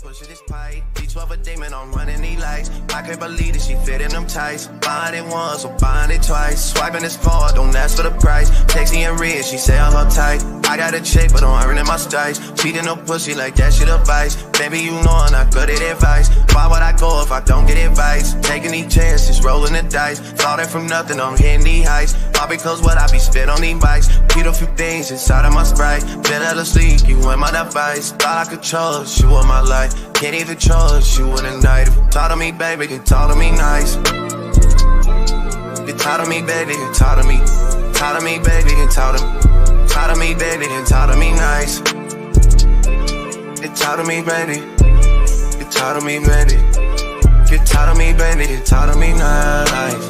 Pushing this pipe, D12 a demon, I'm running these lights. I can't believe that she fit in them tights. Buying it once or buying it twice. Swiping this card, don't ask for the price. Texting and red, she say I'm uptight. I got a check, but I'm earning my stripes. Cheating no pussy like that shit advice. Baby, you know I'm not good at advice. Why would I go if I don't get advice? Taking these chances, rolling the dice. Starting from nothing, I'm hitting these heights. All because what I be spit on these bikes. Keep a few things inside of my Sprite. Been out of sleep, you in my device. Thought I could trust you with my life. Can't even trust you in the night. If you talk to me, baby, you talk to me nice. You talk to me, baby, you talk to me. Talk to me, baby, you talk to me. Talk to me, baby, you talk to me nice. You talk to me, baby. You talk to me, baby. You talk to me, baby, you talk to me nice.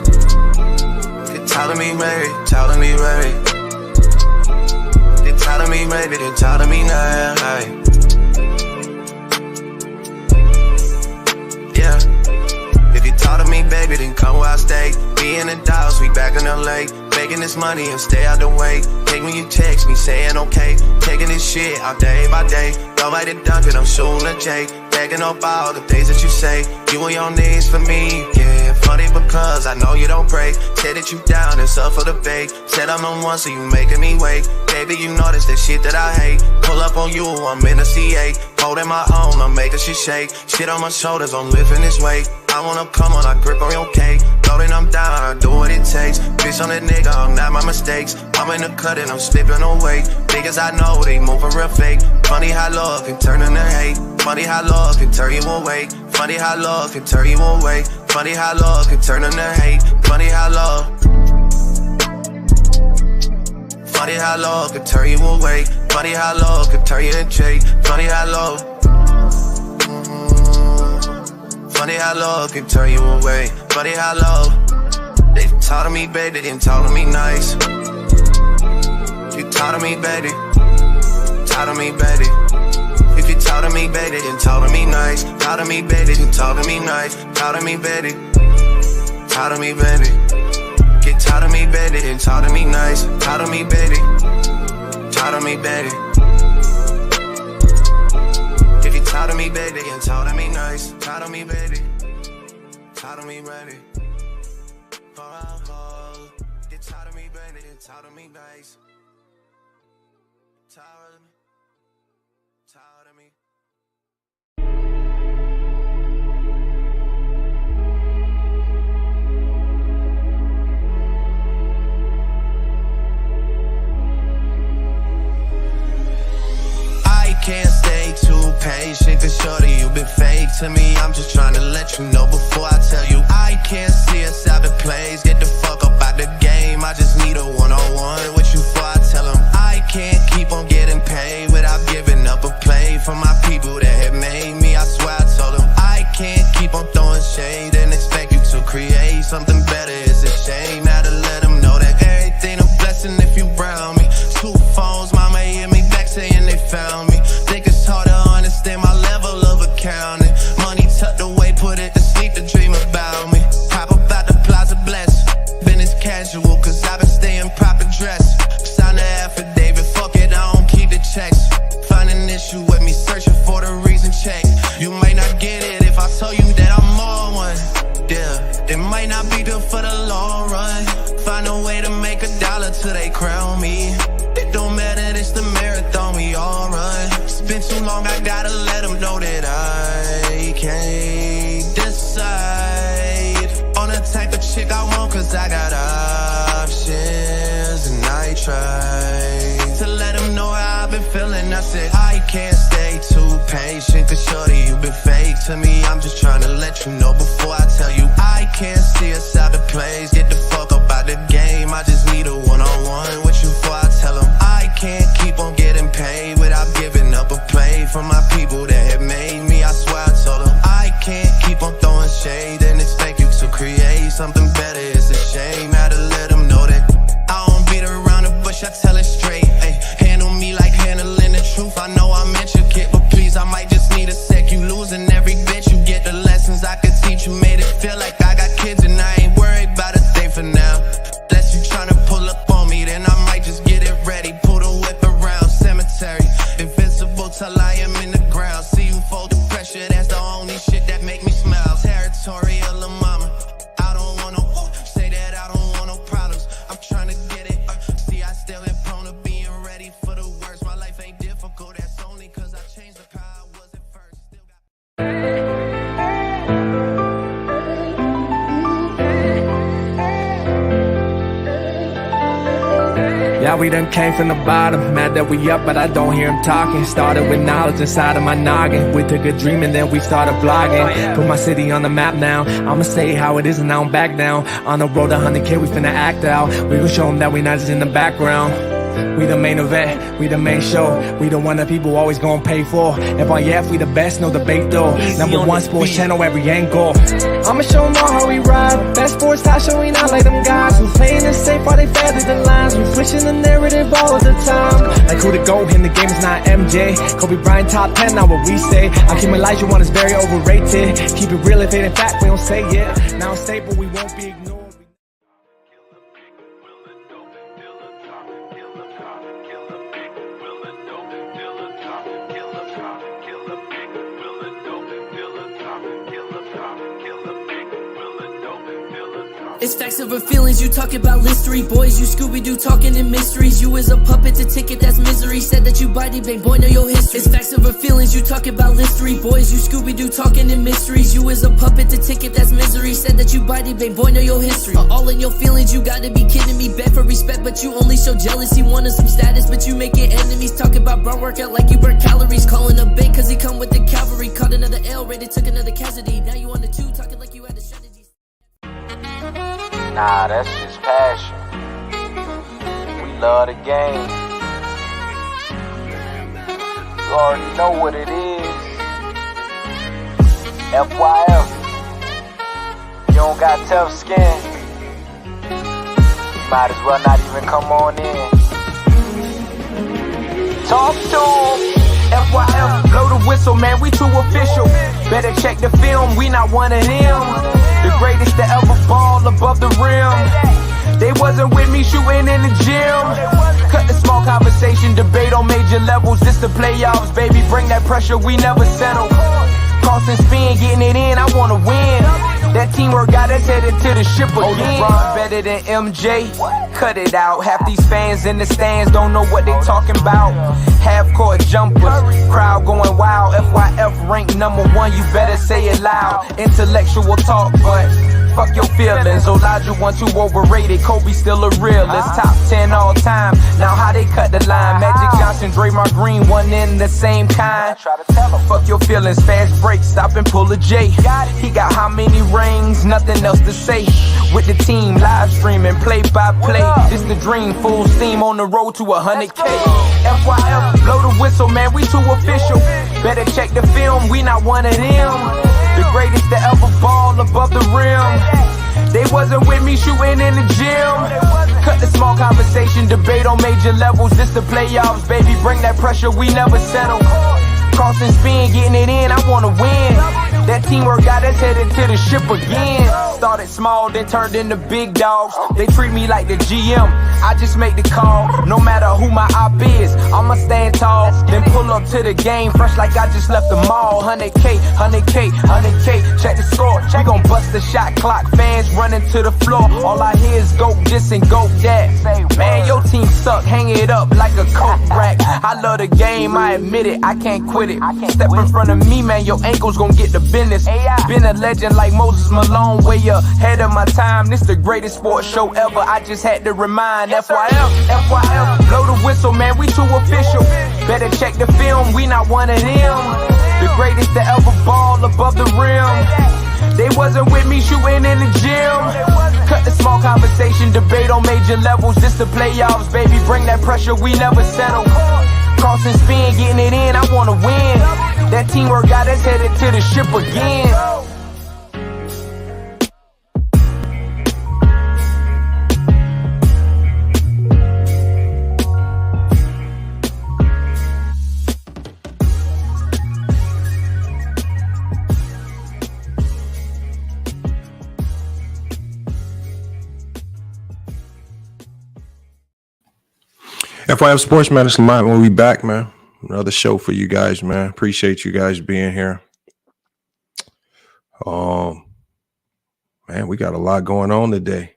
You talk to me, baby, talk to me, baby. You talk to me, baby, you talk to me nice. Yeah. If you talk to me, baby, then come where I stay. Be in the dolls, we back in LA. Making this money and stay out the way. Take when you text me, saying okay. Taking this shit out day by day. Nobody dunk it, I'm shooting a J. Backing up all the things that you say. You on your knees for me, yeah. Funny because I know you don't pray. Said that you down, it's up for the bait. Said I'm on one, so you making me wait. Baby, you know that's that shit that I hate. Pull up on you, I'm in a CA. Holding my own, I'm making shit shake. Shit on my shoulders, I'm lifting this weight. I wanna come on, I grip on your cake. Loading, I'm down, I do what it takes. Bitch on that nigga, I'm not my mistakes. I'm in the cut and I'm slipping away. Niggas I know, they moving real fake. Funny how love can turn into hate. Funny how love can turn you away. Funny how love can turn you away. Funny how love can turn into hate. Funny how love. Funny how love can turn you away. Funny how love can turn you into hate. Funny how love. Funny how love can turn you away. Funny how love. They talk to me, baby, they didn't talk to me nice. You talk to me, baby. Talk to me, baby. If you talk to me, baby, then talk to me nice. Talk to me, baby, then talk to me nice. Talk to me, baby. Talk to me, baby. Get talk to me, baby, then talk to me nice. Talk to me, baby. Talk to me, baby. If you talk to me, baby, then talk to me nice. Talk to me, baby. Talk to me, baby. Get talk to me, baby, then talk to me nice. Talk to me. Talk to me. I can't stay too patient, cause shorty, you been fake to me. I'm just trying to let you know before I tell you. I can't see us out the plays, get the fuck up out the game. I just need a one-on-one with you before I tell them. I can't keep on getting paid without giving up a play for my people that have made me. I swear I told them I can't keep on throwing shade and expect you to create something better. It's a shame now to let them know that everything a blessing if you brown me. 2 phones, mama hit me back saying they found me. Think it's hard to understand my level of accounting. Money tucked away, put it to sleep to dream about me. Pop about the Plaza Bless. Business casual, cause I've been staying proper dressed. Sign the affidavit, fuck it, I don't keep the checks. Find an issue with me, searching for the reason check. You might not get it if I tell you that I'm on one. Yeah, it might not be good for the long run. Find a way to make $1 till they crown me. It don't matter, it's the marathon we all run. It's been too long, I gotta let them know that I can't decide on the type of chick I want, cause I got options. And I try to let them know how I've been feeling. I said I can't stay too patient, cause shorty, you been fake to me. I'm just trying to let you know before I tell you. I can't see us out the plays, get the fuck up out the game. I just need a one-on-one with you before I tell them. I can't keep on getting paid without giving up a play for my people that have made me. I swear I told them I can't keep on throwing shade and expect you to create something better. It's a shame now to let them know that I don't beat around the bush, I tell it straight. Ay, handle me like handling the truth. I know I'm intricate, but please, I might just need a sec. You losing every bit, you get the lessons I could teach. You made it feel like I got kids and I ain't worried about a thing for now. Unless you tryna pull up on me, then I might just get it ready. Pull the whip how we done came from the bottom. Mad that we up, but I don't hear him talking. Started with knowledge inside of my noggin. We took a dream and then we started vlogging. Put my city on the map now. I'ma say how it is and I don't back down. On the road to 100K, we finna act out. We gon' show them that we not just in the background. We the main event, we the main show. We the one that people always gonna pay for. FYF, we the best, no debate though. Number one sports channel, every angle. I'ma show them all how we ride. Best sports talk show, we not like them guys. We playing it safe while they feather the lines. We switching the narrative all of the time. Like who to go in the game is not MJ. Kobe Bryant top 10, not what we say. I keep Elijah one is very overrated. Keep it real if it ain't fact, we don't say it. Now it's stable, we won't be ignored. It's facts over feelings, you talk about Listerine. Boys, you Scooby-Doo talking in mysteries. You is a puppet to ticket, that's misery. Said that you body bang, boy, know your history. It's facts over feelings, you talk about Listerine. Boys, you Scooby-Doo talking in mysteries. You is a puppet to ticket, that's misery. Said that you body bang, boy, know your history. All in your feelings, you gotta be kidding me. Beg for respect, but you only show jealousy. Wanted some status, but you make it enemies. Talk about bro workout like you burn calories. Calling a bait cause he come with the cavalry. Caught another L, rated, took another casualty. Now you on the 2, talking like you had a strategy. Nah, that's just passion. We love the game. You already know what it is. FYF. You don't got tough skin. You might as well not even come on in. Talk to 'em. FYF, blow the whistle, man, we too official. Better check the film, we not one of them. The greatest to ever ball above the rim. They wasn't with me shooting in the gym. Cut the small conversation, debate on major levels. This the playoffs, baby, bring that pressure, we never settle. Cross and spin, getting it in, I wanna win. That teamwork got us headed to the ship again. Oh, LeBron better than MJ, cut it out. Half these fans in the stands don't know what they talking about. Half-court jumpers, crowd going wild. FYF ranked #1, you better say it loud. Intellectual talk, but fuck your feelings. Elijah 1 too overrated, Kobe still a realist. Top 10 all time, now how they cut the line. Magic Johnson, Draymond Green, one in the same kind. Fuck your feelings, fast break, stop and pull a J. He got how many rings, nothing else to say. With the team, live streaming, play by play. This the dream, full steam on the road to 100K. FYF, blow the whistle, man, we too official. Better check the film, we not one of them. The greatest to ever ball above the rim. They wasn't with me shooting in the gym. Cut the small conversation, debate on major levels. This the playoffs, baby, bring that pressure, we never settle. Cross and spin, getting it in, I wanna win. That teamwork got us headed to the ship again. Started small, then turned into big dogs. They treat me like the GM, I just make the call. No matter who my op is, I'ma stand tall. Then pull up to the game, fresh like I just left the mall. 100K, 100K, 100K, check the score. We gon' bust the shot clock, fans running to the floor. All I hear is go this and go that. Man, your team suck, hang it up like a coke rack. I love the game, I admit it, I can't quit it. Step in front of me, man, your ankles gon' get the business. Been a legend like Moses Malone, way ahead of my time. This the greatest sports show ever, I just had to remind. FYF, FYF, blow the whistle, man, we too official. Better check the film, we not one of them. The greatest to ever ball above the rim. They wasn't with me shooting in the gym. Cut the small conversation, debate on major levels. This the playoffs, baby, bring that pressure, we never settle. Cross and spin, getting it in, I wanna win. That teamwork got us headed to the ship again. FYF Sports, man, it's Lamont. We'll be back, man. Another show for you guys, man. Appreciate you guys being here. Man, we got a lot going on today.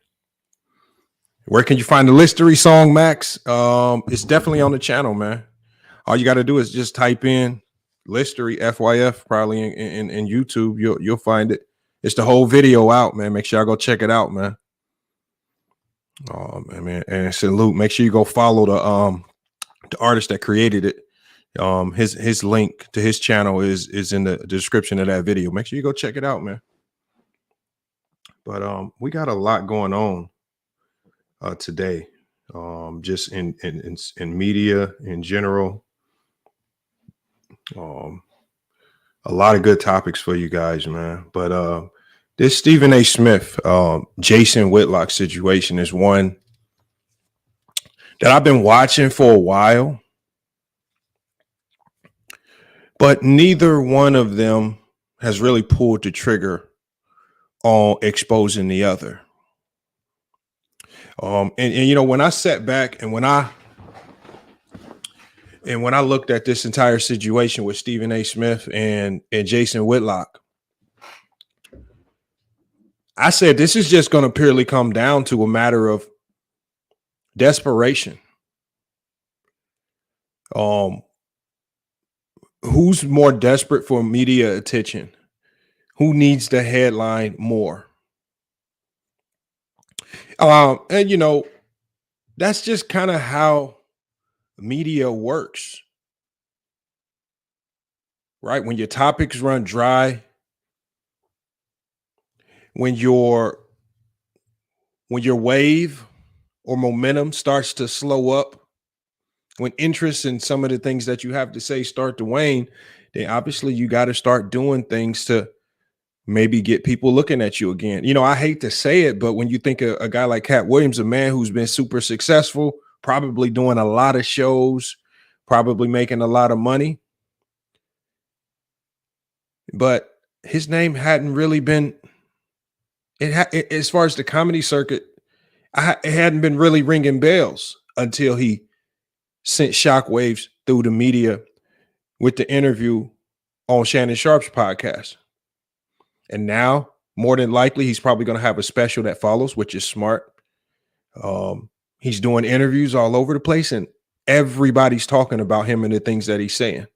Where can you find the Listery song, Max? It's definitely on the channel, man. All you got to do is just type in Listery FYF, probably in YouTube. You'll find it. It's the whole video out, man. Make sure y'all go check it out, man. Oh man, and salute. Make sure you go follow the artist that created it. His link to his channel is in the description of that video. Make sure you go check it out, man. But we got a lot going on today. Just in media in general. A lot of good topics for you guys, man. But this Stephen A. Smith, Jason Whitlock situation is one that I've been watching for a while, but neither one of them has really pulled the trigger on exposing the other. And you know, when I sat back and when I looked at this entire situation with Stephen A. Smith and Jason Whitlock, I said this is just going to purely come down to a matter of desperation. Who's more desperate for media attention? Who needs the headline more? And you know, that's just kind of how media works, right? When your topics run dry, when your wave or momentum starts to slow up, when interest in some of the things that you have to say start to wane, then obviously you got to start doing things to maybe get people looking at you again. You know, I hate to say it, but when you think of a guy like Cat Williams, a man who's been super successful, probably doing a lot of shows, probably making a lot of money, but his name hadn't really been, as far as the comedy circuit, it hadn't been really ringing bells until he sent shockwaves through the media with the interview on Shannon Sharp's podcast. And now, more than likely, he's probably going to have a special that follows, which is smart. He's doing interviews all over the place, and everybody's talking about him and the things that he's saying.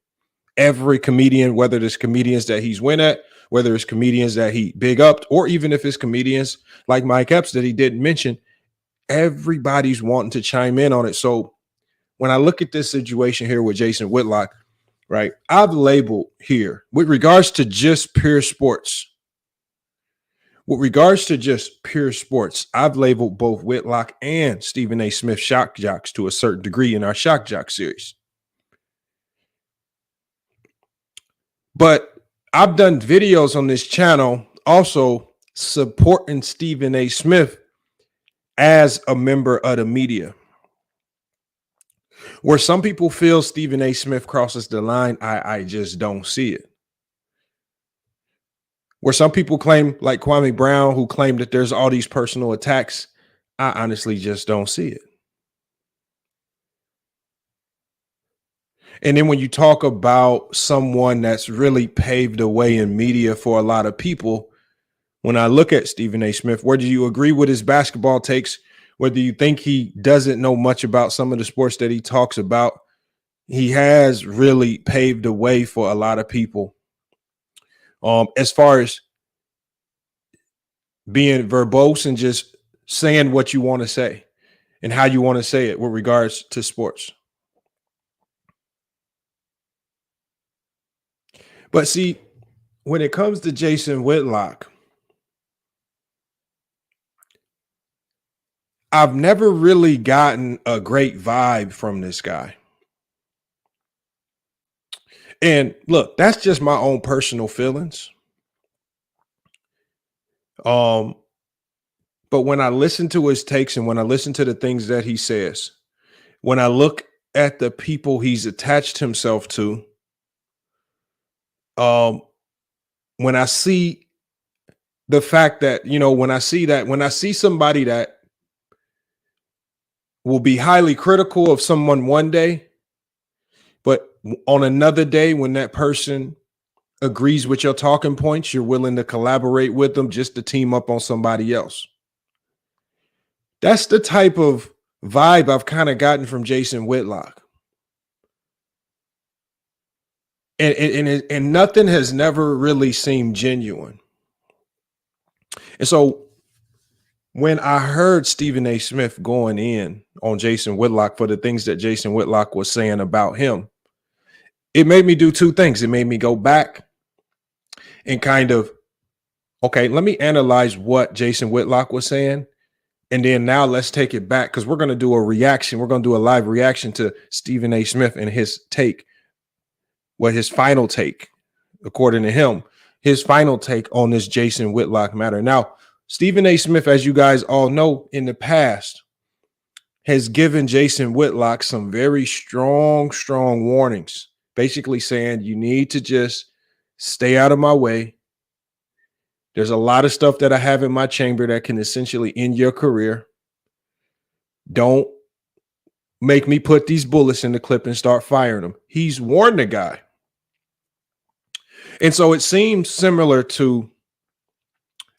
Every comedian, whether there's comedians that he's win at, whether it's comedians that he big upped, or even if it's comedians like Mike Epps that he didn't mention, everybody's wanting to chime in on it. So when I look at this situation here with Jason Whitlock, right, I've labeled here with regards to just pure sports. With regards to just pure sports, I've labeled both Whitlock and Stephen A. Smith shock jocks to a certain degree in our shock jock series. But I've done videos on this channel also supporting Stephen A. Smith as a member of the media. Where some people feel Stephen A. Smith crosses the line, I just don't see it. Where some people claim, like Kwame Brown, who claimed that there's all these personal attacks, I honestly just don't see it. And then when you talk about someone that's really paved the way in media for a lot of people, when I look at Stephen A. Smith, whether you agree with his basketball takes, whether you think he doesn't know much about some of the sports that he talks about, he has really paved the way for a lot of people. As far as being verbose and just saying what you want to say and how you want to say it with regards to sports. But see, when it comes to Jason Whitlock, I've never really gotten a great vibe from this guy. And look, that's just my own personal feelings. But when I listen to his takes and when I listen to the things that he says, when I look at the people he's attached himself to, when I see the fact that, you know, when I see somebody that will be highly critical of someone one day, but on another day, when that person agrees with your talking points, you're willing to collaborate with them just to team up on somebody else. That's the type of vibe I've kind of gotten from Jason Whitlock. And nothing has never really seemed genuine. And so when I heard Stephen A. Smith going in on Jason Whitlock for the things that Jason Whitlock was saying about him, it made me do two things. It made me go back and kind of, okay, let me analyze what Jason Whitlock was saying. And then now let's take it back because we're going to do a reaction. We're going to do a live reaction to Stephen A. Smith and his take, his final take, according to him, his final take on this Jason Whitlock matter. Now, Stephen A. Smith, as you guys all know, in the past has given Jason Whitlock some very strong warnings, basically saying you need to just stay out of my way. There's a lot of stuff that I have in my chamber that can essentially end your career. Don't make me put these bullets in the clip and start firing them. He's warned the guy. And so it seems similar to,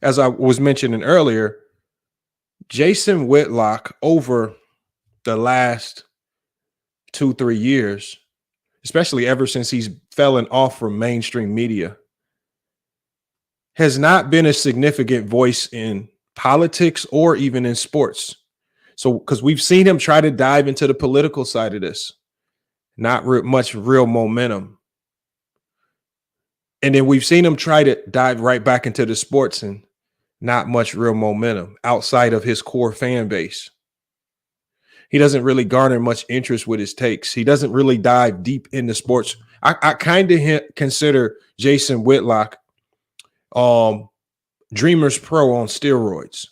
as I was mentioning earlier, Jason Whitlock over the last 2-3 years, especially ever since he's fallen off from mainstream media, has not been a significant voice in politics or even in sports. So, because we've seen him try to dive into the political side of this, not much real momentum. And then we've seen him try to dive right back into the sports and not much real momentum outside of his core fan base. He doesn't really garner much interest with his takes. He doesn't really dive deep into sports. I kind of consider Jason Whitlock Dreamers Pro on steroids.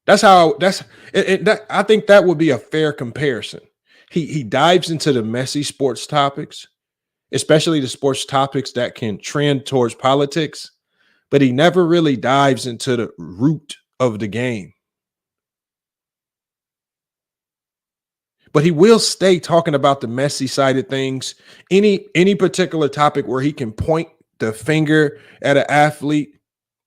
I think that would be a fair comparison. He dives into the messy sports topics, especially the sports topics that can trend towards politics, but he never really dives into the root of the game. But he will stay talking about the messy side of things. Any particular topic where he can point the finger at an athlete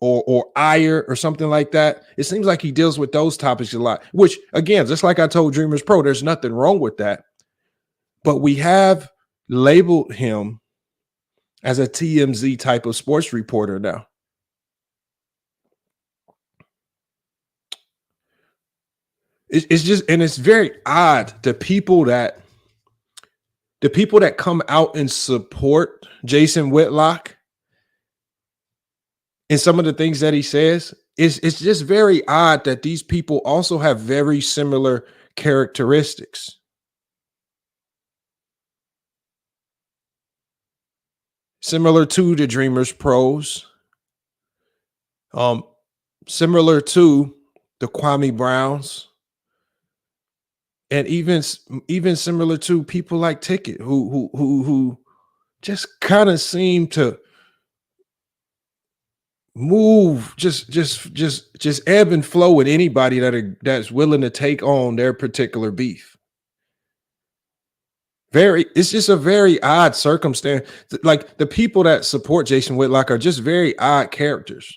or ire or something like that. It seems like he deals with those topics a lot, which again, just like I told Dreamers Pro, there's nothing wrong with that. But we have labeled him as a TMZ type of sports reporter now. It's just, and it's very odd. The people that come out and support Jason Whitlock and some of the things that he says, it's just very odd that these people also have very similar characteristics. Similar to the Dreamers Pros, similar to the Kwame Browns, and even similar to people like Ticket, who just kind of seem to move, just ebb and flow with anybody that's willing to take on their particular beef. It's just a very odd circumstance. Like the people that support Jason Whitlock are just very odd characters.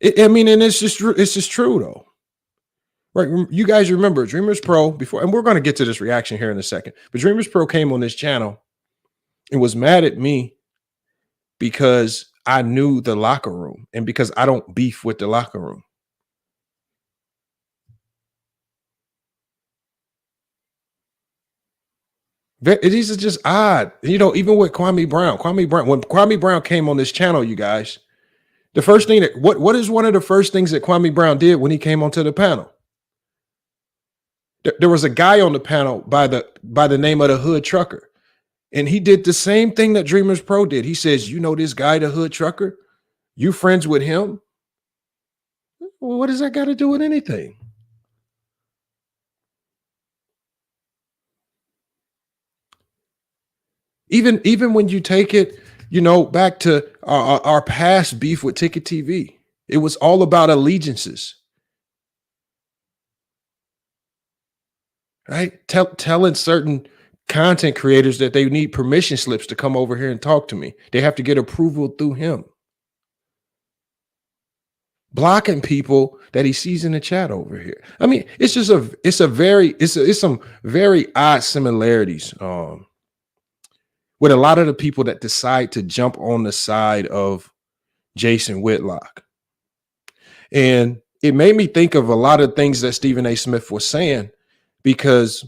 And it's just true though. Right. You guys remember Dreamers Pro before, and we're going to get to this reaction here in a second, but Dreamers Pro came on this channel and was mad at me because I knew the locker room and because I don't beef with the locker room. These are just odd. Even with Kwame Brown, when Kwame Brown came on this channel, you guys, the first thing what is one of the first things that Kwame Brown did when he came onto the panel? There was a guy on the panel by the name of the Hood Trucker. And he did the same thing that Dreamers Pro did. He says, this guy, the Hood Trucker, you friends with him? Well, what does that got to do with anything? Even when you take it, back to our past beef with Ticket TV, it was all about allegiances. Right? Telling certain content creators that they need permission slips to come over here and talk to me. They have to get approval through him. Blocking people that he sees in the chat over here. It's some very odd similarities with a lot of the people that decide to jump on the side of Jason Whitlock. And it made me think of a lot of things that Stephen A. Smith was saying, because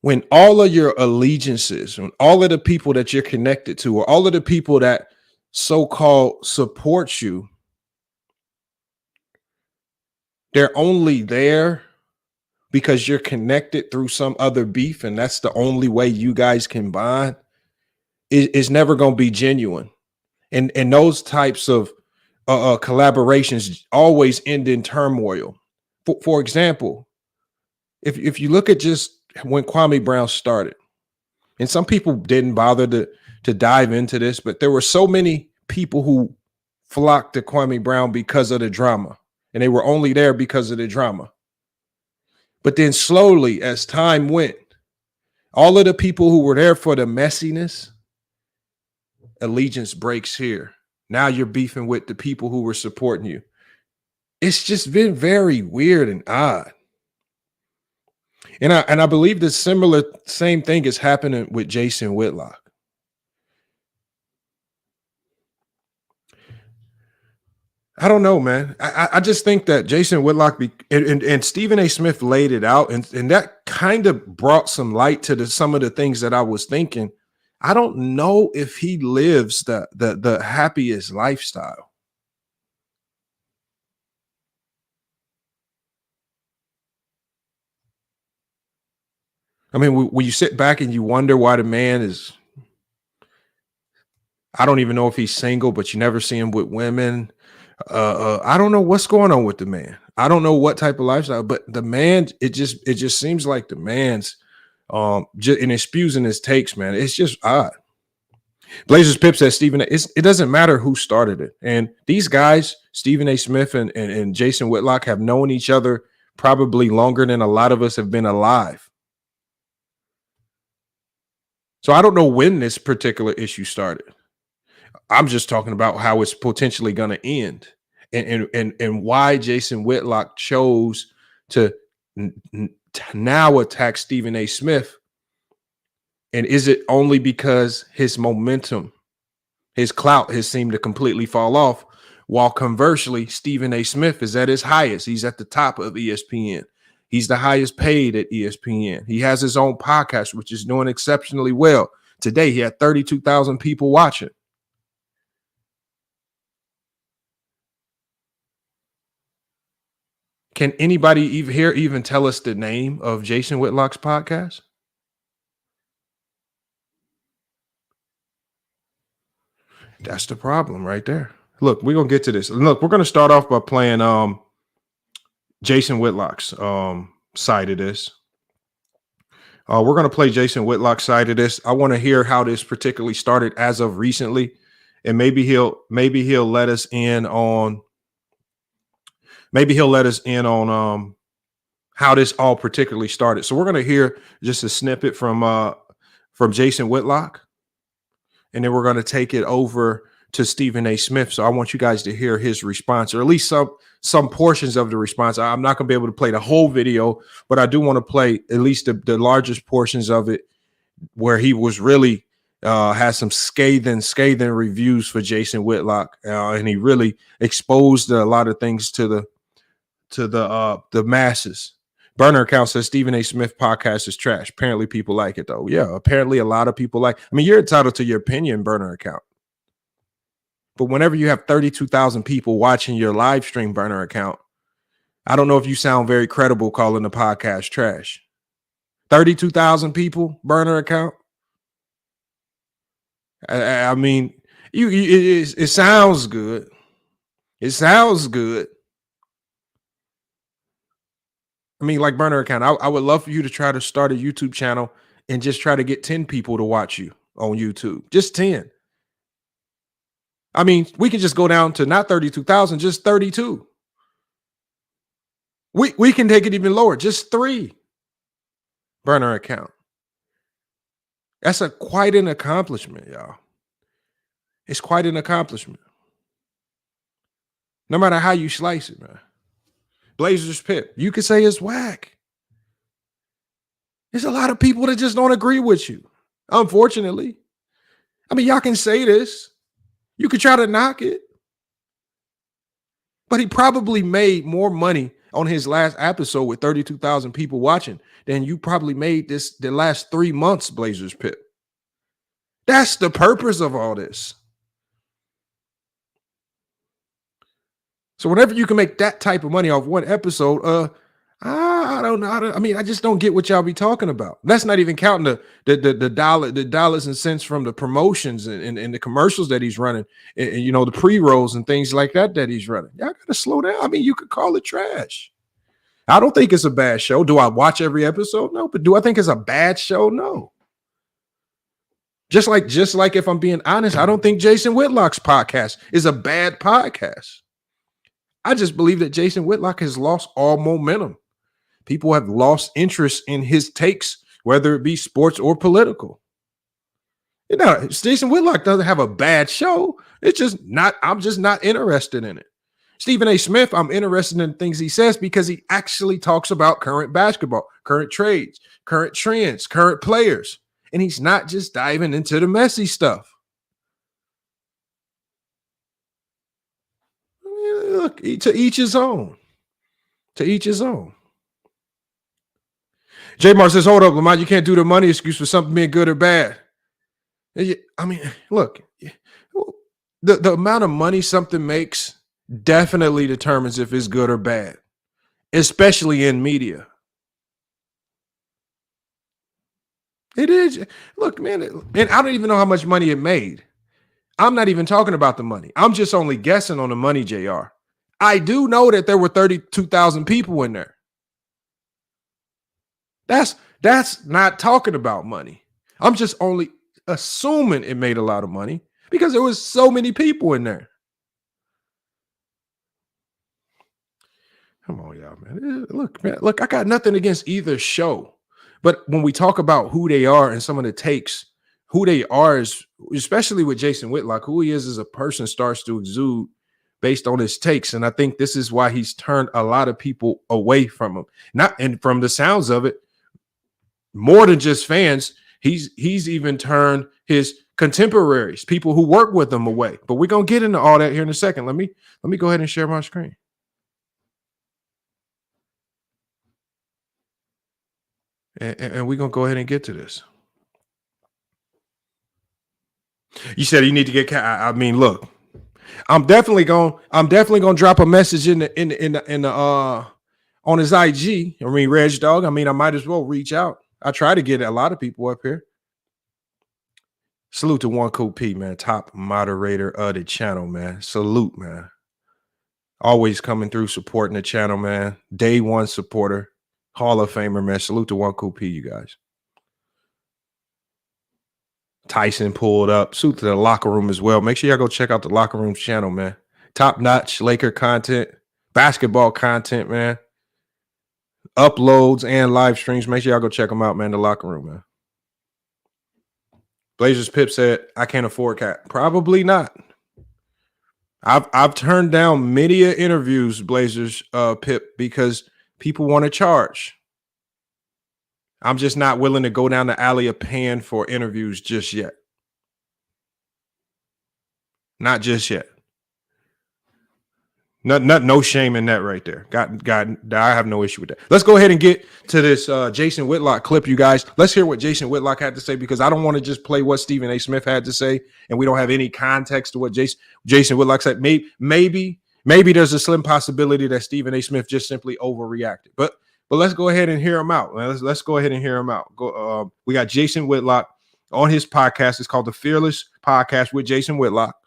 when all of your allegiances, when all of the people that you're connected to, or all of the people that so-called support you, they're only there because you're connected through some other beef, and that's the only way you guys can bond, is never going to be genuine. And those types of collaborations always end in turmoil. For example, if you look at just when Kwame Brown started, and some people didn't bother to dive into this, but there were so many people who flocked to Kwame Brown because of the drama, and they were only there because of the drama. But then slowly, as time went, all of the people who were there for the messiness, allegiance breaks here. Now you're beefing with the people who were supporting you. It's just been very weird and odd. And I believe the same thing is happening with Jason Whitlock. I don't know, man. I just think that Jason Whitlock and Stephen A. Smith laid it out, and that kind of brought some light to some of the things that I was thinking. I don't know if he lives the happiest lifestyle. I mean, when you sit back and you wonder why the man is, I don't even know if he's single, but you never see him with women. I don't know what's going on with the man. I don't know what type of lifestyle, but the man, it just seems like the man's just and it spews in his takes, man. It's just odd. Blazers Pip says, Stephen, it doesn't matter who started it. And these guys, Stephen A. Smith and Jason Whitlock, have known each other probably longer than a lot of us have been alive. So I don't know when this particular issue started. I'm just talking about how it's potentially going to end, and why Jason Whitlock chose to now attack Stephen A. Smith. And is it only because his momentum, his clout has seemed to completely fall off, while conversely, Stephen A. Smith is at his highest. He's at the top of ESPN. He's the highest paid at ESPN. He has his own podcast, which is doing exceptionally well. Today, he had 32,000 people watching. Can anybody even tell us the name of Jason Whitlock's podcast? That's the problem right there. Look, we're going to get to this. Look, we're going to start off by playing Jason Whitlock's side of this. We're going to play Jason Whitlock's side of this. I want to hear how this particularly started as of recently, and maybe he'll let us in on how this all particularly started. So we're going to hear just a snippet from Jason Whitlock, and then we're going to take it over to Stephen A. Smith. So I want you guys to hear his response, or at least some portions of the response. I'm not going to be able to play the whole video, but I do want to play at least the largest portions of it, where he was really has some scathing reviews for Jason Whitlock, and he really exposed a lot of things to the masses. Burner account says Stephen A. Smith podcast is trash. Apparently people like it though. Yeah, apparently a lot of people like. I mean, you're entitled to your opinion, Burner account. But whenever you have 32,000 people watching your live stream, Burner account, I don't know if you sound very credible calling the podcast trash. 32,000 people, Burner account. I mean, it sounds good. It sounds good. I mean, like Burner account, I would love for you to try to start a YouTube channel and just try to get 10 people to watch you on YouTube. Just 10. I mean, we can just go down to not 32,000, just 32. We can take it even lower, just 3. Burner account. That's quite an accomplishment, y'all. It's quite an accomplishment. No matter how you slice it, man. Blazers Pip, you could say it's whack. There's a lot of people that just don't agree with you, unfortunately. I mean, y'all can say this. You could try to knock it. But he probably made more money on his last episode with 32,000 people watching than you probably made the last 3 months, Blazers Pip. That's the purpose of all this. So whenever you can make that type of money off one episode, I don't know. I just don't get what y'all be talking about. That's not even counting the dollars and cents from the promotions and the commercials that he's running, and the pre-rolls and things like that he's running. Y'all gotta slow down. I mean, you could call it trash. I don't think it's a bad show. Do I watch every episode? No. But do I think it's a bad show? No. Just like if I'm being honest, I don't think Jason Whitlock's podcast is a bad podcast. I just believe that Jason Whitlock has lost all momentum. People have lost interest in his takes, whether it be sports or political. Jason Whitlock doesn't have a bad show. I'm just not interested in it. Stephen A. Smith, I'm interested in things he says because he actually talks about current basketball, current trades, current trends, current players. And he's not just diving into the messy stuff. I mean, look, to each his own. To each his own. J Mar says, hold up, Lamont, you can't do the money excuse for something being good or bad. I mean, look, the amount of money something makes definitely determines if it's good or bad, especially in media. It is. Look, man, and I don't even know how much money it made. I'm not even talking about the money. I'm just only guessing on the money, JR. I do know that there were 32,000 people in there. That's not talking about money. I'm just only assuming it made a lot of money because there was so many people in there. Come on, y'all, man. Look, I got nothing against either show. But when we talk about who they are and some of the takes, who they are is, especially with Jason Whitlock, who he is as a person starts to exude based on his takes. And I think this is why he's turned a lot of people away from him. And from the sounds of it, more than just fans, he's even turned his contemporaries, people who work with him, away. But we're gonna get into all that here in a second. Let me go ahead and share my screen. And we're gonna go ahead and get to this. You said you need to get. I mean, look, I'm definitely gonna drop a message in the on his IG. I mean, Reg Dog. I mean, I might as well reach out. I try to get a lot of people up here. Salute to One Cool P, man, top moderator of the channel, man. Salute, man. Always coming through, supporting the channel, man. Day one supporter, Hall of Famer, man. Salute to One Cool P, you guys. Tyson pulled up. Salute to the locker room as well. Make sure y'all go check out the locker room channel, man. Top notch Laker content, basketball content, man. Uploads and live streams. Make sure y'all go check them out, man. The locker room, man. Blazers Pip said, I can't afford Cat. Probably not. I've turned down many interviews, Blazers Pip, because people want to charge. I'm just not willing to go down the alley of paying for interviews just yet. Not just yet. No shame in that right there. I have no issue with that. Let's go ahead and get to this Jason Whitlock clip, you guys. Let's hear what Jason Whitlock had to say, because I don't want to just play what Stephen A. Smith had to say, and we don't have any context to what Jason Whitlock said. Maybe there's a slim possibility that Stephen A. Smith just simply overreacted. But let's go ahead and hear him out. Let's go ahead and hear him out. We got Jason Whitlock on his podcast. It's called the Fearless Podcast with Jason Whitlock.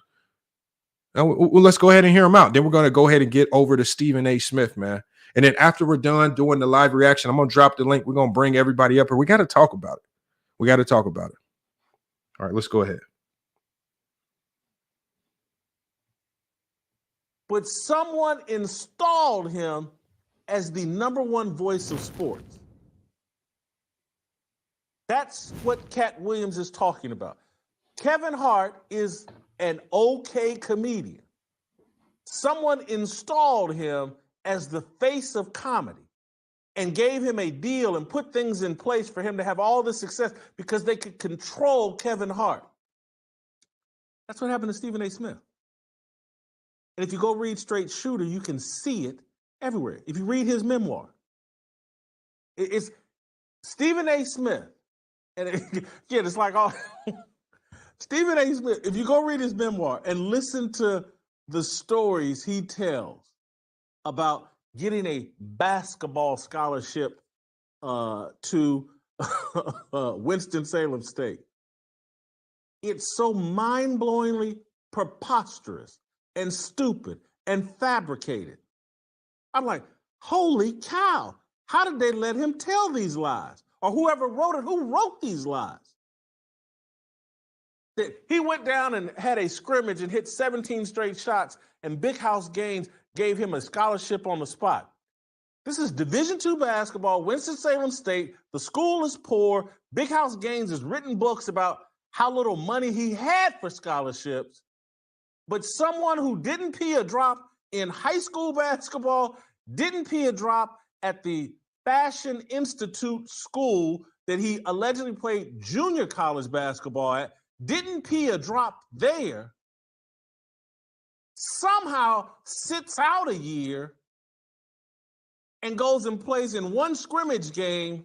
Well, let's go ahead and hear him out. Then we're going to go ahead and get over to Stephen A. Smith, man. And then after we're done doing the live reaction, I'm going to drop the link. We're going to bring everybody up here. We got to talk about it. All right, let's go ahead. But someone installed him as the number one voice of sports. That's what Cat Williams is talking about. Kevin Hart is an okay comedian. Someone installed him as the face of comedy and gave him a deal and put things in place for him to have all the success because they could control Kevin Hart. That's what happened to Stephen A. Smith. And if you go read Straight Shooter, you can see it everywhere. If you read his memoir, it's Stephen A. Smith. And again, it's like all Stephen A. Smith, if you go read his memoir and listen to the stories he tells about getting a basketball scholarship to Winston-Salem State, it's so mind-blowingly preposterous and stupid and fabricated. I'm like, holy cow, how did they let him tell these lies? Or whoever wrote it, who wrote these lies? That he went down and had a scrimmage and hit 17 straight shots, and Big House Gaines gave him a scholarship on the spot. This is Division II basketball, Winston-Salem State. The school is poor. Big House Gaines has written books about how little money he had for scholarships. But someone who didn't pee a drop in high school basketball, didn't pee a drop at the Fashion Institute school that he allegedly played junior college basketball at, didn't pee a drop there, somehow sits out a year and goes and plays in one scrimmage game,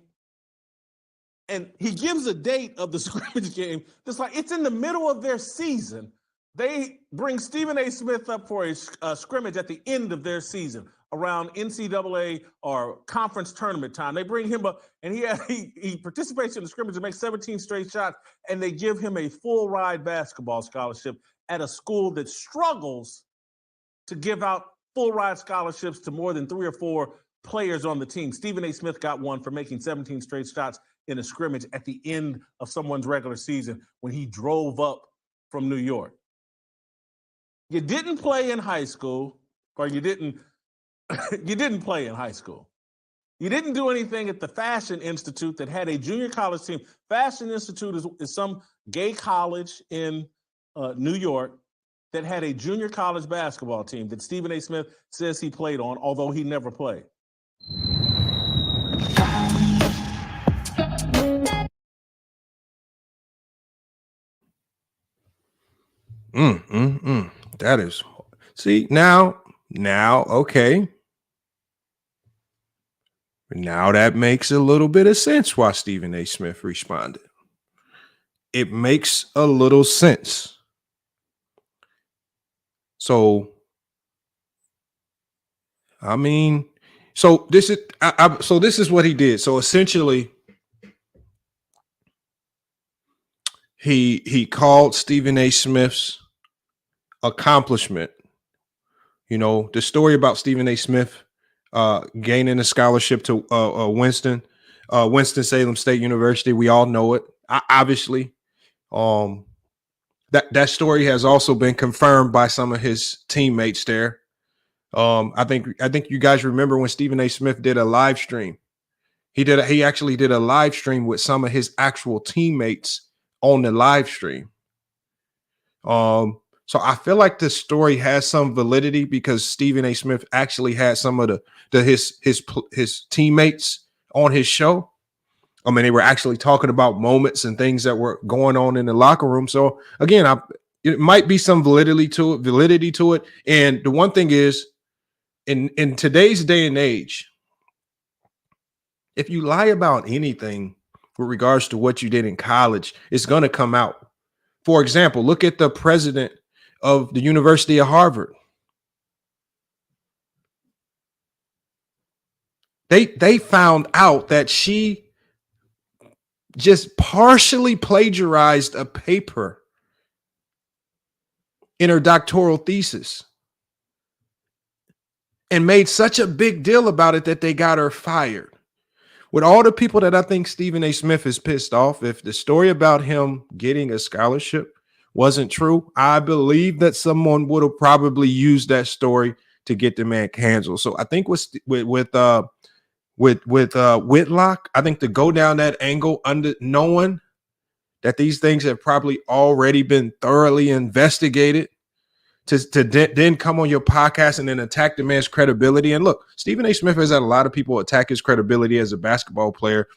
and he gives a date of the scrimmage game. It's like it's in the middle of their season. They bring Stephen A. Smith up for a scrimmage at the end of their season around NCAA or conference tournament time. They bring him up, and he participates in the scrimmage and makes 17 straight shots, and they give him a full ride basketball scholarship at a school that struggles to give out full ride scholarships to more than 3 or 4 players on the team. Stephen A. Smith got one for making 17 straight shots in a scrimmage at the end of someone's regular season when he drove up from New York. You didn't play in high school, or you didn't play in high school. You didn't do anything at the Fashion Institute that had a junior college team. Fashion Institute is some gay college in New York that had a junior college basketball team that Stephen A. Smith says he played on, although he never played. That is, see, now, okay. Now that makes a little bit of sense why Stephen A. Smith responded. It makes a little sense. So, I mean, so this is what he did. So essentially, he called Stephen A. Smith's accomplishment. You know, the story about Stephen A. Smith gaining a scholarship to Winston-Salem State University. We all know it. Obviously, that story has also been confirmed by some of his teammates there. I think you guys remember when Stephen A. Smith did a live stream. He actually did a live stream with some of his actual teammates on the live stream. So I feel like this story has some validity because Stephen A. Smith actually had some of his teammates on his show. I mean, they were actually talking about moments and things that were going on in the locker room. So again, it might be some validity to it. And the one thing is, in today's day and age, if you lie about anything with regards to what you did in college, it's going to come out. For example, look at the president of the University of Harvard. They found out that she just partially plagiarized a paper in her doctoral thesis and made such a big deal about it that they got her fired. With all the people that I think Stephen A. Smith is pissed off, if the story about him getting a scholarship wasn't true, I believe that someone would have probably used that story to get the man canceled. So I think with Whitlock, I think to go down that angle, knowing that these things have probably already been thoroughly investigated, to then come on your podcast and then attack the man's credibility. And look, Stephen A. Smith has had a lot of people attack his credibility as a basketball player,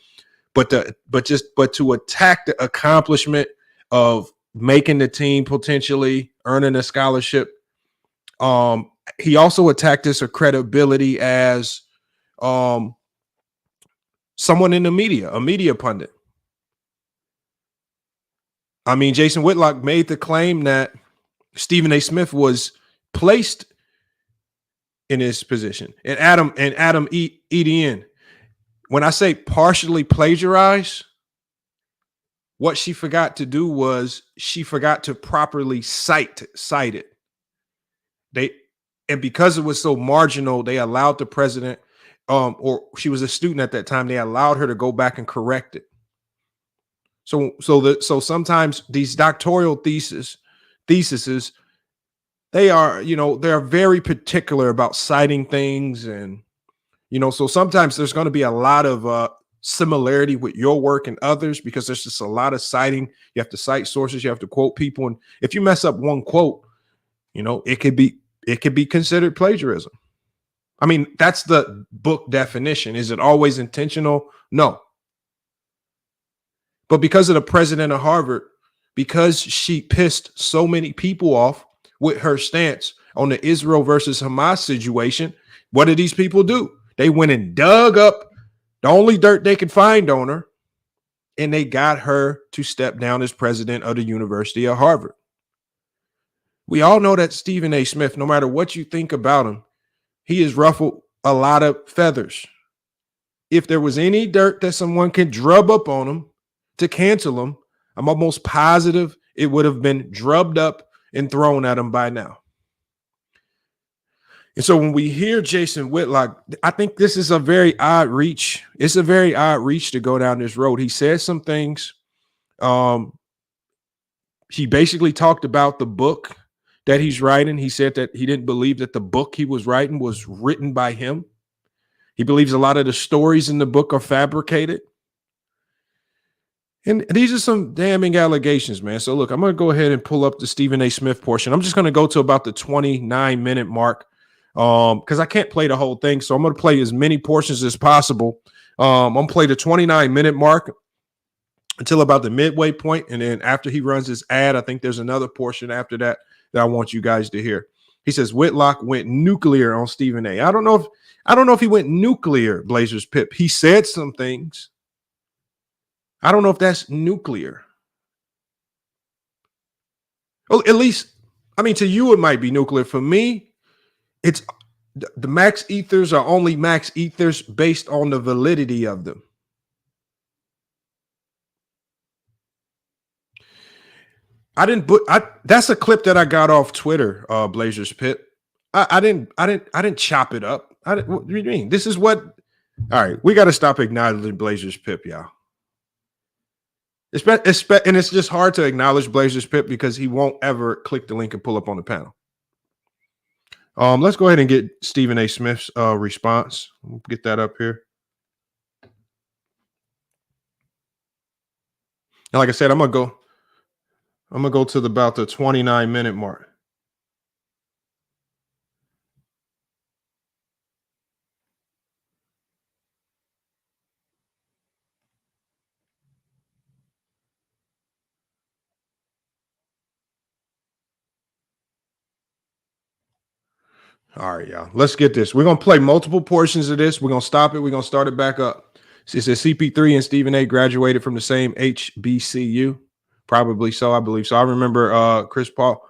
but to attack the accomplishment of making the team, potentially earning a scholarship, He also attacked her credibility as someone in the media, a media pundit. I mean, Jason Whitlock made the claim that Stephen A. Smith was placed in his position. And Adam Etienne, when I say partially plagiarize, what she forgot to do was she forgot to properly cite it. And because it was so marginal, they allowed the president, or she was a student at that time, they allowed her to go back and correct it. So sometimes these doctoral theses, they are, they're very particular about citing things. And, so sometimes there's going to be a lot of similarity with your work and others because there's just a lot of citing. You have to cite sources. You have to quote people. And if you mess up one quote, it could be considered plagiarism. I mean, that's the book definition. Is it always intentional? No. But because of the president of Harvard, because she pissed so many people off with her stance on the Israel versus Hamas situation, what did these people do? They went and dug up the only dirt they could find on her, and they got her to step down as president of the University of Harvard. We all know that Stephen A. Smith, no matter what you think about him, he has ruffled a lot of feathers. If there was any dirt that someone could drub up on him to cancel him, I'm almost positive it would have been drubbed up and thrown at him by now. And so when we hear Jason Whitlock, I think this is a very odd reach. It's a very odd reach to go down this road. He said some things. He basically talked about the book that he's writing. He said that he didn't believe that the book he was writing was written by him. He believes a lot of the stories in the book are fabricated. And these are some damning allegations, man. So look, I'm going to go ahead and pull up the Stephen A. Smith portion. I'm just going to go to about the 29-minute mark because I can't play the whole thing. So I'm going to play as many portions as possible. I'm going to play the 29-minute mark until about the midway point. And then after he runs his ad, I think there's another portion after that I want you guys to hear. He says Whitlock went nuclear on Stephen A. I don't know if he went nuclear, Blazers Pip. He said some things. I don't know if that's nuclear. Well, at least, I mean, to you, it might be nuclear. For me, it's the max ethers are only max ethers based on the validity of them. That's a clip that I got off Twitter, Blazers Pit. I didn't chop it up. What do you mean? This is what, all right, we got to stop acknowledging Blazers Pip, y'all. And it's just hard to acknowledge Blazers Pip because he won't ever click the link and pull up on the panel. Let's go ahead and get Stephen A. Smith's response. We'll get that up here. And like I said, I'm gonna go to about the 29-minute mark. All right, y'all. Let's get this. We're going to play multiple portions of this. We're going to stop it. We're going to start it back up. It says CP3 and Stephen A. graduated from the same HBCU. Probably so. I believe so. I remember Chris Paul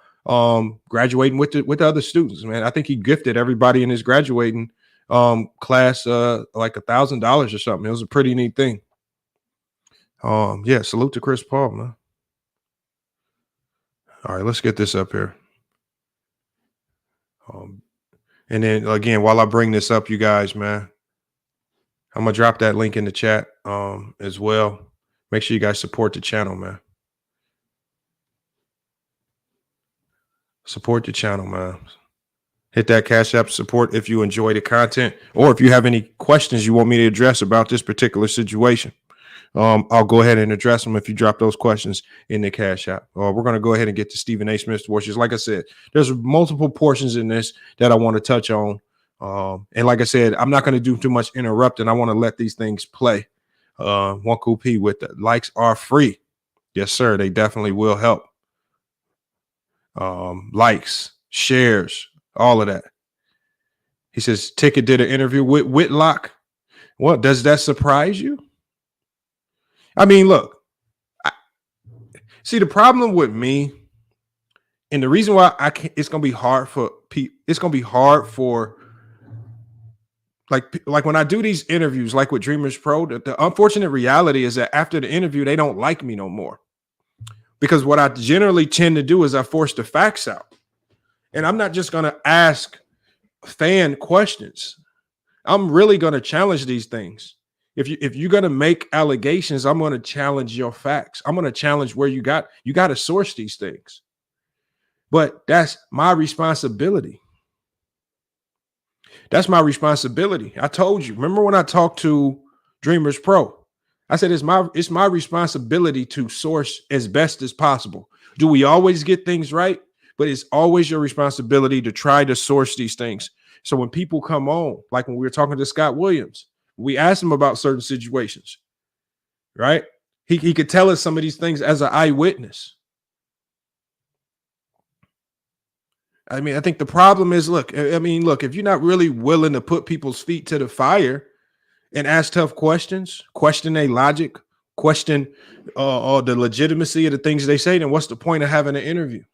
graduating with the other students, man. I think he gifted everybody in his graduating class like $1,000 or something. It was a pretty neat thing. Yeah, salute to Chris Paul, man. All right, let's get this up here. And then again, while I bring this up, you guys, man, I'm gonna drop that link in the chat as well. Make sure you guys support the channel, man. Support the channel, man. Hit that Cash App support if you enjoy the content, or if you have any questions you want me to address about this particular situation. I'll go ahead and address them if you drop those questions in the Cash App. We're going to go ahead and get to Stephen A. Smith's portions. Like I said, there's multiple portions in this that I want to touch on. And like I said, I'm not going to do too much interrupting. I want to let these things play. One cool P with the likes are free. Yes, sir. They definitely will help. Likes, shares, All of that. He says, Ticket did an interview with Whitlock. What, does that surprise you? I mean, look, see, the problem with me, and the reason why I can't, it's going to be hard for people. It's going to be hard for like when I do these interviews, like with Dreamers Pro, the unfortunate reality is that after the interview, they don't like me no more. Because what I generally tend to do is I force the facts out. And I'm not just going to ask fan questions. I'm really going to challenge these things. If you're going to make allegations, I'm going to challenge your facts. I'm going to challenge where you got to source these things. But that's my responsibility. That's my responsibility. I told you. Remember when I talked to Dreamers Pro? I said it's my responsibility to source as best as possible. Do we always get things right? But it's always your responsibility to try to source these things. So when people come on, like when we were talking to Scott Williams, we asked him about certain situations, right? He could tell us some of these things as an eyewitness. I mean, I think the problem is, look, if you're not really willing to put people's feet to the fire and ask tough questions, question their logic, question the legitimacy of the things they say, then what's the point of having an interview?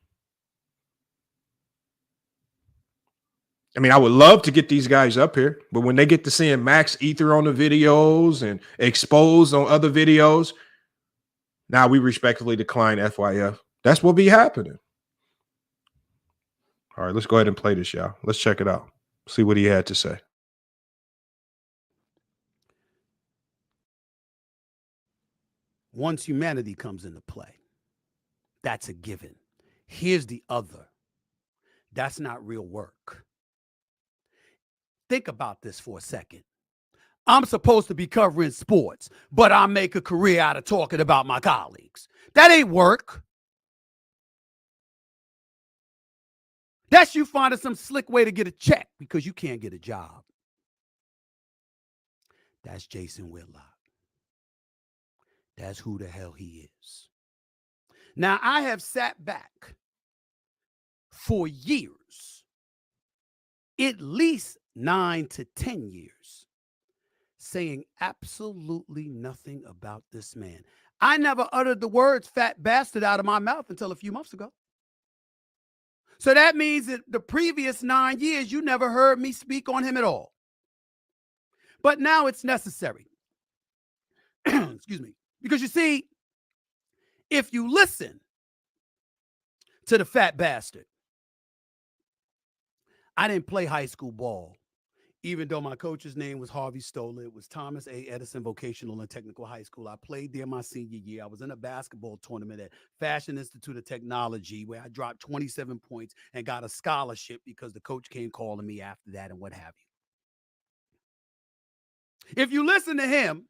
I mean, I would love to get these guys up here, but when they get to seeing Max Ether on the videos and exposed on other videos, now we respectfully decline FYF. That's what be happening. All right, let's go ahead and play this, y'all. Let's check it out. See what he had to say. Once humanity comes into play, that's a given. Here's the other. That's not real work. Think about this for a second. I'm supposed to be covering sports, but I make a career out of talking about my colleagues. That ain't work. That's you finding some slick way to get a check because you can't get a job. That's Jason Whitlock. That's who the hell he is. Now, I have sat back for years, at least 9 to 10 years, saying absolutely nothing about this man. I never uttered the words fat bastard out of my mouth until a few months ago. So that means that the previous 9 years, you never heard me speak on him at all. But now it's necessary. Excuse me. Because you see, if you listen to the fat bastard, I didn't play high school ball, even though my coach's name was Harvey Stoller. It was Thomas A. Edison Vocational and Technical High School. I played there my senior year. I was in a basketball tournament at Fashion Institute of Technology where I dropped 27 points and got a scholarship because the coach came calling me after that and what have you. If you listen to him,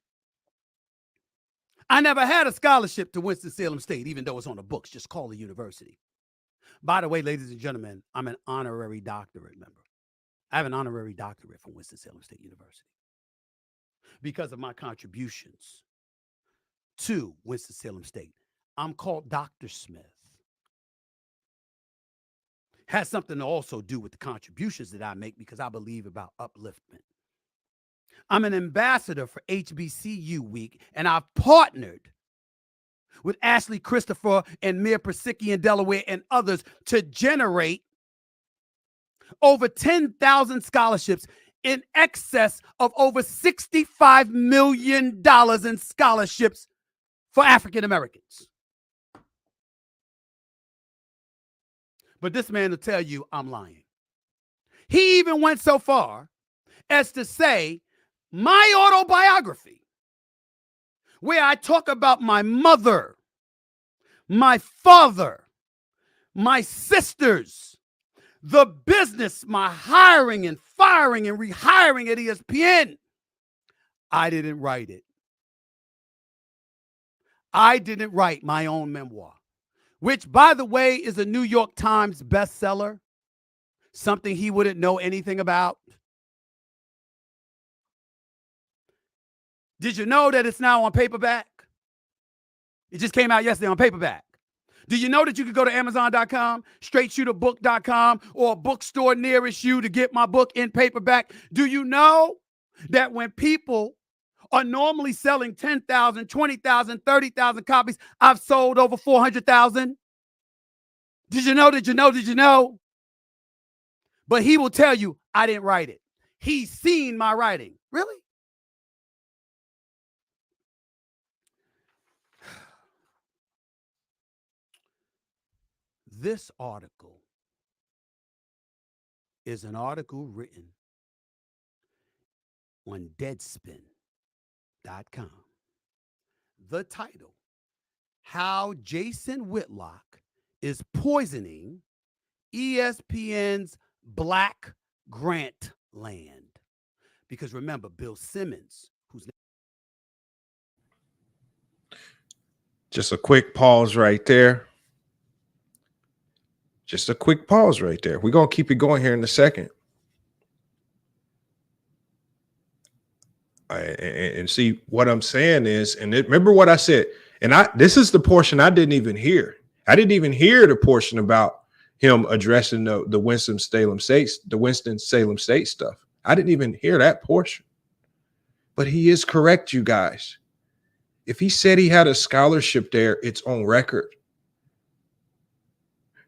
I never had a scholarship to Winston-Salem State, even though it's on the books. Just call the university. By the way, ladies and gentlemen, I'm an honorary doctorate member. I have an honorary doctorate from Winston-Salem State University because of my contributions to Winston-Salem State. I'm called Dr. Smith. Has something to also do with the contributions that I make because I believe about upliftment. I'm an ambassador for HBCU Week, and I've partnered with Ashley Christopher and Mir Persicki in Delaware and others to generate over 10,000 scholarships in excess of over $65 million in scholarships for African Americans. But this man will tell you I'm lying. He even went so far as to say my autobiography, where I talk about my mother, my father, my sisters, the business, my hiring and firing and rehiring at ESPN. I didn't write it. I didn't write my own memoir, which, by the way, is a New York Times bestseller, something he wouldn't know anything about. Did you know that it's now on paperback? It just came out yesterday on paperback. Do you know that you can go to Amazon.com, straightshooterbook.com, or a bookstore nearest you to get my book in paperback? Do you know that when people are normally selling 10,000, 20,000, 30,000 copies, I've sold over 400,000? Did you know? Did you know? Did you know? But he will tell you, I didn't write it. He's seen my writing. Really? This article is an article written on Deadspin.com. The title, How Jason Whitlock is Poisoning ESPN's Black Grant Land. Because remember, Bill Simmons, who's... Just a quick pause right there. Just a quick pause right there. We're going to keep it going here in a second. And see what I'm saying is, and remember what I said, and this is the portion I didn't even hear. I didn't even hear the portion about him addressing the Winston-Salem State stuff. I didn't even hear that portion. But he is correct, you guys. If he said he had a scholarship there, it's on record.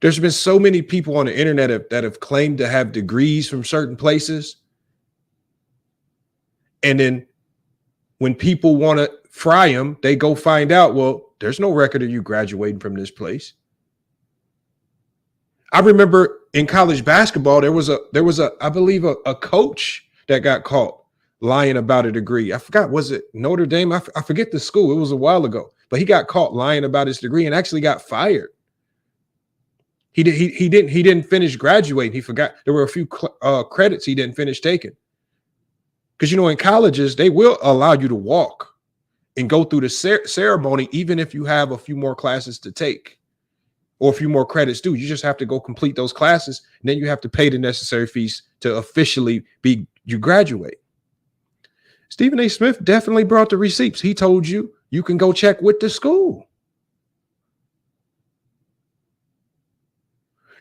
There's been so many people on the internet that have claimed to have degrees from certain places. And then when people want to fry them, they go find out, well, there's no record of you graduating from this place. I remember in college basketball, there was I believe a coach that got caught lying about a degree. I forgot, was it Notre Dame? I forget the school. It was a while ago, but he got caught lying about his degree and actually got fired. He didn't finish graduating. He forgot there were a few credits he didn't finish taking. Because, you know, in colleges, they will allow you to walk and go through the ceremony, even if you have a few more classes to take or a few more credits due. You just have to go complete those classes, and then you have to pay the necessary fees to officially you graduate. Stephen A. Smith definitely brought the receipts. He told you can go check with the school.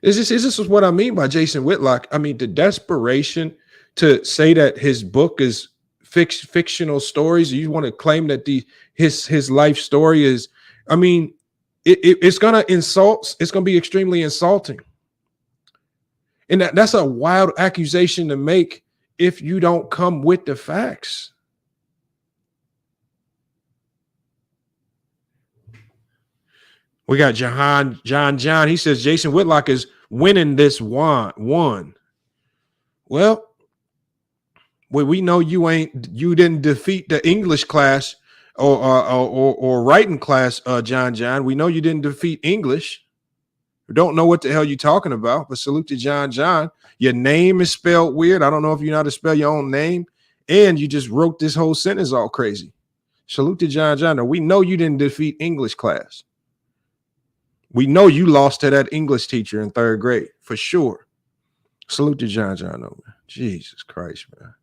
Is this what I mean by Jason Whitlock? I mean, the desperation to say that his book is fictional stories. You want to claim that his life story is, I mean, it's going to insult. It's going to be extremely insulting. And that's a wild accusation to make if you don't come with the facts. We got John. He says Jason Whitlock is winning this one. Well, we know you didn't defeat the English class or writing class, John. We know you didn't defeat English. We don't know what the hell you're talking about, but salute to John. Your name is spelled weird. I don't know if you know how to spell your own name, and you just wrote this whole sentence all crazy. Salute to John. Now, we know you didn't defeat English class. We know you lost to that English teacher in 3rd grade for sure. Salute to John. Oh, man. Jesus Christ, man.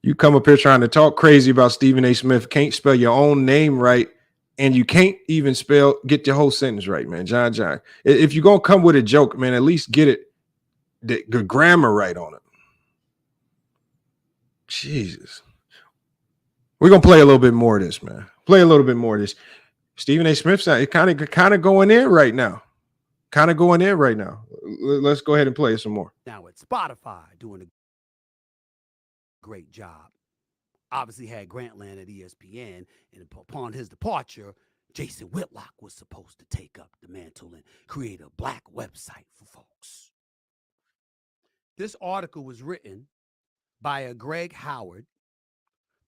You come up here trying to talk crazy about Stephen A. Smith, can't spell your own name right, and you can't even get your whole sentence right, man. John. If you're going to come with a joke, man, at least get the grammar right on it. Jesus. We're going to play a little bit more of this, man. Stephen A. Smith's kind of going in right now. Let's go ahead and play some more. Now at Spotify doing a great job. Obviously had Grantland at ESPN, and upon his departure, Jason Whitlock was supposed to take up the mantle and create a black website for folks. This article was written by a Greg Howard,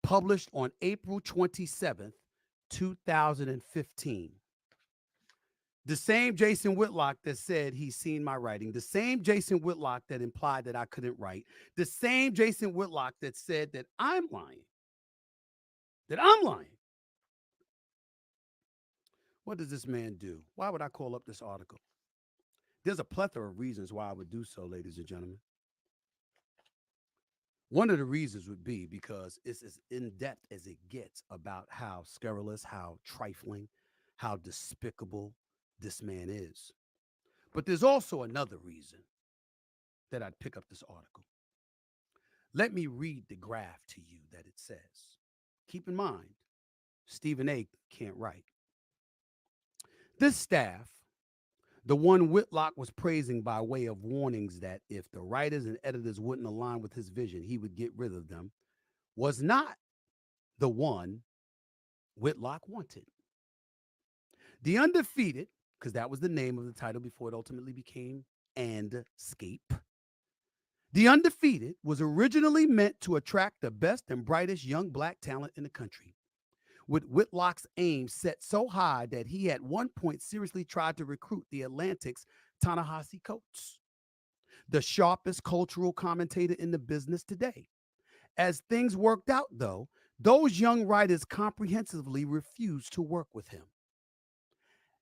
published on April 27th, 2015. The same Jason Whitlock that said he's seen my writing, the same Jason Whitlock that implied that I couldn't write, the same Jason Whitlock that said that I'm lying. What does this man do? Why would I call up this article? There's a plethora of reasons why I would do so, ladies and gentlemen. One of the reasons would be because it's as in-depth as it gets about how scurrilous, how trifling, how despicable this man is. But there's also another reason that I'd pick up this article. Let me read the graph to you that it says. Keep in mind, Stephen A. can't write. This staff, the one Whitlock was praising by way of warnings that if the writers and editors wouldn't align with his vision, he would get rid of them, was not the one Whitlock wanted. The Undefeated, because that was the name of the title before it ultimately became Andscape. The Undefeated was originally meant to attract the best and brightest young black talent in the country, with Whitlock's aim set so high that he at one point seriously tried to recruit the Atlantic's Ta-Nehisi Coates, the sharpest cultural commentator in the business today. As things worked out, though, those young writers comprehensively refused to work with him.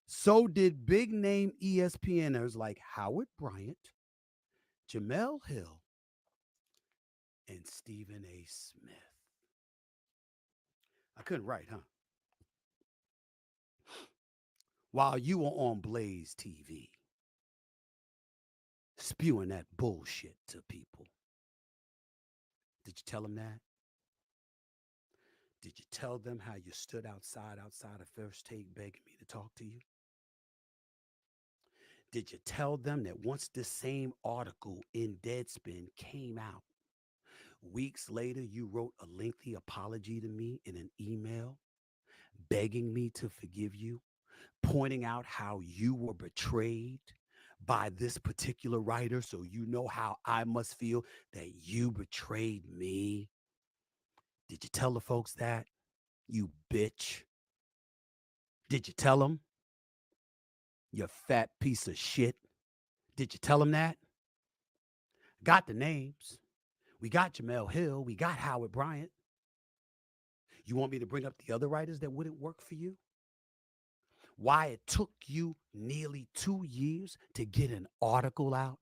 So did big-name ESPNers like Howard Bryant, Jamel Hill, and Stephen A. Smith. I couldn't write, huh? While you were on Blaze TV, spewing that bullshit to people. Did you tell them that? Did you tell them how you stood outside of First Take begging me to talk to you? Did you tell them that once this same article in Deadspin came out, weeks later you wrote a lengthy apology to me in an email, begging me to forgive you, pointing out how you were betrayed by this particular writer, so you know how I must feel that you betrayed me? Did you tell the folks that, you bitch? Did you tell them? You fat piece of shit. Did you tell them that? Got the names. We got Jamel Hill. We got Howard Bryant. You want me to bring up the other writers that wouldn't work for you? Why it took you nearly 2 years to get an article out?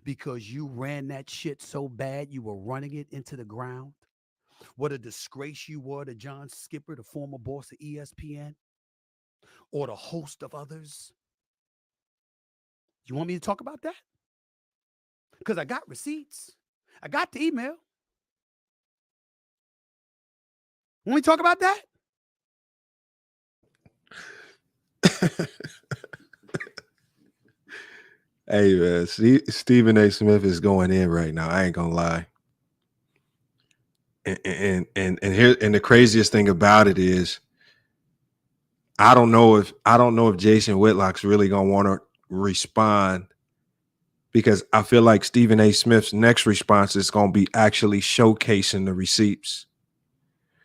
Because you ran that shit so bad you were running it into the ground? What a disgrace you were to John Skipper, the former boss of ESPN, or the host of others. You want me to talk about that? Because I got receipts. I got the email. Want me to talk about that? Hey, man, Stephen A. Smith is going in right now. I ain't gonna lie. And the craziest thing about it is, I don't know if Jason Whitlock's really gonna want to respond, because I feel like Stephen A. Smith's next response is gonna be actually showcasing the receipts.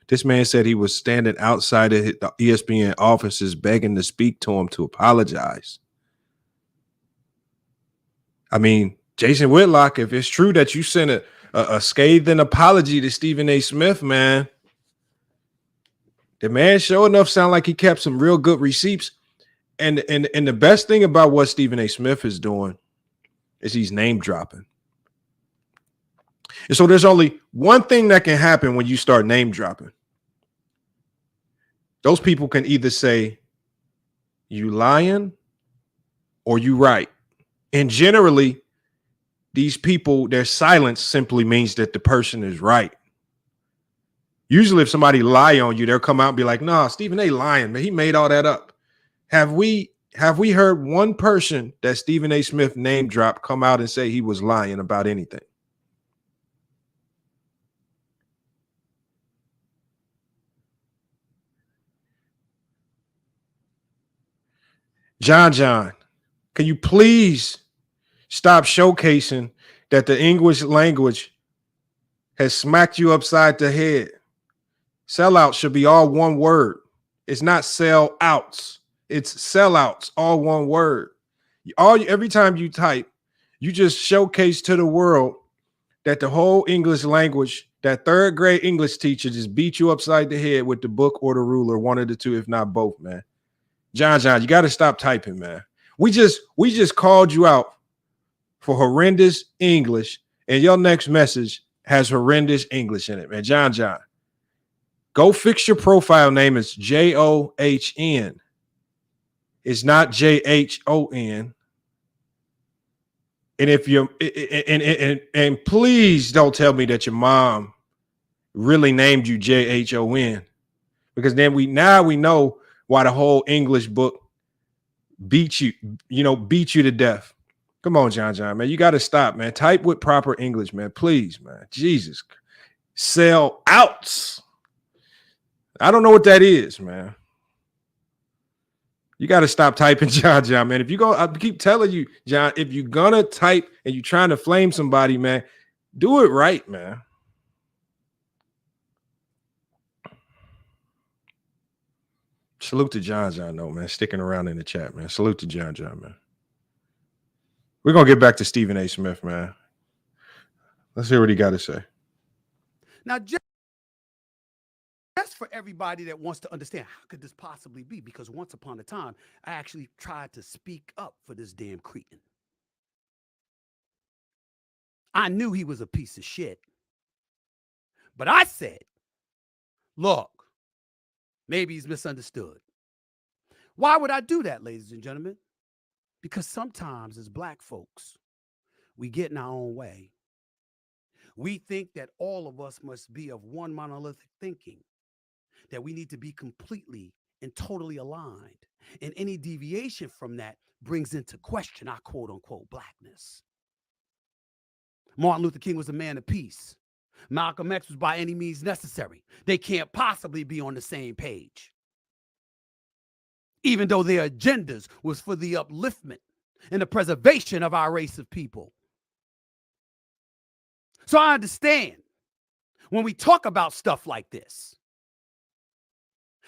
This man said he was standing outside of the ESPN offices begging to speak to him to apologize. I mean, Jason Whitlock, if it's true that you sent a scathing apology to Stephen A. Smith, man, the man sure enough sound like he kept some real good receipts. And the best thing about what Stephen A. Smith is doing is he's name dropping. And so there's only one thing that can happen when you start name dropping. Those people can either say you lying or you right. And generally, these people, their silence simply means that the person is right. Usually if somebody lie on you, they'll come out and be like, nah, Stephen A. lying, man. He made all that up. Have we heard one person that Stephen A. Smith name dropped come out and say he was lying about anything? John, can you please stop showcasing that the English language has smacked you upside the head? Sellout should be all one word. It's not sell outs. It's sellouts, all one word. Every time you type, you just showcase to the world that the whole English language, that third grade English teacher just beat you upside the head with the book or the ruler, one of the two, if not both, man. John, you got to stop typing, man. We just called you out for horrendous English, and your next message has horrendous English in it, man. John. Go fix your profile name. It's JOHN. It's not JHON. And if you and please don't tell me that your mom really named you JHON, because then we know why the whole English book beat you to death. Come on, John, man. You got to stop, man. Type with proper English, man. Please, man. Jesus. Sell outs. I don't know what that is, man. You got to stop typing John, man. If you go, I keep telling you, John, if you're going to type and you're trying to flame somebody, man, do it right, man. Salute to John, though, man. Sticking around in the chat, man. Salute to John, man. We're going to get back to Stephen A. Smith, man. Let's hear what he got to say. Now, just for everybody that wants to understand, how could this possibly be? Because once upon a time, I actually tried to speak up for this damn cretin. I knew he was a piece of shit. But I said, look, maybe he's misunderstood. Why would I do that, ladies and gentlemen? Because sometimes as black folks, we get in our own way. We think that all of us must be of one monolithic thinking, that we need to be completely and totally aligned. And any deviation from that brings into question our quote unquote blackness. Martin Luther King was a man of peace. Malcolm X was by any means necessary. They can't possibly be on the same page. Even though their agendas was for the upliftment and the preservation of our race of people. So I understand when we talk about stuff like this,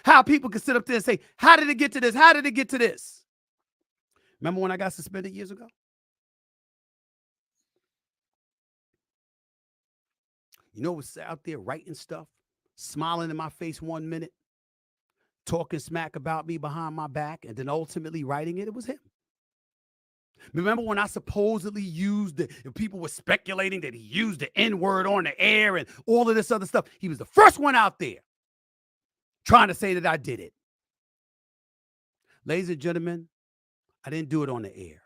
how people can sit up there and say, how did it get to this? How did it get to this? Remember when I got suspended years ago? You know what's out there writing stuff, smiling in my face 1 minute, talking smack about me behind my back, and then ultimately writing it? It was him. Remember when I supposedly used people were speculating that he used the N-word on the air and all of this other stuff? He was the first one out there trying to say that I did it. Ladies and gentlemen, I didn't do it on the air,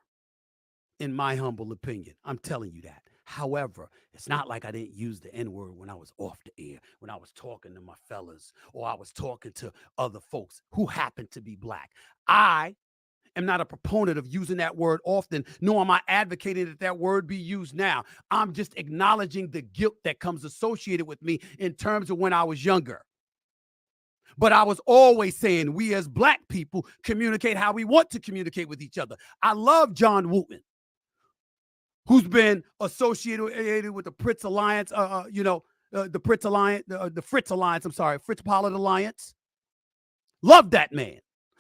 in my humble opinion. I'm telling you that. However, it's not like I didn't use the N-word when I was off the air, when I was talking to my fellas, or I was talking to other folks who happen to be black. I am not a proponent of using that word often, nor am I advocating that that word be used now. I'm just acknowledging the guilt that comes associated with me in terms of when I was younger. But I was always saying we as black people communicate how we want to communicate with each other. I love John Wooten, who's been associated with the Fritz Alliance, the Fritz Alliance, Fritz Pollard Alliance. Love that man.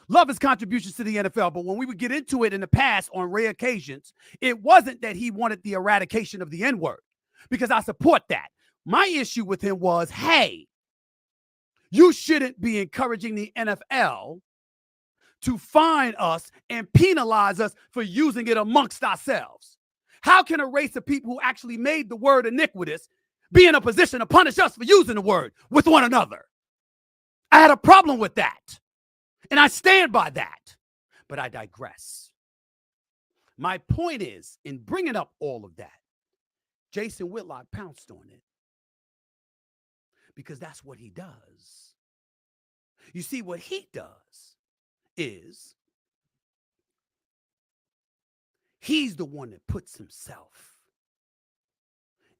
Love his contributions to the NFL. But when we would get into it in the past on rare occasions, it wasn't that he wanted the eradication of the N-word, because I support that. My issue with him was, hey, you shouldn't be encouraging the NFL to fine us and penalize us for using it amongst ourselves. How can a race of people who actually made the word iniquitous be in a position to punish us for using the word with one another? I had a problem with that, and I stand by that, but I digress. My point is, in bringing up all of that, Jason Whitlock pounced on it because that's what he does. You see, what he does is he's the one that puts himself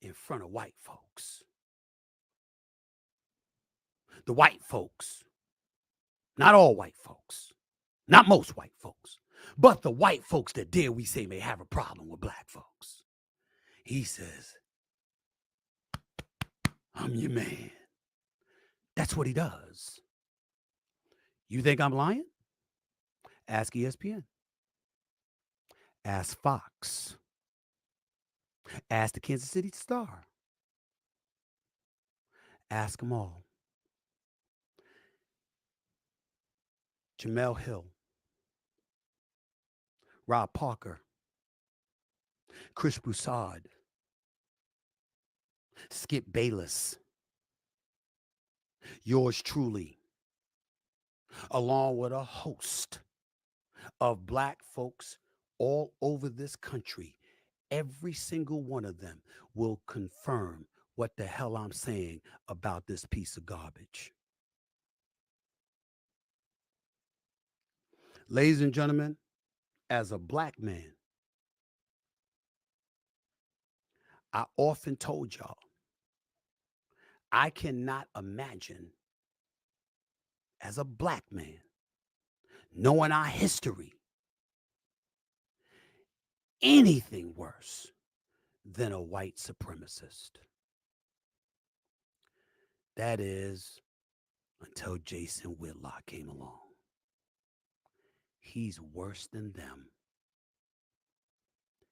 in front of white folks. The white folks, not all white folks, not most white folks, but the white folks that dare we say may have a problem with black folks. He says, I'm your man. That's what he does. You think I'm lying? Ask ESPN. Ask Fox. Ask the Kansas City Star. Ask them all. Jamel Hill. Rob Parker. Chris Broussard. Skip Bayless, yours truly, along with a host of black folks all over this country, every single one of them will confirm what the hell I'm saying about this piece of garbage. Ladies and gentlemen, as a black man, I often told y'all, I cannot imagine as a black man, knowing our history, anything worse than a white supremacist. That is until Jason Whitlock came along. He's worse than them.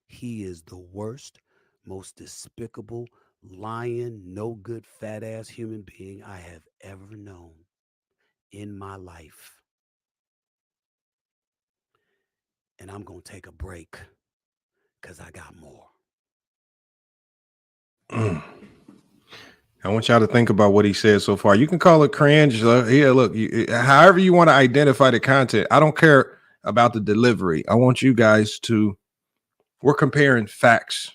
He is the worst, most despicable, lying, no good, fat ass human being I have ever known in my life. And I'm going to take a break because I got more. I want y'all to think about what he said so far. You can call it cringe. Yeah, look, however you want to identify the content. I don't care about the delivery. I want you guys to, we're comparing facts.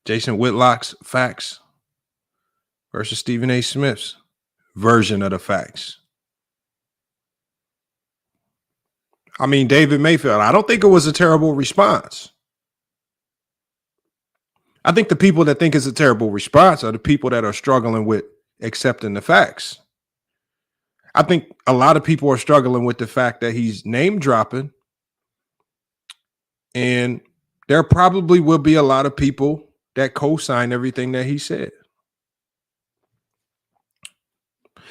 Jason Whitlock's facts versus Stephen A. Smith's version of the facts. I mean, David Mayfield, I don't think it was a terrible response. I think the people that think it's a terrible response are the people that are struggling with accepting the facts. I think a lot of people are struggling with the fact that he's name dropping. And there probably will be a lot of people that co-sign everything that he said.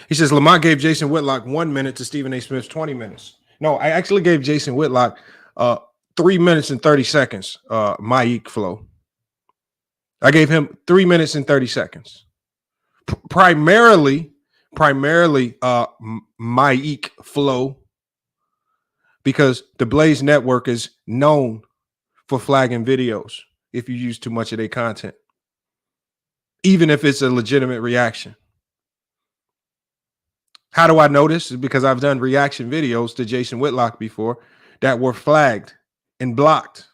He says, Lamont gave Jason Whitlock 1 minute to Stephen A. Smith's 20 minutes. No, I actually gave Jason Whitlock 3 minutes and 30 seconds, Mike flow. I gave him 3 minutes and 30 seconds. Primarily Mike flow, because the Blaze Network is known for flagging videos if you use too much of their content, even if it's a legitimate reaction. How do I know this? Because I've done reaction videos to Jason Whitlock before that were flagged and blocked,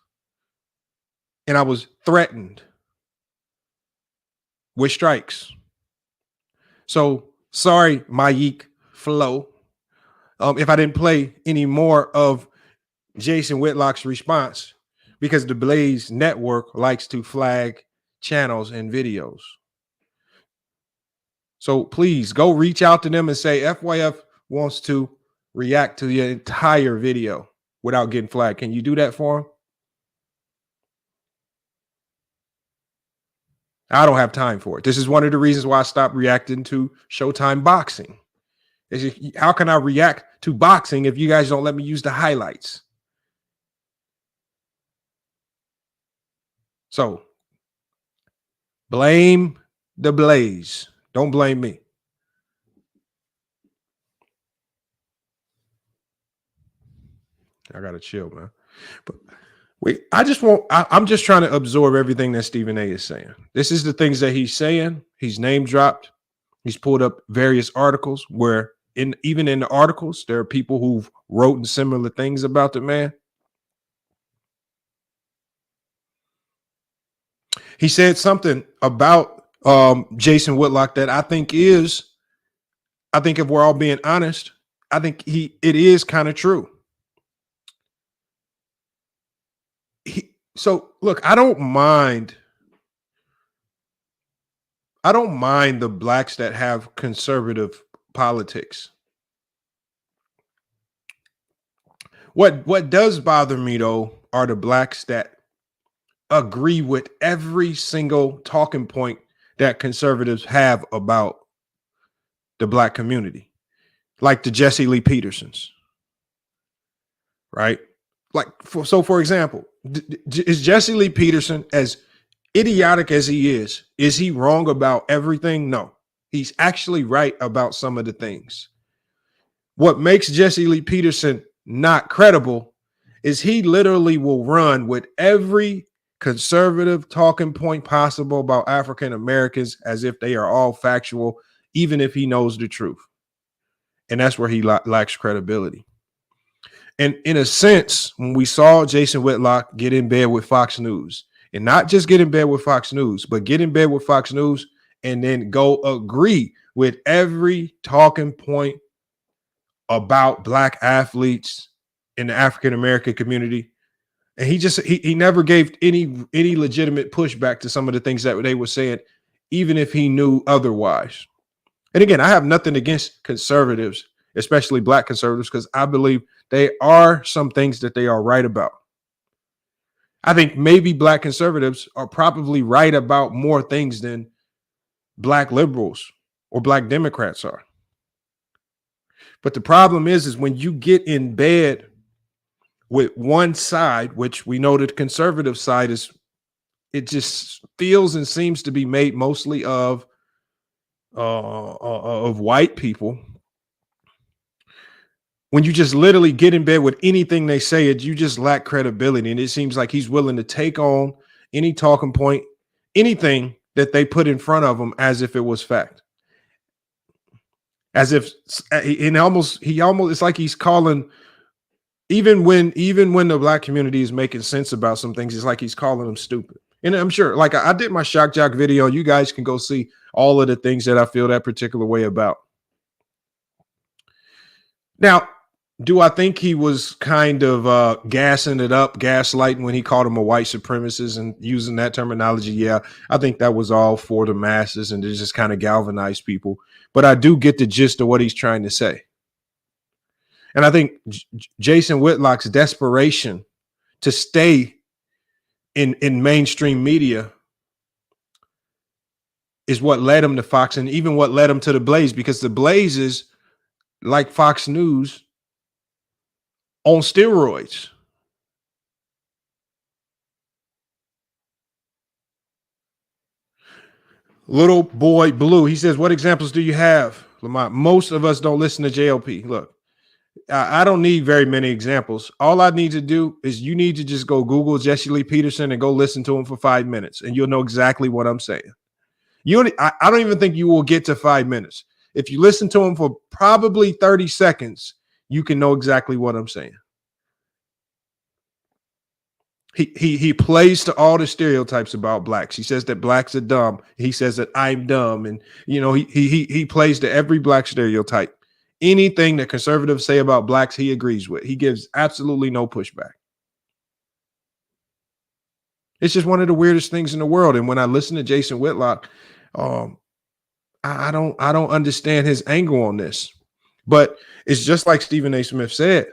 and I was threatened with strikes. So sorry, Mike flow, if I didn't play any more of Jason Whitlock's response, because the Blaze Network likes to flag channels and videos. So please go reach out to them and say FYF wants to react to the entire video without getting flagged. Can you do that for him? I don't have time for it. This is one of the reasons why I stopped reacting to Showtime boxing. How can I react to boxing if you guys don't let me use the highlights? So blame the Blaze. Don't blame me. I gotta chill, man. But wait, I'm just trying to absorb everything that Stephen A. is saying. This is the things that he's saying. He's name dropped. He's pulled up various articles where even in the articles, there are people who've written similar things about the man. He said something about Jason Whitlock that I think if we're all being honest, I think it is kind of true. So look, I don't mind the blacks that have conservative politics. What does bother me though are the blacks that agree with every single talking point that conservatives have about the black community, like the Jesse Lee Petersons, right? Like, for example, is Jesse Lee Peterson, as idiotic as he is he wrong about everything? No, he's actually right about some of the things. What makes Jesse Lee Peterson not credible is he literally will run with every conservative talking point possible about African Americans as if they are all factual, even if he knows the truth. And that's where he lacks credibility. And in a sense, when we saw Jason Whitlock get in bed with Fox News, and not just get in bed with Fox News, but get in bed with Fox News and then go agree with every talking point about Black athletes in the African American community. And he never gave any legitimate pushback to some of the things that they were saying, even if he knew otherwise. And again, I have nothing against conservatives, especially Black conservatives, because I believe there are some things that they are right about. I think maybe Black conservatives are probably right about more things than Black liberals or Black Democrats are. But the problem is when you get in bed with one side, which we know the conservative side is, it just feels and seems to be made mostly of white people. When you just literally get in bed with anything they say, you just lack credibility. And it seems like he's willing to take on any talking point, anything that they put in front of him as if it was fact. As if it's like he's calling, even when the Black community is making sense about some things, it's like he's calling them stupid. And I'm sure, like I did my Shock Jock video. You guys can go see all of the things that I feel that particular way about. Now, do I think he was kind of gassing it up, gaslighting when he called him a white supremacist and using that terminology? Yeah, I think that was all for the masses and to just kind of galvanize people. But I do get the gist of what he's trying to say. And I think Jason Whitlock's desperation to stay in mainstream media is what led him to Fox, and even what led him to the Blaze, because the Blaze is like Fox News on steroids. Little Boy Blue, he says, what examples do you have, Lamont? Most of us don't listen to JLP. Look, I don't need very many examples. All I need to do is you need to just go Google Jesse Lee Peterson and go listen to him for 5 minutes, and you'll know exactly what I'm saying. I don't even think you will get to 5 minutes. If you listen to him for probably 30 seconds, you can know exactly what I'm saying. He plays to all the stereotypes about Blacks. He says that Blacks are dumb. He says that I'm dumb. And, he plays to every Black stereotype. Anything that conservatives say about Blacks, he agrees with. He gives absolutely no pushback. It's just one of the weirdest things in the world. And when I listen to Jason Whitlock, I don't understand his angle on this. But it's just like Stephen A. Smith said.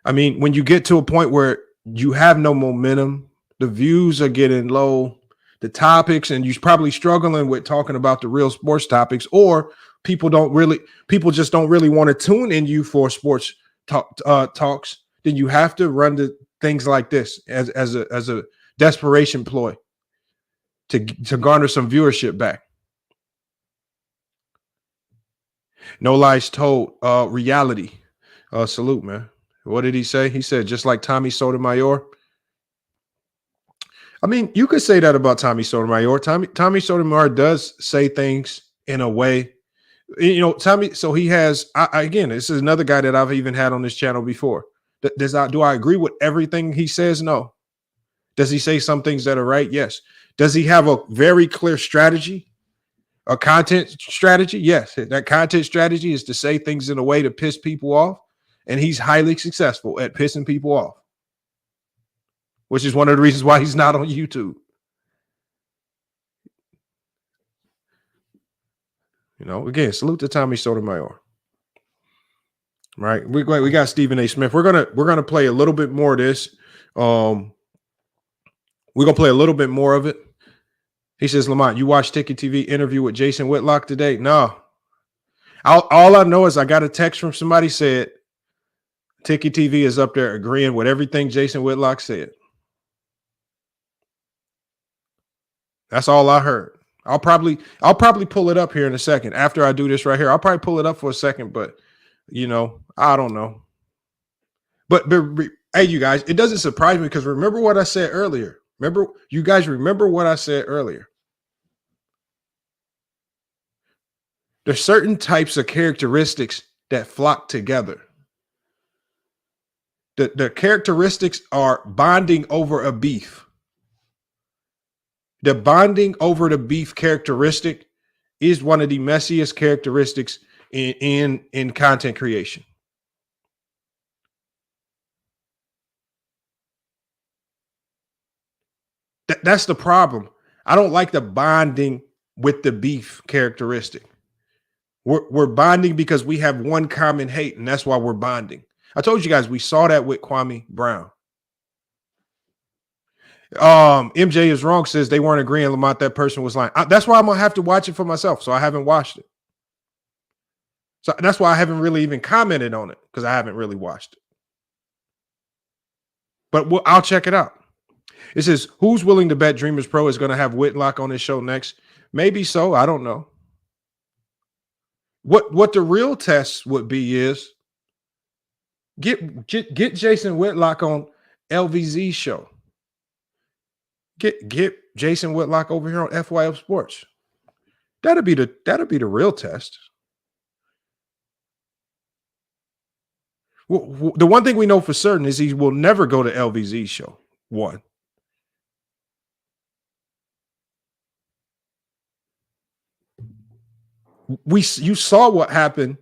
I mean, when you get to a point where you have no momentum, the views are getting low, the topics, and you're probably struggling with talking about the real sports topics, or people just don't really want to tune in you for sports talks, then you have to run to things like this as a desperation ploy to garner some viewership back. No Lies Told, reality. Salute, man. What did he say? He said, just like Tommy Sotomayor. I mean, you could say that about Tommy Sotomayor. Tommy Sotomayor does say things in a way, Tommy. So he has, again, this is another guy that I've even had on this channel before. Do I agree with everything he says? No. Does he say some things that are right? Yes. Does he have a very clear strategy? A content strategy? Yes. That content strategy is to say things in a way to piss people off. And he's highly successful at pissing people off, which is one of the reasons why he's not on YouTube. Again, salute to Tommy Sotomayor. Right, we got Stephen A. Smith. We're gonna play a little bit more of this. We're gonna play a little bit more of it. He says, Lamont, you watched Ticket TV interview with Jason Whitlock today? No. All I know is I got a text from somebody said Ticket TV is up there agreeing with everything Jason Whitlock said. That's all I heard. I'll probably pull it up here in a second after I do this right here. I'll probably pull it up for a second, but I don't know. But Hey, you guys, it doesn't surprise me because remember what I said earlier. Remember what I said earlier. There's certain types of characteristics that flock together. The characteristics are bonding over a beef. The bonding over the beef characteristic is one of the messiest characteristics in content creation. That's the problem. I don't like the bonding with the beef characteristic. We're bonding because we have one common hate, and that's why we're bonding. I told you guys we saw that with Kwame Brown. MJ is wrong, says they weren't agreeing, Lamont, that person was lying. That's why I'm gonna have to watch it for myself. So I haven't watched it. So that's why I haven't really even commented on it, because I haven't really watched it. But I'll check it out. It says, who's willing to bet Dreamers Pro is going to have Whitlock on his show next? Maybe so. I don't know. What the real test would be is get Jason Whitlock on LVZ's show. Get Jason Whitlock over here on FYF Sports. That'll be the real test. The one thing we know for certain is he will never go to LVZ's show. One. You saw what happened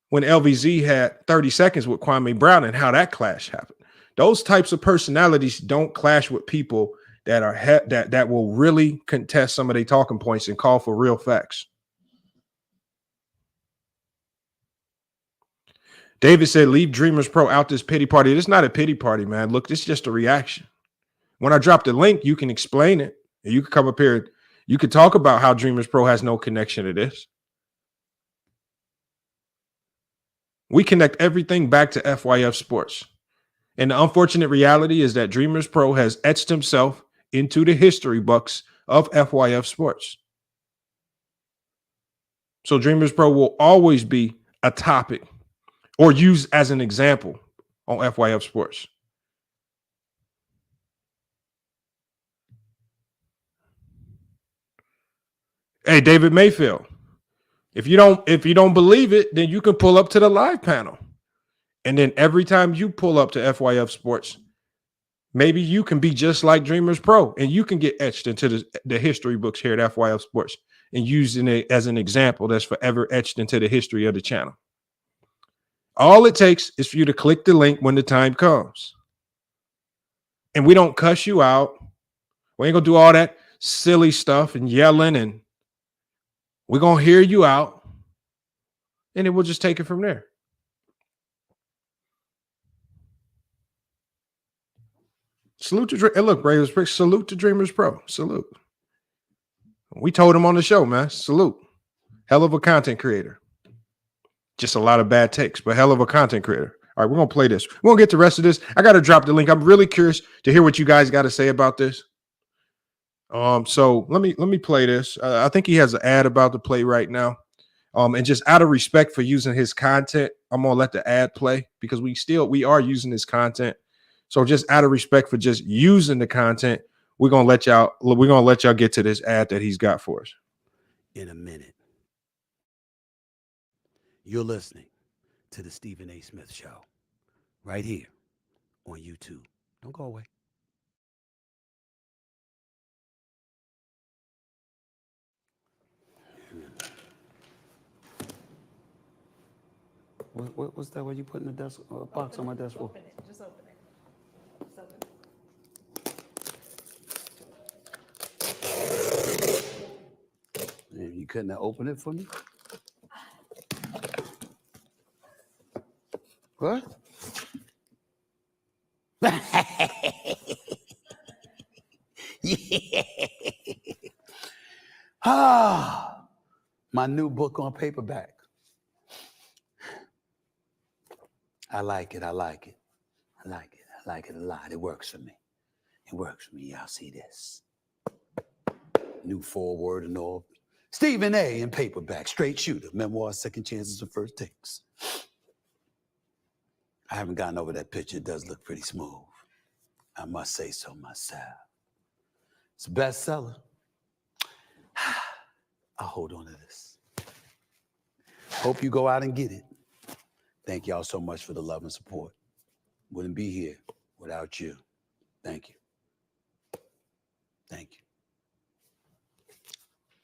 when LVZ had 30 seconds with Kwame Brown and how that clash happened. Those types of personalities don't clash with people that are that will really contest some of their talking points and call for real facts. David said, leave Dreamers Pro out this pity party. It's not a pity party, man. Look, this is just a reaction. When I drop the link, you can explain it. And you can come up here. You can talk about how Dreamers Pro has no connection to this. We connect everything back to FYF Sports. And the unfortunate reality is that Dreamers Pro has etched himself into the history books of FYF Sports. So Dreamers Pro will always be a topic or used as an example on FYF Sports. Hey, David Mayfield. If you don't believe it, then you can pull up to the live panel. And then every time you pull up to FYF Sports, maybe you can be just like Dreamers Pro and you can get etched into the history books here at FYF Sports and using it as an example that's forever etched into the history of the channel. All it takes is for you to click the link when the time comes. And we don't cuss you out. We ain't gonna do all that silly stuff and yelling, and we're gonna hear you out, and then we'll just take it from there. Salute to look, Braves. Salute to Dreamers Pro. Salute. We told him on the show, man. Salute. Hell of a content creator. Just a lot of bad takes, but hell of a content creator. All right, we're gonna play this. We're gonna get the rest of this. I gotta drop the link. I'm really curious to hear what you guys got to say about this. So let me play this. I think he has an ad about to play right now. And just out of respect for using his content, I'm gonna let the ad play because we are using his content. So just out of respect for just using the content, we're gonna let y'all get to this ad that he's got for us. In a minute. You're listening to the Stephen A. Smith Show right here on YouTube. Don't go away. What's that? What you put in the desk box on my desk for? Just open it. Man, you couldn't open it for me? What? Yeah. Ah, my new book on paperback. I like it. I like it. I like it. I like it a lot. It works for me. It works for me. Y'all see this. New foreword and all. Stephen A. in paperback. Straight shooter. Memoirs, second chances, and first takes. I haven't gotten over that picture. It does look pretty smooth. I must say so myself. It's a bestseller. I'll hold on to this. Hope you go out and get it. Thank y'all so much for the love and support. Wouldn't be here without you. Thank you. Thank you.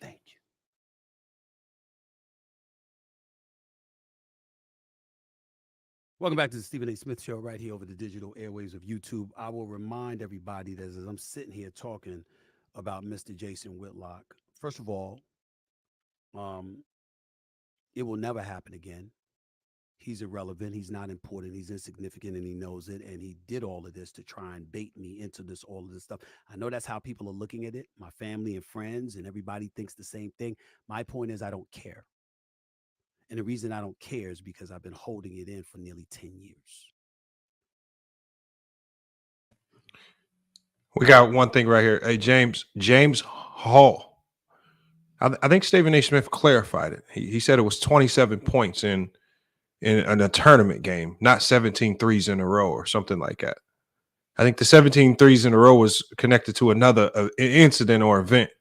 Thank you. Welcome back to the Stephen A. Smith Show right here over the digital airwaves of YouTube. I will remind everybody that as I'm sitting here talking about Mr. Jason Whitlock, first of all, it will never happen again. He's irrelevant. He's not important. He's insignificant, and he knows it. And he did all of this to try and bait me into all of this stuff. I know that's how people are looking at it. My family and friends and everybody thinks the same thing. My point is I don't care. And the reason I don't care is because I've been holding it in for nearly 10 years. We got one thing right here. Hey, James Hall. I think Stephen A. Smith clarified it. He said it was 27 points in a tournament game, not 17 threes in a row or something like that. I think the 17 threes in a row was connected to another incident or event.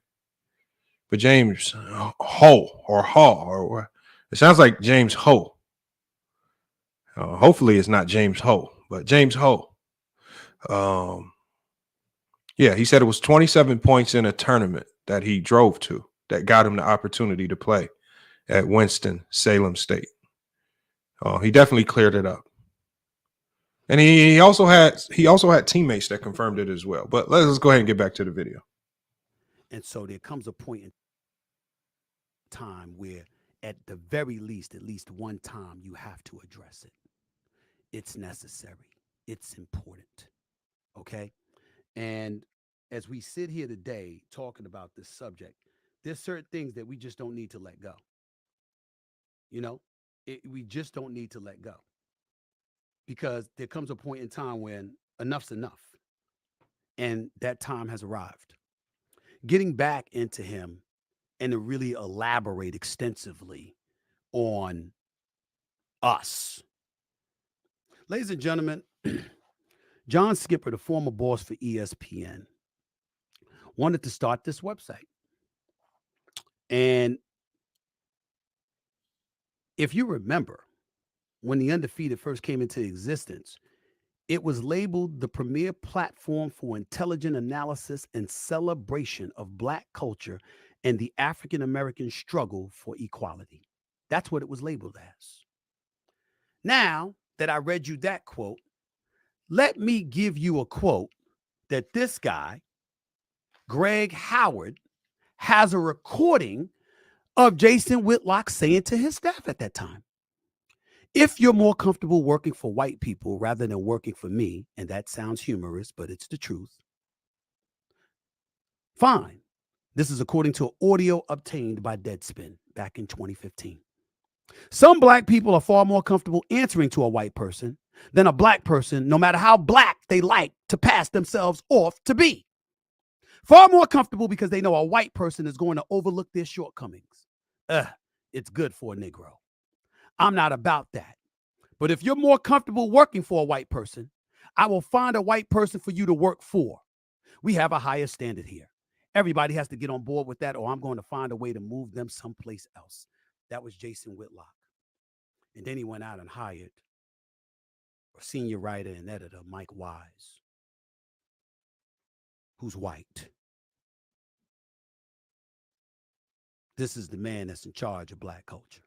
But James Ho or Hall, or it sounds like James Ho. Hopefully it's not James Ho, but James Ho. Yeah, he said it was 27 points in a tournament that he drove to that got him the opportunity to play at Winston-Salem State. He definitely cleared it up. And he also had teammates that confirmed it as well. But let's go ahead and get back to the video. And so there comes a point in time where at the very least, at least one time, you have to address it. It's necessary. It's important. Okay? And as we sit here today talking about this subject, there's certain things that we just don't need to let go. You know, we just don't need to let go. Because there comes a point in time when enough's enough. And that time has arrived. Getting back into him and to really elaborate extensively on us. Ladies and gentlemen, John Skipper, the former boss for ESPN, wanted to start this website. And if you remember, when the Undefeated first came into existence, it was labeled the premier platform for intelligent analysis and celebration of Black culture and the African American struggle for equality. That's what it was labeled as. Now that I read you that quote, let me give you a quote that this guy, Greg Howard, has a recording of Jason Whitlock saying to his staff at that time. If you're more comfortable working for white people rather than working for me, and that sounds humorous, but it's the truth, fine. This is according to audio obtained by Deadspin back in 2015. Some Black people are far more comfortable answering to a white person than a Black person, no matter how Black they like to pass themselves off to be. Far more comfortable because they know a white person is going to overlook their shortcomings. It's good for a Negro. I'm not about that. But if you're more comfortable working for a white person, I will find a white person for you to work for. We have a higher standard here. Everybody has to get on board with that, or I'm going to find a way to move them someplace else. That was Jason Whitlock. And then he went out and hired a senior writer and editor, Mike Wise, who's white. This is the man that's in charge of Black culture.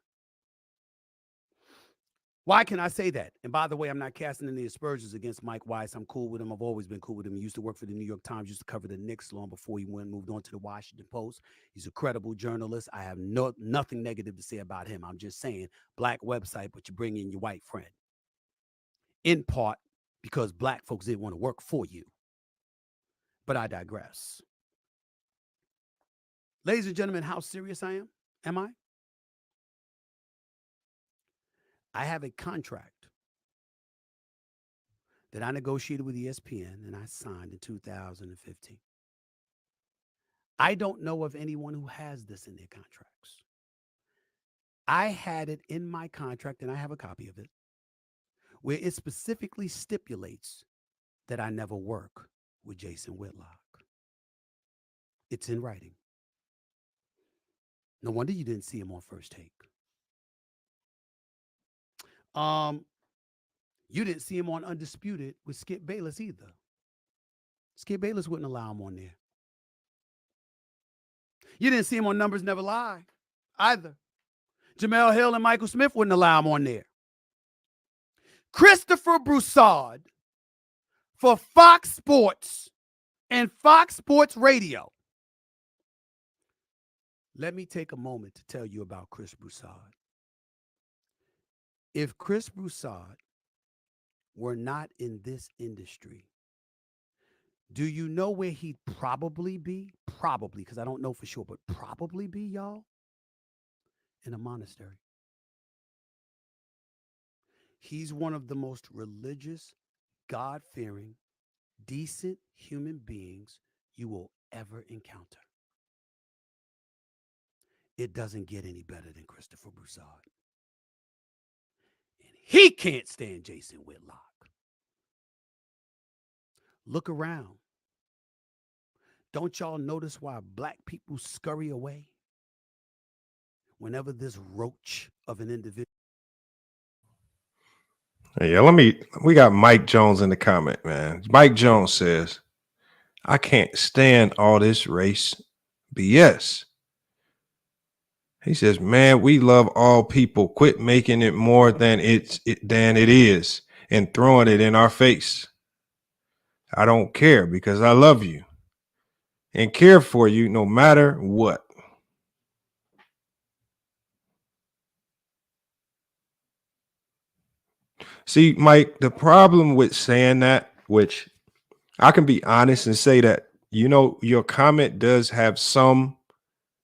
Why can I say that? And by the way, I'm not casting any aspersions against Mike Wise. I'm cool with him. I've always been cool with him. He used to work for the New York Times, used to cover the Knicks long before he moved on to the Washington Post. He's a credible journalist. I have nothing negative to say about him. I'm just saying, Black website, but you bring in your white friend. In part because Black folks didn't want to work for you. But I digress. Ladies and gentlemen, how serious I am? Am I? I have a contract that I negotiated with ESPN and I signed in 2015. I don't know of anyone who has this in their contracts. I had it in my contract, and I have a copy of it, where it specifically stipulates that I never work with Jason Whitlock. It's in writing. No wonder you didn't see him on First Take. You didn't see him on Undisputed with Skip Bayless either. Skip Bayless wouldn't allow him on there. You didn't see him on Numbers Never Lie either. Jamel Hill and Michael Smith wouldn't allow him on there. Christopher Broussard for Fox Sports and Fox Sports Radio. Let me take a moment to tell you about Chris Broussard. If Chris Broussard were not in this industry, do you know where he'd probably be? Probably, because I don't know for sure, but probably be, y'all, in a monastery. He's one of the most religious, God-fearing, decent human beings you will ever encounter. It doesn't get any better than Christopher Broussard. And he can't stand Jason Whitlock. Look around. Don't y'all notice why black people scurry away whenever this roach of an individual? Yeah, we got Mike Jones in the comment, man. Mike Jones says, I can't stand all this race BS. He says, man, we love all people. Quit making it more than it is and throwing it in our face. I don't care because I love you and care for you no matter what. See, Mike, the problem with saying that, which I can be honest and say that, you know, your comment does have some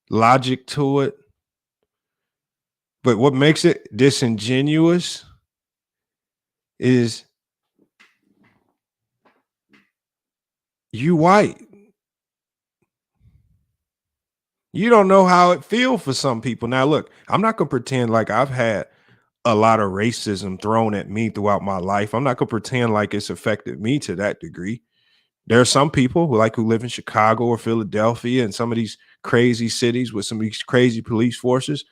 logic to it. But what makes it disingenuous is you white. You don't know how it feels for some people. Now, look, I'm not going to pretend like I've had a lot of racism thrown at me throughout my life. I'm not going to pretend like it's affected me to that degree. There are some people who live in Chicago or Philadelphia and some of these crazy cities with some of these crazy police forces.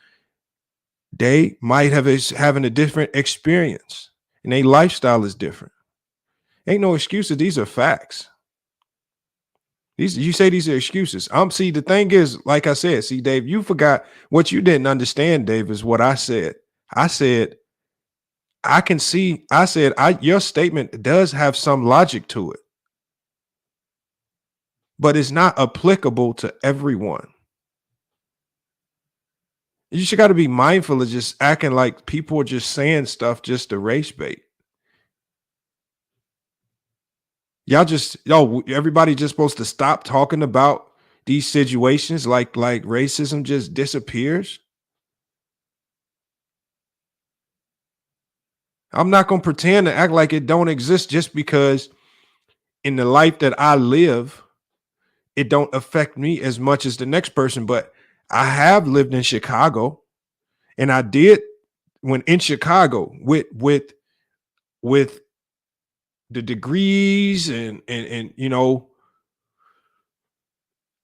They might have having a different experience and their lifestyle is different. Ain't no excuses. These are facts. You say these are excuses. See, the thing is, like I said, see, Dave, you forgot what you didn't understand, Dave, is what I said. I said, your statement does have some logic to it, but it's not applicable to everyone. You just got to be mindful of just acting like people are just saying stuff just to race bait. Everybody just supposed to stop talking about these situations like racism just disappears. I'm not going to pretend to act like it don't exist just because in the life that I live, it don't affect me as much as the next person. But I have lived in Chicago, and I did when in Chicago with the degrees and you know,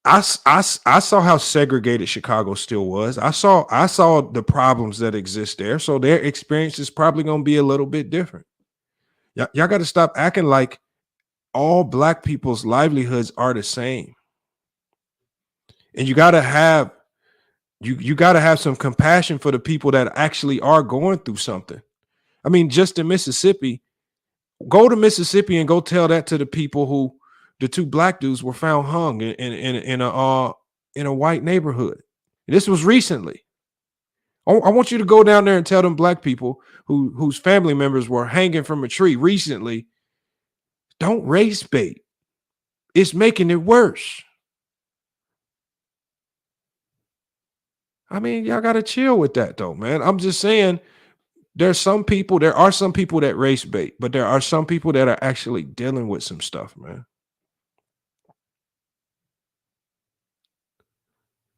I saw how segregated Chicago still was. I saw the problems that exist there. So their experience is probably going to be a little bit different. Y'all got to stop acting like all black people's livelihoods are the same. And you got to have you got to have some compassion for the people that actually are going through something. I mean, just in Mississippi, go to Mississippi and go tell that to the people who the two black dudes were found hung in a white neighborhood. This was recently. I want you to go down there and tell them black people whose family members were hanging from a tree recently. Don't race bait. It's making it worse. I mean, y'all got to chill with that though, man. I'm just saying there are some people that race bait, but there are some people that are actually dealing with some stuff, man.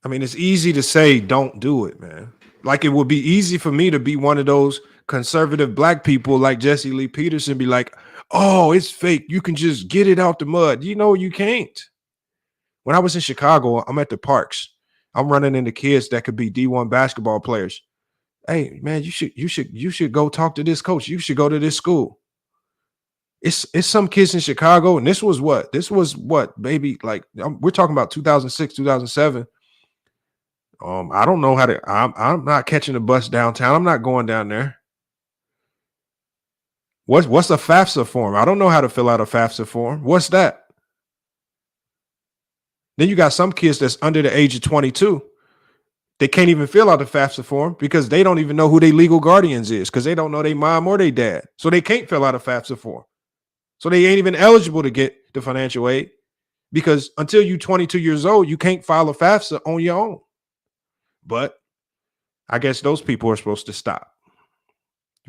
I mean, it's easy to say don't do it, man. Like it would be easy for me to be one of those conservative black people like Jesse Lee Peterson be like, oh, it's fake. You can just get it out the mud. You know, you can't. When I was in Chicago, I'm at the parks. I'm running into kids that could be D1 basketball players. Hey, man, you should go talk to this coach. You should go to this school. It's some kids in Chicago, and this was what, baby, like we're talking about 2006, 2007. I don't know how to. I'm not catching a bus downtown. I'm not going down there. What's a FAFSA form? I don't know how to fill out a FAFSA form. What's that? Then you got some kids that's under the age of 22. They can't even fill out the FAFSA form because they don't even know who their legal guardians is because they don't know their mom or their dad. So they can't fill out a FAFSA form. So they ain't even eligible to get the financial aid because until you're 22 years old, you can't file a FAFSA on your own. But I guess those people are supposed to stop.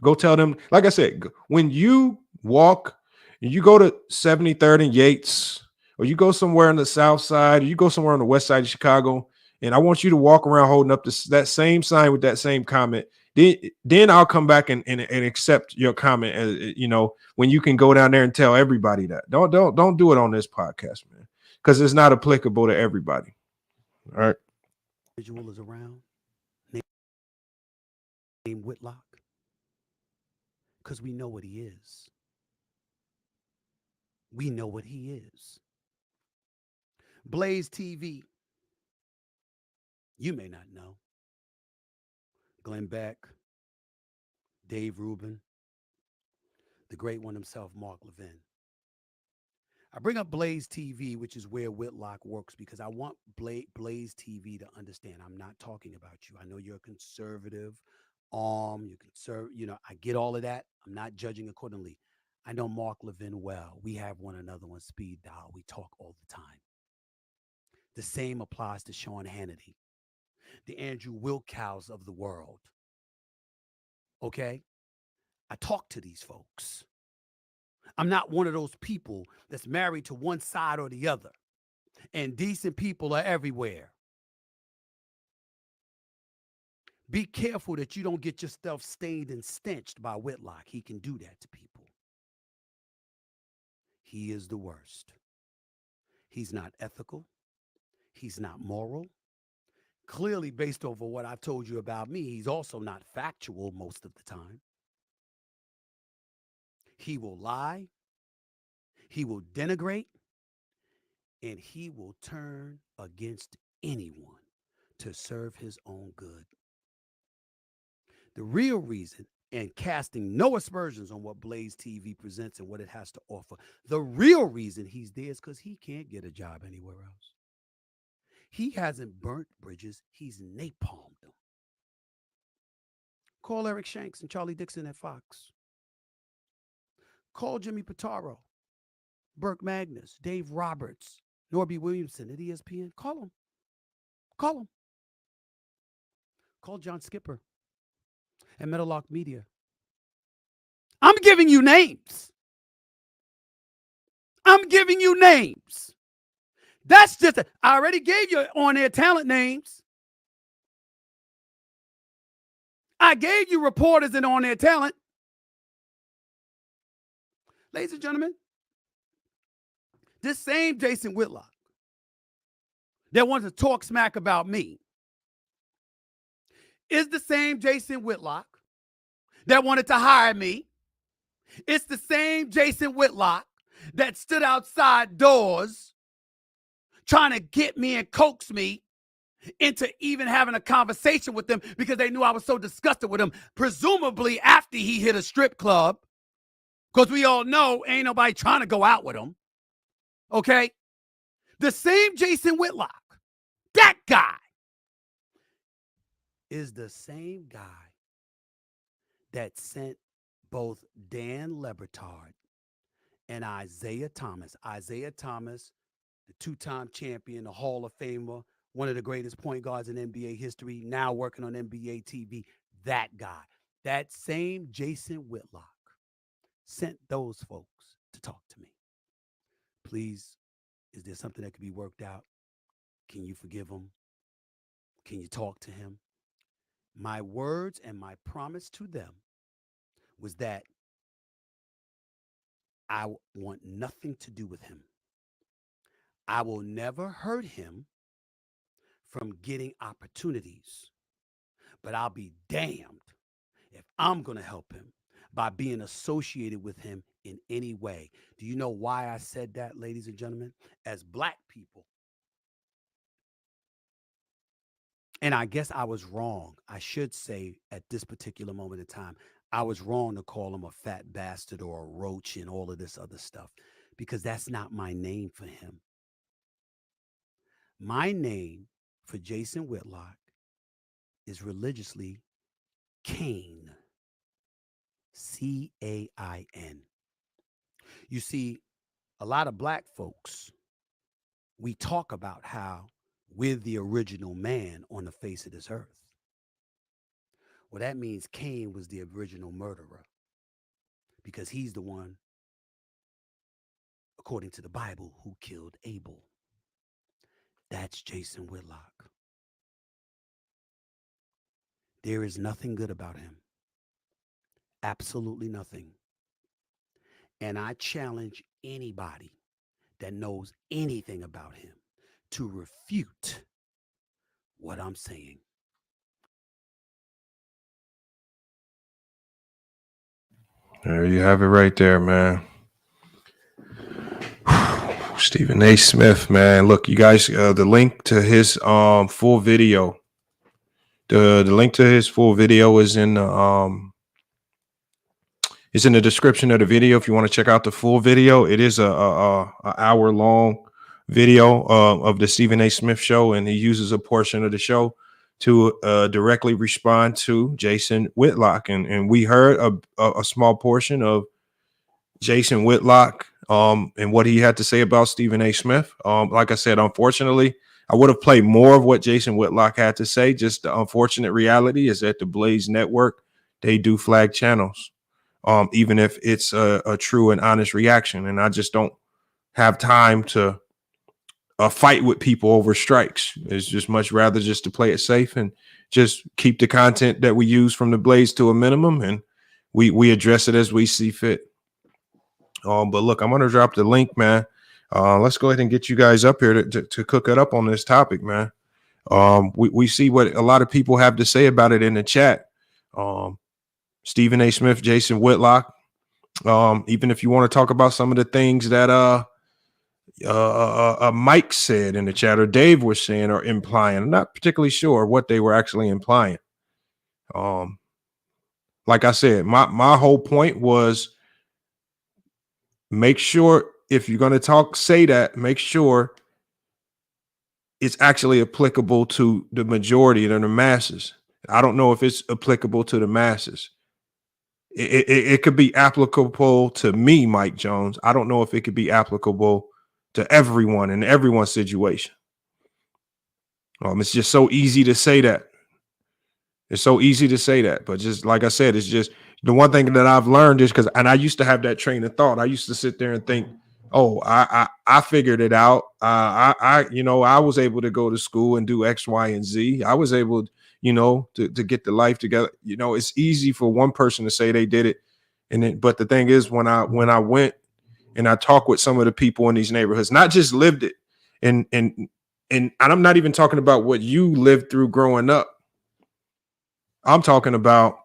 Go tell them, like I said, when you walk and you go to 73rd and Yates, or you go somewhere on the south side, or you go somewhere on the west side of Chicago, and I want you to walk around holding up that same sign with that same comment, then I'll come back and accept your comment, as, you know, when you can go down there and tell everybody that. Don't do it on this podcast, man, because it's not applicable to everybody. All right. Visual is around. Name Whitlock. Because we know what he is. We know what he is. Blaze TV. You may not know. Glenn Beck, Dave Rubin, the great one himself, Mark Levin. I bring up Blaze TV, which is where Whitlock works, because I want Blaze TV to understand I'm not talking about you. I know you're a conservative, you conserve, you know, I get all of that. I'm not judging accordingly. I know Mark Levin well. We have one another on speed dial. We talk all the time. The same applies to Sean Hannity, the Andrew Wilkows of the world. Okay? I talk to these folks. I'm not one of those people that's married to one side or the other. And decent people are everywhere. Be careful that you don't get yourself stained and stenched by Whitlock. He can do that to people. He is the worst. He's not ethical. He's not moral. Clearly, based over what I've told you about me, he's also not factual most of the time. He will lie. He will denigrate. And he will turn against anyone to serve his own good. The real reason, and casting no aspersions on what Blaze TV presents and what it has to offer, the real reason he's there is because he can't get a job anywhere else. He hasn't burnt bridges. He's napalmed them. Call Eric Shanks and Charlie Dixon at Fox. Call Jimmy Pitaro, Burke Magnus, Dave Roberts, Norby Williamson at ESPN. Call them. Call them. Call John Skipper at Meadowlark Media. I'm giving you names. I'm giving you names. That's just, I already gave you on-air talent names. I gave you reporters and on-air talent. Ladies and gentlemen, this same Jason Whitlock that wants to talk smack about me is the same Jason Whitlock that wanted to hire me. It's the same Jason Whitlock that stood outside doors trying to get me and coax me into even having a conversation with them because they knew I was so disgusted with him, presumably after he hit a strip club, because we all know ain't nobody trying to go out with him. Okay? The same Jason Whitlock, that guy, is the same guy that sent both Dan Lebertard and Isaiah Thomas. Isaiah Thomas, the two-time champion, the Hall of Famer, one of the greatest point guards in NBA history, now working on NBA TV. That guy, that same Jason Whitlock, sent those folks to talk to me. Please, is there something that could be worked out? Can you forgive him? Can you talk to him? My words and my promise to them was that I want nothing to do with him. I will never hurt him from getting opportunities, but I'll be damned if I'm going to help him by being associated with him in any way. Do you know why I said that, ladies and gentlemen? As Black people, and I guess I was wrong. I should say at this particular moment in time, I was wrong to call him a fat bastard or a roach and all of this other stuff, because that's not my name for him. My name for Jason Whitlock is religiously Cain. C-A-I-N. You see, a lot of Black folks, we talk about how we're the original man on the face of this earth. Well, that means Cain was the original murderer, because he's the one, according to the Bible, who killed Abel. That's Jason Whitlock. There is nothing good about him. Absolutely nothing. And I challenge anybody that knows anything about him to refute what I'm saying. There you have it right there, man. Stephen A. Smith, man. Look, you guys, the link to his full video. The link to his full video is in the description of the video. If you want to check out the full video, it is a hour long video of the Stephen A. Smith show, and he uses a portion of the show to directly respond to Jason Whitlock, and we heard a small portion of Jason Whitlock and what he had to say about Stephen A. Smith. Like I said, unfortunately, I would have played more of what Jason Whitlock had to say. Just the unfortunate reality is that the Blaze Network, they do flag channels, even if it's a true and honest reaction. And I just don't have time to fight with people over strikes. It's just much rather just to play it safe and just keep the content that we use from the Blaze to a minimum, and we address it as we see fit. But look, I'm going to drop the link, man. Let's go ahead and get you guys up here to cook it up on this topic, man. We see what a lot of people have to say about it in the chat. Stephen A. Smith, Jason Whitlock. Even if you want to talk about some of the things that Mike said in the chat, or Dave was saying or implying. I'm not particularly sure what they were actually implying. Like I said, my whole point was, make sure if you're going to say that, make sure it's actually applicable to the majority and the masses. I don't know if it's applicable to the masses. It could be applicable to me, Mike Jones. I don't know if it could be applicable to everyone in everyone's situation. It's just so easy to say that. It's so easy to say that. But just like I said, it's just the one thing that I've learned is and I used to have that train of thought. I used to sit there and think, oh, I figured it out. I was able to go to school and do X, Y, and Z. I was able, to get the life together. It's easy for one person to say they did it. But the thing is, when I went and I talked with some of the people in these neighborhoods, not just lived it, and I'm not even talking about what you lived through growing up. I'm talking about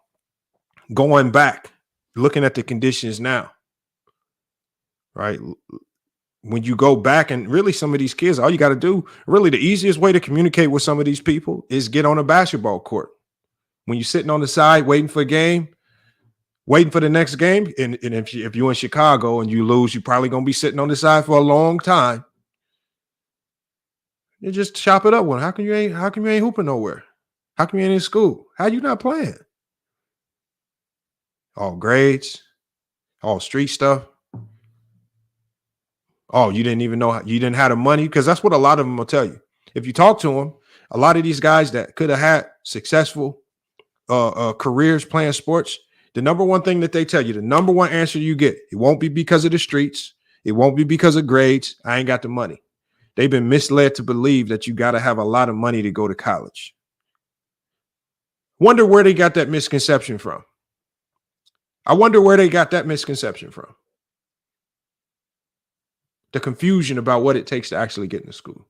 going back, looking at the conditions now, right? When you go back, and really some of these kids, all you got to do, really the easiest way to communicate with some of these people is get on a basketball court. When you're sitting on the side waiting for a game, waiting for the next game, and if you're in Chicago and you lose, you're probably going to be sitting on the side for a long time. You just chop it up with, how come you ain't hooping nowhere? How come you ain't in school? How you not playing? All grades, all street stuff. Oh, you didn't even know you didn't have the money, because that's what a lot of them will tell you. If you talk to them, a lot of these guys that could have had successful careers playing sports, the number one thing that they tell you, the number one answer you get, it won't be because of the streets. It won't be because of grades. I ain't got the money. They've been misled to believe that you got to have a lot of money to go to college. Wonder where they got that misconception from. I wonder where they got that misconception from. The confusion about what it takes to actually get into school.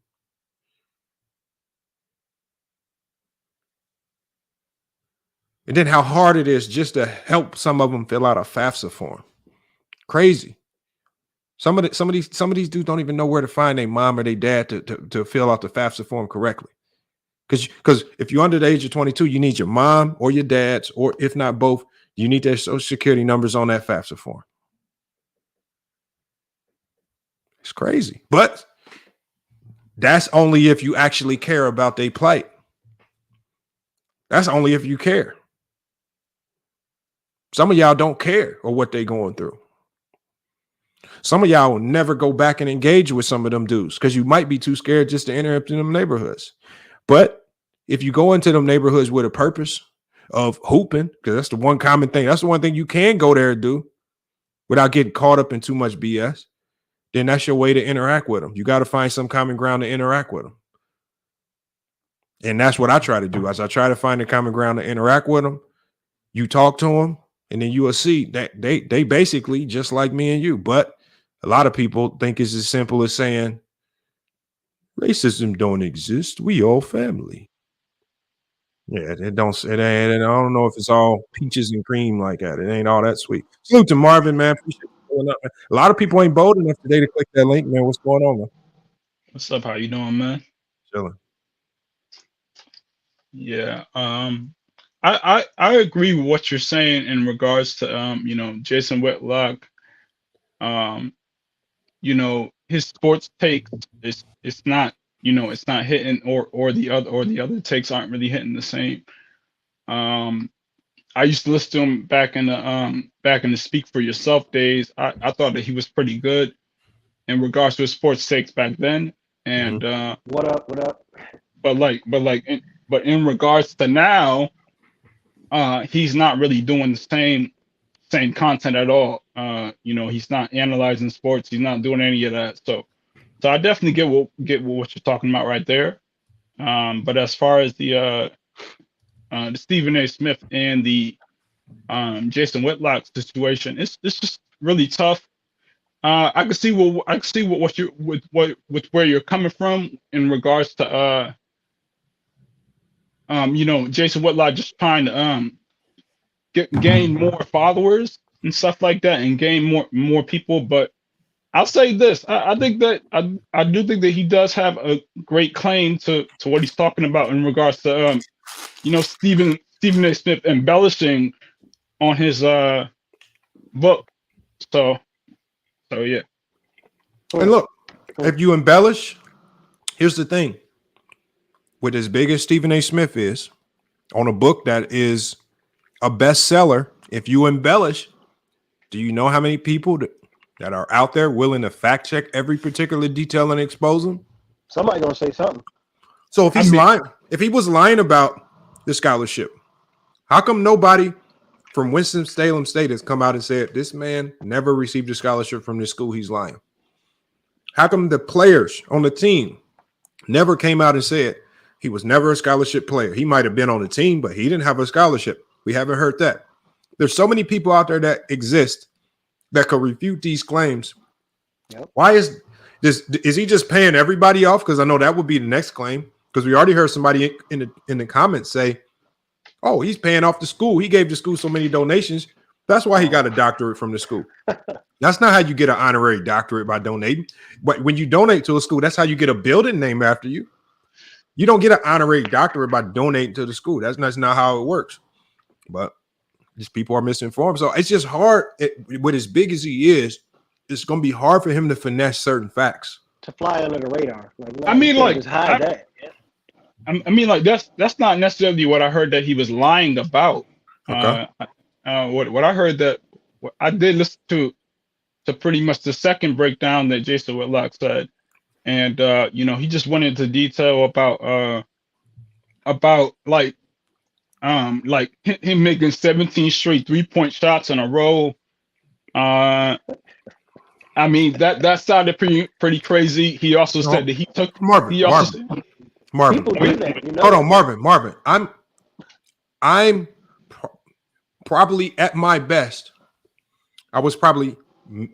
And then how hard it is just to help some of them fill out a FAFSA form. Crazy. Some of these dudes don't even know where to find their mom or their dad to fill out the FAFSA form correctly. Because if you're under the age of 22, you need your mom or your dad's, or if not both, you need their social security numbers on that FAFSA form. It's crazy. But that's only if you actually care about their plight. That's only if you care. Some of y'all don't care or what they going through. Some of y'all will never go back and engage with some of them dudes because you might be too scared just to enter into them neighborhoods. But if you go into them neighborhoods with a purpose of hooping, because that's the one common thing, that's the one thing you can go there and do without getting caught up in too much BS, then that's your way to interact with them. You got to find some common ground to interact with them. And that's what I try to do. As I try to find a common ground to interact with them, you talk to them, and then you will see that they basically just like me and you. But a lot of people think it's as simple as saying, racism don't exist. We all family. Yeah, I don't know if it's all peaches and cream like that. It ain't all that sweet. Salute to Marvin, man. Appreciate you pulling up, man. A lot of people ain't bold enough today to click that link, man. What's going on, man? What's up? How you doing, man? Chilling. Yeah. I agree with what you're saying in regards to Jason Whitlock. His sports takes it's not hitting or the other takes aren't really hitting the same. I used to listen to him back in the Speak for Yourself days. I thought that he was pretty good in regards to his sports takes back then. And what up? But in regards to now, he's not really doing the same content at all. He's not analyzing sports. He's not doing any of that. So I definitely get what you're talking about right there. But as far as the Stephen A. Smith and the Jason Whitlock situation, it's just really tough. I can see where you're coming from in regards to Jason Whitlock just trying to gain more followers and stuff like that and gain more people. But I'll say this: I think that I do think that he does have a great claim to what he's talking about in regards to Stephen A. Smith embellishing on his book. So yeah. And look, if you embellish, here's the thing. With as big as Stephen A. Smith is on a book that is a bestseller, if you embellish, do you know how many people that are out there willing to fact check every particular detail and expose them? Somebody gonna say something. So if he was lying about the scholarship, how come nobody from Winston-Salem State has come out and said this man never received a scholarship from this school? He's lying. How come the players on the team never came out and said he was never a scholarship player? He might have been on the team, but he didn't have a scholarship. We haven't heard that. There's so many people out there that exist that could refute these claims. Yep. Why is he just paying everybody off? Because I know that would be the next claim. Because we already heard somebody in the comments say, "Oh, he's paying off the school. He gave the school so many donations. That's why he got a doctorate from the school." That's not how you get an honorary doctorate, by donating. But when you donate to a school, that's how you get a building named after you. You don't get an honorary doctorate by donating to the school. That's not how it works. But just people are misinformed. So it's just hard. With as big as he is, it's going to be hard for him to finesse certain facts. To fly under the radar. That's not necessarily what I heard that he was lying about. Okay. What I heard that I did listen to pretty much the second breakdown that Jason Whitlock said, and he just went into detail about him making 17 straight 3-point shots in a row. That sounded pretty crazy. He also said that he took Marvin. People do that, Hold on, Marvin. I'm probably at my best I was probably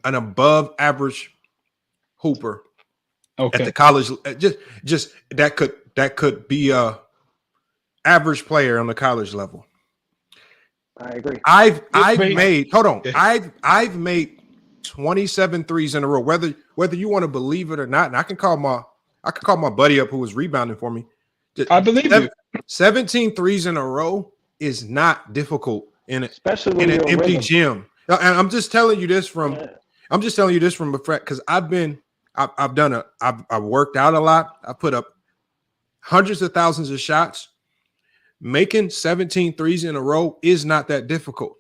an above average hooper Okay. at the college. Just that could be a average player on the college level. I agree. I've Wait. made hold on. Yeah. I've made 27 threes in a row. Whether you want to believe it or not, and I can call my buddy up who was rebounding for me. I believe you. 17 threes in a row is not difficult Especially when in an you're empty rhythm. gym. And I'm just telling you this from I'm just telling you this from a fact because I've worked out a lot. I put up hundreds of thousands of shots. Making 17 threes in a row is not that difficult.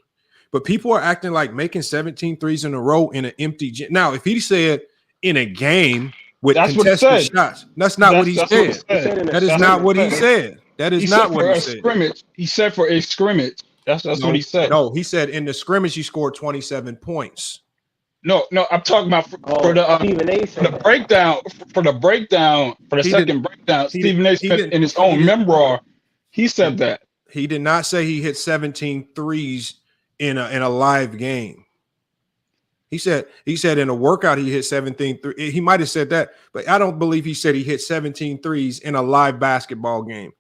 But people are acting like making 17 threes in a row in an empty gym. Now, if he said in a game with That's what he contested said. shots, that's not what he said. That is not what he said. That is not what he said. Scrimmage. He said for a scrimmage. That's what he said. No, he said in the scrimmage he scored 27 points. No, I'm talking about for the breakdown. For the second breakdown, Stephen A. said in his own memoir, he said that. He did not say he hit 17 threes in a live game. He said in a workout he hit 17 threes. He might have said that, but I don't believe he said he hit 17 threes in a live basketball game.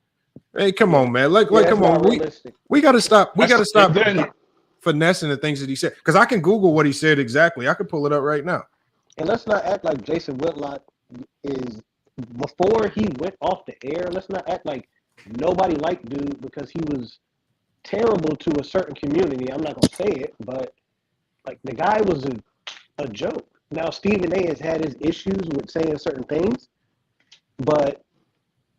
Hey, come on, man. Come on. We got to stop. We got to stop finessing the things that he said. Because I can Google what he said exactly. I can pull it up right now. And let's not act like Jason Whitlock is, before he went off the air, let's not act like nobody liked dude because he was terrible to a certain community. I'm not going to say it, but like the guy was a joke. Now, Stephen A. has had his issues with saying certain things, but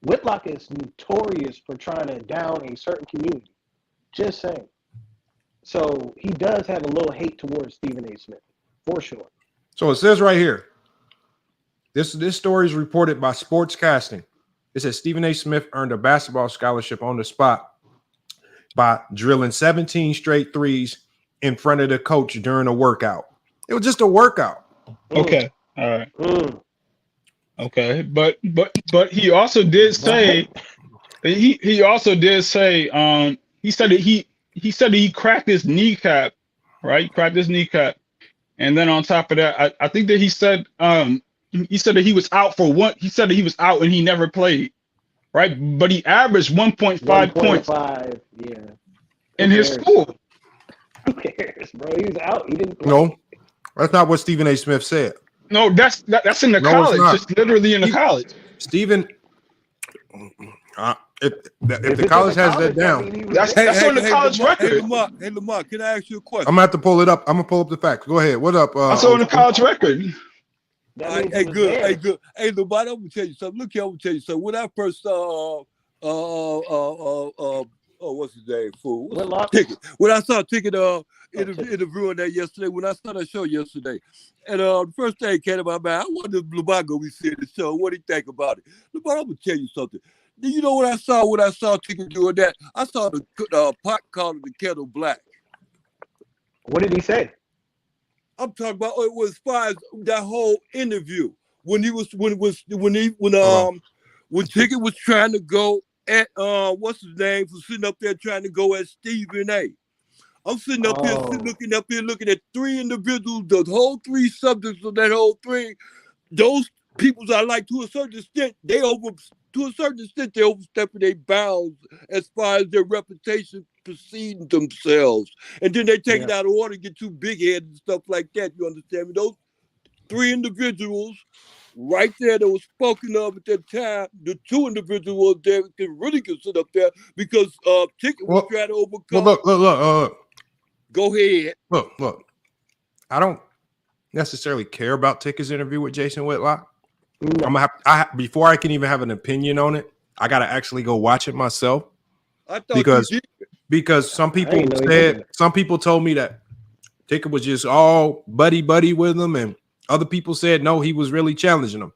Whitlock is notorious for trying to down a certain community. Just saying. So he does have a little hate towards Stephen A. Smith, for sure. So it says right here, this story is reported by Sportscasting. It says Stephen A. Smith earned a basketball scholarship on the spot by drilling 17 straight threes in front of the coach during a workout. It was just a workout. Okay. All right. Okay. But he also did say he also did say he said that he cracked his kneecap, right? He cracked his kneecap. And then on top of that, I think that he said that he was out for one. He said that he was out and he never played, right? But he averaged 1.5 points. Yeah. In his school. Who cares, bro? He was out. He didn't play. No, that's not what Stephen A. Smith said. No, that's in the college. Just literally in the college. Stephen, if the college has that down, that's on the college record. Hey, Lamar, can I ask you a question? I'm gonna have to pull it up. I'm gonna pull up the facts. Go ahead. What up? That's on the college record. Hey, good. Hey, Lamar, I'm gonna tell you something. Look here, I'm gonna tell you something. When I first saw what's his name? Fool. Ticket. When I saw Ticket interviewing that yesterday, when I saw that show yesterday, and the first thing came to my mind, I wonder if Lamar gonna be seeing the show. What do you think about it? Lamar, I'm gonna tell you something. Do you know what I saw when I saw Ticket doing that? I saw the pot calling the kettle black. What did he say? I'm talking about it was as far as that whole interview when Ticket was trying to go at what's his name for sitting up there trying to go at Stephen A. I'm sitting up here looking at three individuals, the whole three subjects of that whole thing. Those people I like to a certain extent, they overstepping their bounds as far as their reputation preceding themselves. And then they take it out of order and get too big-headed and stuff like that. You understand me? Those three individuals right there that was spoken of at that time, the two individuals there that really could sit up there because Ticket was trying to overcome. Look. Go ahead. Look. I don't necessarily care about Ticket's interview with Jason Whitlock. I'm gonna before I can even have an opinion on it, I gotta actually go watch it myself. Because some people told me that Ticket was just all buddy with him, and other people said no, he was really challenging him.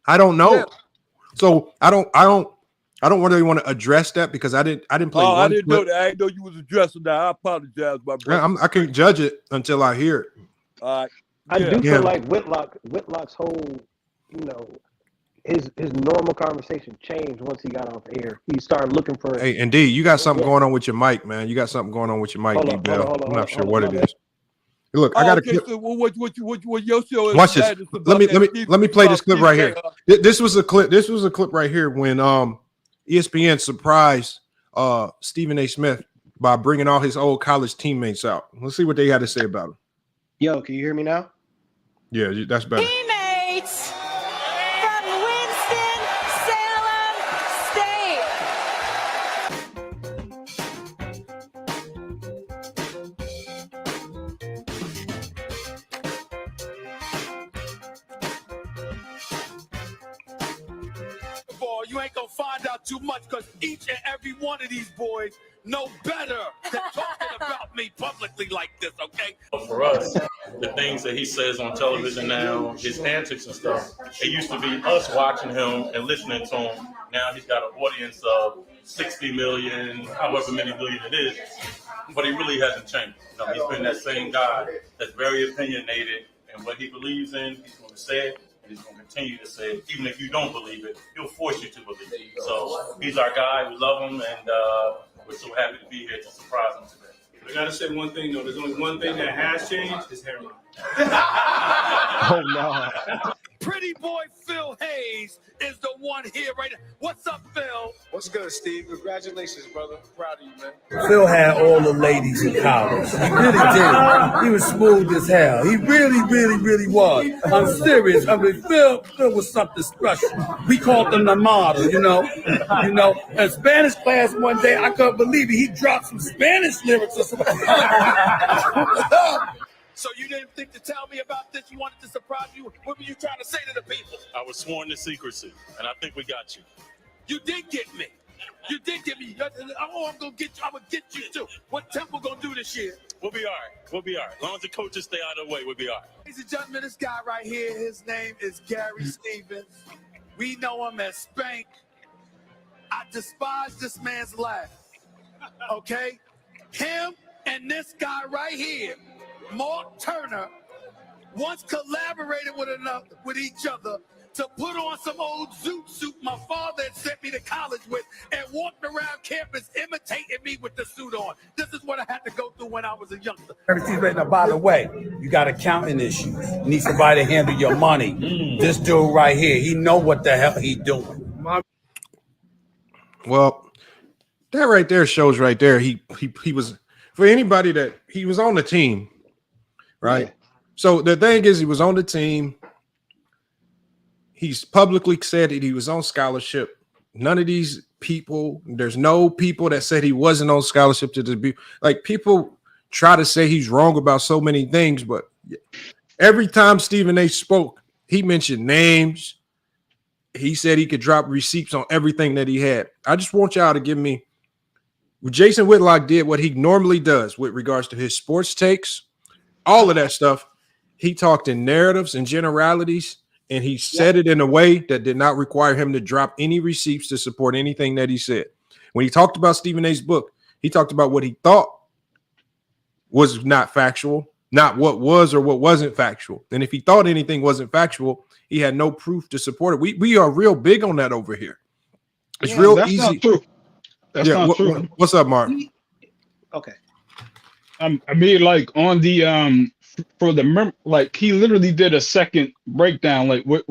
I don't know, so I don't really want to address that because I didn't play. Oh, I didn't know that. I didn't know you was addressing that. I apologize, my brother. I can't judge it until I hear it. I do feel like Whitlock's whole, his normal conversation changed once he got off air. He started looking for. Hey, indeed, you got something going on with your mic, man. You got something going on with your mic, D-Bell. I'm not sure what it is. Look, I got a okay, clip. so what your show is? Watch this. That is about Let me that let me play this clip Steve right here. Kerr. This was a clip. This was a clip right here when ESPN surprised Stephen A. Smith by bringing all his old college teammates out. Let's see what they had to say about him. Yo, can you hear me now? Yeah, that's better. Teammates from Winston-Salem State. You ain't gonna find out too much because each and every one of these boys know better than talking about me publicly like this, okay? For us, the things that he says on television now, his antics and stuff, it used to be us watching him and listening to him. Now he's got an audience of 60 million, however many million it is, but he really hasn't changed. You know, he's been that same guy that's very opinionated, and what he believes in, he's going to say it. He's going to continue to say it. Even if you don't believe it, he'll force you to believe it. So he's our guy. We love him, and we're so happy to be here to surprise him today. I got to say one thing, though. There's only one thing that has changed, his hairline. Oh, no. Pretty boy Phil Hayes is the one here right now. What's up, Phil? What's good, Steve? Congratulations, brother. Proud of you, man. Phil had all the ladies in college. He really did. He was smooth as hell. He really was. I'm serious. I mean, Phil was something special. We called him the model, you know. In Spanish class one day, I couldn't believe it. He dropped some Spanish lyrics or something. So you didn't think to tell me about this? You wanted to surprise you? What were you trying to say to the people? I was sworn to secrecy, and I think we got you. You did get me. You did get me. Oh, I'm gonna get you. I'm gonna get you too. What Temple gonna do this year? We'll be all right. We'll be all right. As long as the coaches stay out of the way, we'll be all right. Ladies and gentlemen, this guy right here, his name is Gary Stevens. We know him as Spank. I despise this man's laugh. Okay? Him and this guy right here, Mark Turner, once collaborated with each other to put on some old zoot suit my father had sent me to college with and walked around campus imitating me with the suit on. This is what I had to go through when I was a youngster. Now, by the way, you got accounting issues. You need somebody to handle your money. This dude right here, he know what the hell he doing. Well, that right there shows right there. He was, for anybody that he was on the team, right? Yeah. So the thing is, he was on the team. He's publicly said that he was on scholarship. None of these people, there's no people that said he wasn't on scholarship to be like, people try to say he's wrong about so many things, but every time Stephen A. spoke, he mentioned names. He said he could drop receipts on everything that he had. I just want y'all to give me, Jason Whitlock did what he normally does with regards to his sports takes, all of that stuff. He talked in narratives and generalities, and he said it in a way that did not require him to drop any receipts to support anything that he said. When he talked about Stephen A.'s book, he talked about what he thought was not factual, not what was or what wasn't factual. And if he thought anything wasn't factual, he had no proof to support it. We are real big on that over here. It's real that's easy. Not true. That's not true. What's up, Mark? Okay. I mean, like on the for the like he literally did a second breakdown. Like what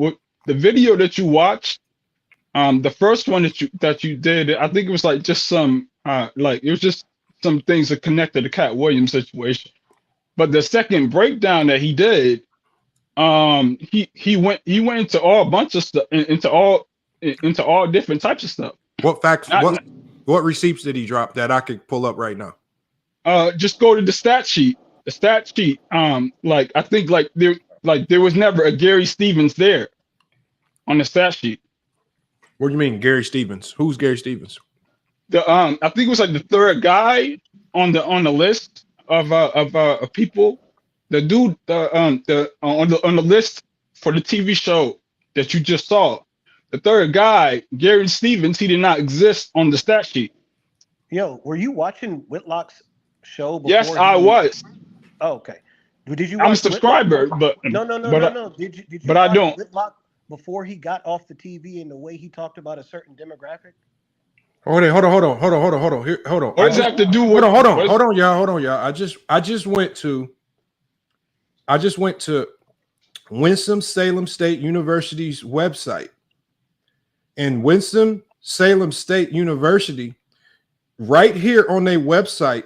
the video that you watched, the first one that you did, I think it was like just some like it was just some things that connected the Cat Williams situation. But the second breakdown that he did, he went into all bunch of stuff, into all different types of stuff. What facts? What receipts did he drop that I could pull up right now? Just go to the stat sheet. The stat sheet. Like I think like there was never a Gary Stevens there on the stat sheet. What do you mean, Gary Stevens? Who's Gary Stevens? I think it was like the third guy on the list of people. The dude on the list for the TV show that you just saw. The third guy, Gary Stevens, he did not exist on the stat sheet. Yo, were you watching Whitlock's show before? Yes, I was. Oh, okay. Did you? I'm a subscriber, Whitlock? but no. Did you? But I don't. Whitlock before he got off the TV and the way he talked about a certain demographic. Hold on. Here, hold on. What does that have to do with? Hold on, y'all. I just went to I just went to Winston-Salem State University's website. And Winston-Salem State University, right here on their website,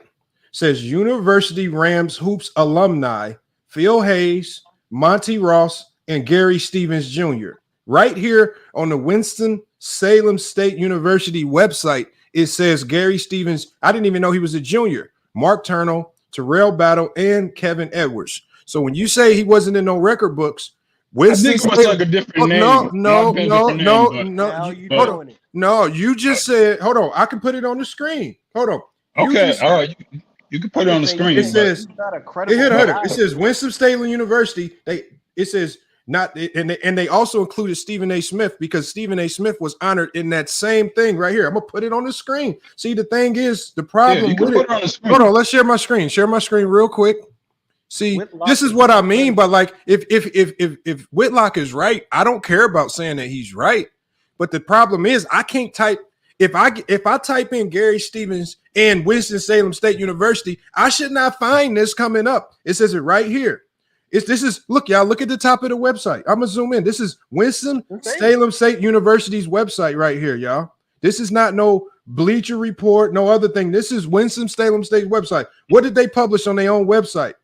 says University Rams Hoops alumni Phil Hayes, Monty Ross, and Gary Stevens Jr. Right here on the Winston-Salem State University website, it says Gary Stevens. I didn't even know he was a junior. Mark Turnell, Terrell Battle, and Kevin Edwards. So when you say he wasn't in no record books, I think it was like a different name. No, you just said, hold on, I can put it on the screen. Hold on. Okay, all right. You can put it on the screen. It says it says Winston-Salem University. It says not, and they also included Stephen A. Smith because Stephen A. Smith was honored in that same thing right here. I'm gonna put it on the screen. See, the thing is, the problem with it. Hold on, let's share my screen. Share my screen real quick. See, Whitlock, this is what I mean. But like, if Whitlock is right, I don't care about saying that he's right. But the problem is, I can't type. If I type in Gary Stevens and Winston-Salem State University, I should not find this coming up. It says it right here. Look, y'all, look at the top of the website. I'm gonna zoom in. This is Winston-Salem State University's website right here, y'all. This is not no Bleacher Report, no other thing. This is Winston-Salem State website. What did they publish on their own website?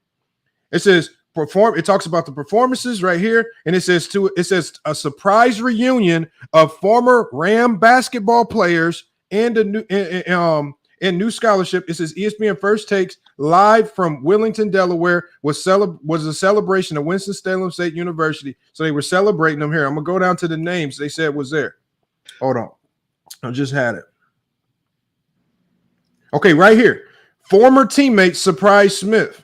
It says it talks about the performances right here, and it says a surprise reunion of former Ram basketball players and a new scholarship. It says ESPN First Takes live from Willington, Delaware was a celebration of Winston-Salem State University. So they were celebrating them here. I'm gonna go down to the names they said was there. Hold on, I just had it. Okay, right here, former teammate Surprise Smith.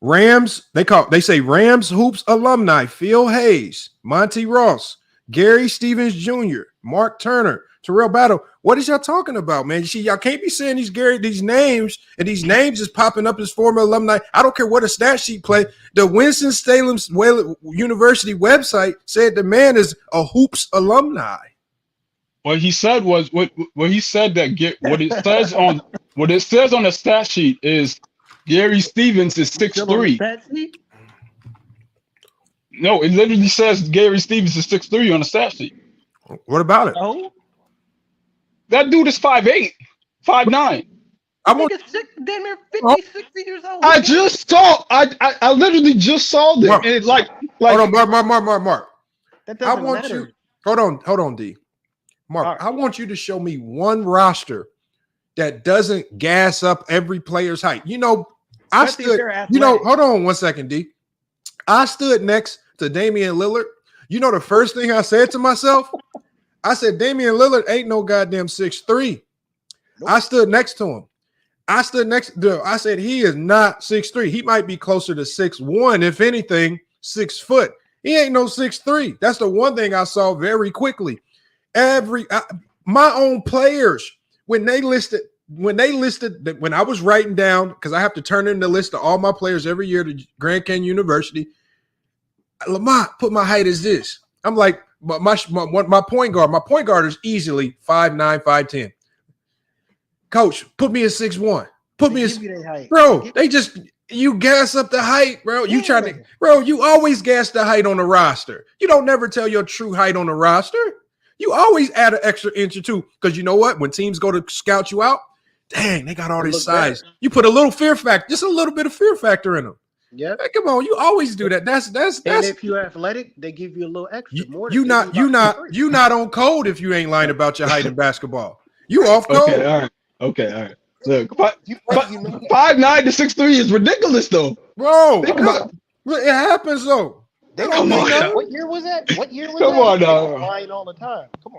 Rams, they say Rams Hoops alumni Phil Hayes, Monty Ross, Gary Stevens Jr., Mark Turner, Terrell Battle. What is y'all talking about, man? You see, y'all can't be saying these names, and these names is popping up as former alumni. I don't care what a stat sheet play. The Winston-Salem University website said the man is a Hoops alumni. What he said was what he said that what it says on the stat sheet is Gary Stevens is 6'3". No, it literally says Gary Stevens is 6'3" on the stat sheet. What about it? Oh, that dude is 5'8", 5'9". I want damn near 50, 60 years old. I just saw. I literally just saw this. Mark, and it's like hold on, Mark. That doesn't matter. You. Hold on, D. Mark, right. I want you to show me one roster that doesn't gas up every player's height. You know, hold on 1 second, D. I stood next to Damian Lillard. You know the first thing I said to myself? I said, Damian Lillard ain't no goddamn 6'3". Nope. I stood next to him. I said, he is not 6'3". He might be closer to 6'1", if anything, 6 foot. He ain't no 6'3". That's the one thing I saw very quickly. My own players, when I was writing down, because I have to turn in the list of all my players every year to Grand Canyon University, Lamont put my height as this. I'm like, my point guard is easily 5'9", 5'10". Coach, put me at 6'1". Put me as bro. You gas up the height, bro. You you always gas the height on the roster. You don't never tell your true height on the roster. You always add an extra inch or two because you know what? When teams go to scout you out, dang, they got all this size. Better. You put a little fear factor, just a little bit of fear factor in them. Yeah, hey, come on, you always do that. That's. And if you're athletic, they give you a little extra. You not on code if you ain't lying about your height in basketball. You off code. Okay, all right. Look, 5'9" to 6'3" is ridiculous, though, bro. It happens though. Come on. What year was that? Come on, now. Lying all the time. Come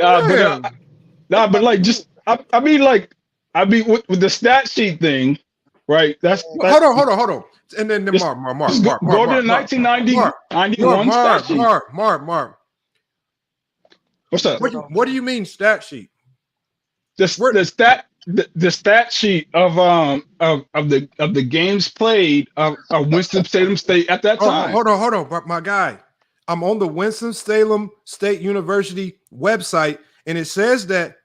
on. But like, just I mean, with the stat sheet thing, right? That's hold on. And then Mark. Go to the 1991 stat sheet. Mark. What's up? What do you mean stat sheet? The stat sheet of the games played of Winston-Salem State at that time. Hold on, my guy. I'm on the Winston-Salem State University website, and it says that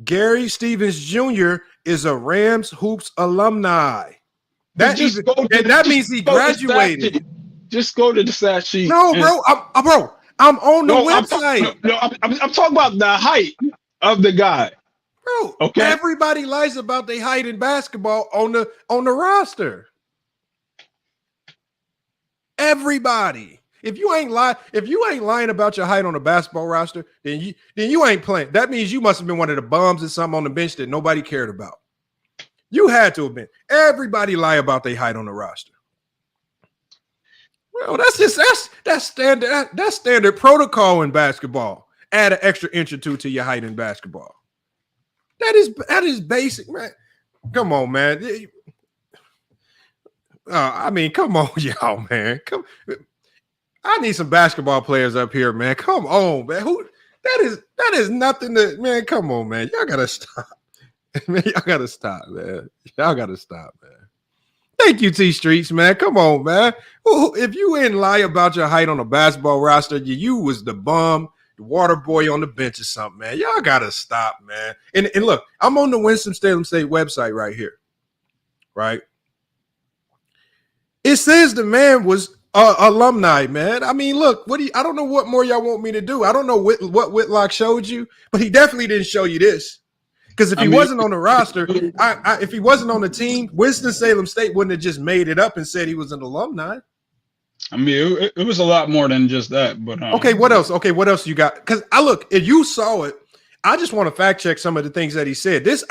Gary Stevens Jr. is a Rams Hoops alumni. That means he graduated. Just go to the stat sheet. No, bro. I'm on the website. I'm talking about the height of the guy. Bro, okay. Everybody lies about their height in basketball on the roster. Everybody. If you ain't lying about your height on the basketball roster, then you ain't playing. That means you must have been one of the bums or something on the bench that nobody cared about. You had to have been. Everybody lie about their height on the roster. Well, that's standard protocol in basketball. Add an extra inch or two to your height in basketball. That is basic, man. Come on, man. I mean, come on, y'all, man. I need some basketball players up here, man. Come on, man. That is nothing to, man. Come on, man. Y'all gotta stop. Man, y'all gotta stop, man. Y'all gotta stop, man. Thank you, T Streets, man. Come on, man. If you ain't lie about your height on a basketball roster, you was the bum, the water boy on the bench or something, man. Y'all gotta stop, man. And look, I'm on the Winston-Salem State website right here, right? It says the man was alumni, man. I mean, look, I don't know what more y'all want me to do. I don't know what Whitlock showed you, but he definitely didn't show you this. Because if he wasn't on the roster, if he wasn't on the team, Winston-Salem State wouldn't have just made it up and said he was an alumni. I mean, it was a lot more than just that. But okay, what else? Okay, what else you got? Because if you saw it, I just want to fact check some of the things that he said. This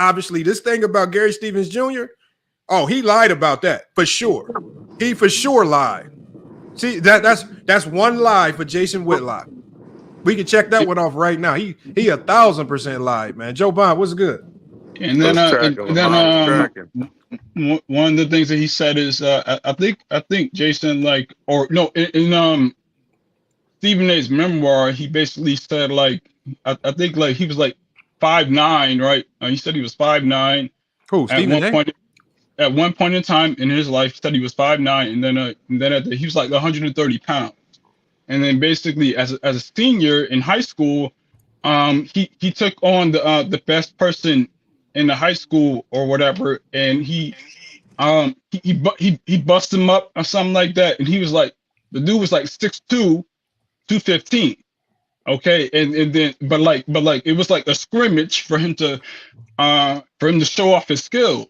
thing about Gary Stevens Jr. Oh, he lied about that for sure. He for sure lied. See, that's one lie for Jason Whitlock. We can check that one off right now. He 1,000% lied, man. Joe Bond, what's good? And then one of the things that he said is I think Jason in Stephen A's memoir, he basically said I think he was 5'9", right? He said he was 5'9". Who? Stephen A? At one point in time in his life, he said he was 5'9", and then he was 130 pounds. And then basically, as a senior in high school, he took on the best person in the high school or whatever, and he busted him up or something like that, and he was the dude was 6'2", 215. Okay, and then but it was a scrimmage for him to show off his skills.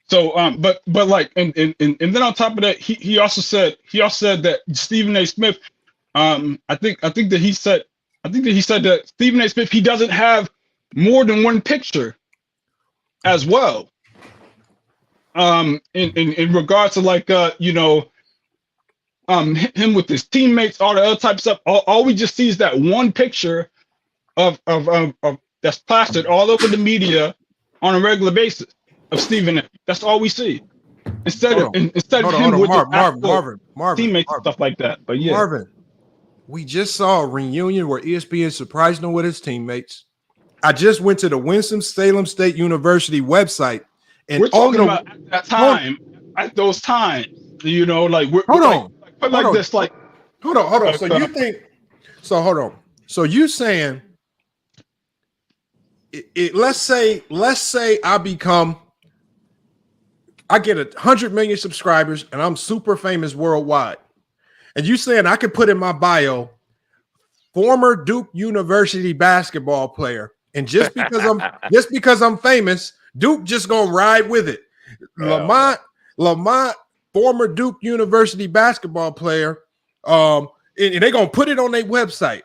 So and then on top of that, he also said that Stephen A. Smith, I think that he said that Stephen A. Smith, he doesn't have more than one picture as well. In regards to him with his teammates, all the other type of stuff, all we just see is that one picture of that's plastered all over the media on a regular basis of Stephen A. That's all we see. Instead of him with Marvin, teammates and stuff like that. But yeah, Marvin, we just saw a reunion where ESPN surprised him with his teammates. I just went to the Winston-Salem State University website, and we're talking about at that time, at those times, we're hold on. So you saying let's say I get 100 million subscribers and I'm super famous worldwide. And you saying I could put in my bio former Duke University basketball player, and just because I'm famous, Duke just gonna ride with it. Lamont, former Duke University basketball player, and they're gonna put it on their website.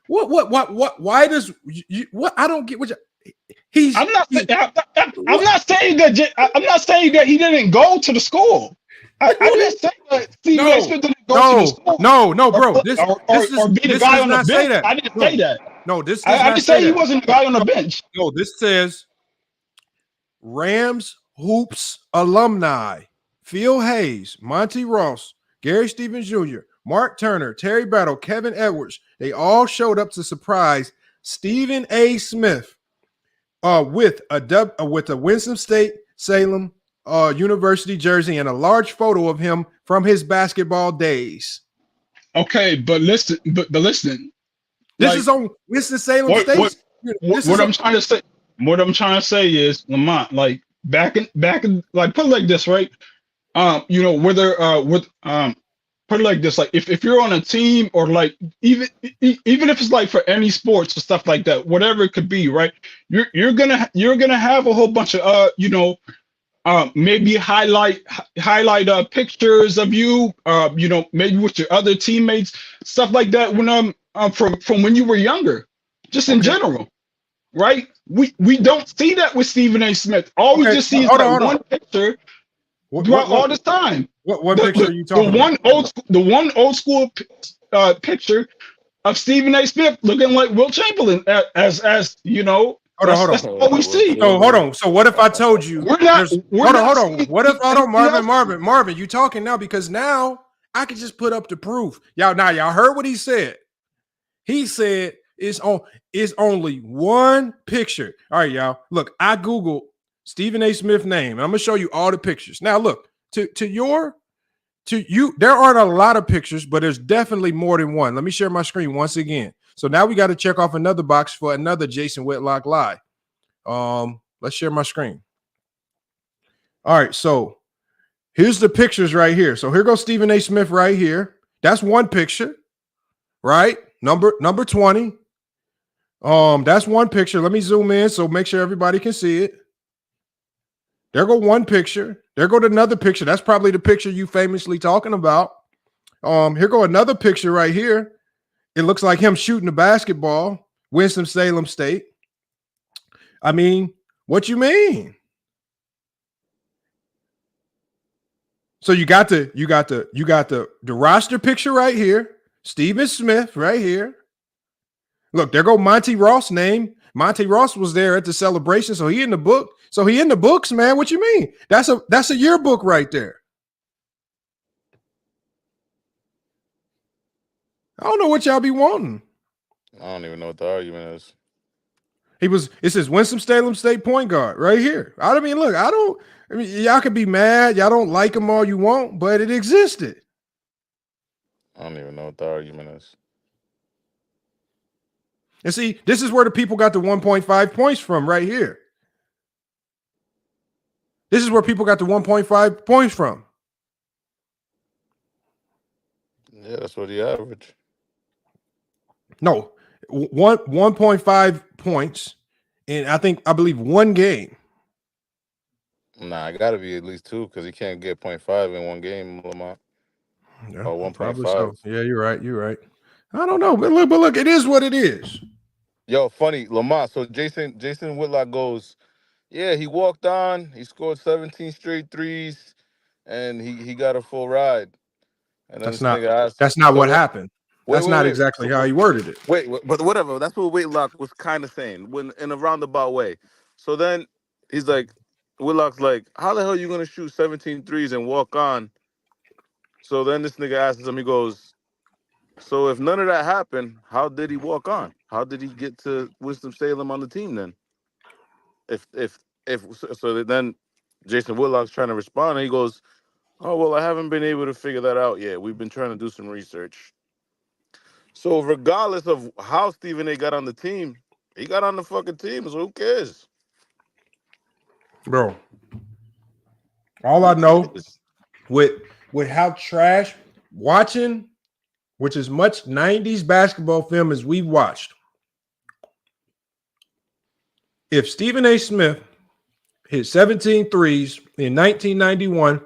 What? Why does what? I don't get what I'm not saying that he didn't go to the school. I didn't say that Stephen A. Smith didn't go to the school. No, bro. This be the guy on the bench. I didn't say that. No, this. I didn't say he wasn't the guy on the bench. No, this says Rams Hoops alumni: Phil Hayes, Monty Ross, Gary Stevens Jr., Mark Turner, Terry Battle, Kevin Edwards. They all showed up to surprise Stephen A. Smith with a Winston-Salem University jersey and a large photo of him from his basketball days. Okay, but listen. This is on Winston-Salem State. What I'm trying to say is, Lamont, back in put it like this, right? you know, whether put it like this, like if you're on a team or like even if it's like for any sports or stuff like that, whatever it could be, right? You're gonna have a whole bunch of you know, maybe highlight pictures of you, you know, maybe with your other teammates, stuff like that. When from when you were younger, just in general, right? We don't see that with Stephen A. Smith. All we just see is that one picture throughout all this time. What picture are you talking about? The one old school picture of Stephen A. Smith looking like Will Chamberlain, as you know. That's all we see. So hold on. So what if I told you? Hold on. What if Marvin? You talking now because now I can just put up the proof. Y'all heard what he said. He said it's only one picture. All right, y'all. Look, I Googled Stephen A. Smith name, and I'm gonna show you all the pictures. Now, look, to you, there aren't a lot of pictures, but there's definitely more than one. Let me share my screen once again. So now we got to check off another box for another Jason Whitlock lie. Let's share my screen. All right, so here's the pictures right here. So here goes Stephen A. Smith right here. That's one picture, right? Number 20. That's one picture. Let me zoom in so make sure everybody can see it. There go one picture. There go another picture. That's probably the picture you famously talking about. Here go another picture right here. It looks like him shooting a basketball, Winston-Salem State. I mean, what you mean? So you got the roster picture right here. Stephen Smith right here. Look, there go Monty Ross name. Monty Ross was there at the celebration, so he in the book. So he in the books, man. What you mean? That's a yearbook right there. I don't know what y'all be wanting. I don't even know what the argument is. It says Winston-Salem State point guard right here. I mean, look, y'all can be mad. Y'all don't like him all you want, but it existed. I don't even know what the argument is. And see, this is where the people got the 1.5 points from right here. This is where people got the 1.5 points from. Yeah, that's what he averaged. No, 1.5 points in I believe one game. Nah, it got to be at least two because he can't get 0.5 in one game, Lamont. Yeah, or 1.5. So. Yeah, you're right. I don't know, but look, it is what it is. Yo, funny, Lamont. So Jason Whitlock goes, yeah, he walked on, he scored 17 straight threes, and he got a full ride. And then that's not what happened. That's not exactly how he worded it. Wait, but whatever. That's what Whitlock was kind of saying when in a roundabout way. So then he's like, Whitlock's like, how the hell are you going to shoot 17 threes and walk on? So then this nigga asks him, he goes, so if none of that happened, how did he walk on? How did he get to Winston-Salem on the team then? So then Jason Whitlock's trying to respond, and he goes, oh, well, I haven't been able to figure that out yet. We've been trying to do some research. So regardless of how Stephen A. got on the team, he got on the fucking team, so who cares? Bro, all I know with how trash watching, which is much 90s basketball film as we watched, if Stephen A. Smith hit 17 threes in 1991,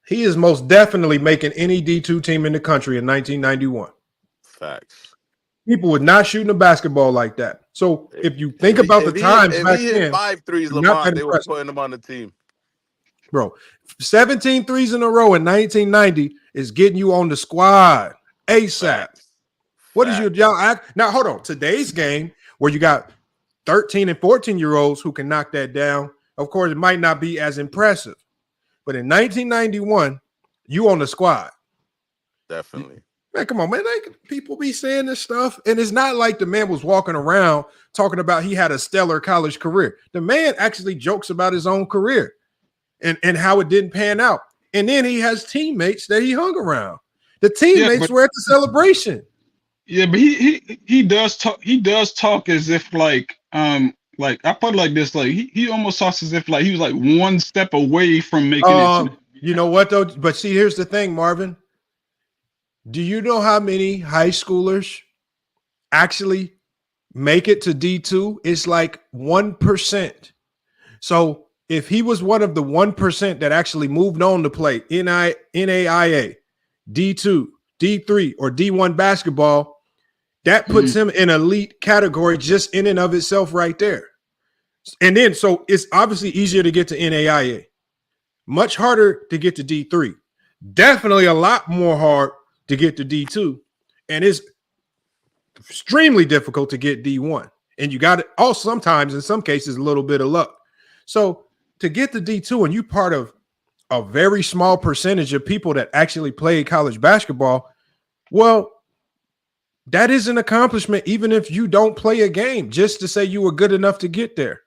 he is most definitely making any D2 team in the country in 1991. Facts. People were not shooting a basketball like that. So if you think about the times back then, if he hit 5 threes, Lamont, they were putting him on the team. Bro, 17 threes in a row in 1990 is getting you on the squad ASAP. What is y'all act? Now, hold on. Today's game where you got 13 and 14-year-olds who can knock that down, of course, it might not be as impressive. But in 1991, you on the squad. Definitely. Man, come on, man. People be saying this stuff, and it's not like the man was walking around talking about he had a stellar college career. The man actually jokes about his own career and how it didn't pan out. And then he has teammates that he hung around. The teammates were at the celebration. Yeah, but he does talk. He does talk as if like I put it like this, like he almost talks as if like he was like one step away from making it to the You know what though? But see, here's the thing, Marvin. Do you know how many high schoolers actually make it to D2? It's like 1%. So if he was one of the 1% that actually moved on to play NAIA, D2, D3, or D1 basketball, that puts him in elite category just in and of itself right there. And then, so it's obviously easier to get to NAIA, much harder to get to D3, definitely a lot more hard to get to D2, and it's extremely difficult to get D1. And you got it all sometimes, in some cases, a little bit of luck. So to get to D2 and you part of a very small percentage of people that actually play college basketball, well, that is an accomplishment, even if you don't play a game, just to say you were good enough to get there.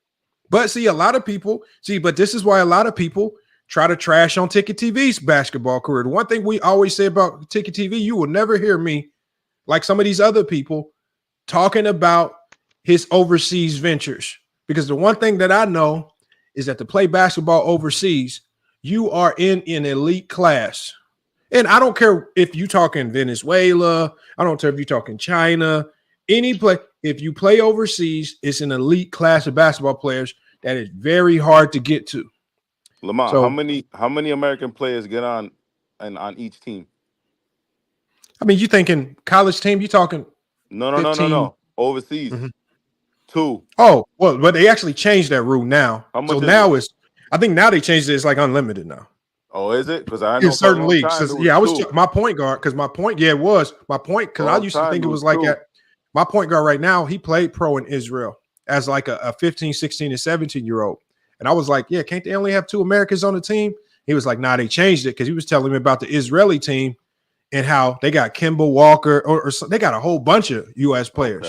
But see, a lot of people, but this is why a lot of people try to trash on Ticket TV's basketball career. The one thing we always say about Ticket TV, you will never hear me, like some of these other people, talking about his overseas ventures. Because the one thing that I know is that to play basketball overseas, you are in an elite class. And I don't care if you talking Venezuela, I don't care if you're talking China, any play. If you play overseas, it's an elite class of basketball players that is very hard to get to. Lamar, So, how many American players get on each team? I mean, you thinking college team? You talking? No. Overseas, 2. Oh, well, but they actually changed that rule now. How much So is now it? I think now they changed it. It's like unlimited now. Oh, is it? Because I know In certain leagues. I was my point guard because my point. Yeah, it was my point because I used to think it was like that. My point guard right now, he played pro in Israel as like a 15, 16, and 17-year-old. And I was like, yeah, can't they only have 2 Americans on the team? He was like, nah, they changed it because he was telling me about the Israeli team and how they got Kemba Walker or they got a whole bunch of U.S. players.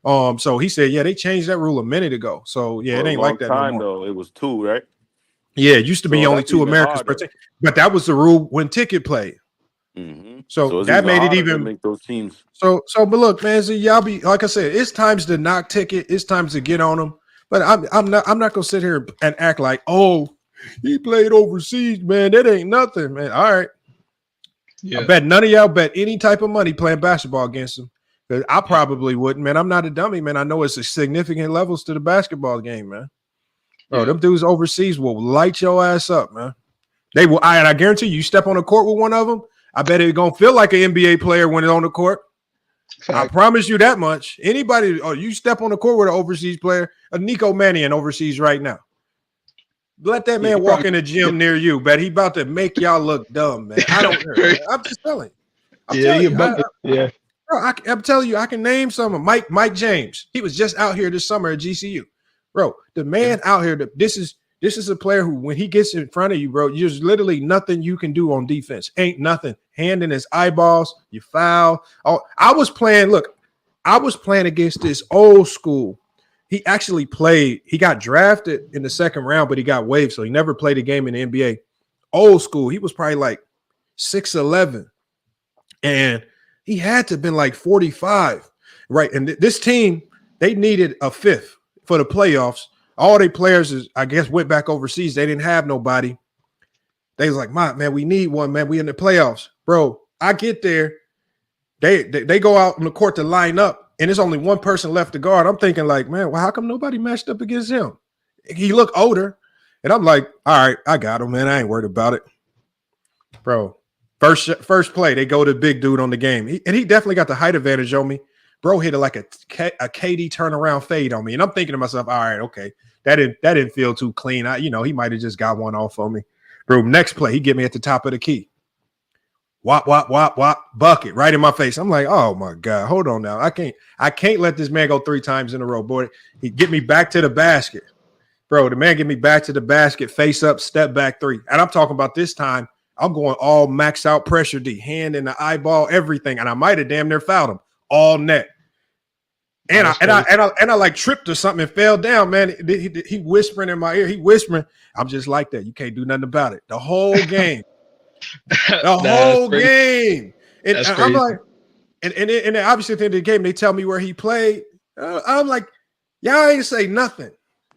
Okay. So he said, yeah, they changed that rule a minute ago. So yeah, it ain't like that no more. Though it was 2, right? Yeah, it used to be only 2 Americans per team, but that was the rule when Ticket played. Mm-hmm. So that made it even make those teams. So, but look, man, so y'all be like I said, it's times to knock Ticket. It's times to get on them. But I'm not gonna sit here and act like, oh, he played overseas, man. That ain't nothing, man. All right. Yeah. I bet none of y'all bet any type of money playing basketball against him. Because I probably wouldn't, man. I'm not a dummy, man. I know it's a significant levels to the basketball game, man. Bro, them dudes overseas will light your ass up, man. They will, and I guarantee you step on the court with one of them, I bet it's gonna feel like an NBA player when it's on the court. I promise you that much. Anybody, you step on the court with an overseas player, a Nico Mannion overseas right now. Let that man walk in the gym near you, but he about to make y'all look dumb, man. I don't care. I'm just telling you. Bro, I'm telling you, I can name some of Mike James. He was just out here this summer at GCU. Bro, the man out here, this is a player who, when he gets in front of you, bro, there's literally nothing you can do on defense. Ain't nothing. Hand in his eyeballs, you foul. Oh, I was playing against this old school. He actually played. He got drafted in the second round, but he got waived, so he never played a game in the NBA. Old school. He was probably like 6'11", and he had to have been like 45, right? And this team, they needed a 5th for the playoffs. All their players I guess went back overseas. They didn't have nobody. They was like, man, we need one, man. We in the playoffs, bro. I get there. They go out on the court to line up, and there's only one person left to guard. I'm thinking like, man, well, how come nobody matched up against him? He looked older, and I'm like, all right, I got him, man. I ain't worried about it, bro. First play, they go to big dude on the game, and he definitely got the height advantage on me. Bro hit it like a KD turnaround fade on me, and I'm thinking to myself, all right, okay, that didn't feel too clean. He might have just got one off on me. Bro, next play, he get me at the top of the key. Wop, wop, wop, wop, bucket right in my face. I'm like, oh my God, hold on now. I can't let this man go 3 times in a row, boy. He get me back to the basket. Bro, the man get me back to the basket, face up, step back 3. And I'm talking about this time, I'm going all max out pressure D, hand in the eyeball, everything. And I might have damn near fouled him all net. And I like tripped or something and fell down, man. He whispering in my ear. He whispering. I'm just like that. You can't do nothing about it. The whole game. The whole game. And I'm like, and obviously at the end of the game, they tell me where he played. I'm like, y'all ain't say nothing.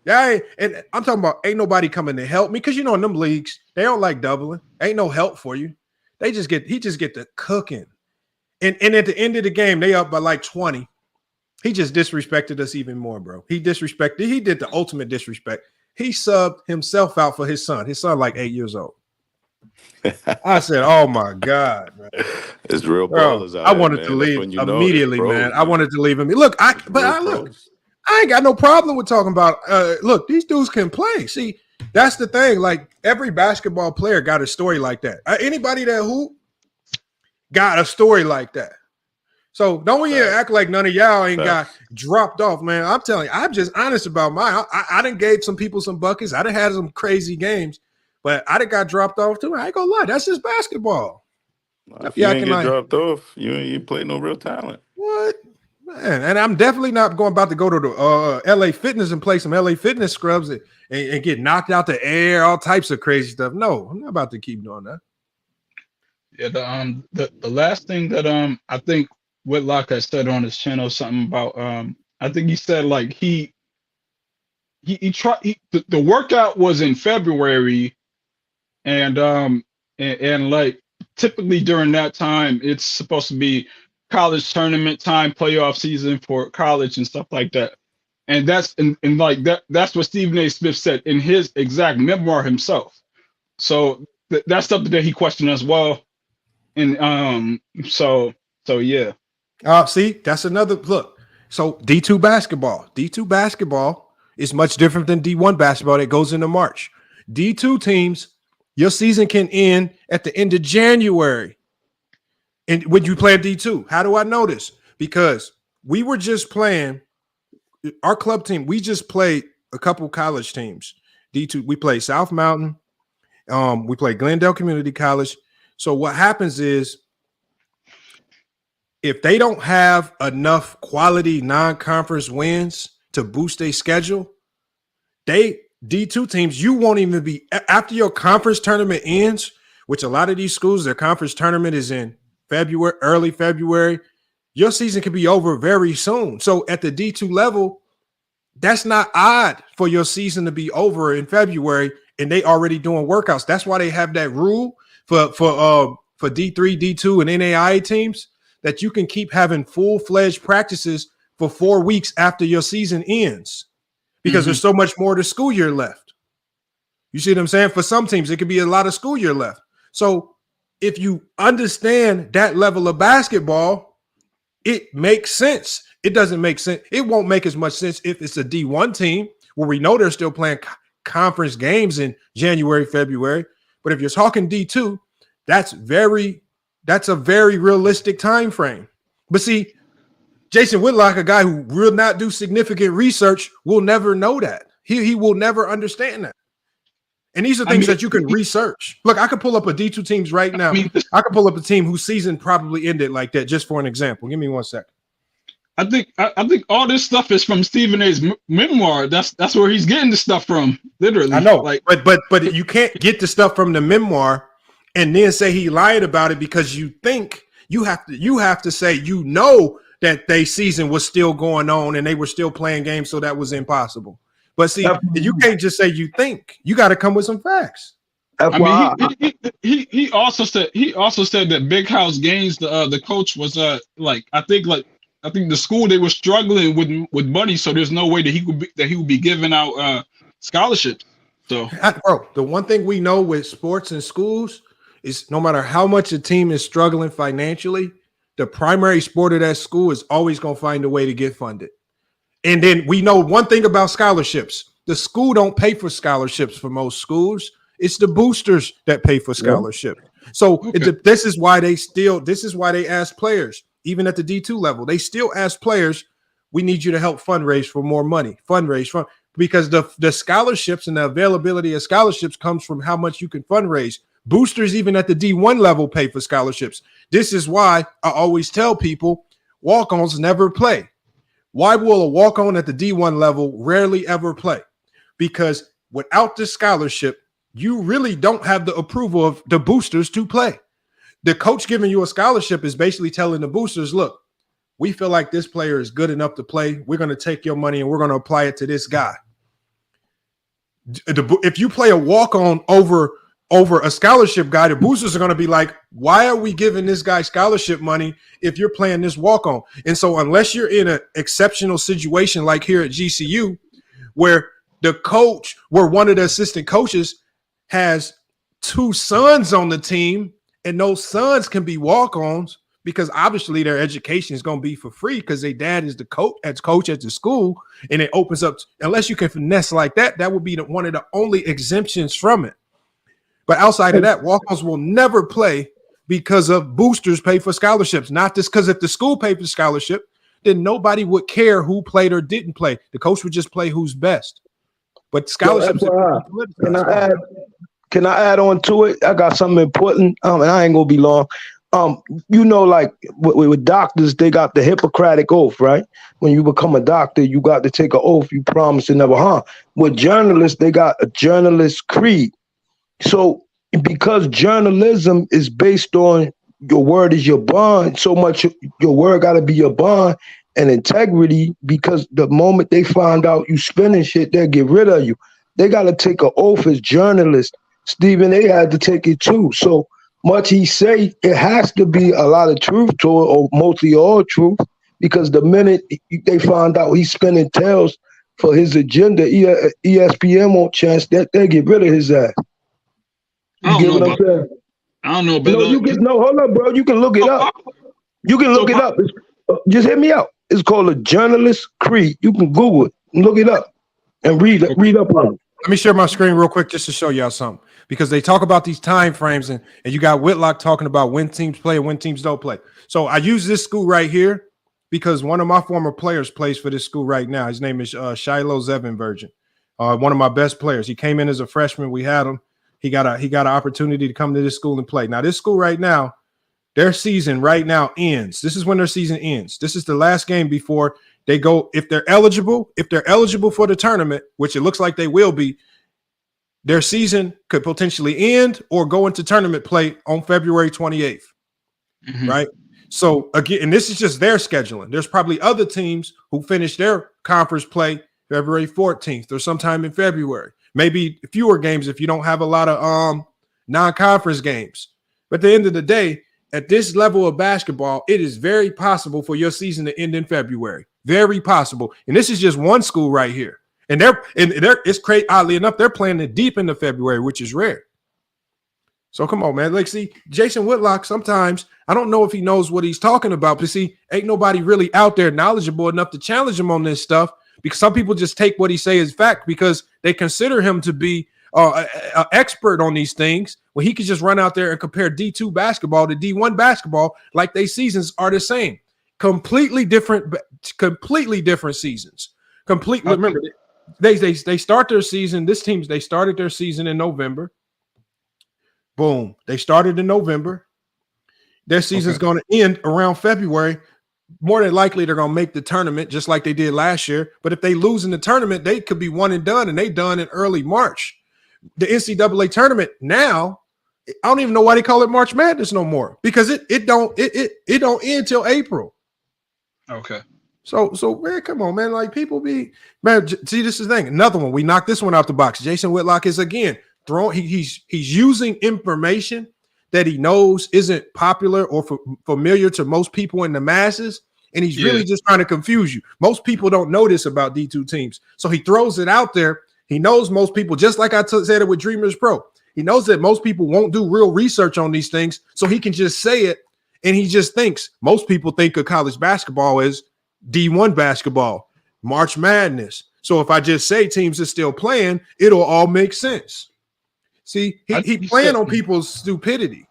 And I'm talking about ain't nobody coming to help me. Because in them leagues, They don't like doubling. Ain't no help for you. He just get the cooking. And at the end of the game, they up by like 20. He just disrespected us even more, bro. He did the ultimate disrespect. He subbed himself out for his son. His son like 8 years old. I said, oh my God, man. It's real Bro, ballers out I here, wanted man. to That's leave when you know they're immediately, pros, man. I wanted to leave him. Look, I ain't got no problem with talking about look, these dudes can play. See, that's the thing. Like every basketball player got a story like that. Anybody that hoop got a story like that. So don't even act like none of y'all ain't got dropped off, man. I'm telling you, I'm just honest about mine. I done gave some people some buckets. I done had some crazy games, but I done got dropped off too. I ain't gonna lie, that's just basketball. If you ain't get dropped off, you ain't play no real talent. What? Man, and I'm definitely not about to go to the LA Fitness and play some LA Fitness scrubs and get knocked out the air, all types of crazy stuff. No, I'm not about to keep doing that. Yeah, the last thing that I think Whitlock has said on his channel something about I think he said like he tried the workout was in February and like typically during that time it's supposed to be college tournament time, playoff season for college and stuff like that. And that's that's what Stephen A. Smith said in his exact memoir himself. So that's something that he questioned as well. And so yeah. See, that's another look. So D2 basketball is much different than D1 basketball that goes into March. D2 teams, your season can end at the end of January. And when you play D2, how do I know this? Because we were just playing our club team. We just played a couple college teams. D2, we played South Mountain. We played Glendale Community College. So what happens is, if they don't have enough quality non-conference wins to boost their schedule, D2 teams, you won't even be after your conference tournament ends, which a lot of these schools, their conference tournament is in February, early February. Your season could be over very soon. So at the D2 level, that's not odd for your season to be over in February and they already doing workouts. That's why they have that rule for D3, D2, and NAIA teams, that you can keep having full-fledged practices for 4 weeks after your season ends because there's so much more to school year left. You see what I'm saying? For some teams, it could be a lot of school year left. So if you understand that level of basketball, it makes sense. It doesn't make sense. It won't make as much sense if it's a D1 team where we know they're still playing conference games in January, February. But if you're talking D2, that's a very realistic time frame. But see, Jason Whitlock, a guy who will not do significant research, will never know that. He will never understand that. And these are things that you can research. Look, I could pull up a D2 teams right now. I could pull up a team whose season probably ended like that, just for an example. Give me 1 second. I think all this stuff is from Stephen A's memoir. That's where he's getting the stuff from. Literally, I know, but you can't get the stuff from the memoir and then say he lied about it, because you think you have to say that their season was still going on and they were still playing games, so that was impossible. But see, you can't just say you think. You got to come with some facts. I mean, he also said that Big House Gaines, the coach, was I think the school, they were struggling with money, so there's no way that he would be giving out scholarships. So, bro, the one thing we know with sports and schools is no matter how much a team is struggling financially, the primary sport of that school is always going to find a way to get funded. And then we know one thing about scholarships: the school don't pay for scholarships for most schools. It's the boosters that pay for scholarships. So this is why they ask players, even at the D2 level, they still ask players, we need you to help fundraise for more money, because the scholarships and the availability of scholarships comes from how much you can fundraise. Boosters, even at the D1 level, pay for scholarships. This is why I always tell people walk-ons never play. Why will a walk-on at the D1 level rarely ever play? Because without the scholarship, you really don't have the approval of the boosters to play. The coach giving you a scholarship is basically telling the boosters, look, we feel like this player is good enough to play. We're going to take your money and we're going to apply it to this guy. If you play a walk-on over over a scholarship guy, the boosters are going to be like, why are we giving this guy scholarship money if you're playing this walk-on? And so unless you're in an exceptional situation like here at GCU, where one of the assistant coaches has 2 sons on the team, and those sons can be walk-ons because obviously their education is going to be for free because their dad is the coach at the school, and it opens up, unless you can finesse like that, that would be one of the only exemptions from it. But outside of that, walk-ons will never play because of boosters pay for scholarships. Not just because if the school paid for scholarship, then nobody would care who played or didn't play. The coach would just play who's best. But scholarships. Can I add on to it? I got something important, and I ain't gonna be long. Like with doctors, they got the Hippocratic oath, right? When you become a doctor, you got to take an oath. You promise to never harm. With journalists, they got a journalist creed. So because journalism is based on your word is your bond, so much your word got to be your bond and integrity, because the moment they find out you spinning shit, they'll get rid of you. They got to take an oath as journalists. Stephen A had to take it too. So much he say, it has to be a lot of truth to it, or mostly all truth, because the minute they find out he's spinning tails for his agenda, ESPN won't chance that they get rid of his ass. You get what I'm saying? I don't know, but hold up, bro. You can look it up. You can look it up. Just hit me out. It's called a journalist creed. You can Google it and look it up and read up on it. Let me share my screen real quick just to show y'all something, because they talk about these time frames, and you got Whitlock talking about when teams play and when teams don't play. So I use this school right here because one of my former players plays for this school right now. His name is Shiloh Zevin Virgin, one of my best players. He came in as a freshman. We had him. He got an opportunity to come to this school and play. Now, this school right now, their season right now ends. This is when their season ends. This is the last game before they go. If they're eligible for the tournament, which it looks like they will be, their season could potentially end or go into tournament play on February 28th. Mm-hmm. Right? So again, and this is just their scheduling. There's probably other teams who finish their conference play February 14th or sometime in February. Maybe fewer games if you don't have a lot of non-conference games. But at the end of the day, at this level of basketball, it is very possible for your season to end in February. Very possible. And this is just one school right here. And it's crazy. Oddly enough, they're playing it deep into February, which is rare. So come on, man. Like, see, Jason Whitlock, sometimes I don't know if he knows what he's talking about, but see, ain't nobody really out there knowledgeable enough to challenge him on this stuff, because some people just take what he say as fact because they consider him to be an expert on these things, when he could just run out there and compare D2 basketball to D1 basketball like they seasons are the same. Completely different seasons. Completely. Remember, they start their season. They started their season in November. Boom. They started in November. Their season's going to end around February. More than likely, they're going to make the tournament just like they did last year. But if they lose in the tournament, they could be one and done, and they done in early March. The NCAA tournament now, I don't even know why they call it March Madness no more, because it don't end till April. Okay. So man, come on, man. Like, people be, man. See, this is the thing. Another one. We knocked this one out the box. Jason Whitlock is again throwing. He's using information that he knows isn't popular or familiar to most people in the masses, and he's really just trying to confuse you. Most people don't know this about D2 teams, so he throws it out there. He knows most people, just like I said it with Dreamers Pro. He knows that most people won't do real research on these things, so he can just say it, and he just thinks most people think of college basketball as D1 basketball, March Madness. So if I just say teams are still playing, it'll all make sense. See, he playing on people's stupidity.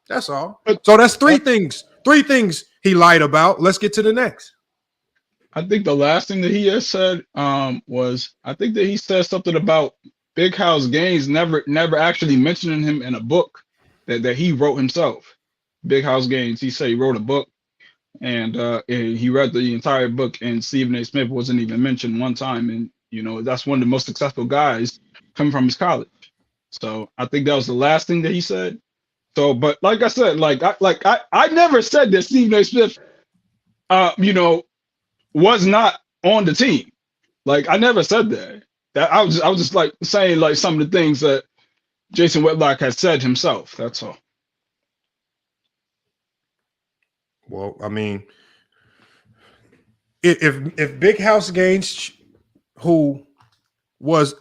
That's all. So that's three things. Three things he lied about. Let's get to the next. I think the last thing that he has said was, I think that he said something about Big House Gaines never actually mentioning him in a book that he wrote himself. Big House Gaines, he said he wrote a book, and he read the entire book, and Stephen A. Smith wasn't even mentioned one time. And that's one of the most successful guys coming from his college. So I think that was the last thing that he said. So, but like I said, I never said that Stephen A. Smith, was not on the team. Like, I never said that. That I was just like saying like some of the things that Jason Whitlock has said himself. That's all. Well, I mean, if Big House Gaines, who was,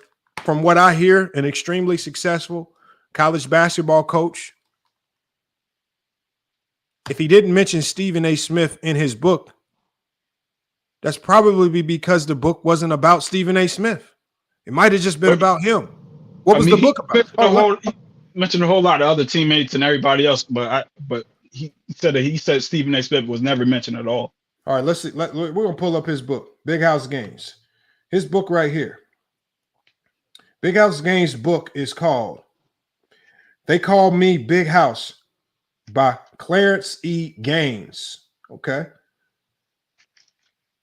from what I hear, an extremely successful college basketball coach, if he didn't mention Stephen A. Smith in his book, that's probably because the book wasn't about Stephen A. Smith. It might have just been about him. What was the book about? He mentioned a whole lot of other teammates and everybody else, but he said Stephen A. Smith was never mentioned at all. All right, let's see. We're gonna pull up his book, Big House Gaines. His book right here. Big House Gaines' book is called "They Call Me Big House" by Clarence E. Gaines. Okay.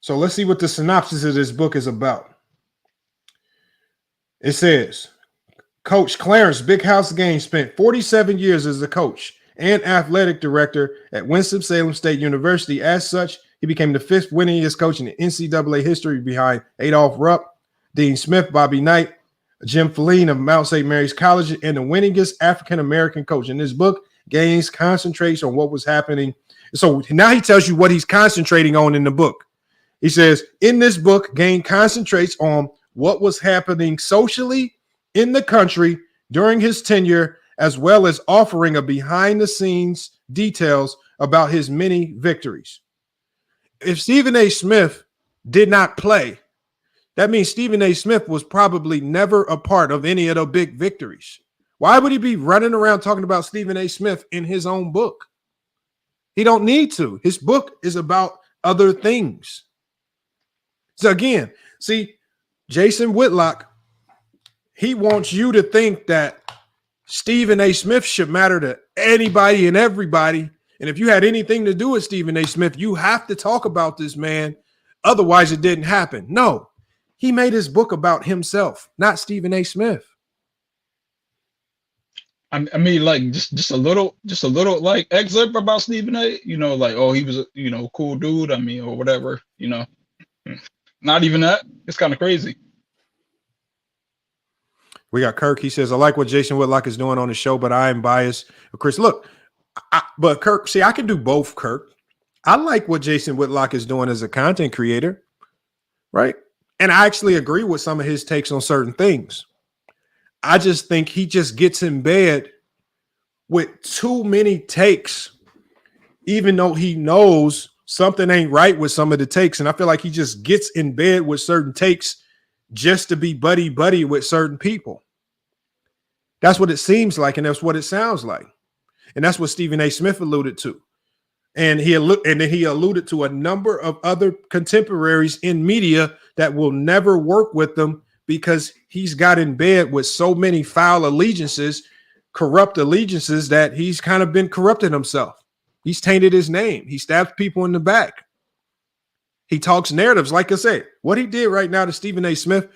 So let's see what the synopsis of this book is about. It says, Coach Clarence Big House Gaines spent 47 years as a coach and athletic director at Winston-Salem State University. As such, he became the 5th winningest coach in the NCAA history behind Adolph Rupp, Dean Smith, Bobby Knight, Jim Feline of Mount St. Mary's College, and the winningest African-American coach. In this book, Gaines concentrates on what was happening. So now he tells you what he's concentrating on in the book. He says, in this book, Gaines concentrates on what was happening socially in the country during his tenure, as well as offering a behind-the-scenes details about his many victories. If Stephen A. Smith did not play, that means Stephen A. Smith was probably never a part of any of the big victories. Why would he be running around talking about Stephen A. Smith in his own book? He don't need to. His book is about other things. So again, see, Jason Whitlock, he wants you to think that Stephen A. Smith should matter to anybody and everybody. And if you had anything to do with Stephen A. Smith, you have to talk about this man. Otherwise, it didn't happen. No, he made his book about himself, not Stephen A. Smith. I mean, like just a little like excerpt about Stephen A. You know, like, oh, he was a cool dude. I mean, or whatever. You know, not even that. It's kind of crazy. We got Kirk. He says, I like what Jason Whitlock is doing on the show, but I am biased. Chris, look, but Kirk, see, I can do both, Kirk. I like what Jason Whitlock is doing as a content creator, right? And I actually agree with some of his takes on certain things. I just think he just gets in bed with too many takes, even though he knows something ain't right with some of the takes. And I feel like he just gets in bed with certain takes just to be buddy with certain people. That's what it seems like, and that's what it sounds like. And that's what Stephen A. Smith alluded to. And then he alluded to a number of other contemporaries in media that will never work with them because he's got in bed with so many foul allegiances, corrupt allegiances, that he's kind of been corrupted himself. He's tainted his name. He stabs people in the back. He talks narratives. Like I said, what he did right now to Stephen A. Smith,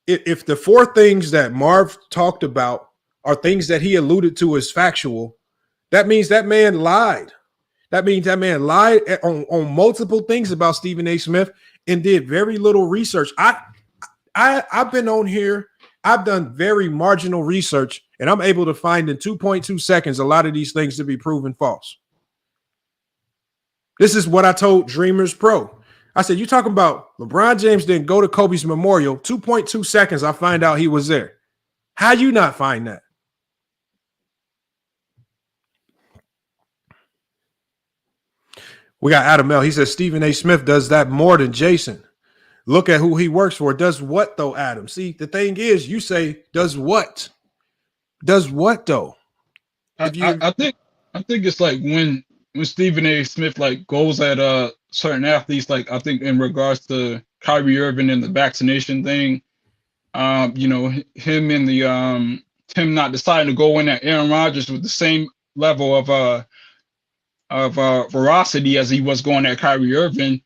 if the 4 things that Marv talked about are things that he alluded to as factual, that means that man lied. That means that man lied on multiple things about Stephen A. Smith and did very little research. I've been on here. I've done very marginal research, and I'm able to find in 2.2 seconds a lot of these things to be proven false. This is what I told Dreamers Pro. I said, you talking about LeBron James didn't go to Kobe's memorial. 2.2 seconds, I find out he was there. How you not find that? We got Adam L. He says Stephen A. Smith does that more than Jason. Look at who he works for. Does what though, Adam? See, the thing is, you say does what? Does what though? I think it's like when Stephen A. Smith like goes at certain athletes, like I think in regards to Kyrie Irving and the vaccination thing, him and the him not deciding to go in at Aaron Rodgers with the same level of veracity as he was going at Kyrie Irving.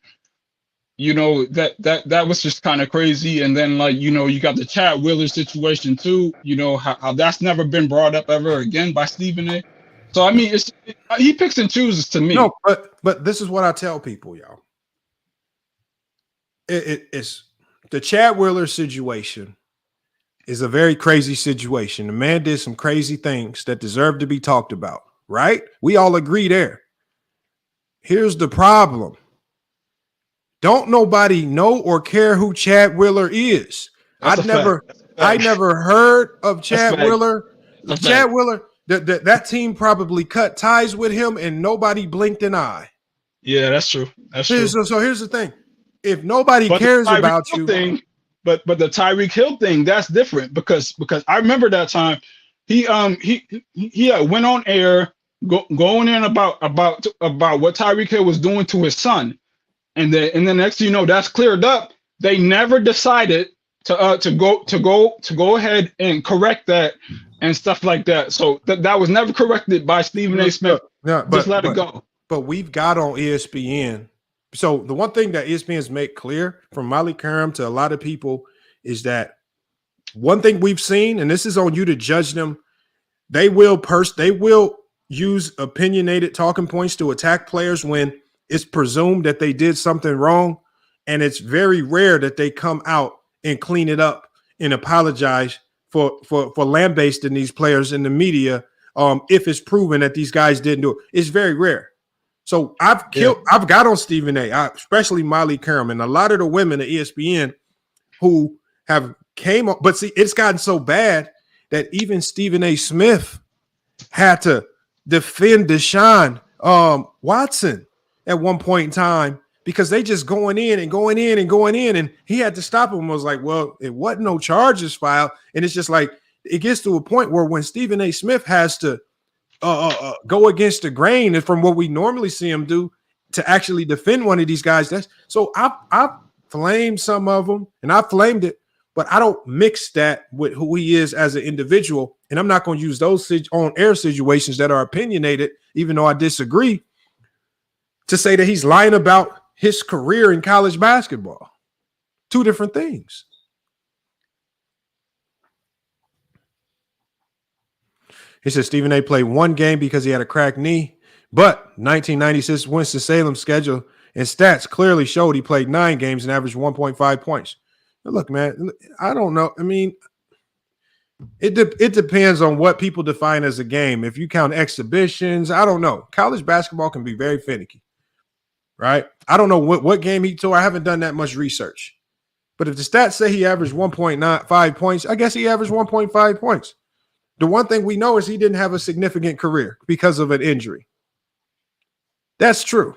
That was just kind of crazy. And then you got the Chad Wheeler situation too, how that's never been brought up ever again by Stephen A. So I mean, he picks and chooses to me. No, but this is what I tell people, y'all. It's the Chad Wheeler situation is a very crazy situation. The man did some crazy things that deserve to be talked about, right? We all agree there. Here's the problem. Don't nobody know or care who Chad Wheeler is. That's a fact. I never heard of Chad fact. Wheeler. That's Chad fact. Wheeler, that team probably cut ties with him and nobody blinked an eye. Yeah, that's true. That's true. So here's the thing. If nobody But cares the Tyreek about Hill you, thing, but the Tyreek Hill thing, that's different because I remember that time he went on air going in about what Tyreek Hill was doing to his son, and then next thing you know, that's cleared up. They never decided to go ahead and correct that and stuff like that. So that was never corrected by Stephen A. Smith. Just let it go. But we've got on ESPN. So the one thing that ESPN's make clear from Molly Karam to a lot of people is that one thing we've seen, and this is on you to judge them, they will use opinionated talking points to attack players when it's presumed that they did something wrong. And it's very rare that they come out and clean it up and apologize for lambasting these players in the media if it's proven that these guys didn't do it. It's very rare. So I've got on Stephen A, especially Molly Karam, and a lot of the women at ESPN who have came up, but see, it's gotten so bad that even Stephen A. Smith had to defend Deshaun Watson at one point in time because they just going in, and he had to stop him and was like, well, it wasn't no charges filed. And it's just like, it gets to a point where when Stephen A. Smith has to go against the grain and from what we normally see him do to actually defend one of these guys. That's so I've flamed some of them and I flamed it, but I don't mix that with who he is as an individual. And I'm not going to use those on air situations that are opinionated, even though I disagree, to say that he's lying about his career in college basketball. Two different things. He said Stephen A. played one game because he had a cracked knee, but 1996 Winston-Salem schedule and stats clearly showed he played 9 games and averaged 1.5 points. But look, man, I don't know. I mean, it depends on what people define as a game. If you count exhibitions, I don't know. College basketball can be very finicky, right? I don't know what game he tore. I haven't done that much research. But if the stats say he averaged 1.95 points, I guess he averaged 1.5 points. The one thing we know is he didn't have a significant career because of an injury. That's true.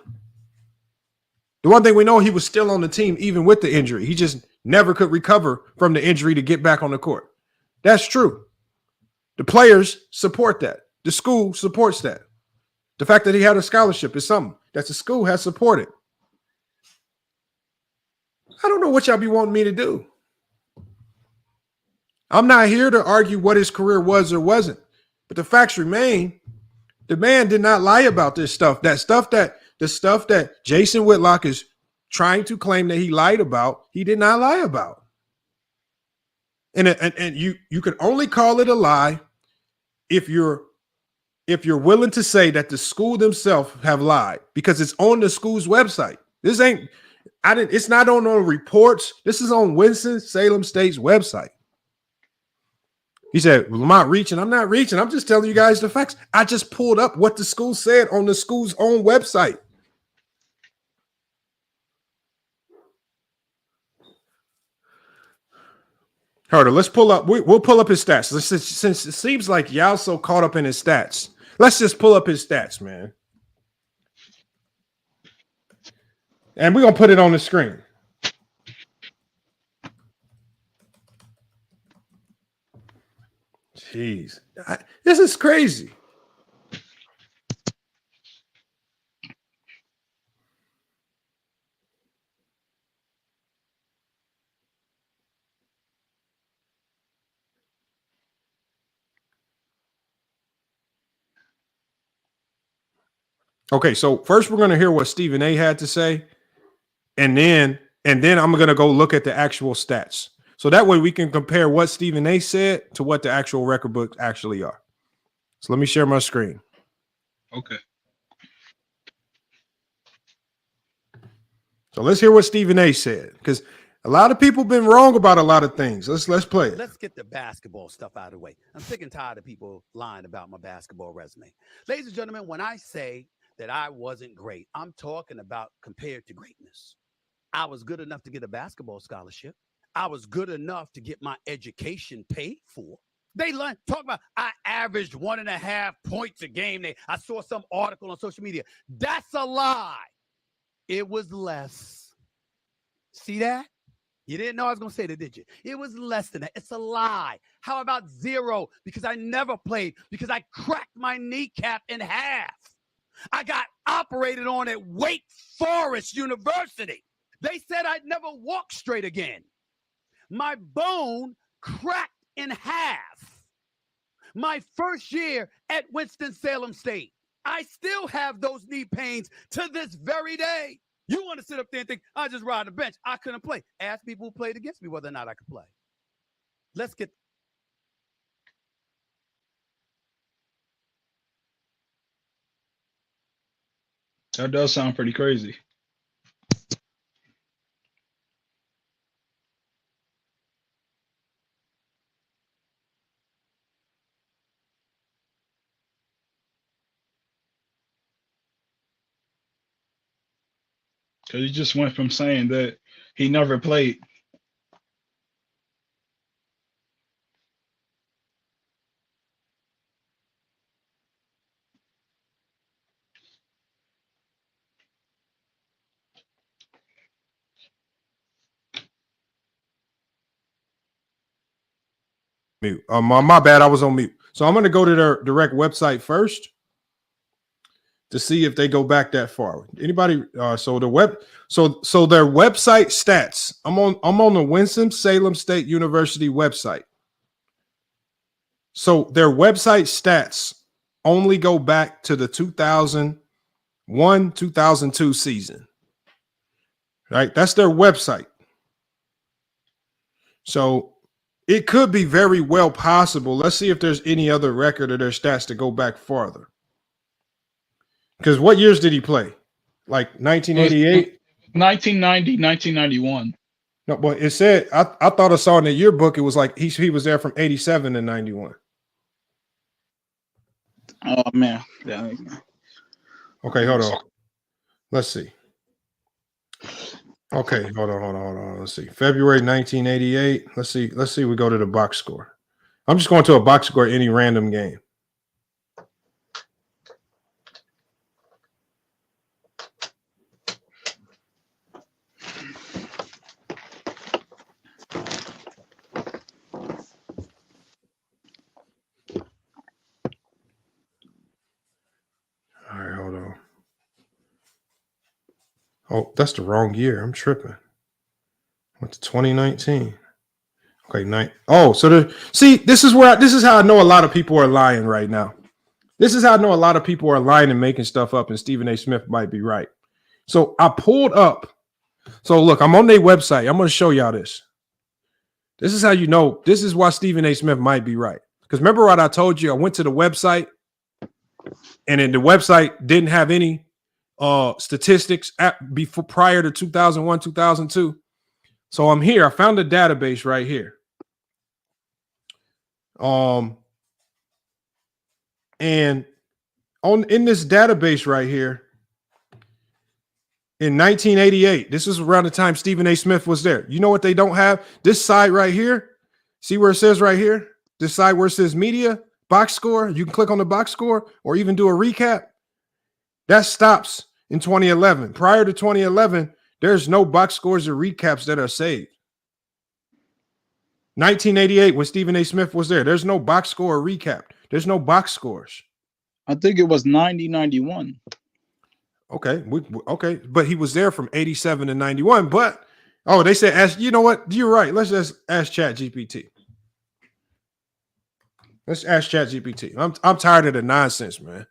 The one thing we know, he was still on the team even with the injury. He just never could recover from the injury to get back on the court. That's true. The players support that. The school supports that. The fact that he had a scholarship is something that the school has supported. I don't know what y'all be wanting me to do. I'm not here to argue what his career was or wasn't, but the facts remain. The man did not lie about this stuff. The stuff that Jason Whitlock is trying to claim that he lied about, he did not lie about. And you can only call it a lie if you're willing to say that the school themselves have lied, because it's on the school's website. It's not on no reports. This is on Winston-Salem State's website. He said, well, am I reaching? I'm not reaching. I'm just telling you guys the facts. I just pulled up what the school said on the school's own website. Carter, let's pull up. We'll pull up his stats. Since it seems like y'all so caught up in his stats, let's just pull up his stats, man. And we're going to put it on the screen. Jeez, this is crazy. Okay, so first we're going to hear what Stephen A. had to say, and then I'm going to go look at the actual stats. So that way we can compare what Stephen A. said to what the actual record books actually are. So let me share my screen. Okay. So let's hear what Stephen A. said, because A lot of people been wrong about a lot of things. Let's play it. Let's get the basketball stuff out of the way. I'm sick and tired of people lying about my basketball resume. Ladies and gentlemen, when I say that I wasn't great, I'm talking about compared to greatness. I was good enough to get a basketball scholarship. I was good enough to get my education paid for. They talk about I averaged 1.5 points a game. I saw some article on social media. That's a lie. It was less. See that? You didn't know I was going to say that, did you? It was less than that. It's a lie. How about 0? Because I never played, because I cracked my kneecap in half. I got operated on at Wake Forest University. They said I'd never walk straight again. My bone cracked in half. My first year at Winston-Salem State. I still have those knee pains to this very day. You want to sit up there and think, I just ride the bench. I couldn't play. Ask people who played against me whether or not I could play. Let's get. That does sound pretty crazy. Because he just went from saying that he never played. Mute. My bad. I was on mute. So I'm going to go to their direct website first to see if they go back that far. Anybody? So their website stats. I'm on the Winston-Salem State University website. So their website stats only go back to the 2001-2002 season. Right? That's their website. So it could be very well possible. Let's see if there's any other record of their stats to go back farther. Because what years did he play? Like 1988? 1990, 1991. No, but it said, I thought I saw in the yearbook, it was like he was there from 87 to 91. Oh, man. Yeah. Okay, hold on. Let's see. Okay, hold on. Let's see. February 1988. Let's see. We go to the box score. I'm just going to a box score any random game. All right, hold on. Oh, that's the wrong year. I'm tripping. Went to 2019. Okay, this is how I know a lot of people are lying right now. This is how I know a lot of people are lying and making stuff up, and Stephen A. Smith might be right. So I pulled up. So look, I'm on their website. I'm going to show y'all this. This is how you know. This is why Stephen A. Smith might be right. Because remember what I told you? I went to the website, and then the website didn't have any statistics before prior to 2001, 2002. So I'm here. I found a database right here. And in this database right here, in 1988, this is around the time Stephen A. Smith was there. You know what they don't have? This side right here. See where it says right here? This side where it says media, box score. You can click on the box score or even do a recap. That stops in 2011. Prior to 2011, there's no box scores or recaps that are saved. 1988, when Stephen A. Smith was there, there's no box score or recap. There's no box scores. I think it was 90-91. Okay, okay, but he was there from 87 to 91. But they said, ask. You know what? You're right. Let's just ask ChatGPT. Let's ask ChatGPT. I'm tired of the nonsense, man.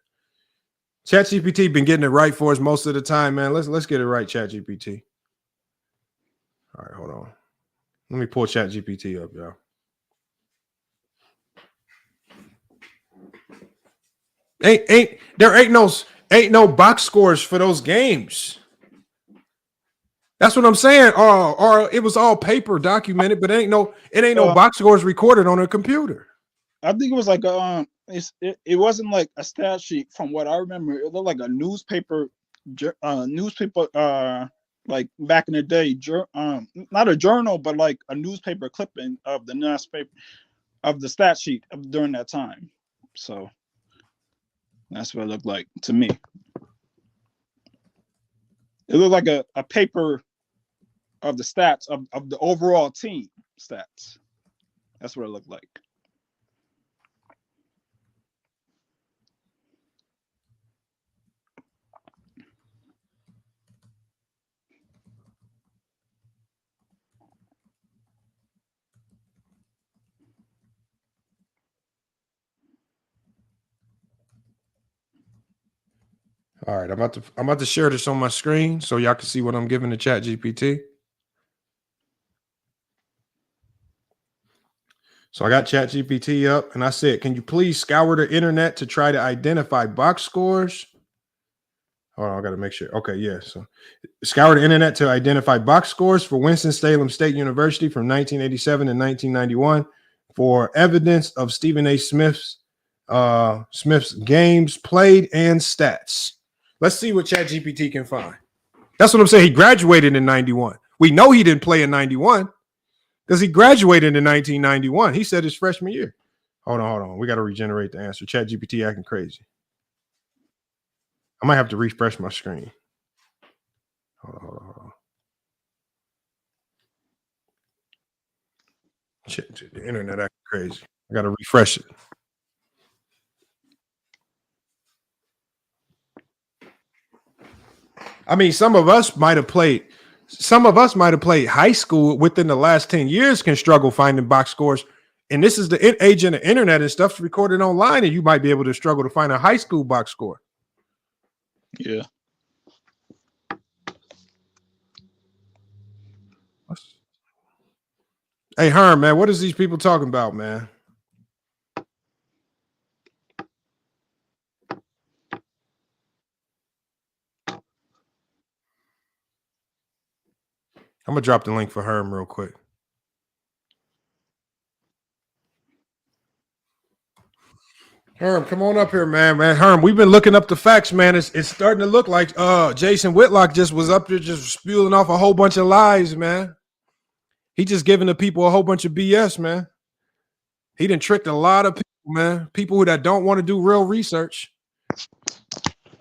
ChatGPT been getting it right for us most of the time, man. Let's get it right, ChatGPT. All right, hold on. Let me pull ChatGPT up, y'all. There ain't no box scores for those games. That's what I'm saying. Or it was all paper documented, but it ain't no box scores recorded on a computer. I think it was like it wasn't like a stat sheet from what I remember. It looked like a newspaper like back in the day, not a journal, but like a newspaper clipping of the newspaper of the stat sheet during that time. So that's what it looked like to me. It looked like a paper of the stats of the overall team stats. That's what it looked like. All right, I'm about to share this on my screen so y'all can see what I'm giving to ChatGPT. So I got ChatGPT up and I said, can you please scour the internet to try to identify box scores? Hold on, I got to make sure. Okay, yeah. So scour the internet to identify box scores for Winston-Salem State University from 1987 and 1991 for evidence of Stephen A. Smith's games played and stats. Let's see what ChatGPT can find. That's what I'm saying. He graduated in 91. We know he didn't play in 91 because he graduated in 1991. He said his freshman year. Hold on. We got to regenerate the answer. ChatGPT acting crazy. I might have to refresh my screen. Hold on. The internet acting crazy. I got to refresh it. I mean, some of us might have played high school within the last 10 years can struggle finding box scores. And this is the age of the internet and stuff's recorded online, and you might be able to struggle to find a high school box score. Yeah. Hey, Herm, man, what is these people talking about, man? I'm going to drop the link for Herm real quick. Herm, come on up here, man. Herm, we've been looking up the facts, man. It's starting to look like Jason Whitlock just was up there just spewing off a whole bunch of lies, man. He just giving the people a whole bunch of BS, man. He done tricked a lot of people, man. People that don't want to do real research.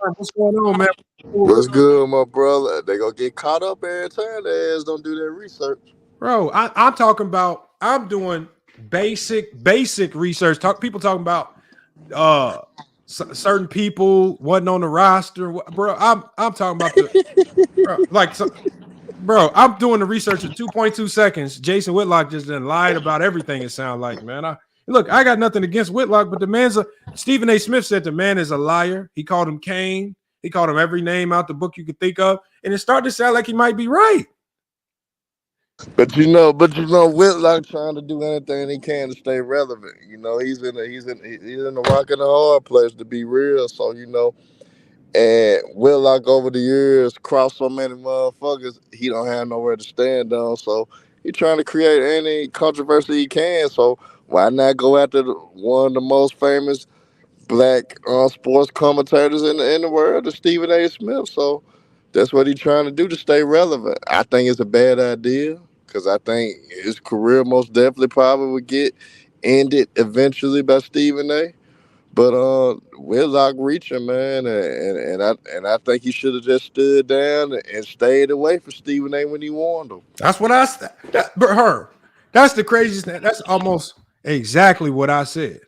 Herm, what's going on, man? What's good, my brother? They gonna get caught up every time their ass don't do their research. Bro, I'm talking about, I'm doing basic research. People talking about certain people wasn't on the roster. Bro, I'm talking about bro, I'm doing the research in 2.2 seconds. Jason Whitlock just done lied about everything, it sounds like, man. I got nothing against Whitlock, but the man's Stephen A. Smith said the man is a liar. He called him Cain. He called him every name out the book you could think of, and it started to sound like he might be right. But you know, Whitlock trying to do anything he can to stay relevant. You know, he's in the rock and a hard place, to be real. So and Whitlock over the years crossed so many motherfuckers, he don't have nowhere to stand on. So he trying to create any controversy he can. So why not go after one of the most famous black sports commentators in the world, is Stephen A. Smith? So that's what he's trying to do to stay relevant. I think it's a bad idea because I think his career most definitely probably would get ended eventually by Stephen A. But Whitlock reaching, man, and I think he should have just stood down and stayed away from Stephen A. when he warned him. That's what I said. That's the craziest thing. That's almost exactly what I said.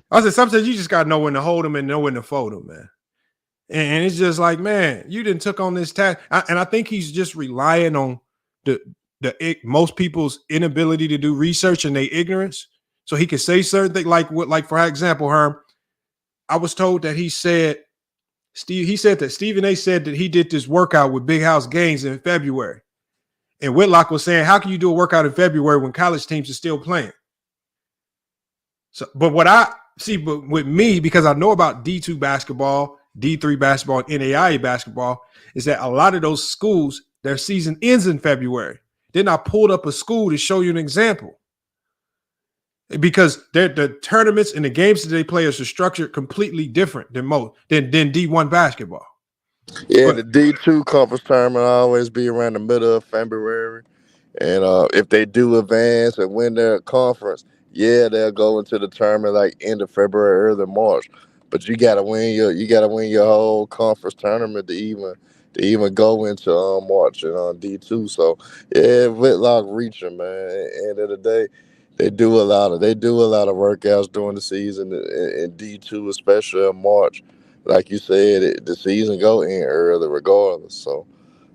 I said, sometimes you just got to know when to hold them and know when to fold them, man. And it's just like, man, you didn't took on this task. And I think he's just relying on most people's inability to do research and their ignorance. So he can say certain things like for example, Herm, I was told that he said that Stephen A. said that he did this workout with Big House Gaines in February. And Whitlock was saying, how can you do a workout in February when college teams are still playing? So, but with me, because I know about D2 basketball, D3 basketball, and NAIA basketball, is that a lot of those schools, Their season ends in February. Then I pulled up a school to show you an example. Because the tournaments and the games that they play are structured completely different than D1 basketball. Yeah, the D2 conference tournament always be around the middle of February. And if they do advance and win their conference, yeah, they'll go into the tournament like end of February, early March. But you gotta win your whole conference tournament to even go into March and D2. So yeah, Whitlock reaching, man. End of the day, they do a lot of workouts during the season in D2, especially in March. Like you said, the season go in early regardless. So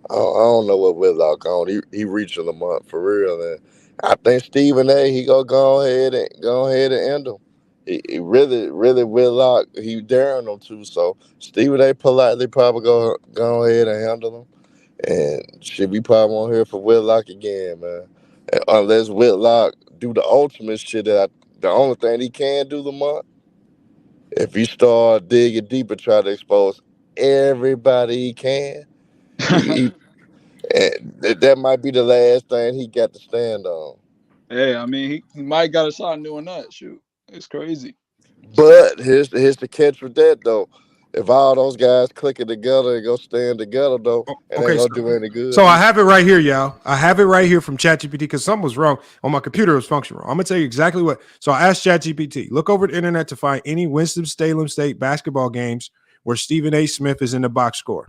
I don't know what Whitlock on. He reaching the month for real. And I think Stephen A. He gonna go ahead and end him. He really Whitlock. He daring them to. So Stephen A. politely probably go ahead and handle him. And shit, we probably won't hear from Whitlock again, man. And unless Whitlock do the ultimate shit the only thing he can do the month. If he start digging deeper, try to expose everybody he can, that might be the last thing he got to stand on. Hey, I mean, he might got a shot doing that. Shoot, it's crazy. But here's the catch with that though. If all those guys clicking together and go stand together though, it ain't gonna do any good. So I have it right here, y'all. I have it right here from ChatGPT because something was wrong on my computer. It was functioning wrong. I'm gonna tell you exactly what. So I asked ChatGPT, look over the internet to find any Winston-Salem State basketball games where Stephen A. Smith is in the box score.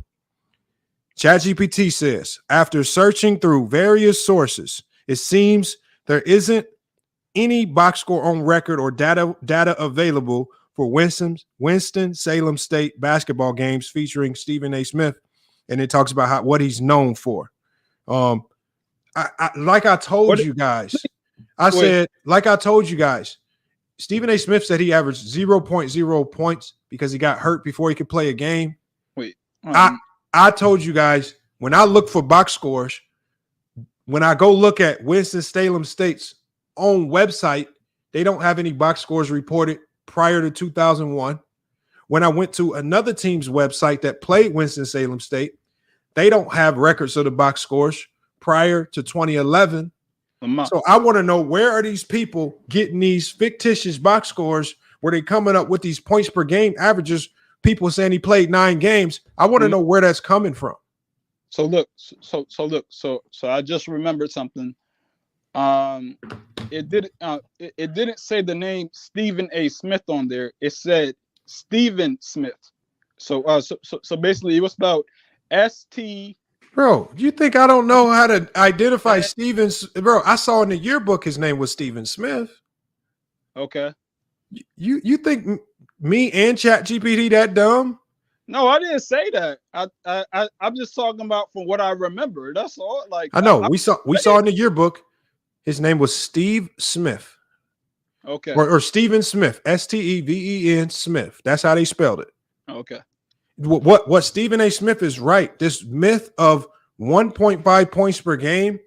ChatGPT says, after searching through various sources, it seems there isn't any box score on record or data available for Winston-Salem State basketball games featuring Stephen A. Smith, and it talks about what he's known for. Like I told you guys, Stephen A. Smith said he averaged 0.0 points because he got hurt before he could play a game. I told you guys, when I look for box scores, when I go look at Winston-Salem State's own website, they don't have any box scores reported prior to 2001. When I went to another team's website that played Winston-Salem State, they don't have records of the box scores prior to 2011. So I want to know, where are these people getting these fictitious box scores where they coming up with these points per game averages? People saying he played 9 games. I want to know where that's coming from. So look, so I just remembered something. It didn't say the name Stephen A. Smith on there. It said Stephen Smith. So basically, it was about ST. Bro, you think I don't know how to identify Stevens? Bro, I saw in the yearbook his name was Stephen Smith. Okay. You think me and ChatGPT that dumb? No, I didn't say that. I'm just talking about from what I remember. That's all. Like I know we saw in the yearbook his name was Steve Smith. Okay. Or Stephen Smith, Steven Smith. That's how they spelled it. Okay. What Stephen A. Smith is right. This myth of 1.5 points per game,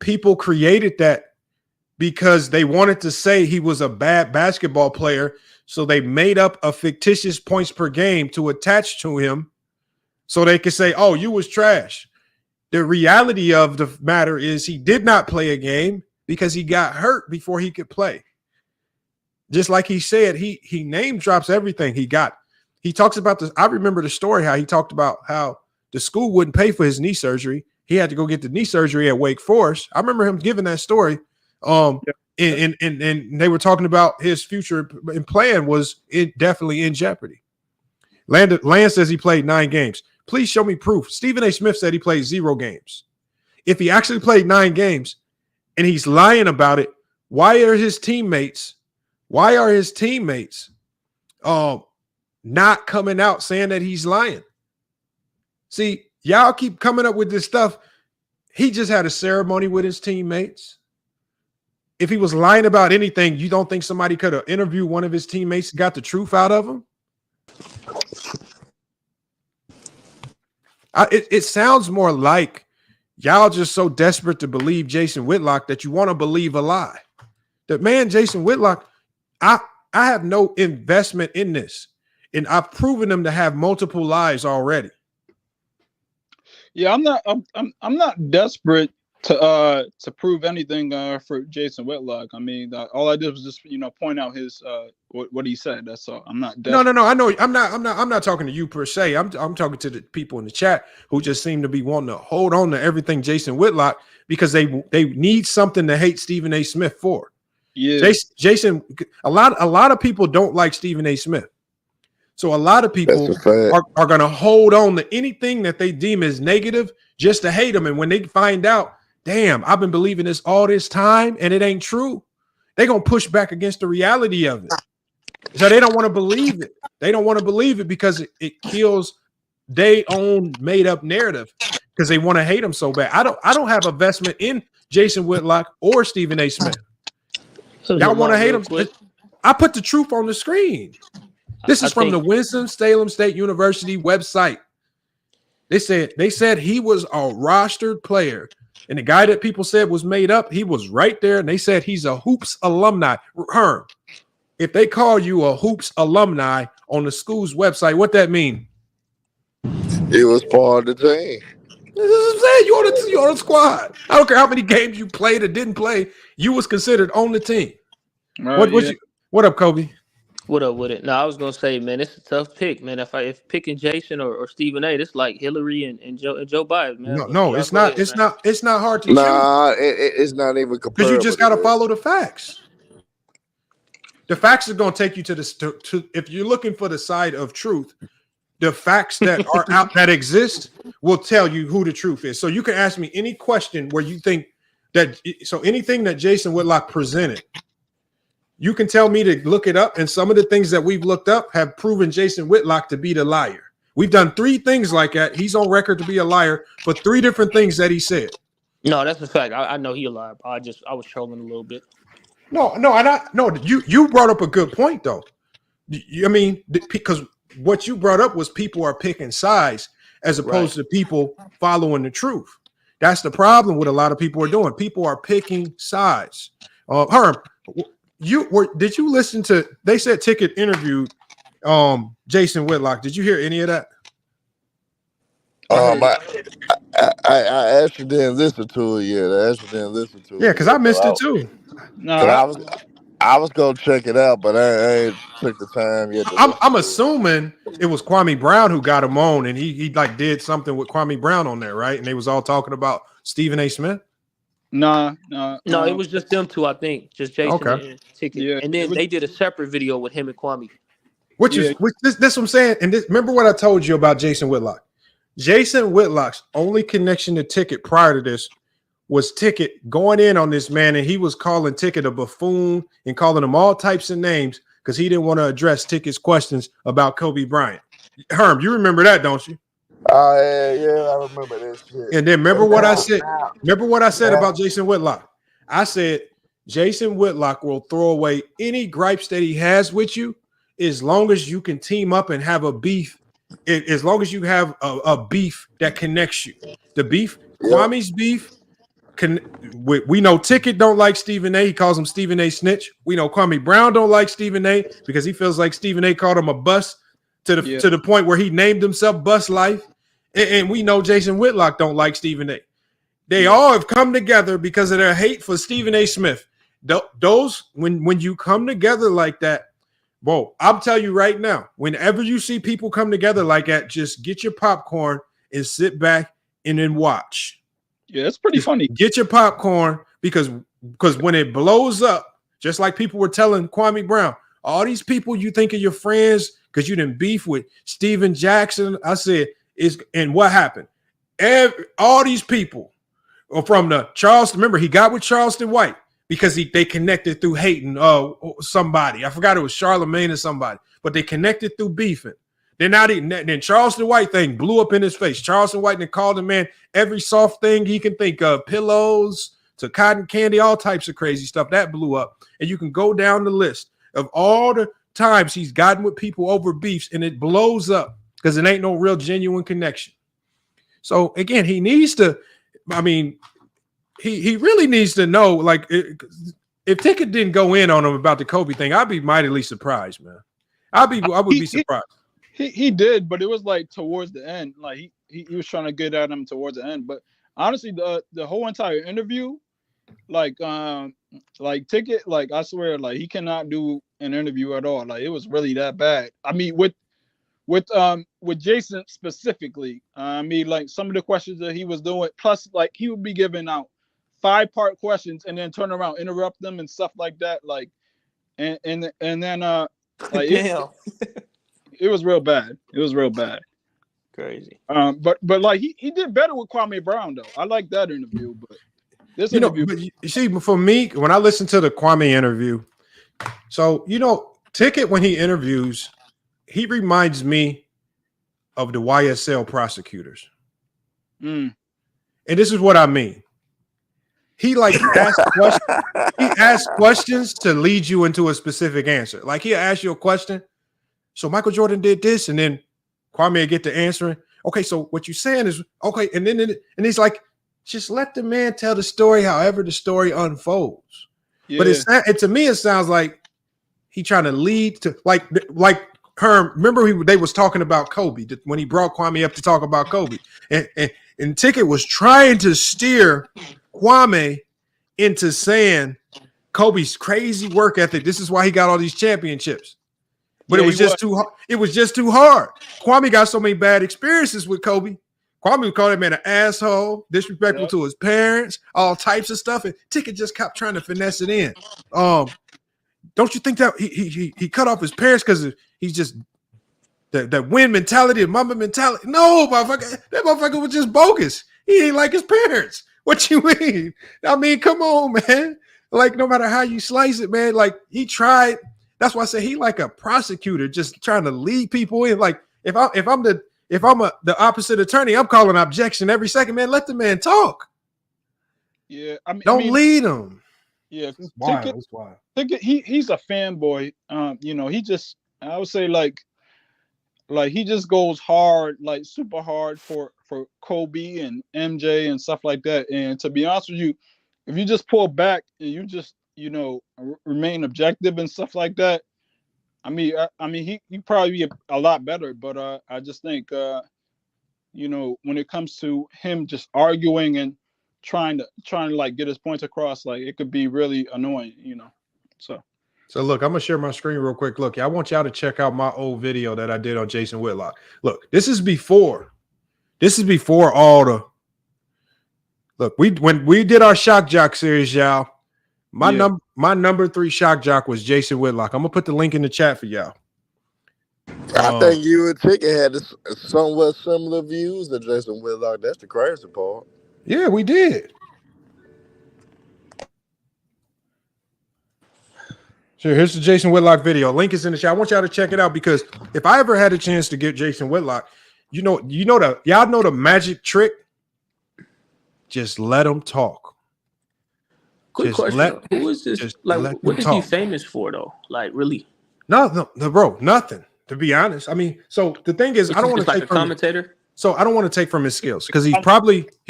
people created that because they wanted to say he was a bad basketball player. So they made up a fictitious points per game to attach to him so they could say, oh, you was trash. The reality of the matter is he did not play a game because he got hurt before he could play. Just like he said, he name drops everything he got. He talks about this. I remember the story how he talked about how the school wouldn't pay for his knee surgery. He had to go get the knee surgery at Wake Forest. I remember him giving that story. And they were talking about his future and plan was definitely in jeopardy. Land says he played 9 games. Please show me proof. Stephen A. Smith said he played 0 games. If he actually played 9 games and he's lying about it, why are his teammates not coming out saying that he's lying? See, y'all keep coming up with this stuff. He just had a ceremony with his teammates. If he was lying about anything, you don't think somebody could have interviewed one of his teammates and got the truth out of him? It sounds more like y'all just so desperate to believe Jason Whitlock that you want to believe a lie. The man, Jason Whitlock, I have no investment in this. And I've proven him to have multiple lies already. Yeah, I'm not desperate to prove anything for Jason Whitlock. I mean, all I did was just point out his what he said. That's all. I'm not desperate. No. I know. I'm not talking to you per se. I'm talking to the people in the chat who just seem to be wanting to hold on to everything Jason Whitlock because they need something to hate Stephen A. Smith for. Yeah, Jason. A lot of people don't like Stephen A. Smith, so a lot of people are going to hold on to anything that they deem as negative just to hate him. And when they find out, damn, I've been believing this all this time and it ain't true, they're going to push back against the reality of it. So they don't want to believe it. They don't want to believe it because it kills their own made up narrative because they want to hate him so bad. I don't have a investment in Jason Whitlock or Stephen A. Smith. Y'all want to hate him? I put the truth on the screen. This is from the Winston-Salem State University website. They said he was a rostered player. And the guy that people said was made up, he was right there. And they said he's a Hoops alumni. Herm, if they call you a Hoops alumni on the school's website, what that mean? He was part of the team. This is what I'm saying. You on the squad. I don't care how many games you played or didn't play. You was considered on the team. What up, Kobe? What up with it? No, I was gonna say, man, it's a tough pick, man. If picking Jason or Stephen A, it's like Hillary and Joe Biden, man. No, it's not. It's not hard to choose. Nah, it's not even comparable. Because you just got to follow the facts. The facts are going to take you to if you're looking for the side of truth, the facts that are out that exist will tell you who the truth is. So you can ask me any question where you think that. So anything that Jason Whitlock presented, you can tell me to look it up. And some of the things that we've looked up have proven Jason Whitlock to be the liar. We've done 3 things like that. He's on record to be a liar for 3 different things that he said. No, that's a fact. I know he a liar. I was trolling a little bit. No. You brought up a good point though. I mean, because what you brought up was people are picking sides as opposed to people following the truth. That's the problem with a lot of people are doing. People are picking sides. Herm, did you listen to? They said Ticket interviewed Jason Whitlock. Did you hear any of that? I actually didn't listen to it yet. Yeah, because I missed it too. No, I was gonna check it out, but I ain't took the time yet. I'm assuming it was Kwame Brown who got him on, and he like did something with Kwame Brown on there, right? And they was all talking about Stephen A. Smith. No, it was just them two, I think, just Jason and Ticket, and then they did a separate video with him and Kwame. This what I'm saying, and remember what I told you about Jason Whitlock. Jason Whitlock's only connection to Ticket prior to this was Ticket going in on this man, and he was calling Ticket a buffoon and calling him all types of names because he didn't want to address Ticket's questions about Kobe Bryant. Herm, you remember that, don't you? Yeah, I remember this shit. And then remember what I said. Remember what I said about Jason Whitlock. I said Jason Whitlock will throw away any gripes that he has with you as long as you can team up and have a beef. As long as you have a beef that connects you. The beef, Kwame's beef. We know Ticket don't like Stephen A. He calls him Stephen A. Snitch. We know Kwame Brown don't like Stephen A. because he feels like Stephen A. called him a bust to the point where he named himself Bust Life. And we know Jason Whitlock don't like Stephen A. They all have come together because of their hate for Stephen A. Smith. Those when you come together like that, bro, I'll tell you right now, whenever you see people come together like that, just get your popcorn and sit back and then watch. Yeah, it's pretty funny. Get your popcorn because when it blows up, just like people were telling Kwame Brown, all these people you think are your friends because you didn't beef with Steven Jackson. I said, and what happened? All these people are from the Charleston. Remember, he got with Charleston White because they connected through hating somebody. I forgot it was Charlemagne or somebody, but they connected through beefing. Then Charleston White thing blew up in his face. Charleston White then called the man every soft thing he can think of, pillows to cotton candy, all types of crazy stuff. That blew up. And you can go down the list of all the times he's gotten with people over beefs, and it blows up because it ain't no real genuine connection. So, again, he needs to, I mean, he really needs to know, like, if Ticket didn't go in on him about the Kobe thing, I'd be mightily surprised, man. I would be surprised. He did, but it was like towards the end. Like he was trying to get at him towards the end. But honestly, the whole entire interview, like Ticket, like I swear, like he cannot do an interview at all. Like it was really that bad. I mean, with Jason specifically, I mean, like some of the questions that he was doing, plus like he would be giving out 5-part questions and then turn around, interrupt them and stuff like that. Like, and then like it was real bad. It was real bad. Crazy. But like he did better with Kwame Brown though. I like that interview, but this interview. But you see, for me, when I listen to the Kwame interview, so Ticket when he interviews, he reminds me of the YSL prosecutors. Mm. And this is what I mean. He asks questions to lead you into a specific answer. Like he'll ask you a question. So Michael Jordan did this, and then Kwame will get to answering. Okay, so what you're saying is okay, and he's like, just let the man tell the story however the story unfolds. Yeah. But to me, it sounds like he trying to lead to like Herm. Remember they was talking about Kobe when he brought Kwame up to talk about Kobe, and Ticket was trying to steer Kwame into saying Kobe's crazy work ethic. This is why he got all these championships. But it was just too hard. It was just too hard. Kwame got so many bad experiences with Kobe. Kwame would call that man an asshole, disrespectful to his parents, all types of stuff. And Ticket just kept trying to finesse it in. Don't you think that he cut off his parents because he's just that win mentality, and mama mentality? No, motherfucker, that motherfucker was just bogus. He ain't like his parents. What you mean? I mean, come on, man. Like no matter how you slice it, man. Like he tried. That's why I say he like a prosecutor, just trying to lead people in. Like if I'm the opposite attorney, I'm calling objection every second. Man, let the man talk. Yeah, don't lead him. Yeah, it's wild. Ticket, he's a fanboy. I would say like he just goes hard, like super hard for Kobe and MJ and stuff like that. And to be honest with you, if you just pull back and you just remain objective and stuff like that, I mean he probably be a lot better. But I just think when it comes to him just arguing and trying to like get his points across, like it could be really annoying, So look, I'm gonna share my screen real quick. Look, I want y'all to check out my old video that I did on Jason Whitlock. Look, this is before all the look. When we did our Shock Jock series, y'all. My number 3 shock jock was Jason Whitlock. I'm gonna put the link in the chat for y'all. I think you and Ticket had somewhat similar views to Jason Whitlock. That's the crazy part. Yeah, we did. So here's the Jason Whitlock video. Link is in the chat. I want y'all to check it out because if I ever had a chance to get Jason Whitlock, y'all know the magic trick. Just let him talk. Quick question: who is this? Like, what is he famous for, though? Like, really? No, bro, nothing. To be honest, I mean, so the thing is, I don't want to take like a commentator. So I don't want to take from his skills because he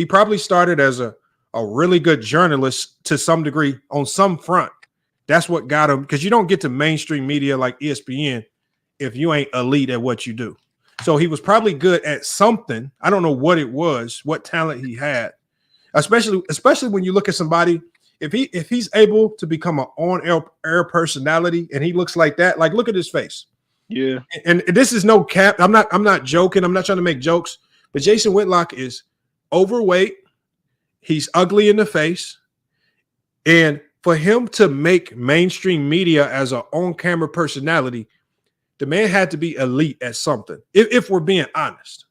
probably started as a really good journalist to some degree on some front. That's what got him, because you don't get to mainstream media like ESPN if you ain't elite at what you do. So he was probably good at something. I don't know what it was, what talent he had, especially when you look at somebody. If he's able to become an on-air personality and he looks like that, like look at his face. Yeah. And this is no cap. I'm not joking. I'm not trying to make jokes, but Jason Whitlock is overweight. He's ugly in the face. And for him to make mainstream media as an on-camera personality, the man had to be elite at something, if we're being honest.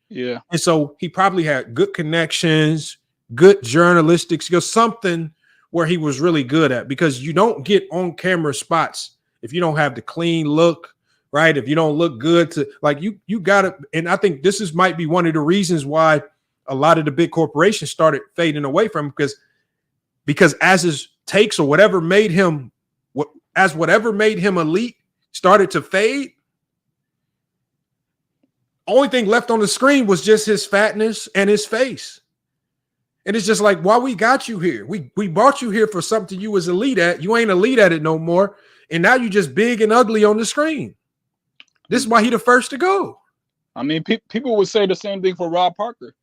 Yeah. And so he probably had good connections, good journalistic skills, something where he was really good at, because you don't get on-camera spots if you don't have the clean look, right? If you don't look good to, like, you got to, and I think this might be one of the reasons why a lot of the big corporations started fading away from him, because as his takes or whatever made him elite started to fade, only thing left on the screen was just his fatness and his face. And it's just like, why we got you here? We brought you here for something you was elite at. You ain't elite at it no more. And now you just big and ugly on the screen. This is why he the first to go. I mean, people would say the same thing for Rob Parker.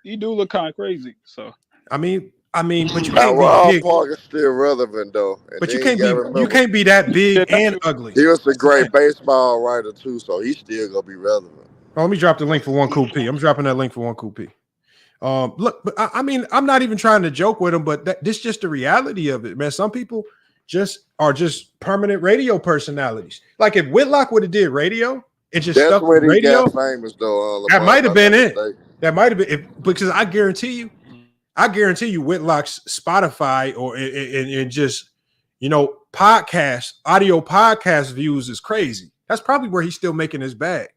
He do look kind of crazy. So I mean, but you Now can't be Rob big. Parker's still relevant though, and But then you gotta you remember can't be that big and ugly. he was a That's the great thing. baseball writer too, so he's still gonna be relevant. Oh, let me drop the link for one cool P. I'm dropping that link for one cool P. Look, but I mean, I'm not even trying to joke with him, but this just the reality of it, man. Some people are just permanent radio personalities. Like if Whitlock would have did radio and just That's stuck with when he radio, got famous though. that Lamar, might if have I'm been not it. mistaken. That might have been because I guarantee you, Whitlock's Spotify or and just audio podcast views is crazy. That's probably where he's still making his bag.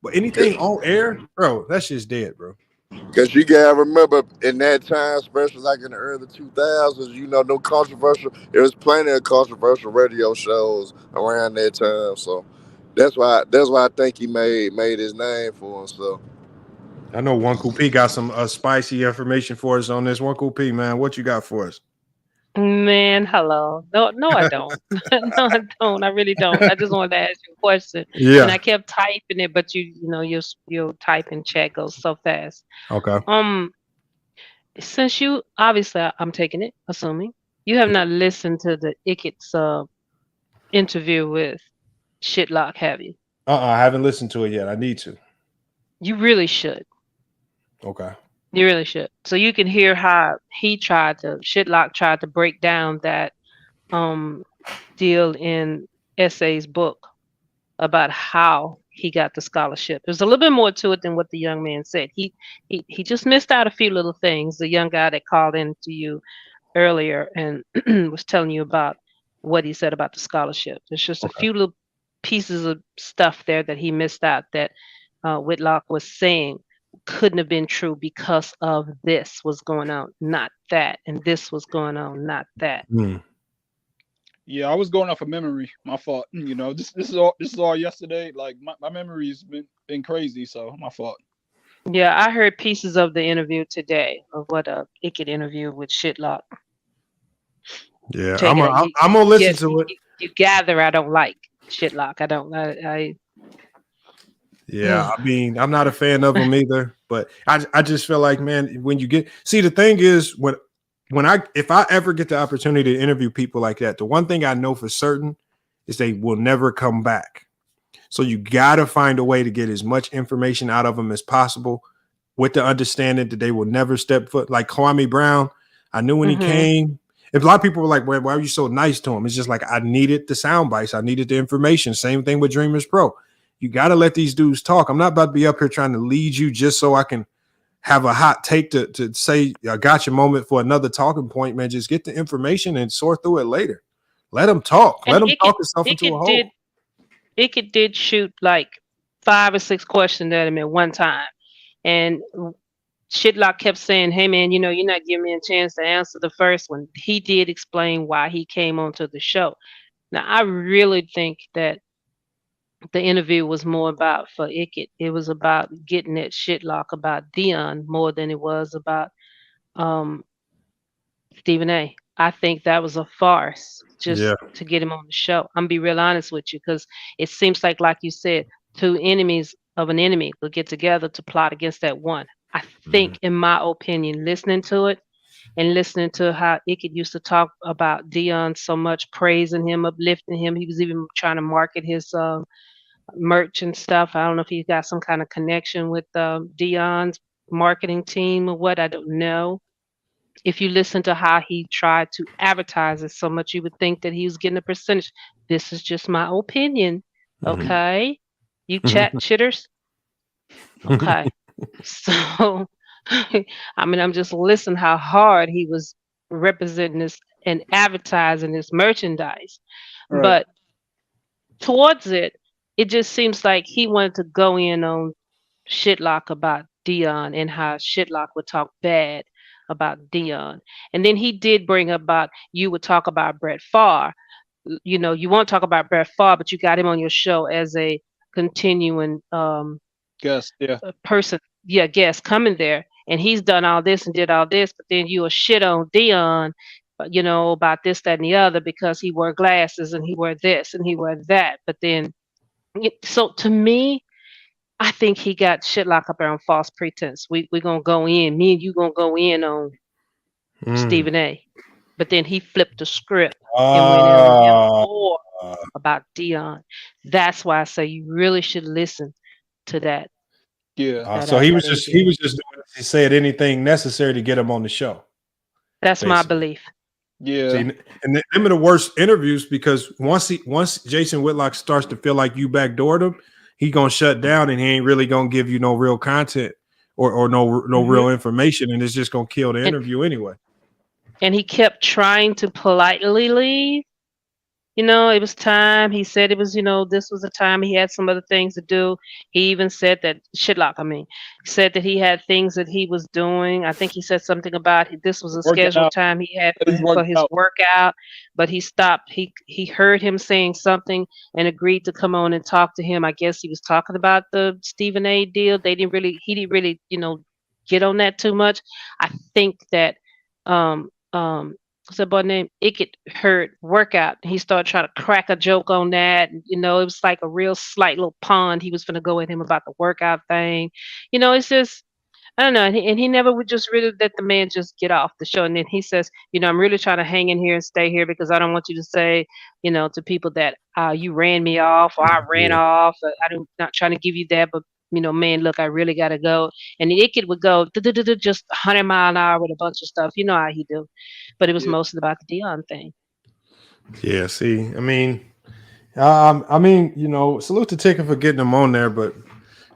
But anything on air, bro, that's just dead, bro. Because you gotta remember in that time, especially like in the early 2000s, no controversial. There was plenty of controversial radio shows around that time. So that's why I think he made his name for himself. I know One Cool P got some spicy information for us on this. One Cool P, man, what you got for us? Man, hello. No, I don't. No, I don't. I really don't. I just wanted to ask you a question. Yeah. And I kept typing it, but your type and chat goes so fast. Okay. Since you obviously I'm taking it, assuming you have not listened to the Ickett's interview with Shitlock, have you? I haven't listened to it yet. I need to. You really should. Okay. You really should. So you can hear how Shitlock tried to break down that deal in Essay's book about how he got the scholarship. There's a little bit more to it than what the young man said. He just missed out a few little things. The young guy that called in to you earlier and was telling you about what he said about the scholarship. There's just a few little pieces of stuff there that he missed out that Whitlock was saying couldn't have been true because of this was going on, not that, and this was going on, not that. Yeah, I was going off of memory. My fault. This is all yesterday. Like my memory's been crazy, so my fault. Yeah, I heard pieces of the interview today of what Ickett interview with Shitlock. Yeah, I'm gonna listen to it. You gather I don't like Shitlock. I don't. Yeah, I mean, I'm not a fan of him either, but I just feel like, man, when you the thing is if I ever get the opportunity to interview people like that, the one thing I know for certain is they will never come back. So you got to find a way to get as much information out of them as possible with the understanding that they will never step foot. Like Kwame Brown, I knew when he came. If a lot of people were like, why are you so nice to him? It's just like, I needed the sound bites. I needed the information. Same thing with Dreamers Pro. You got to let these dudes talk. I'm not about to be up here trying to lead you just so I can have a hot take to say I got your moment for another talking point, man. Just get the information and sort through it later. Let them talk. Let them talk himself into a hole. Ickett did shoot like 5 or 6 questions at him at one time. And Shitlock kept saying, hey, man, you're not giving me a chance to answer the first one. He did explain why he came onto the show. Now, I really think that the interview was more about for Ickett. It was about getting at Shitlock about Dion more than it was about Stephen A. I think that was a farce just to get him on the show. I'm gonna be real honest with you because it seems like you said, 2 enemies of an enemy will get together to plot against that one. I think, in my opinion, listening to it and listening to how Ickett used to talk about Dion so much, praising him, uplifting him. He was even trying to market his merch and stuff. I don't know if he's got some kind of connection with Dion's marketing team or what. I don't know. If you listen to how he tried to advertise it so much, you would think that he was getting a percentage. This is just my opinion. Okay. You chat chitters. Okay. So, I mean, I'm just listening how hard he was representing this and advertising this merchandise. Right. But towards it just seems like he wanted to go in on Shitlock about Dion and how Shitlock would talk bad about Dion. And then he did bring up about you would talk about Brett Favre. You won't talk about Brett Favre, but you got him on your show as a continuing Guess, yeah. person, guest coming there, and he's done all this and did all this, but then you will shit on Dion, about this, that, and the other because he wore glasses and he wore this and he wore that. But then, so to me, I think he got Shitlock up there on false pretense. We gonna go in. Me and you gonna go in on Stephen A. But then he flipped the script and went in on him more about Dion. That's why I say you really should listen to that. Yeah. So he was That just interview. doing he said anything necessary to get him on the show. That's my basically. belief. Yeah. See, and them are the worst interviews because once Jason Whitlock starts to feel like you backdoored him, he gonna shut down and he ain't really gonna give you no real content or no real information, and it's just gonna kill the interview anyway. And he kept trying to politely leave. You know, it was time. He said it was, this was the time. He had some other things to do. He even said that Shitlock, said that he had things that he was doing. I think he said something about this was a Working scheduled out. time he had He's for working his out. workout, but he stopped. He heard him saying something and agreed to come on and talk to him. I guess he was talking about the Stephen A. deal. He didn't really, get on that too much. I think that what's that boy name? Ickett heard workout. He started trying to crack a joke on that. It was like a real slight little pond. He was going to go at him about the workout thing. It's just, I don't know. And he never would just really let the man just get off the show. And then he says, I'm really trying to hang in here and stay here because I don't want you to say, to people that you ran me off or I ran off. I'm not trying to give you that, but man, look, I really got to go. And the Ickett would go just 100 mile an hour with a bunch of stuff. You know how he do. But it was mostly about the Dion thing. Yeah, see, salute to Ticket for getting them on there, but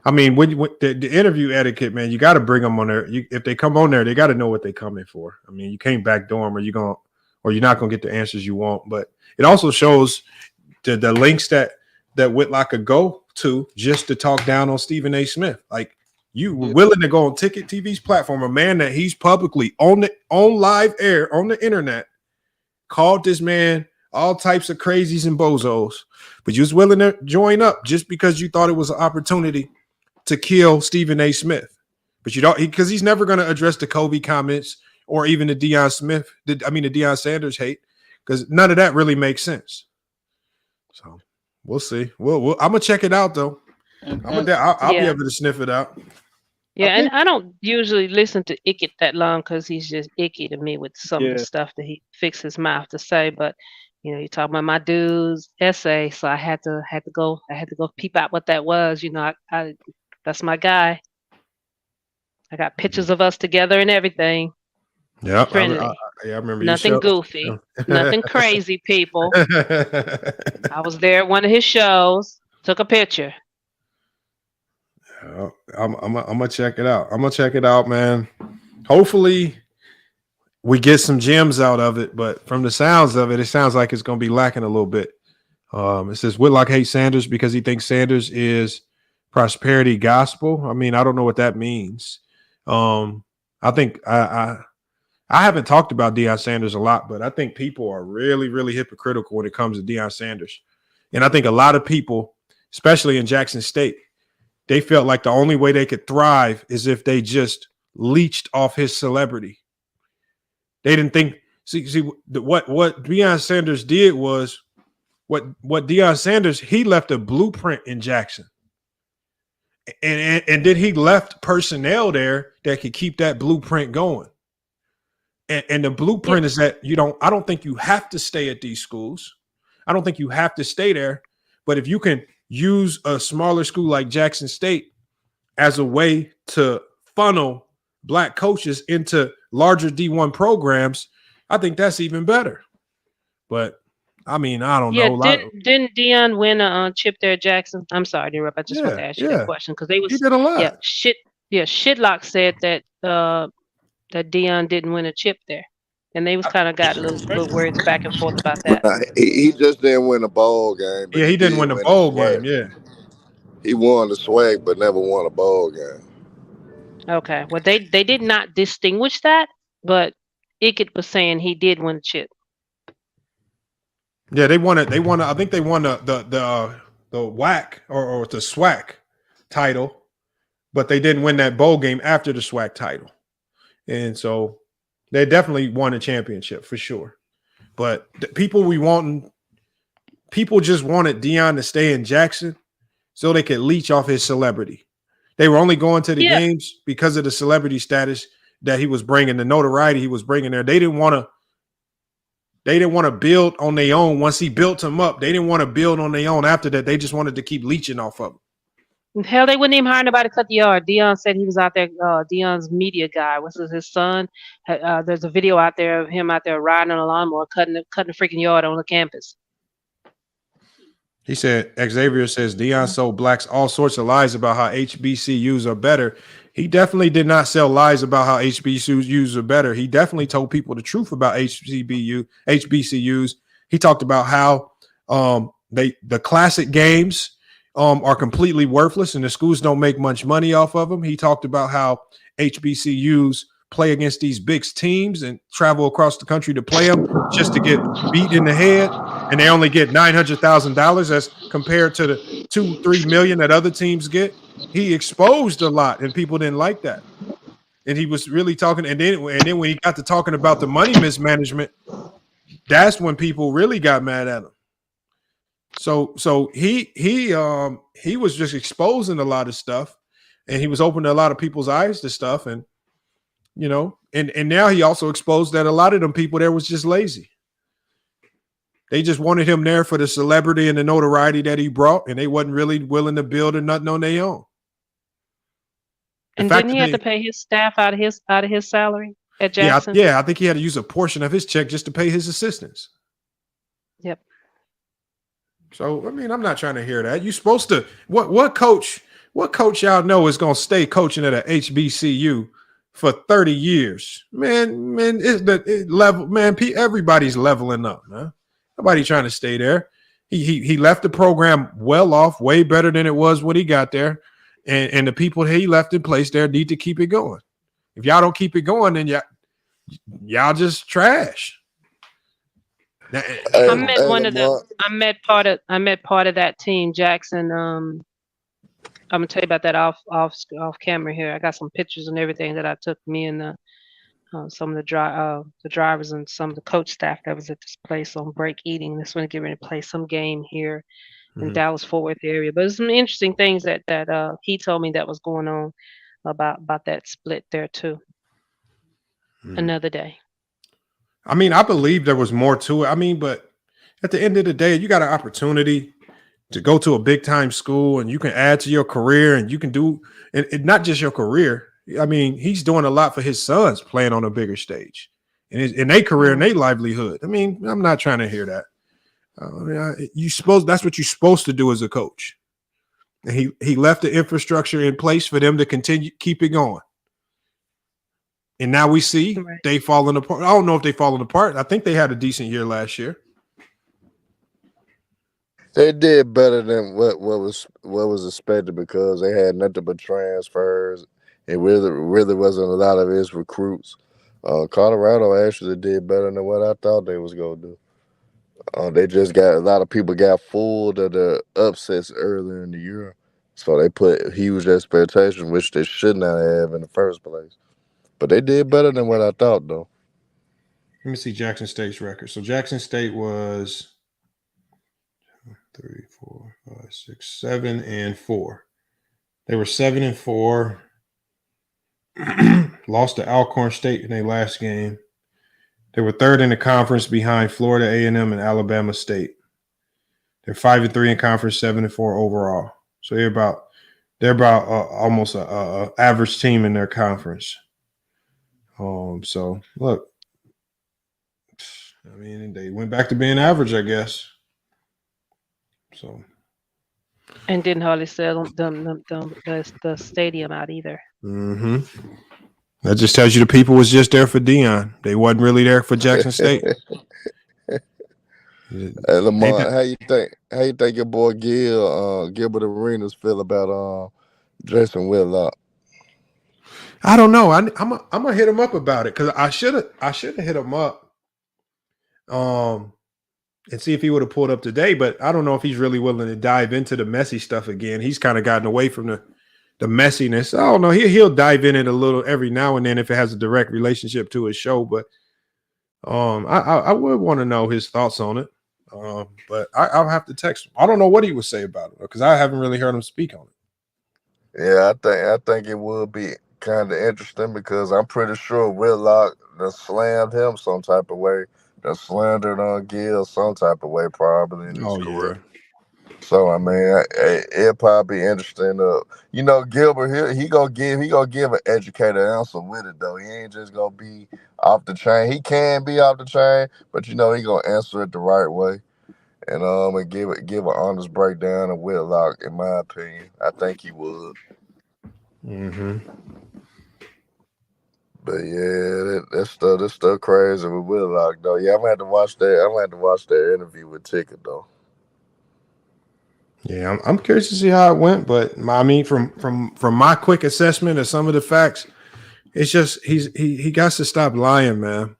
when the interview etiquette, man, you got to bring them on there. If they come on there, they got to know what they're coming for. You can't backdoor them, or you're not gonna get the answers you want. But it also shows the links that Whitlock could go to just to talk down on Stephen A. Smith. Like you were willing to go on Ticket TV's platform, a man that he's publicly on live air on the internet called this man all types of crazies and bozos, but you was willing to join up just because you thought it was an opportunity to kill Stephen A. Smith. But you don't, because he's never going to address the Kobe comments or even the Deion Sanders hate, because none of that really makes sense. So we'll see. I'm gonna check it out though. I'll be able to sniff it out. Yeah, and I don't usually listen to Ickett that long because he's just icky to me with some of the stuff that he fixed his mouth to say. But you talk about my dude's essay, so I had to go peep out what that was. I that's my guy. I got pictures of us together and everything. Yeah, friendly. I remember. Nothing goofy, nothing crazy, people. I was there at one of his shows. Took a picture. I'm gonna check it out. I'm gonna check it out, man. Hopefully, we get some gems out of it. But from the sounds of it, it sounds like it's gonna be lacking a little bit. It says Whitlock hates Sanders because he thinks Sanders is prosperity gospel. I don't know what that means. I think I haven't talked about Deion Sanders a lot, but I think people are really, really hypocritical when it comes to Deion Sanders. And I think a lot of people, especially in Jackson State, they felt like the only way they could thrive is if they just leached off his celebrity. They didn't think, what Deion Sanders did was, what Deion Sanders, he left a blueprint in Jackson. And then he left personnel there that could keep that blueprint going. And the blueprint is that I don't think you have to stay at these schools. I don't think you have to stay there. But if you can use a smaller school like Jackson State as a way to funnel black coaches into larger D1 programs, I think that's even better. But I don't know. Didn't Deion win a chip there at Jackson? I'm sorry to interrupt. I just want to ask you that question because he did a lot. Shitlock said that that Deion didn't win a chip there, and they was kind of got little words back and forth about that. He just didn't win a bowl game. But he didn't win the bowl game. Yeah, he won the swag, but never won a bowl game. Okay, well they did not distinguish that, but Ickett was saying he did win a chip. Yeah, they won it. I think they won the WAC or the SWAC title, but they didn't win that bowl game after the SWAC title. And so they definitely won a championship for sure. But the people just wanted Deion to stay in Jackson so they could leech off his celebrity. They were only going to the Yeah. games because of the celebrity status that he was bringing, the notoriety he was bringing there. They didn't want to build on their own. Once he built them up, they didn't want to build on their own after that. They just wanted to keep leeching off of them. Hell, they wouldn't even hire nobody to cut the yard. Dion said he was out there. Dion's media guy, what's his son? There's a video out there of him out there riding on a lawnmower, cutting the freaking yard on the campus. He said, Xavier says, Dion sold blacks all sorts of lies about how HBCUs are better. He definitely did not sell lies about how HBCUs are better. He definitely told people the truth about HBCUs. He talked about how the classic games are completely worthless and the schools don't make much money off of them. He talked about how HBCUs play against these big teams and travel across the country to play them just to get beat in the head, and they only get $900,000 as compared to the $2-3 million that other teams get. He exposed a lot, and people didn't like that. And he was really talking, and then when he got to talking about the money mismanagement, that's when people really got mad at him. So he was just exposing a lot of stuff, and he was opening a lot of people's eyes to stuff, and you know, and now he also exposed that a lot of them people there was just lazy. They just wanted him there for the celebrity and the notoriety that he brought, and they wasn't really willing to build or nothing on their own. And didn't he have to pay his staff out of his salary at Jackson? Yeah, I think he had to use a portion of his check just to pay his assistants. Yep. So I mean, I'm not trying to hear that. You're supposed to what coach y'all know is gonna stay coaching at a HBCU for 30 years, man, level, man. Everybody's leveling up, man. Nobody trying to stay there. He left the program well off, way better than it was when he got there, and the people he left in place there need to keep it going. If y'all don't keep it going, then y'all just trash. I met part of that team, Jackson. I'm gonna tell you about that off camera here. I got some pictures and everything that I took. Me and some of the drivers and some of the coach staff that was at this place on break eating. This one getting ready to play some game here in Dallas Fort Worth area. But there's some interesting things that he told me that was going on about that split there too. Another day. I mean, I believe there was more to it. I mean, but at the end of the day, you got an opportunity to go to a big time school and you can add to your career and you can do and not just your career. I mean, he's doing a lot for his sons playing on a bigger stage in their career and their livelihood. I mean, I'm not trying to hear that. That's what you're supposed to do as a coach. And he left the infrastructure in place for them to keep it going. And now we see they falling apart. I don't know if they falling apart. I think they had a decent year last year. They did better than what was expected because they had nothing but transfers. It really wasn't a lot of his recruits. Colorado actually did better than what I thought they was gonna do. They just got a lot of people got fooled of the upsets earlier in the year, so they put huge expectations, which they should not have in the first place. But they did better than what I thought, though. Let me see Jackson State's record. So Jackson State was 3, 4, 5, 6, 7-4. They were 7-4. Lost to Alcorn State in their last game. They were third in the conference behind Florida A&M and Alabama State. They're 5-3 in conference, 7-4 overall. So they're about almost a average team in their conference. So look, I mean, they went back to being average, I guess. So. And didn't hardly sell the stadium out either. Mm-hmm. That just tells you the people was just there for Dion. They wasn't really there for Jackson State. Hey, Lamar, how you think your boy Gilbert Arenas feel about Jason Whitlock? I don't know. I'm gonna hit him up about it because I should have hit him up and see if he would have pulled up today, but I don't know if he's really willing to dive into the messy stuff again. He's kind of gotten away from the messiness. I don't know. He'll dive in it a little every now and then if it has a direct relationship to his show, but I would want to know his thoughts on it. But I'll have to text him. I don't know what he would say about it because I haven't really heard him speak on it. Yeah, I think it would be kind of interesting because I'm pretty sure Whitlock done slammed him some type of way, done slandered on Gill some type of way probably in his Oh career. yeah. So I mean, it'll probably be interesting. Gilbert, he gonna give an educated answer with it though. He ain't just gonna be off the chain. He can be off the chain, but he gonna answer it the right way and give an honest breakdown of Whitlock. In my opinion, I think he would. Mm-hmm. But yeah, that stuff crazy with Whitlock though. Yeah, I'm gonna have to watch that. I'm gonna have to watch that interview with Ticket though. Yeah, I'm curious to see how it went, but I mean, from my quick assessment of some of the facts, it's just he got to stop lying, man.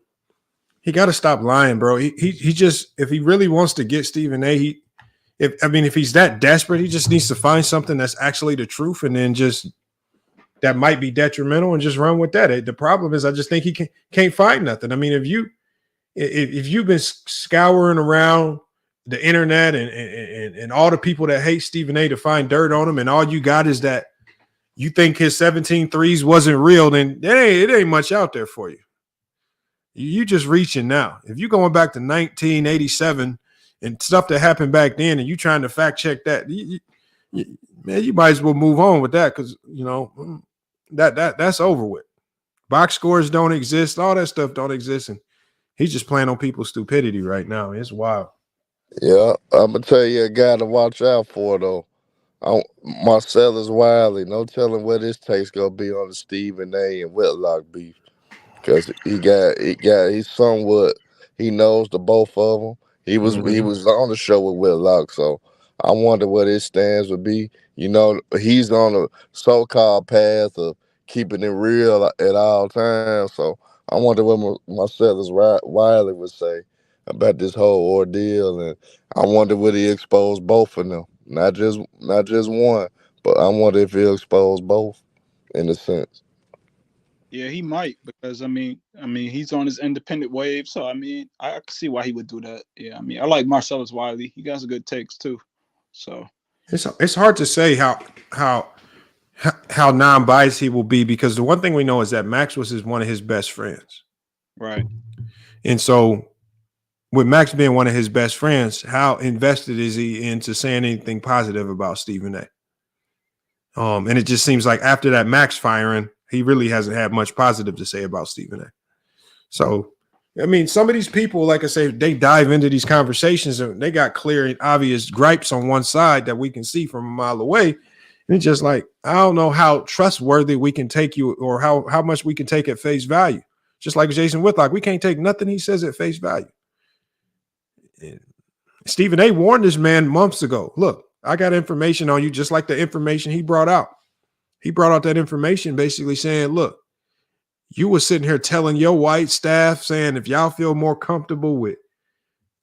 He got to stop lying, bro. He just, if he really wants to get Stephen A, if he's that desperate, he just needs to find something that's actually the truth, and then just that might be detrimental, and just run with that. The problem is, I just think he can't find nothing. I mean, if you've been scouring around the internet and all the people that hate Stephen A to find dirt on him, and all you got is that you think his 17 threes wasn't real, then it ain't much out there for you. You just reaching now. If you're going back to 1987 and stuff that happened back then, and you trying to fact check that, man, you might as well move on with that, because that's over with. Box scores don't exist. All that stuff don't exist, and he's just playing on people's stupidity right now. It's wild. Yeah, I'm gonna tell you a guy to watch out for though. Marcellus Wiley. No telling what his take's gonna be on the Stephen A and Whitlock beef. Because he's somewhat, he knows the both of them. He was on the show with Whitlock, so I wonder what his stance would be. He's on a so-called path of keeping it real at all times. So I wonder what Marcellus Wiley would say about this whole ordeal, and I wonder would he expose both of them, not just one, but I wonder if he'll expose both in a sense. Yeah, he might because he's on his independent wave, so I can see why he would do that. Yeah, I like Marcellus Wiley. He got some good takes too. So It's hard to say how non-biased he will be, because the one thing we know is that Max was one of his best friends. Right. And so with Max being one of his best friends, how invested is he into saying anything positive about Stephen A? And it just seems like after that Max firing, he really hasn't had much positive to say about Stephen A. So, I mean, some of these people, like I say, they dive into these conversations and they got clear and obvious gripes on one side that we can see from a mile away. And it's just like, I don't know how trustworthy we can take you, or how much we can take at face value. Just like Jason Whitlock, we can't take nothing he says at face value. And Stephen A warned this man months ago. Look, I got information on you, just like the information he brought out. He brought out that information basically saying, look, you were sitting here telling your white staff, saying if y'all feel more comfortable with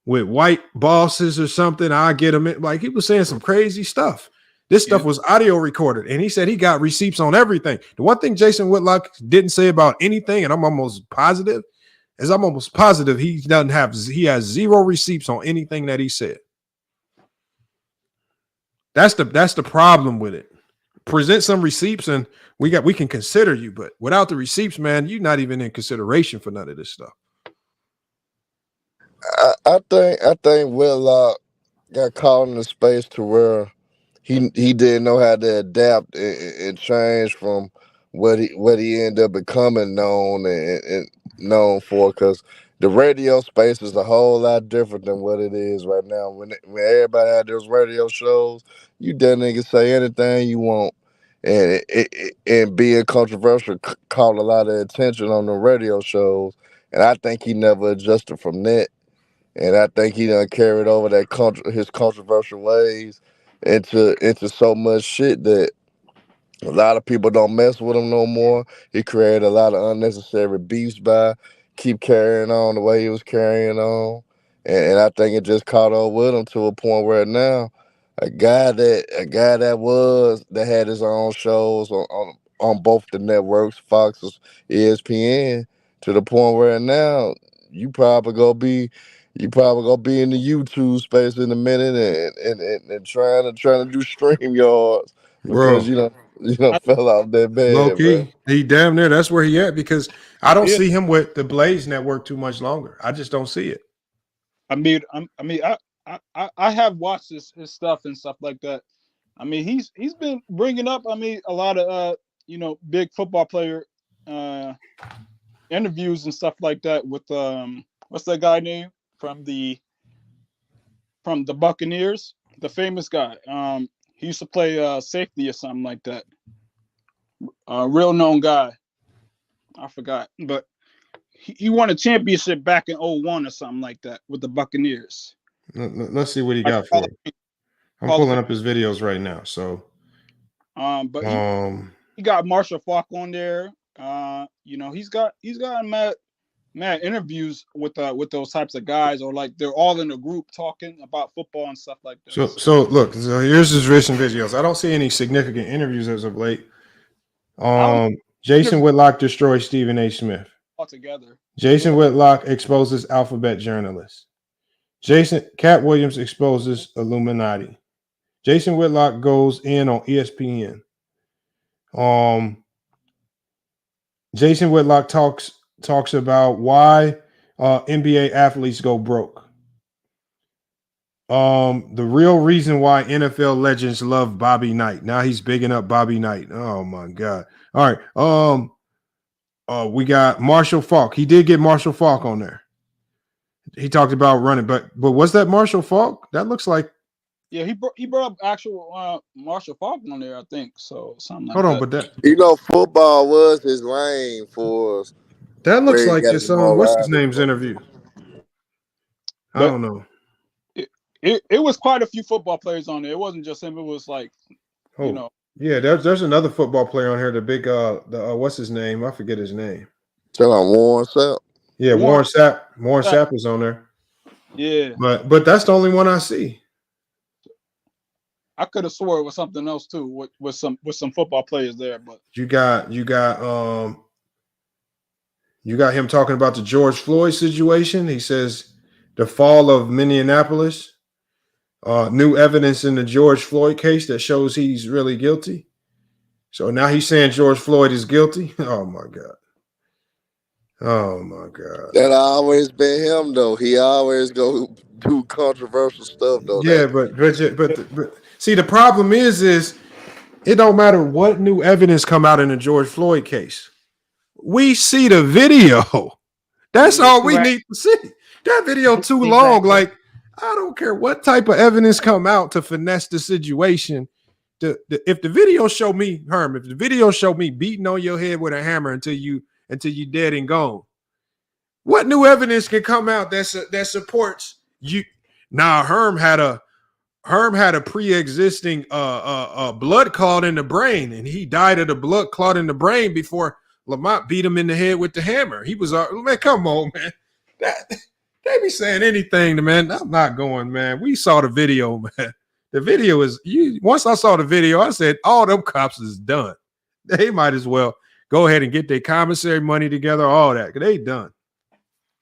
white bosses or something, I'll get them in. Like, he was saying some crazy stuff. This stuff was audio recorded, and he said he got receipts on everything. The one thing Jason Whitlock didn't say about anything, and I'm almost positive he has zero receipts on anything that he said. That's the problem with it. Present some receipts and we can consider you, but without the receipts, man, you're not even in consideration for none of this stuff. I think Whitlock got caught in a space to where he didn't know how to adapt and change from what he ended up becoming known and known for, because the radio space is a whole lot different than what it is right now. When everybody had those radio shows, you didn't nigga say anything you want, and being controversial caught a lot of attention on the radio shows, and I think he never adjusted from that. And I think he done carried over his controversial ways into so much shit that a lot of people don't mess with him no more. He created a lot of unnecessary beefs by keep carrying on the way he was carrying on, and I think it just caught up with him to a point where now a guy that had his own shows on both the networks, Fox's, ESPN, to the point where now you probably gonna be in the YouTube space in a minute and trying to do stream yards because Bro, fell out that Low bad, man. key, he damn near. That's where he at because I don't Yeah. see him with the Blaze Network too much longer. I just don't see it. I have watched his stuff and stuff like that. I mean, he's been bringing up. I mean, a lot of big football player interviews and stuff like that with what's that guy name from the Buccaneers, the famous guy. He used to play safety or something like that. Real known guy. I forgot, but he won a championship back in 01 or something like that with the Buccaneers. Let's see what he got for it. I'm pulling up his videos right now. So, but he got Marshall Falk on there. He's got mad interviews with those types of guys, or like they're all in a group talking about football and stuff like that. So look. So here's his recent videos. I don't see any significant interviews as of late. Jason Whitlock destroys Stephen A. Smith. Altogether. Jason Whitlock exposes alphabet journalists. Cat Williams exposes Illuminati. Jason Whitlock goes in on ESPN. Jason Whitlock talks about why NBA athletes go broke. The real reason why NFL legends love Bobby Knight. Now he's bigging up Bobby Knight. Oh my God. All right. We got Marshall Falk. He did get Marshall Falk on there. He talked about running, but was that Marshall Falk? That looks like. Yeah, he brought up actual Marshall Falk on there, I think. So something like Hold on, that. but that Football was his lane for. That looks like this. What's his name's interview? I don't know. It was quite a few football players on there. It wasn't just him. It was like, Yeah, there's another football player on here. The big what's his name? I forget his name. Tell him Warren Sapp. Yeah, Warren Sapp. Warren Sapp is on there. Yeah, but that's the only one I see. I could have swore it was something else too, with some football players there. But you got him talking about the George Floyd situation. He says the fall of Minneapolis. New evidence in the George Floyd case that shows he's really guilty. So now he's saying George Floyd is guilty. Oh my God. Oh my God. That always been him though. He always go do controversial stuff though. Yeah, but see, the problem is it don't matter what new evidence come out in the George Floyd case. We see the video. That's all we need to see. That video too long. Like, I don't care what type of evidence come out to finesse the situation. If the video show me, Herm, if the video show me beating on your head with a hammer until you dead and gone, what new evidence can come out that supports you? Now, Herm had a pre-existing blood clot in the brain, and he died of the blood clot in the brain before Lamont beat him in the head with the hammer. He was man, come on, man. They be saying anything to man. I'm not going, man. We saw the video, man. The video is once I saw the video, I said, all them cops is done. They might as well go ahead and get their commissary money together, all that. They done.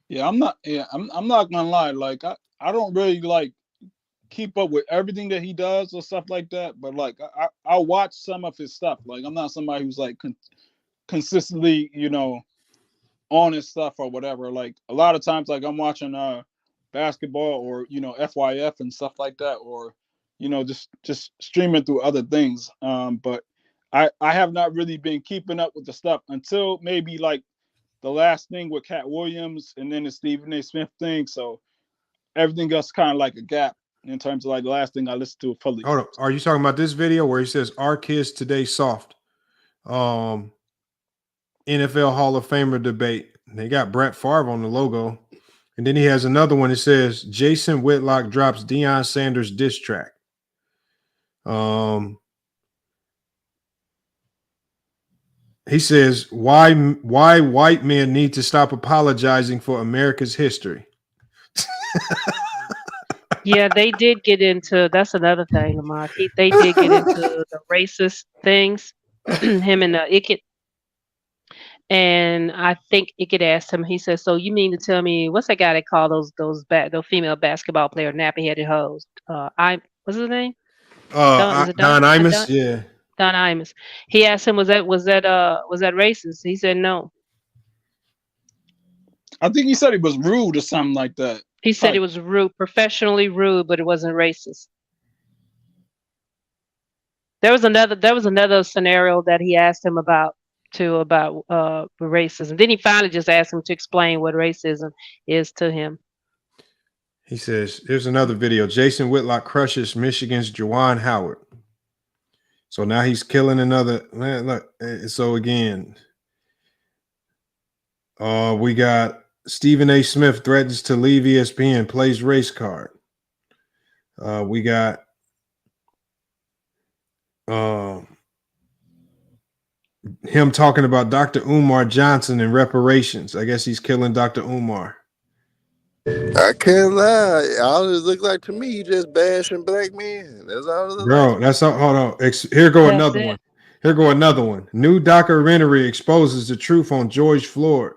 Yeah, I'm not gonna lie. Like I don't really like keep up with everything that he does or stuff like that. But like I watch some of his stuff. Like I'm not somebody who's like consistently, on his stuff or whatever. Like a lot of times, like I'm watching basketball or FYF and stuff like that, or just streaming through other things. But I have not really been keeping up with the stuff until maybe like the last thing with Cat Williams and then the Stephen A. Smith thing. So everything else kind of like a gap in terms of like the last thing I listened to fully. Hold on. Are you talking about this video where he says our kids today soft? NFL Hall of Famer debate. They got Brett Favre on the logo. And then he has another one that says Jason Whitlock drops Deion Sanders diss track. He says, why white men need to stop apologizing for America's history. Yeah, they did get into, that's another thing, Lamont. They did get into the racist things, him and Ickett. And I think Ickett asked him, he said, so you mean to tell me, what's that guy they call those female basketball player, nappy-headed hoes? What's his name? Don Imus? Yeah. Don Imus. He asked him, was that racist? He said no. I think he said he was rude or something like that. He said it was rude, professionally rude, but it wasn't racist. There was another scenario that he asked him about racism. Then he finally just asked him to explain what racism is to him. He says, here's another video. Jason Whitlock crushes Michigan's Juwan Howard. So now he's killing another man. Look, so again, we got Stephen A. Smith threatens to leave ESPN, plays race card. We got him talking about Dr. Umar Johnson and reparations. I guess he's killing Dr. Umar. I can't lie. All it look like to me, he just bashing black men. That's all it look Bro, like. that's all. Hold on. Here go another one. Here go another one. New documentary exposes the truth on George Floyd.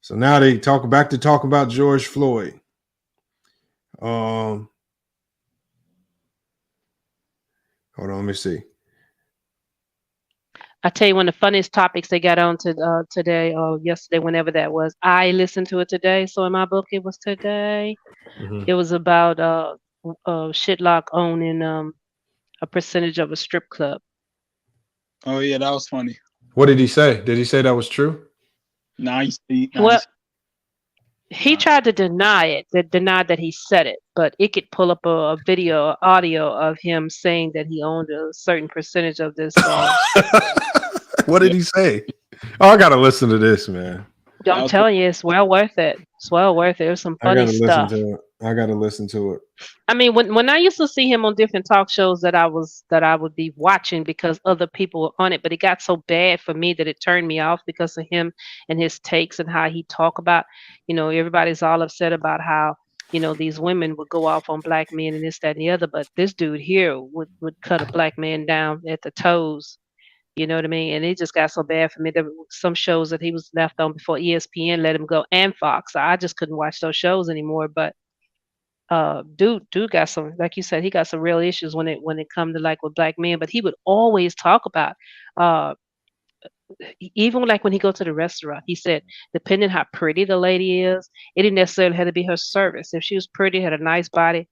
So now they talk about George Floyd. Hold on, let me see. I tell you, one of the funniest topics they got on to today or yesterday, whenever that was. I listened to it today, so in my book it was today. Mm-hmm. It was about Shitlock owning a percentage of a strip club. Oh yeah, that was funny. What did he say? Did he say that was true? Nice. He tried to deny that he said it, but it could pull up a video, audio of him saying that he owned a certain percentage of this. What did he say? Oh, I gotta listen to this, man. I'm telling you, it's well worth it. It's well worth it. There's some funny stuff. I gotta listen to it. I mean, when I used to see him on different talk shows that I would be watching because other people were on it, but it got so bad for me that it turned me off because of him and his takes and how he talk about, everybody's all upset about how, these women would go off on black men and this, that, and the other, but this dude here would cut a black man down at the toes. You know what I mean? And it just got so bad for me. There were some shows that he was left on before ESPN let him go, and Fox. I just couldn't watch those shows anymore. But dude got some, like you said, he got some real issues when it come to like with black men. But he would always talk about even like when he go to the restaurant, he said, depending how pretty the lady is, it didn't necessarily have to be her service. If she was pretty, had a nice body,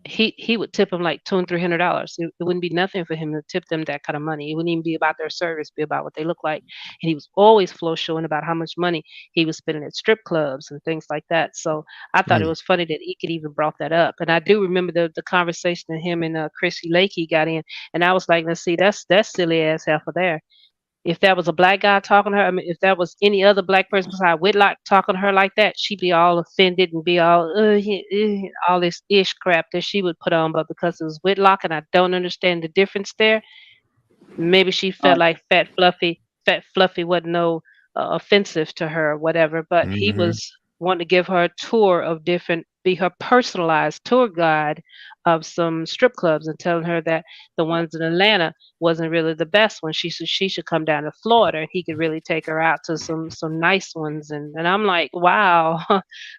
he would tip them like $200 and $300. It wouldn't be nothing for him to tip them that kind of money. It wouldn't even be about their service, be about what they look like. And he was always flow showing about how much money he was spending at strip clubs and things like that. So I thought it was funny that he could even brought that up. And I do remember the conversation that him and Chrissy Lakey got in, and I was like, let's see, that's silly ass heifer there. If that was a black guy talking to her, I mean, if that was any other black person besides Whitlock talking to her like that, she'd be all offended and be all this ish crap that she would put on. But because it was Whitlock and I don't understand the difference there, maybe she felt like Fat Fluffy wasn't no offensive to her or whatever. But he was wanting to give her a tour of be her personalized tour guide of some strip clubs and telling her that the ones in Atlanta wasn't really the best one. She should come down to Florida and he could really take her out to some nice ones. And I'm like, wow,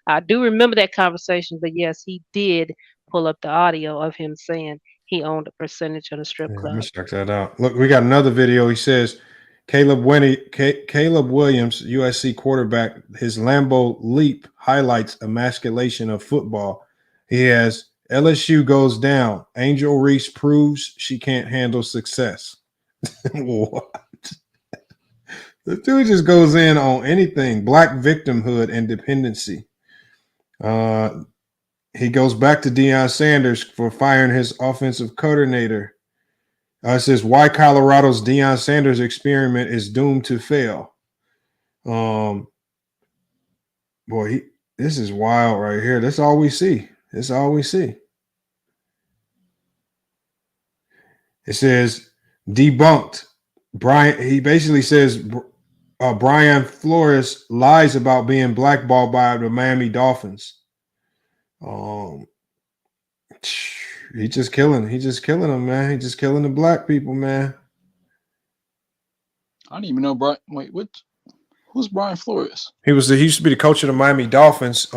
I do remember that conversation. But yes, he did pull up the audio of him saying he owned a percentage of the strip club. Let me check that out. Look, we got another video. He says Caleb Williams, USC quarterback, his Lambeau leap highlights emasculation of football. He has LSU goes down. Angel Reese proves she can't handle success. What? The dude just goes in on anything. Black victimhood and dependency. He goes back to Deion Sanders for firing his offensive coordinator. It says why Colorado's Deion Sanders experiment is doomed to fail. This is wild right here. That's all we see. That's all we see. It says debunked. He basically says Brian Flores lies about being blackballed by the Miami Dolphins. He just killing them, man. He just killing the black people, man. I don't even know Brian. Wait, who's Brian Flores? He used to be the coach of the Miami Dolphins.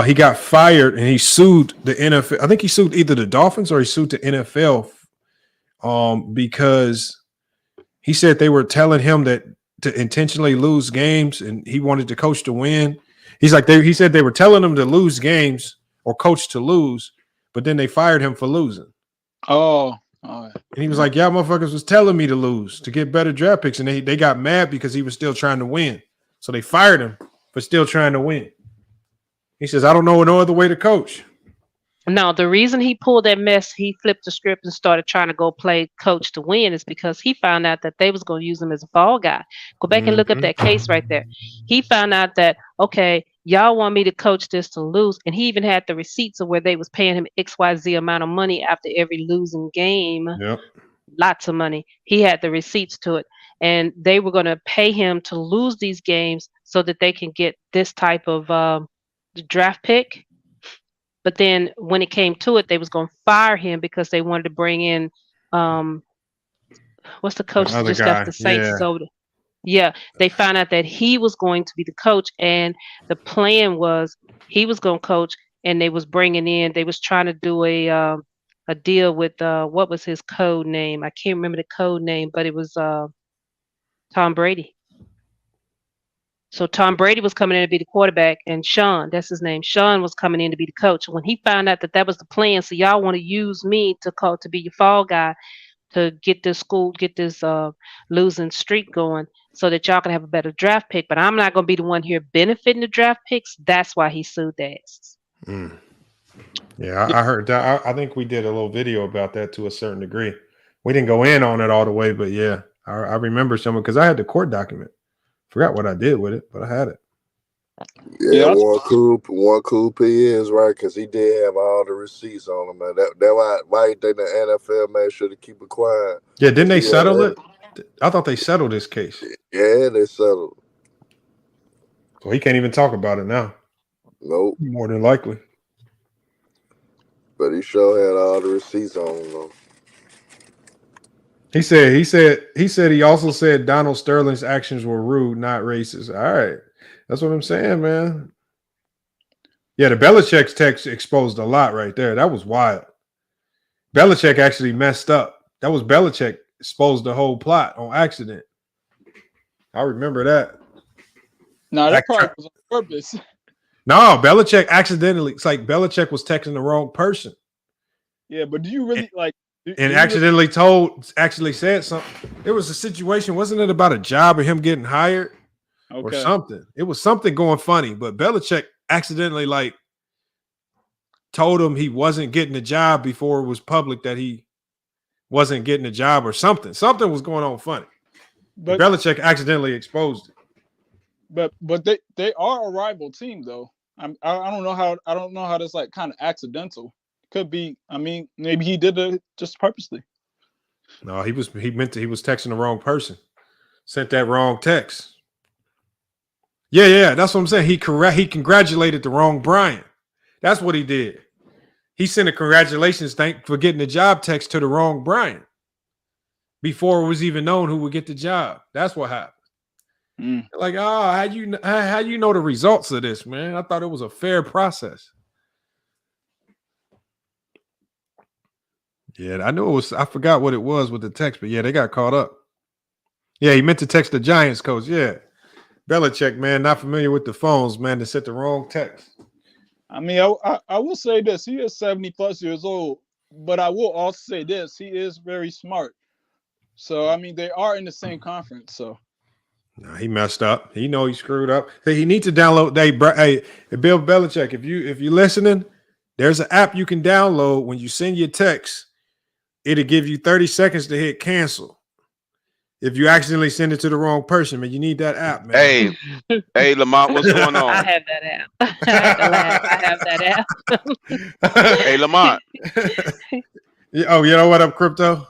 he got fired and he sued the NFL. I think he sued either the Dolphins or he sued the NFL because he said they were telling him that to intentionally lose games and he wanted the coach to win. He's like, he said they were telling him to lose games or coach to lose, but then they fired him for losing. Oh. And he was like, y'all motherfuckers was telling me to lose to get better draft picks. And they got mad because he was still trying to win. So they fired him for still trying to win. He says, I don't know no other way to coach. No, the reason he pulled that mess, he flipped the script and started trying to go play coach to win is because he found out that they was going to use him as a fall guy. Go back and look up that case right there. He found out that, okay, y'all want me to coach this to lose. And he even had the receipts of where they was paying him XYZ amount of money after every losing game. Yep. Lots of money. He had the receipts to it. And they were going to pay him to lose these games so that they can get this type of draft pick. But then when it came to it, they was going to fire him because they wanted to bring in, what's the coach that just left the Saints? Yeah, they found out that he was going to be the coach, and the plan was he was going to coach, and they was trying to do a deal with what was his code name? I can't remember the code name, but it was Tom Brady. So Tom Brady was coming in to be the quarterback, and Sean, that's his name. Sean was coming in to be the coach. When he found out that was the plan, so y'all want to use me to be your fall guy to get this losing streak going, so that y'all can have a better draft pick. But I'm not going to be the one here benefiting the draft picks. That's why he sued their asses. Yeah, I heard that. I think we did a little video about that to a certain degree. We didn't go in on it all the way, but yeah, I remember someone because I had the court document. Forgot what I did with it, but I had it. Yeah, one cool P is right because he did have all the receipts on him, man. That why you think the NFL made sure to keep it quiet? Yeah, didn't they settle it? I thought they settled this case. Yeah, they settled. So he can't even talk about it now. Nope. More than likely. But he sure had all the receipts on him, though. He said he also said Donald Sterling's actions were rude, not racist. All right. That's what I'm saying, man. Yeah, the Belichick's text exposed a lot right there. That was wild. Belichick actually messed up. That was Belichick exposed the whole plot on accident. I remember that. No, that part was on purpose. No, Belichick accidentally. It's like Belichick was texting the wrong person. Yeah, but do you really like? And actually said something. It was a situation, wasn't it about a job or him getting hired or something? It was something going funny, but Belichick accidentally told him he wasn't getting a job before it was public that he wasn't getting a job or something. Something was going on funny. But Belichick accidentally exposed it. But they are a rival team though. I don't know how that's like kind of accidental. Could be. I mean, maybe he did it just purposely. No, he was texting the wrong person. Sent that wrong text. Yeah, that's what I'm saying. He congratulated the wrong Brian. That's what he did. He sent a congratulations thank for getting the job text to the wrong Brian before it was even known who would get the job. That's what happened. Like, how you know the results of this, man? I thought it was a fair process. Yeah, I knew it was. I forgot what it was with the text, but yeah, they got caught up. Yeah, he meant to text the Giants coach. Yeah, Belichick, man, not familiar with the phones, man, to sent the wrong text. I mean, I will say this: he is 70+ years old, but I will also say this: he is very smart. So I mean, they are in the same conference. So no, he messed up. He know he screwed up. Hey, he needs to download. Hey, Bill Belichick, if you're listening, there's an app you can download when you send your text. It'll give you 30 seconds to hit cancel. If you accidentally send it to the wrong person, man, you need that app, man. Hey, Lamont, what's going on? I have that app. I have that app. Hey, Lamont. Oh, you know what up, Crypto?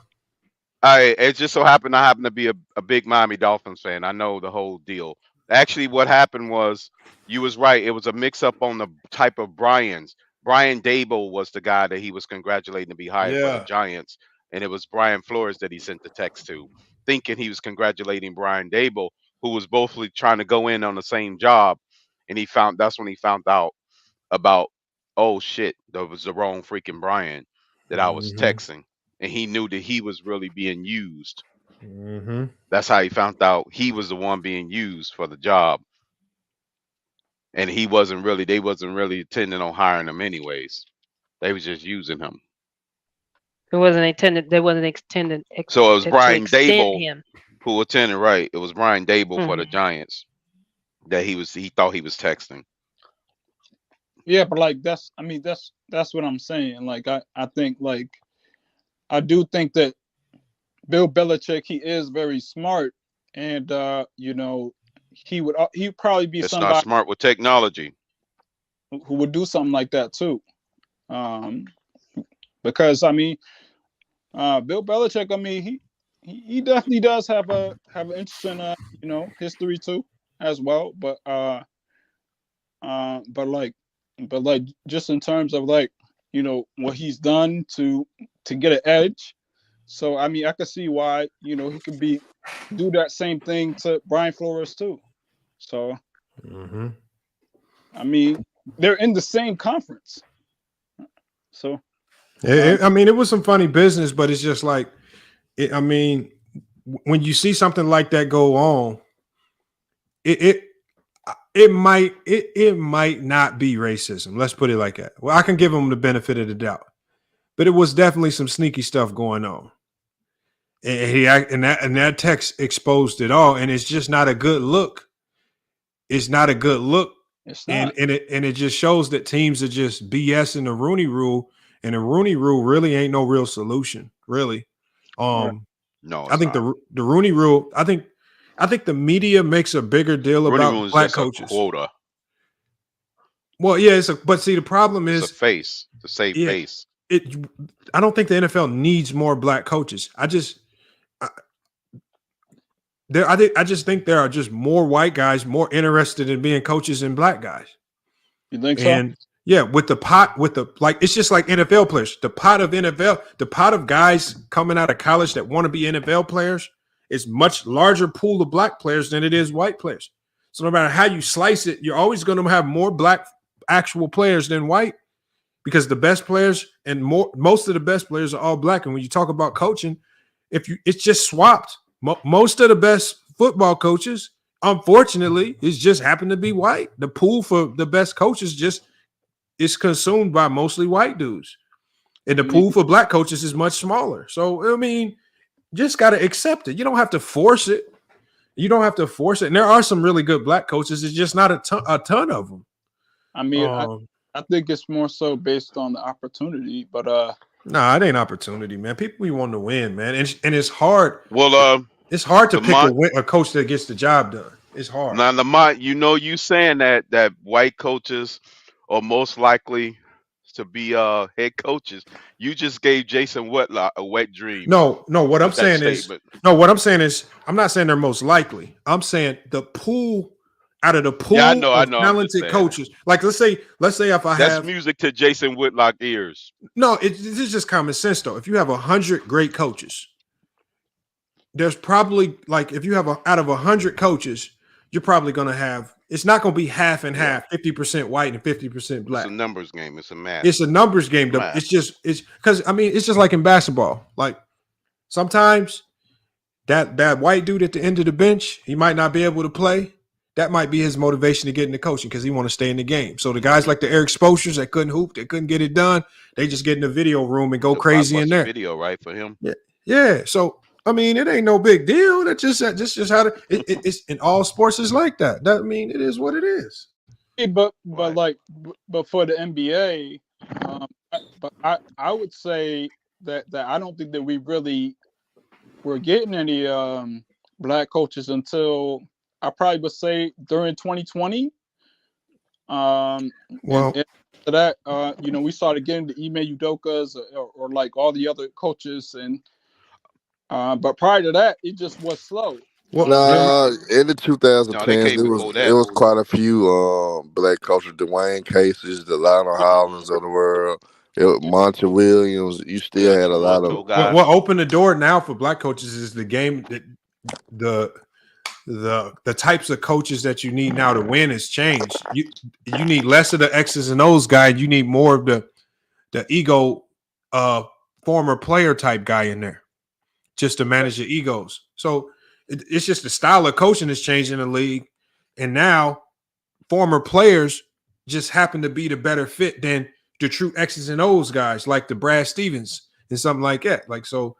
It just so happened I happen to be a big Miami Dolphins fan. I know the whole deal. Actually, what happened was you was right. It was a mix-up on the type of Brian's. Brian Dable was the guy that he was congratulating to be hired by the Giants, and it was Brian Flores that he sent the text to, thinking he was congratulating Brian Dable, who was both trying to go in on the same job, and that's when he found out about, oh shit, that was the wrong freaking Brian that I was Mhm. texting, and he knew that he was really being used. Mhm. That's how he found out he was the one being used for the job, and he wasn't really. They wasn't really intending on hiring him anyways. They was just using him. It wasn't intended. They wasn't intended So it was to Brian extend Dable him. who attended. Right, it was Brian Dable for the Mhm. Giants that he thought he was texting. Yeah, but like that's what I'm saying. Like I think like I do think that Bill Belichick, he is very smart, and he'd probably be It's not somebody smart with technology. who would do something like that too. Um, because Bill Belichick, he definitely does have an interesting history too as well. But just in terms of like what he's done to get an edge. So I could see why he could do that same thing to Brian Flores too. So Mhm. they're in the same conference. So It was some funny business, but it's just like, when you see something like that go on, it might not be racism. Let's put it like that. Well, I can give them the benefit of the doubt, but it was definitely some sneaky stuff going on. And that text exposed it all, and it's just not a good look. It's not a good look. It's and not. it just shows that teams are just BSing the Rooney Rule, and the Rooney Rule really ain't no real solution, really. Right. No, I it's think not. the Rooney Rule. I think the media makes a bigger deal Rooney about Rule is black just a coaches. quota. Well, yeah, but see, the problem It's a is, face to save yeah, face. I don't think the NFL needs more black coaches. I just think there are just more white guys more interested in being coaches than black guys. You think so? And yeah, with the it's just like NFL players. The pot of guys coming out of college that want to be NFL players is much larger pool of black players than it is white players. So no matter how you slice it, you're always going to have more black actual players than white, because the best players and most of the best players are all black. And when you talk about coaching, it's just swapped. Most of the best football coaches, unfortunately, is just happen to be white. The pool for the best coaches just is consumed by mostly white dudes, and the pool for black coaches is much smaller. So just got to accept it. You don't have to force it. And there are some really good black coaches. It's just not a ton of them. I think it's more so based on the opportunity, but nah, it ain't opportunity, man. People be wanting to win, man, and it's hard. Well, it's hard to pick a coach that gets the job done. It's hard. Now, Lamont, you saying that white coaches are most likely to be head coaches. You just gave Jason Whitlock a wet dream. No. What I'm with that saying statement. is, I'm not saying they're most likely. I'm saying the pool out of the pool Yeah, I know, of I'm just talented saying. coaches. Like let's say if I That's have music to Jason Whitlock ears. no, this is just common sense though. If you have 100 great coaches, there's probably if you have out of 100 coaches, you're probably going to have. It's not going to be half and half, 50% white and 50% black. It's a numbers game. It's a math. It's a numbers game. It's because it's just like in basketball. Like sometimes that white dude at the end of the bench, he might not be able to play. That might be his motivation to get into coaching because he want to stay in the game. So the guys like the Eric Spoelsers that couldn't hoop, that couldn't get it done, they just get in the video room and go crazy in there. Video, right, for him. Yeah. So it ain't no big deal. That's just how it's in all sports is like that. It is what it is. But for the NBA, but I would say that I don't think that we really were getting any black coaches until I probably would say during 2020. And after that, we started getting the Ime Udokas or like all the other coaches, and but prior to that, it just was slow. In the 2010s, it was quite a few black coaches. Dwayne Casey's, the Lionel Hollins of the world, Monty Williams. You still had a lot of. What opened the door now for black coaches is the game that the types of coaches that you need now to win has changed. You need less of the X's and O's guy. You need more of the ego former player type guy in there just to manage the egos. So it's just the style of coaching is changing the league, and now former players just happen to be the better fit than the true X's and O's guys like the Brad Stevens and something like that. Like so.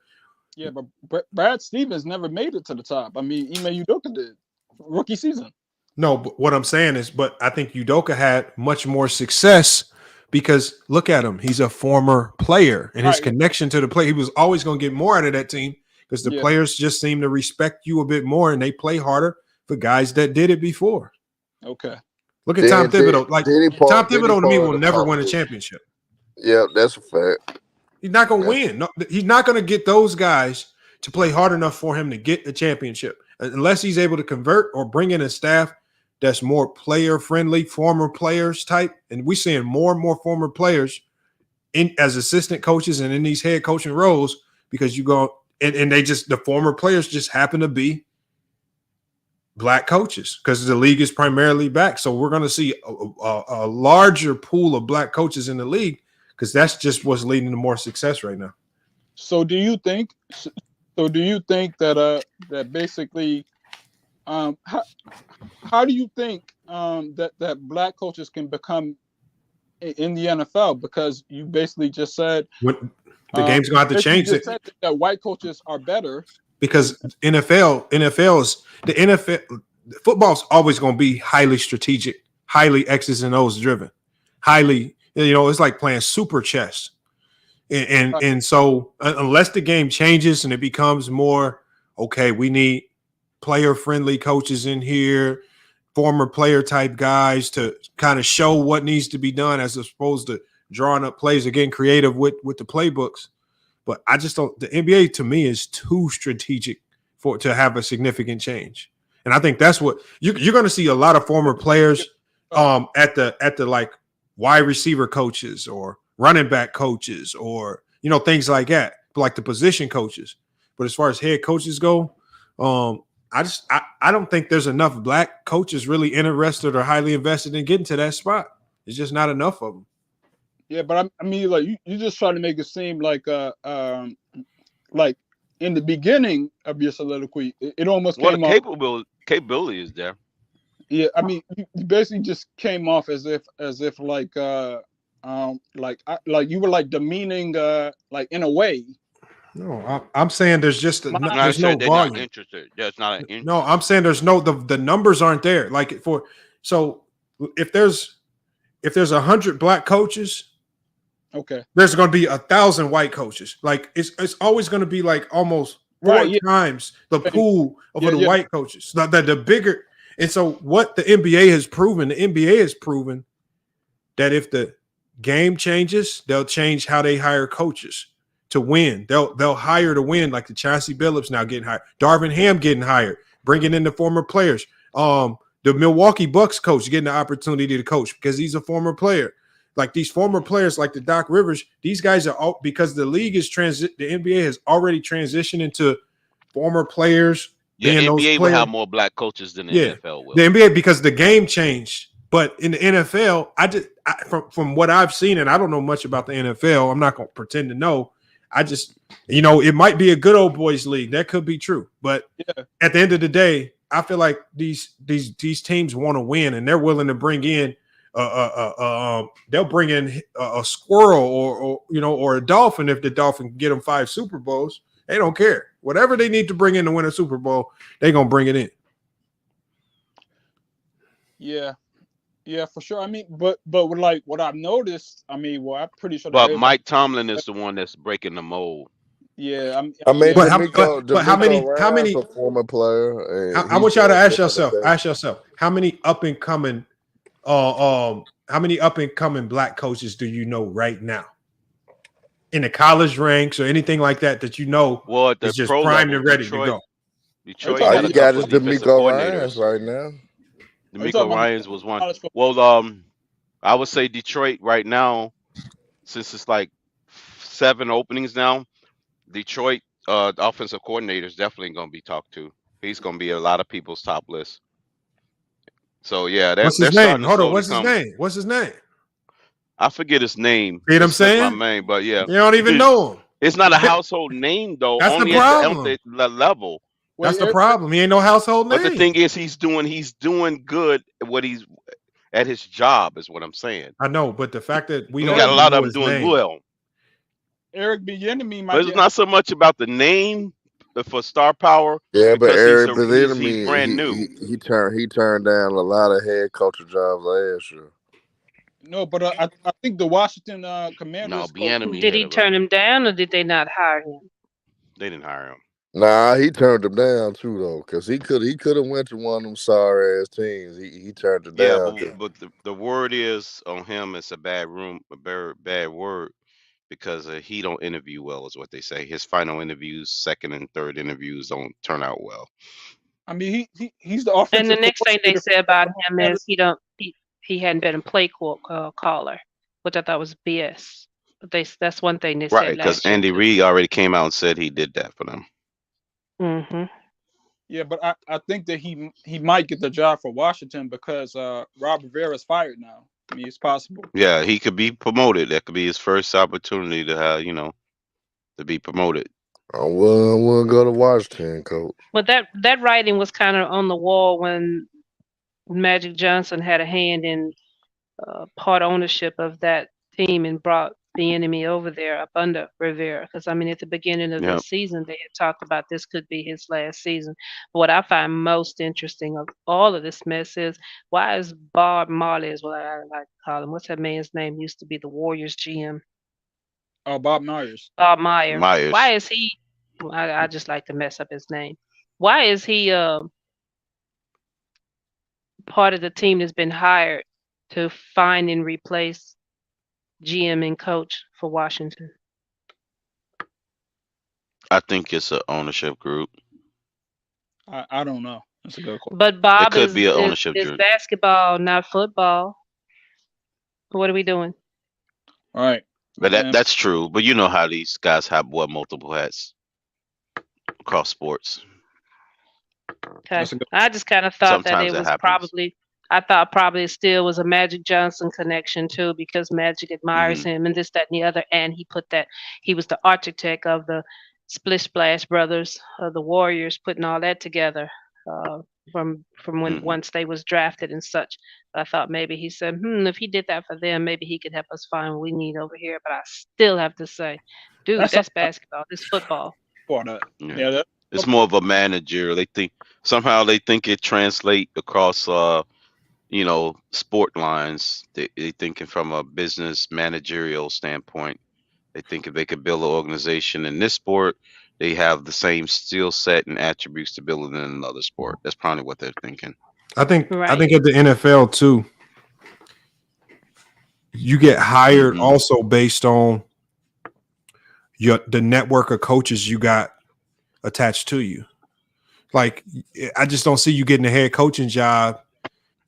Yeah, but Brad Stevens never made it to the top. I mean, Ime Udoka did rookie season. No, but what I'm saying is, but I think Udoka had much more success because look at him. He's a former player and his connection to the play. He was always going to get more out of that team because the players just seem to respect you a bit more and they play harder for guys that did it before. Okay. Look at Tom Thibodeau. Like Tom Thibodeau to me will never win a championship. Yeah, that's a fact. He's not going to win. No, he's not going to get those guys to play hard enough for him to get the championship unless he's able to convert or bring in a staff that's more player friendly, former players type. And we're seeing more and more former players in as assistant coaches and in these head coaching roles because you go and they just the former players just happen to be black coaches because the league is primarily black. So we're going to see a larger pool of black coaches in the league because that's just what's leading to more success right now. So do you think that that basically how do you think that black coaches can become in the NFL? Because you basically just said the game's going to have to change. That white coaches are better because football's always going to be highly strategic, highly X's and O's driven, highly. It's like playing super chess. And so unless the game changes and it becomes more, okay, we need player-friendly coaches in here, former player type guys to kind of show what needs to be done as opposed to drawing up plays or getting creative with the playbooks. But I just don't – the NBA to me is too strategic to have a significant change. And I think that's what – you're going to see a lot of former players at the like wide receiver coaches or running back coaches or, things like that, like the position coaches. But as far as head coaches go, I don't think there's enough black coaches really interested or highly invested in getting to that spot. It's just not enough of them. Yeah, but I mean, like you just try to make it seem like like in the beginning of your soliloquy, it almost came off. Capability is there. Yeah, I mean, you basically just came off as if like you were like demeaning like in a way. No, I'm saying there's just there's no volume. Not interested. There's not an interest. No, I'm saying there's no the numbers aren't there. Like if there's 100 black coaches, okay, there's going to be 1,000 white coaches. Like it's always going to be like almost four times the pool of the white coaches. The bigger. And so what the NBA has proven that if the game changes, they'll change how they hire coaches to win. They'll hire to win, like the Chauncey Billups now getting hired, Darvin Ham getting hired, bringing in the former players. The Milwaukee Bucks coach getting the opportunity to coach because he's a former player. Like these former players, like the Doc Rivers, these guys are all because the league is the NBA has already transitioned into former players. Yeah, the NBA will have more black coaches than the NFL will. The NBA because the game changed, but in the NFL, from what I've seen, and I don't know much about the NFL. I'm not going to pretend to know. I just, it might be a good old boys league. That could be true, but at the end of the day, I feel like these teams want to win, and they're willing to bring in they'll bring in a squirrel or a dolphin if the dolphin can get them 5 Super Bowls. They don't care. Whatever they need to bring in to win a Super Bowl, they're gonna bring it in. Yeah, for sure. I mean, but like what I've noticed, I'm pretty sure. But Mike Tomlin is the one that's breaking the mold. Yeah, how many former player? I want y'all to ask yourself, how many up and coming black coaches do you know right now in the college ranks or anything like that is just primed and ready to go? Detroit got is DeMeco Ryans right now. DeMeco Ryans was one. Well, I would say Detroit right now, since it's like 7 openings now, Detroit offensive coordinator is definitely going to be talked to. He's going to be a lot of people's top list. So yeah, What's they're his name? starting to Hold on. slowly What's his come. name? What's his name? I forget his name. See what I'm It slipped my saying? mind, but yeah, You don't even know him. it's not a household name though. That's the Only at problem. the level. That's the problem. He ain't no household But the name. thing is, he's doing good at what he's at his job is what I'm saying. I know, but the fact that we We don't got a even lot of know them his doing name. well. Eric Bieniemy might But it's not so much about the name for star power Yeah, but because Eric he's Bieniemy, brand new. he turned down a lot of head coaching jobs last year. no, but I think the Washington No, Commanders coach. Bieniemy Did he turn him down or did they not hire him? They didn't hire him. Nah, he turned them down too though, because he could have went to one of them sorry ass teams. He turned it Yeah, down. but the word is on him. It's a bad bad word because he don't interview well, is what they say. His final interviews, second and third interviews, don't turn out well. I mean, he's the And offensive the next thing they coordinator said about for him Commanders. is he hadn't been a play caller, which I thought was BS. But that's one thing they Right, said because last year Andy too. Reid already came out and said he did that for them. Mm-hmm. Yeah, but I think that he might get the job for Washington because Rob Rivera is fired now. I mean, it's possible. Yeah, he could be promoted. That could be his first opportunity to have, to be promoted. I wouldn't go to Washington, coach. But that writing was kind of on the wall when Magic Johnson had a hand in part ownership of that team and brought the enemy over there up under Rivera. Because I mean, at the beginning of the Yep. season, they had talked about this could be his last season. But what I find most interesting of all of this mess is why is Bob Marley, is what I like to call him. What's that man's name? Used to be the Warriors GM. Oh, Bob Myers. Bob Meyer. Myers. Why is he? I just like to mess up his name. Why is he part of the team that's been hired to find and replace GM and coach for Washington? I think it's an ownership group. I don't know. That's a good question. But It Bob could be an is ownership group. basketball, not football. What are we doing? All right. But that's true. But you know how these guys have multiple hats across sports. Okay. I just kind of thought that Sometimes it it was happens. I thought probably it still was a Magic Johnson connection too, because Magic admires him and this, that, and the other. And he was the architect of the Splish Splash Brothers, the Warriors, putting all that together from when once they was drafted and such. But I thought maybe he said, if he did that for them, maybe he could help us find what we need over here. But I still have to say, dude, that's basketball. This football. Yeah. It's more of a manager. They think it translate across sport lines. They thinking from a business managerial standpoint. They think if they could build an organization in this sport, they have the same skill set and attributes to build it in another sport. That's probably what they're thinking. I think at the NFL too, you get hired also based on the network of coaches you got attached to you. Like, I just don't see you getting a head coaching job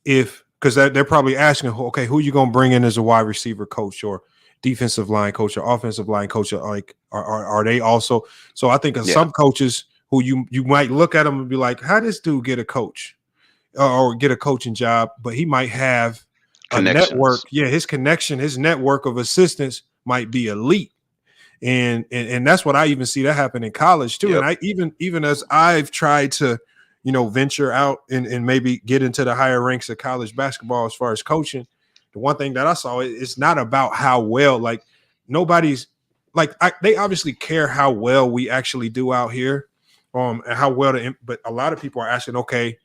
because they're probably asking, okay, who you gonna bring in as a wide receiver coach or defensive line coach or offensive line coach? Like, are they also? So I think of some coaches who you might look at them and be like, how this dude get a coach or get a coaching job? But he might have a network. Yeah, his network of assistants might be elite. And that's what I even see that happen in college too. And I even as I've tried to, venture out and maybe get into the higher ranks of college basketball as far as coaching, the one thing that I saw, it's not about how well, like nobody's like they obviously care how well we actually do out here, and how well but a lot of people are asking, okay,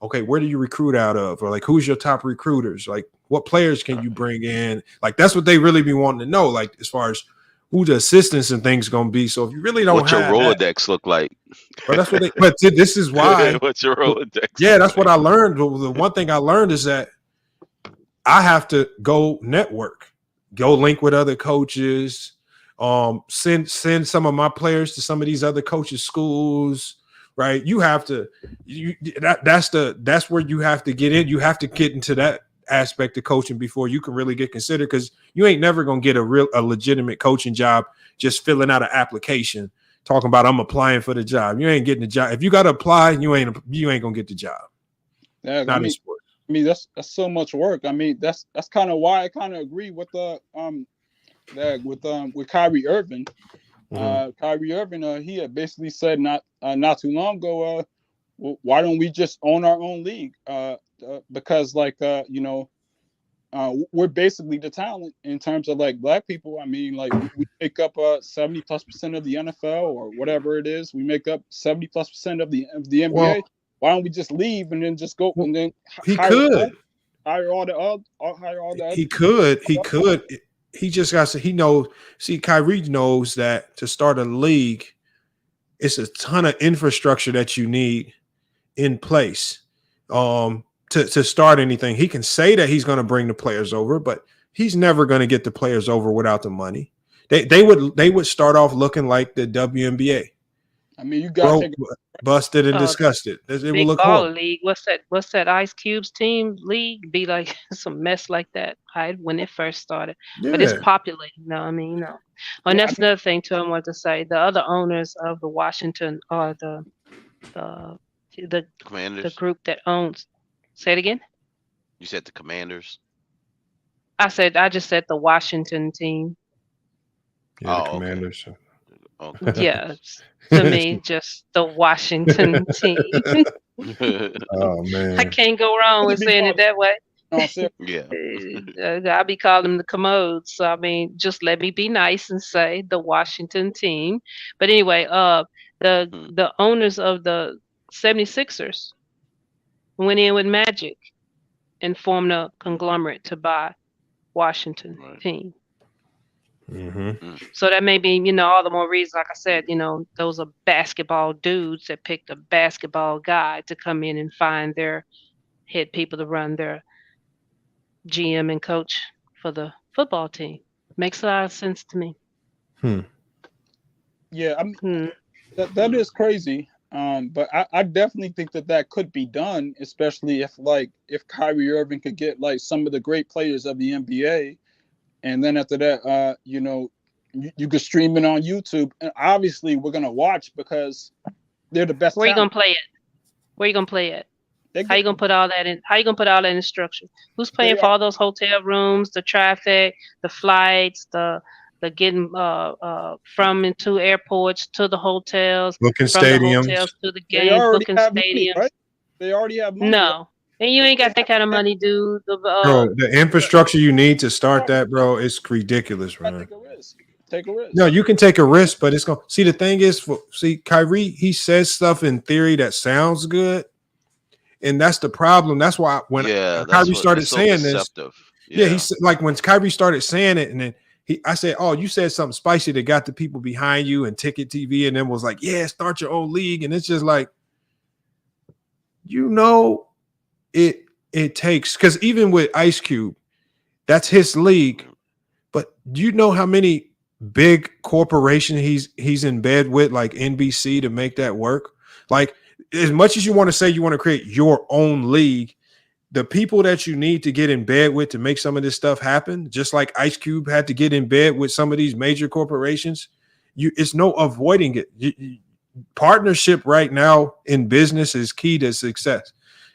where do you recruit out of? Or like, who's your top recruiters? Like, what players can you bring in? Like, that's what they really be wanting to know, like as far as who the assistants and things gonna be. So if you really don't what your have Rolodex look like. But that's what but this is why what's your Rolodex? Yeah, that's what I learned. The one thing I learned is that I have to go network, go link with other coaches, send some of my players to some of these other coaches' schools, right? You have to that's where you have to get in. You have to get into that aspect of coaching before you can really get considered, because you ain't never gonna get a legitimate coaching job just filling out an application talking about I'm applying for the job. You ain't getting the job. If you got to apply, you ain't gonna get the job. Yeah, Not in sports. I mean, that's so much work. I mean, that's kind of why I kind of agree with with Kyrie Irving. Kyrie Irving, he had basically said not too long ago, why don't we just own our own league? Because we're basically the talent in terms of like black people. I mean, like we make up 70+% of the NFL or whatever it is. We make up 70+% of the NBA. Well, why don't we just leave and then just go and then hire all the other. He could. He just got to. He knows. See, Kyrie knows that to start a league, it's a ton of infrastructure that you need in place. To start anything, he can say that he's going to bring the players over, but he's never going to get the players over without the money. They would start off looking like the WNBA. I mean, you got busted and disgusted. It will Big look baller horrible. league. What's that Ice Cube's team league? Be like some mess like that. When it first started, but it's Yeah. populating now. I mean, and that's another thing too. I wanted to say the other owners of the Washington are the Commanders. the group that owns. Say it again. You said the Commanders. I just said the Washington team. Yeah, the Commanders. Okay. Yeah, to me, just the Washington team. Oh man, I can't go wrong with saying it that way. Yeah. I'll be calling them the commodes. So I mean, just let me be nice and say the Washington team. But anyway, the owners of the 76ers went in with Magic and formed a conglomerate to buy Washington team. So that may be, all the more reason, like I said, those are basketball dudes that picked a basketball guy to come in and find their head people to run their GM and coach for the football team. Makes a lot of sense to me. Yeah, I mean, that is crazy. But I definitely think that could be done, especially if Kyrie Irving could get like some of the great players of the NBA. And then after that, you could stream it on YouTube. And obviously, we're going to watch because they're the best. Where you going to play it? How you going to put all that in? How you going to put all that in structure? Who's paying for all those hotel rooms, the traffic, the flights, the getting from and to airports to the hotels, booking from stadiums, the hotels to the games, booking stadiums? Money, right? They already have money. No. And you ain't got that kind of money, dude. Bro, the infrastructure you need to start that, bro, is ridiculous, man. Take a risk. No, you can take a risk, but it's going to see the thing is Kyrie, he says stuff in theory that sounds good. And that's the problem. That's why when Kyrie started saying this, he said, like when Kyrie started saying it, and then I said, "Oh, you said something spicy that got the people behind you and Ticket TV," and then was like, "Yeah, start your own league." And it's just like, it takes, because even with Ice Cube, that's his league. But do you know how many big corporations he's in bed with, like NBC, to make that work? Like, as much as you want to say you want to create your own league, the people that you need to get in bed with to make some of this stuff happen, just like Ice Cube had to get in bed with some of these major corporations, it's no avoiding it. Partnership right now in business is key to success.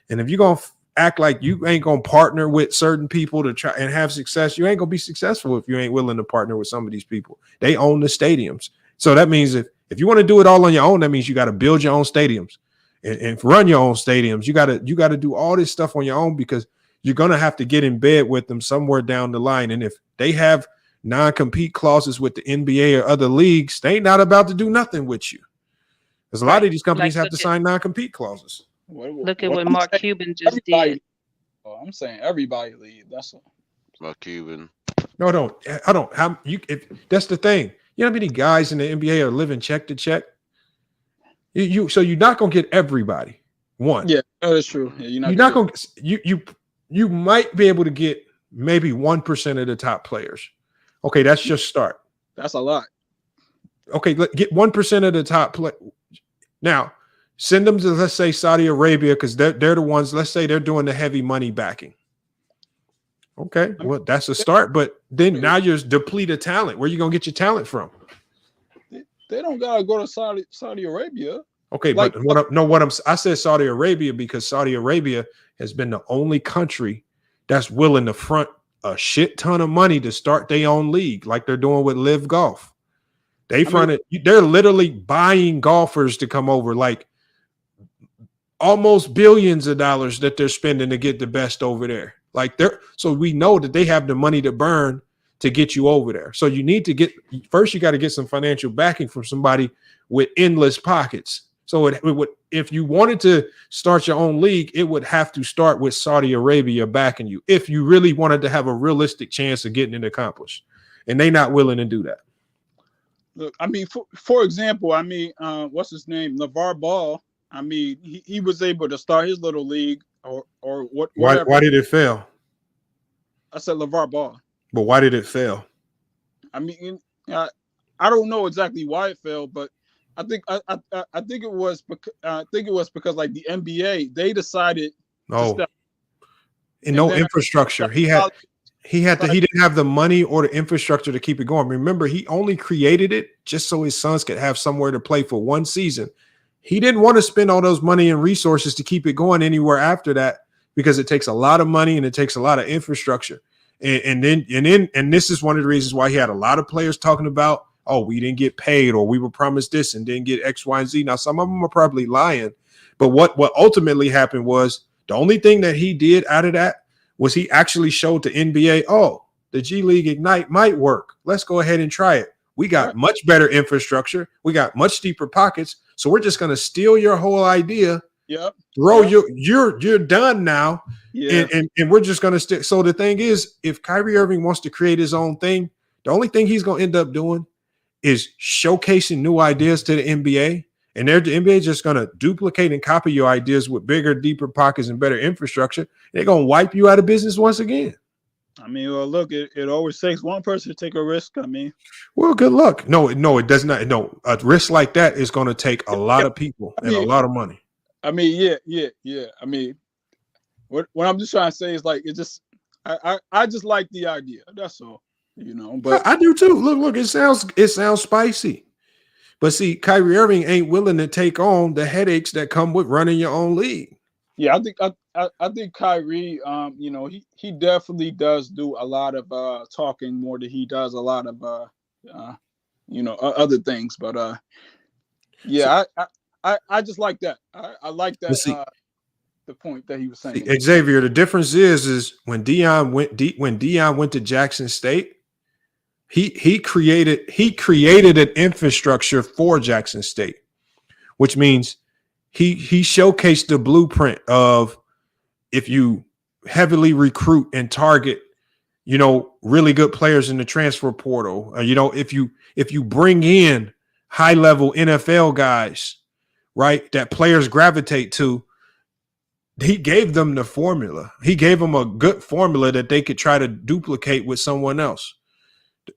And if you're going to act like you ain't going to partner with certain people to try and have success, you ain't going to be successful if you ain't willing to partner with some of these people. They own the stadiums. So that means if you want to do it all on your own, that means you got to build your own stadiums and run your own stadiums. You got to do all this stuff on your own, because you're going to have to get in bed with them somewhere down the line. And if they have non-compete clauses with the NBA or other leagues, they ain't not about to do nothing with you. Because a lot of these companies have to sign non-compete clauses. Look at what Mark Cuban just did. Oh, I'm saying everybody leave. That's Mark Cuban. No, I don't. If that's the thing. You know how many guys in the NBA are living check to check? So you're not gonna get everybody. One. Yeah, that's true. Yeah, you're not gonna. You might be able to get maybe 1% of the top players. Okay, that's just start. That's a lot. Okay, get 1% of the top play. Now, send them to, let's say, Saudi Arabia, because they're the ones. Let's say they're doing the heavy money backing. Okay, well, that's a start. But then now you're depleted talent. Where you gonna get your talent from? They don't gotta go to Saudi Arabia. Okay, Like, but I said Saudi Arabia because Saudi Arabia has been the only country that's willing to front a shit ton of money to start their own league, like they're doing with Live Golf. They're literally buying golfers to come over, like almost billions of dollars that they're spending to get the best over there. So we know that they have the money to burn to get you over there. So you need to you got to get some financial backing from somebody with endless pockets. So it would, if you wanted to start your own league, it would have to start with Saudi Arabia backing you if you really wanted to have a realistic chance of getting it accomplished. And they're not willing to do that. Look, I mean, for example, I mean, what's his name? LeVar Ball. I mean, he was able to start his little league or whatever. Why did it fail? I said LeVar Ball. But why did it fail? I mean, I don't know exactly why it failed, but I think it was because like the NBA, they decided to step infrastructure. He didn't have the money or the infrastructure to keep it going. Remember, he only created it just so his sons could have somewhere to play for one season. He didn't want to spend all those money and resources to keep it going anywhere after that because it takes a lot of money and it takes a lot of infrastructure. And this is one of the reasons why he had a lot of players talking about, oh, we didn't get paid or we were promised this and didn't get X, Y, and Z. Now, some of them are probably lying. But what ultimately happened was the only thing that he did out of that was he actually showed the NBA, oh, the G League Ignite might work. Let's go ahead and try it. We got much better infrastructure. We got much deeper pockets. So we're just going to steal your whole idea. Yep. You're done now. Yeah. And we're just going to stick. So the thing is, if Kyrie Irving wants to create his own thing, the only thing he's going to end up doing is showcasing new ideas to the NBA. And the NBA is just going to duplicate and copy your ideas with bigger, deeper pockets and better infrastructure. They're going to wipe you out of business once again. I mean, well, look, it always takes one person to take a risk. I mean, well, good luck. No, it does not. No, a risk like that is going to take a lot of people and a lot of money. I mean, yeah. I mean, what I'm just trying to say is like, it just, I just like the idea. That's all, But I do too. Look, it sounds spicy. But see, Kyrie Irving ain't willing to take on the headaches that come with running your own league. Yeah, I think Kyrie, he definitely does do a lot of talking more than he does a lot of other things. But yeah, I just like that. I like that the point that he was saying. Xavier, the difference is when Deion went to Jackson State, he created an infrastructure for Jackson State, which means he showcased the blueprint of if you heavily recruit and target, really good players in the transfer portal, if you bring in high level NFL guys, right, that players gravitate to, he gave them the formula. He gave them a good formula that they could try to duplicate with someone else.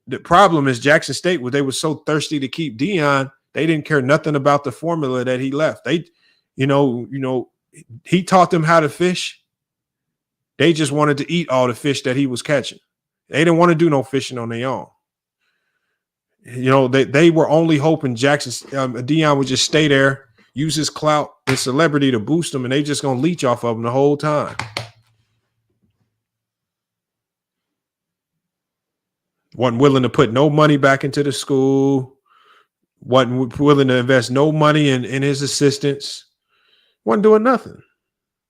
The problem is Jackson State, where they were so thirsty to keep Deion, they didn't care nothing about the formula that he left. They, he taught them how to fish. They just wanted to eat all the fish that he was catching. They didn't want to do no fishing on their own. They were only hoping Deion would just stay there, use his clout and celebrity to boost them, and they just gonna leech off of him the whole time. Wasn't willing to put no money back into the school. Wasn't willing to invest no money in his assistants. Wasn't doing nothing.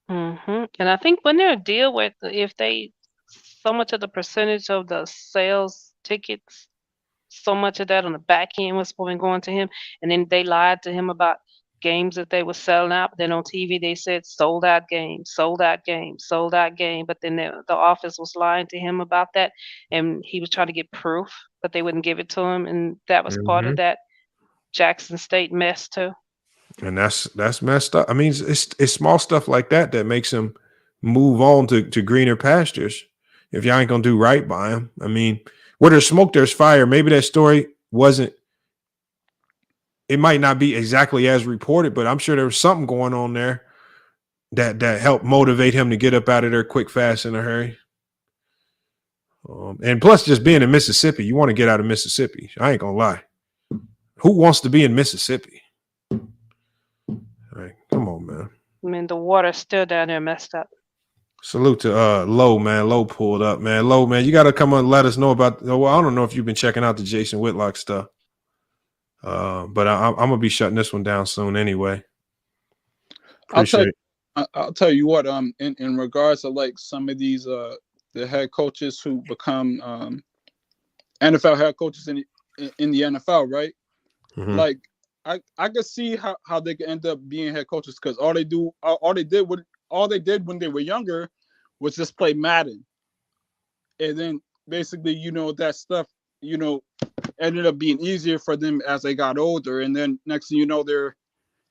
Mm-hmm. And I think when they're a deal with, if they, so much of the percentage of the sales tickets, so much of that on the back end was going to him, and then they lied to him about games that they were selling out. But then on TV they said sold out game. But then the office was lying to him about that, and he was trying to get proof, but they wouldn't give it to him, and that was part of that Jackson State mess too. And that's messed up. I mean, it's small stuff like that makes him move on to greener pastures. If y'all ain't gonna do right by him, I mean, where there's smoke, there's fire. Maybe that story wasn't. It might not be exactly as reported, but I'm sure there was something going on there that helped motivate him to get up out of there quick, fast, in a hurry. And plus, just being in Mississippi, you want to get out of Mississippi. I ain't gonna lie. Who wants to be in Mississippi? Right, come on, man. I mean, the water's still down there messed up. Salute to Low, man. Low pulled up, man. Low, man, you got to come on and let us know about. Well, I don't know if you've been checking out the Jason Whitlock stuff, but I'm gonna be shutting this one down soon anyway. Appreciate I'll tell you what. In regards to like some of these the head coaches who become NFL head coaches in the NFL, right? Mm-hmm. Like I could see how they could end up being head coaches because all they did when they were younger was just play Madden. And then basically, that stuff, ended up being easier for them as they got older. And then next thing you know, they're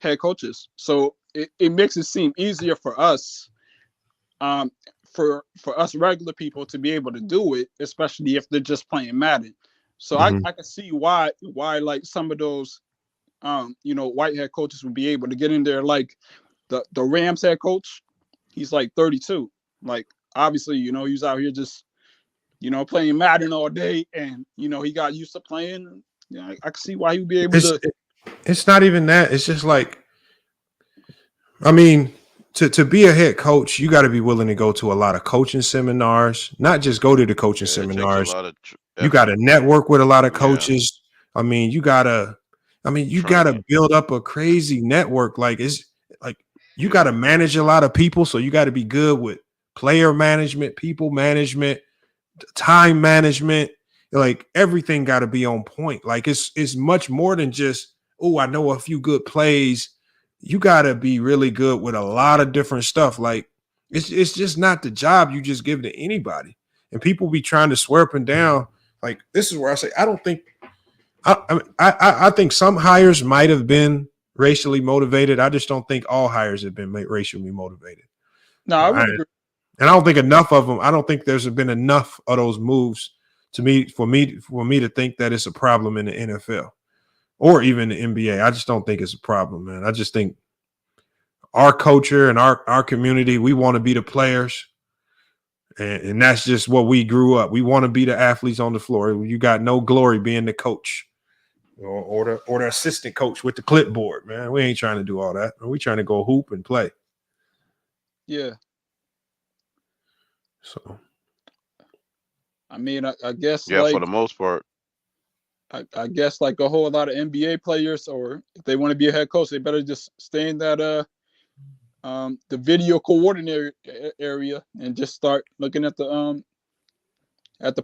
head coaches. So it makes it seem easier for us, for us regular people to be able to do it, especially if they're just playing Madden. So I can see why like some of those white head coaches would be able to get in there. Like the Rams head coach, he's like 32. Like obviously, he's out here just playing Madden all day, and he got used to playing. I can see why he would be able to. It's not even that. It's just like, I mean, to be a head coach, you got to be willing to go to a lot of coaching seminars, not just go to the coaching seminars. You got to network with a lot of coaches. I mean, you got to build up a crazy network. Like you got to manage a lot of people. So you got to be good with player management, people management, time management. Like everything got to be on point. Like it's much more than just, I know a few good plays. You got to be really good with a lot of different stuff. Like it's just not the job you just give to anybody. And people be trying to swear up and down. Like this is where I say, I don't think, I think some hires might have been racially motivated. I just don't think all hires have been racially motivated. No, I would agree. And I don't think enough of them. I don't think there's been enough of those moves for me to think that it's a problem in the NFL or even the NBA. I just don't think it's a problem, man. I just think our culture and our community, we want to be the players. And that's just what we grew up. We want to be the athletes on the floor. You got no glory being the coach or the assistant coach with the clipboard, man. We ain't trying to do all that. We trying to go hoop and play. Yeah. So, I mean, I guess for the most part. I guess like a whole lot of NBA players, or if they want to be a head coach, they better just stay in that the video coordinator area and just start looking at the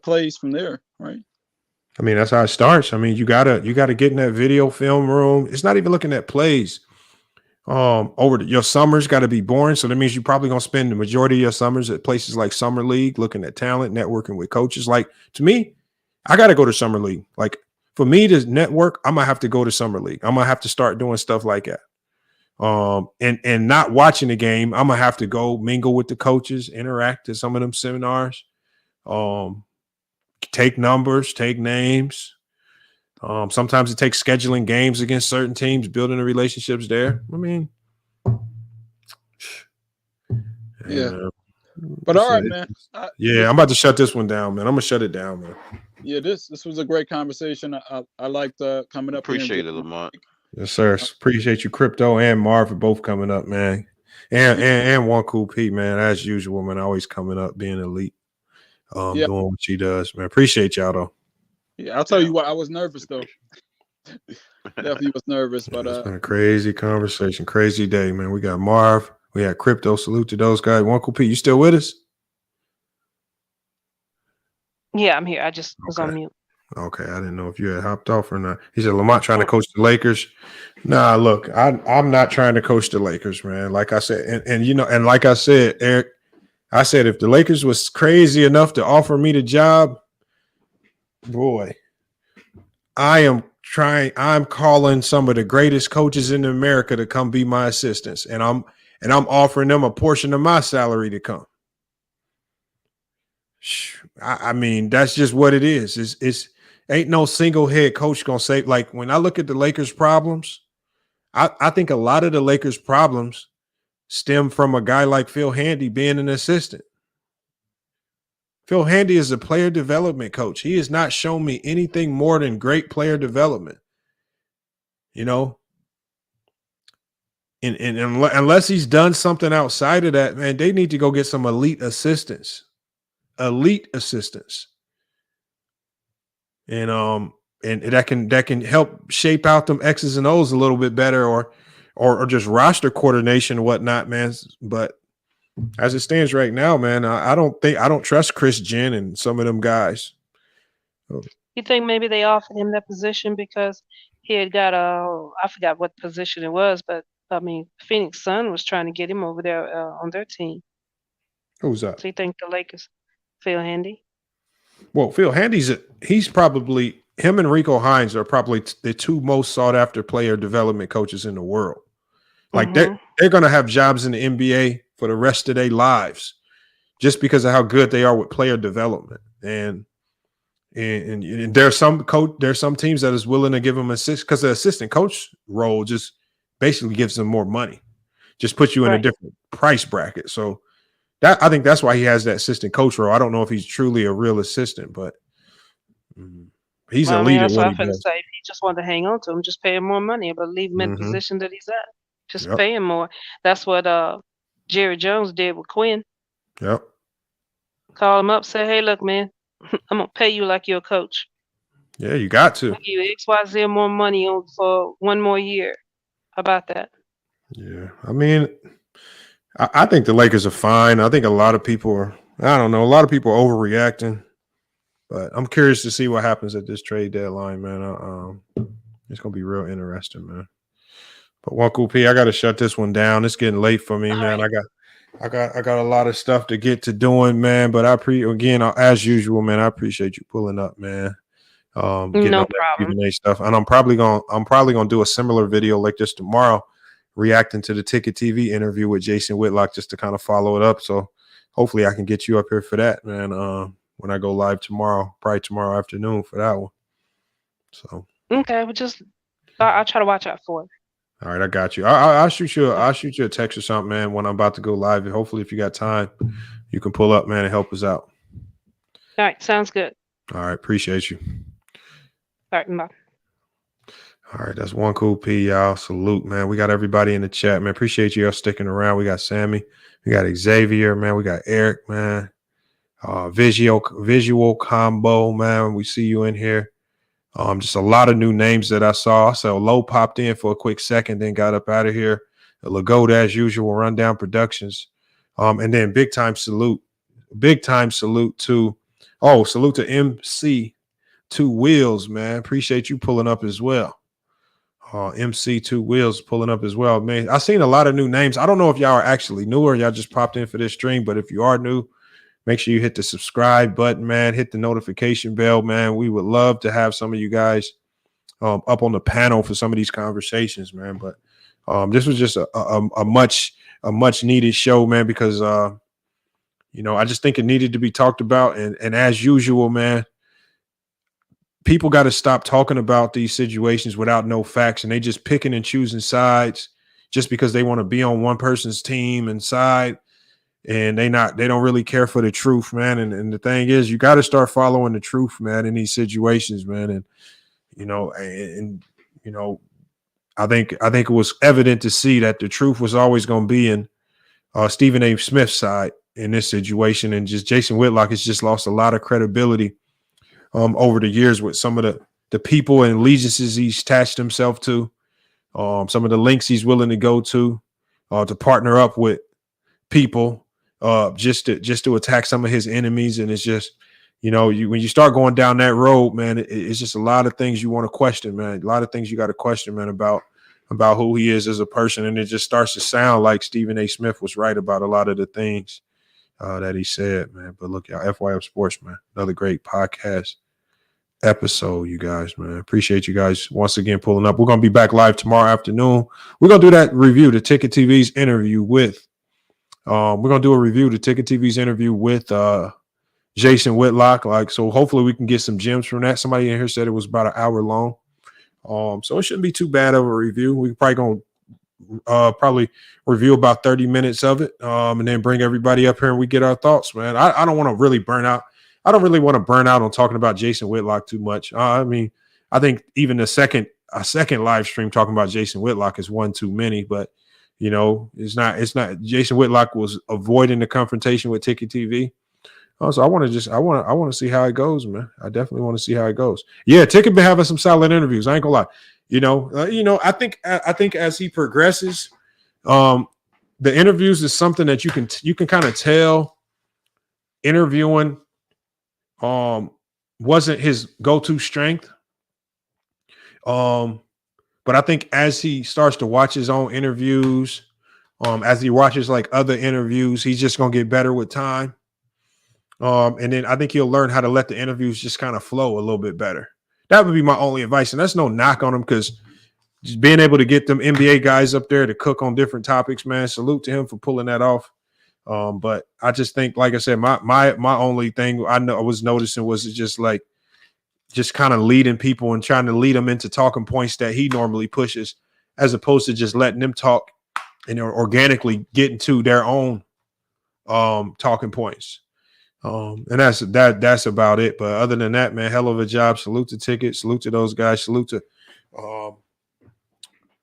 plays from there, right? I mean, that's how it starts. I mean, you gotta get in that video film room. It's not even looking at plays. Your summers got to be boring. So that means you're probably going to spend the majority of your summers at places like Summer League, looking at talent, networking with coaches. Like to me, I got to go to Summer League. Like for me to network, I'm gonna have to go to Summer League. I'm gonna have to start doing stuff like that. And not watching the game, I'm gonna have to go mingle with the coaches, interact at some of them seminars, take numbers, take names. Sometimes it takes scheduling games against certain teams, building the relationships there. I mean, yeah. But all right, man. I'm about to shut this one down, man. I'm gonna shut it down, man. Yeah, this was a great conversation. I liked coming up. Appreciate it, Lamont. Yes, sir. Appreciate you, Crypto and Marv, for both coming up, man. And One Cool Pete, man, as usual, man, always coming up, being elite, doing what she does, man. Appreciate y'all though. Yeah, I'll tell you what, I was nervous though. Definitely was nervous, but it's been a crazy conversation, crazy day, man. We got Marv, we had Crypto. Salute to those guys. One Cool Pete, you still with us? Yeah, I'm here. I just was on mute. Okay, I didn't know if you had hopped off or not. He said Lamont trying to coach the Lakers. Nah, look, I'm not trying to coach the Lakers, man. Like I said, and like I said, Eric, I said if the Lakers was crazy enough to offer me the job, boy, I'm calling some of the greatest coaches in America to come be my assistants, and I'm offering them a portion of my salary to come. I mean, that's just what it is. It's ain't no single head coach gonna say. Like when I look at the Lakers' problems, I think a lot of the Lakers' problems stem from a guy like Phil Handy being an assistant. Phil Handy is a player development coach. He has not shown me anything more than great player development. you know. And unless he's done something outside of that, man, they need to go get some elite assistants. Elite assistants. And that can help shape out them X's and O's a little bit better, or just roster coordination and whatnot, man. But as it stands right now, man, I don't trust Chris Jen and some of them guys. You think maybe they offered him that position because he had got I forgot what position it was, but I mean, Phoenix Sun was trying to get him over there on their team. Who's that? So you think the Lakers, Phil Handy? Well, Phil Handy's he's probably, him and Rico Hines are probably the two most sought after player development coaches in the world. Like they're going to have jobs in the NBA for the rest of their lives just because of how good they are with player development. And there's some teams that is willing to give them assist, because the assistant coach role just basically gives them more money, just puts you in a different price bracket. So I think that's why he has that assistant coach role. I don't know if he's truly a real assistant, but he's a leader. That's what I'm going to say. If he just wanted to hang on to him, just pay him more money, but leave him in the position that he's at. Just pay him more. That's what Jerry Jones did with Quinn. Yep. Call him up, say, hey, look, man, I'm going to pay you like you're a coach. Yeah, you got to. I'll give you XYZ more money for one more year. How about that? Yeah. I mean, I think the Lakers are fine. I think a lot of people are overreacting. But I'm curious to see what happens at this trade deadline, man. It's going to be real interesting, man. But one cool P, I got to shut this one down. It's getting late for me, man. Right. I got a lot of stuff to get to doing, man. But again, as usual, man, I appreciate you pulling up, man. No problem. Stuff, and I'm probably gonna do a similar video like this tomorrow, reacting to the Ticket TV interview with Jason Whitlock, just to kind of follow it up. So hopefully I can get you up here for that, man. When I go live tomorrow, probably tomorrow afternoon for that one. So okay, well, I'll try to watch out for it. All right, I got you. I'll shoot you a text or something, man, when I'm about to go live. And hopefully, if you got time, you can pull up, man, and help us out. All right, sounds good. All right, appreciate you. All right, bye. All right, that's one cool P, y'all. Salute, man. We got everybody in the chat, man. Appreciate you all sticking around. We got Sammy, we got Xavier, man. We got Eric, man. Visual combo, man. We see you in here. Just a lot of new names that I saw. So Low popped in for a quick second, then got up out of here. Lagoda, as usual, Rundown Productions. And then big time salute to MC Two Wheels, man. Appreciate you pulling up as well. MC Two Wheels pulling up as well, man. I seen a lot of new names. I don't know if y'all are actually new or y'all just popped in for this stream, but if you are new, make sure you hit the subscribe button, man. Hit the notification bell, man. We would love to have some of you guys up on the panel for some of these conversations, man. But this was just a much needed show, man, because I just think it needed to be talked about. And as usual, man, people got to stop talking about these situations without no facts, and they just picking and choosing sides just because they want to be on one person's team and side. And they don't really care for the truth, man. And the thing is, you got to start following the truth, man, in these situations, man. And I think it was evident to see that the truth was always going to be in Stephen A. Smith's side in this situation. And just Jason Whitlock has just lost a lot of credibility over the years with some of the people and allegiances he's attached himself to, some of the links he's willing to go to partner up with people. Just to attack some of his enemies. And it's just, when you start going down that road, man, it's just a lot of things you want to question, man. A lot of things you got to question, man, about who he is as a person. And it just starts to sound like Stephen A. Smith was right about a lot of the things that he said, man. But look, y'all, FYF Sports, man, another great podcast episode, you guys, man. Appreciate you guys once again pulling up. We're going to be back live tomorrow afternoon. We're going to do that review, the Ticket TV's interview with we're going to do a review to Ticket TV's interview with Jason Whitlock. So hopefully we can get some gems from that. Somebody in here said it was about an hour long. So it shouldn't be too bad of a review. We're probably going to review about 30 minutes of it and then bring everybody up here and we get our thoughts, man. I don't want to really burn out. I don't really want to burn out on talking about Jason Whitlock too much. I mean, I think even the second a second live stream talking about Jason Whitlock is one too many, but you know, it's not Jason Whitlock was avoiding the confrontation with Ticket TV. So I want to see how it goes, man. I definitely want to see how it goes. Yeah, Ticket been having some solid interviews. I ain't gonna lie. You know, I think as he progresses, the interviews is something that you can kind of tell interviewing wasn't his go-to strength. But I think as he starts to watch his own interviews, as he watches like other interviews, he's just gonna get better with time. And then I think he'll learn how to let the interviews just kind of flow a little bit better. That would be my only advice. And that's no knock on him, because just being able to get them NBA guys up there to cook on different topics, man, salute to him for pulling that off. But I just think, like I said, my only thing I was noticing was just kind of leading people and trying to lead them into talking points that he normally pushes, as opposed to just letting them talk and organically getting to their own talking points. And that's about it. But other than that, man, hell of a job. Salute to Ticket. Salute to those guys. Salute to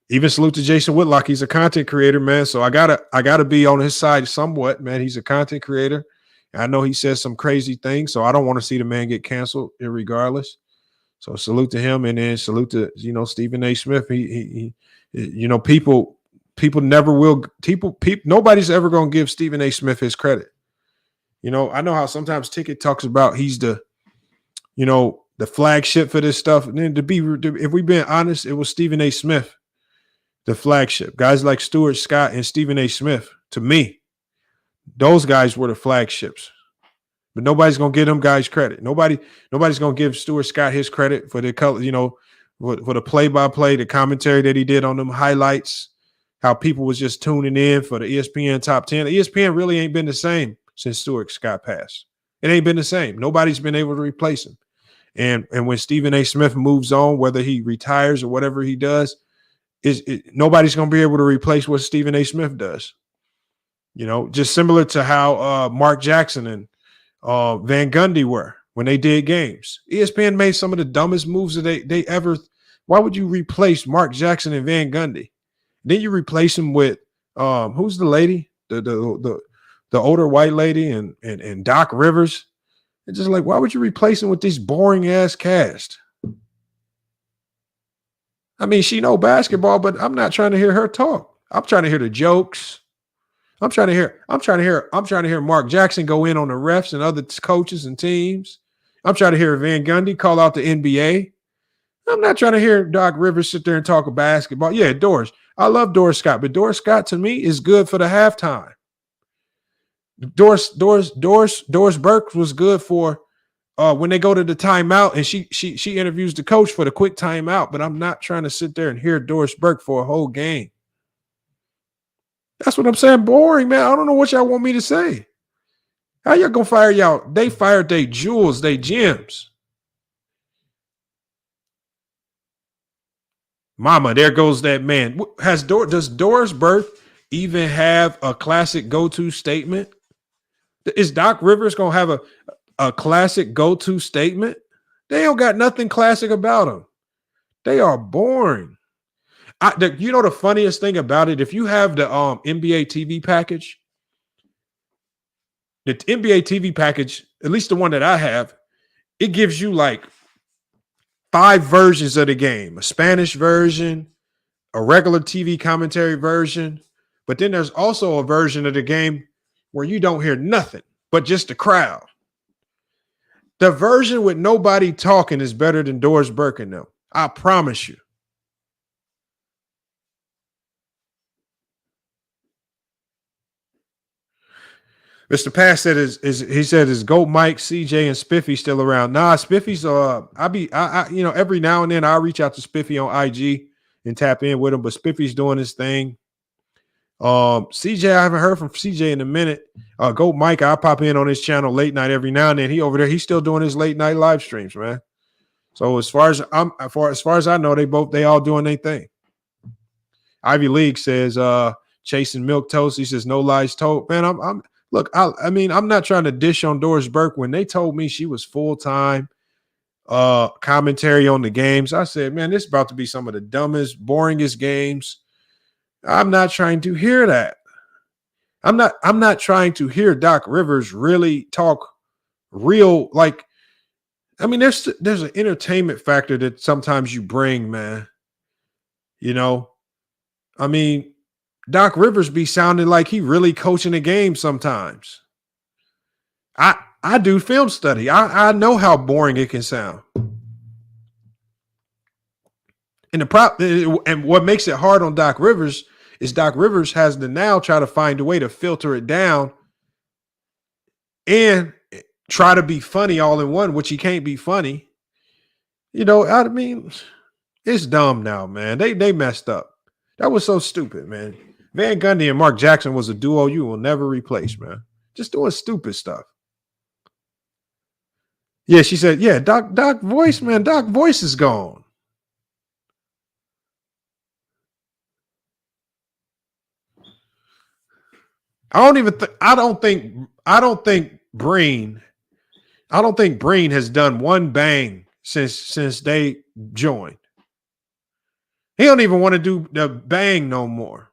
even salute to Jason Whitlock. He's a content creator, man. So I gotta be on his side somewhat, man. He's a content creator. I know he says some crazy things, so I don't want to see the man get canceled irregardless. So salute to him, and then salute to Stephen A. Smith. He people never will. People nobody's ever gonna give Stephen A. Smith his credit. I know how sometimes Ticket talks about he's the flagship for this stuff. And then if we're being honest, it was Stephen A. Smith, the flagship. Guys like Stuart Scott and Stephen A. Smith, to me, those guys were the flagships. But nobody's gonna give them guys credit. Nobody's gonna give Stuart Scott his credit for the color, for the play-by-play, the commentary that he did on them highlights, how people was just tuning in for the ESPN top 10. The ESPN really ain't been the same since Stuart Scott passed. It ain't been the same. Nobody's been able to replace him. And when Stephen A. Smith moves on, whether he retires or whatever he does, nobody's going to be able to replace what Stephen A. Smith does. Just similar to how Mark Jackson and Van Gundy were when they did games. ESPN made some of the dumbest moves that they ever. Why would you replace Mark Jackson and Van Gundy? Then you replace him with who's the lady? The older white lady and Doc Rivers. It's just like, why would you replace him with this boring ass cast? I mean, she know basketball, but I'm not trying to hear her talk. I'm trying to hear the jokes. I'm trying to hear Mark Jackson go in on the refs and other coaches and teams. I'm trying to hear Van Gundy call out the NBA. I'm not trying to hear Doc Rivers sit there and talk of basketball. Yeah, Doris. I love Doris Scott, but Doris Scott to me is good for the halftime. Doris Burke was good for when they go to the timeout and she interviews the coach for the quick timeout, but I'm not trying to sit there and hear Doris Burke for a whole game. That's what I'm saying. Boring, man. I don't know what y'all want me to say. How y'all gonna fire y'all? They fired they jewels, they gems. Mama, there goes that man. Does Doris Burke even have a classic go-to statement? Is Doc Rivers going to have a classic go-to statement? They don't got nothing classic about them. They are boring. The funniest thing about it, if you have the NBA TV package, the NBA TV package, at least the one that I have, it gives you like 5 versions of the game. A Spanish version, a regular TV commentary version, but then there's also a version of the game where you don't hear nothing but just the crowd. The version with nobody talking is better than Doris Burke and them. I promise you. Mr. Pass said he said is Goat Mike, CJ, and Spiffy still around? Nah, Spiffy's every now and then I'll reach out to Spiffy on IG and tap in with him, but Spiffy's doing his thing. CJ, I haven't heard from CJ in a minute. Goat Mike, I'll pop in on his channel late night every now and then. He over there, he's still doing his late night live streams, man. So as far as I know, they all doing their thing. Ivy League says chasing milk toast. He says no lies told. Man, I'm not trying to dish on Doris Burke. When they told me she was full-time commentary on the games. I said, man, this is about to be some of the dumbest, boringest games. I'm not trying to hear that. I'm not trying to hear Doc Rivers really talk real. Like, I mean, there's an entertainment factor that sometimes you bring, man. You know, I mean, Doc Rivers be sounding like he really coaching a game sometimes. I do film study. I know how boring it can sound. And what makes it hard on Doc Rivers is Doc Rivers has to now try to find a way to filter it down and try to be funny all in one, which he can't be funny. You know, I mean, it's dumb now, man. They messed up. That was so stupid, man. Van Gundy and Mark Jackson was a duo you will never replace, man. Just doing stupid stuff. Yeah, she said, yeah, Doc voice, man. Doc voice is gone. I don't think Breen has done one bang since they joined. He don't even want to do the bang no more.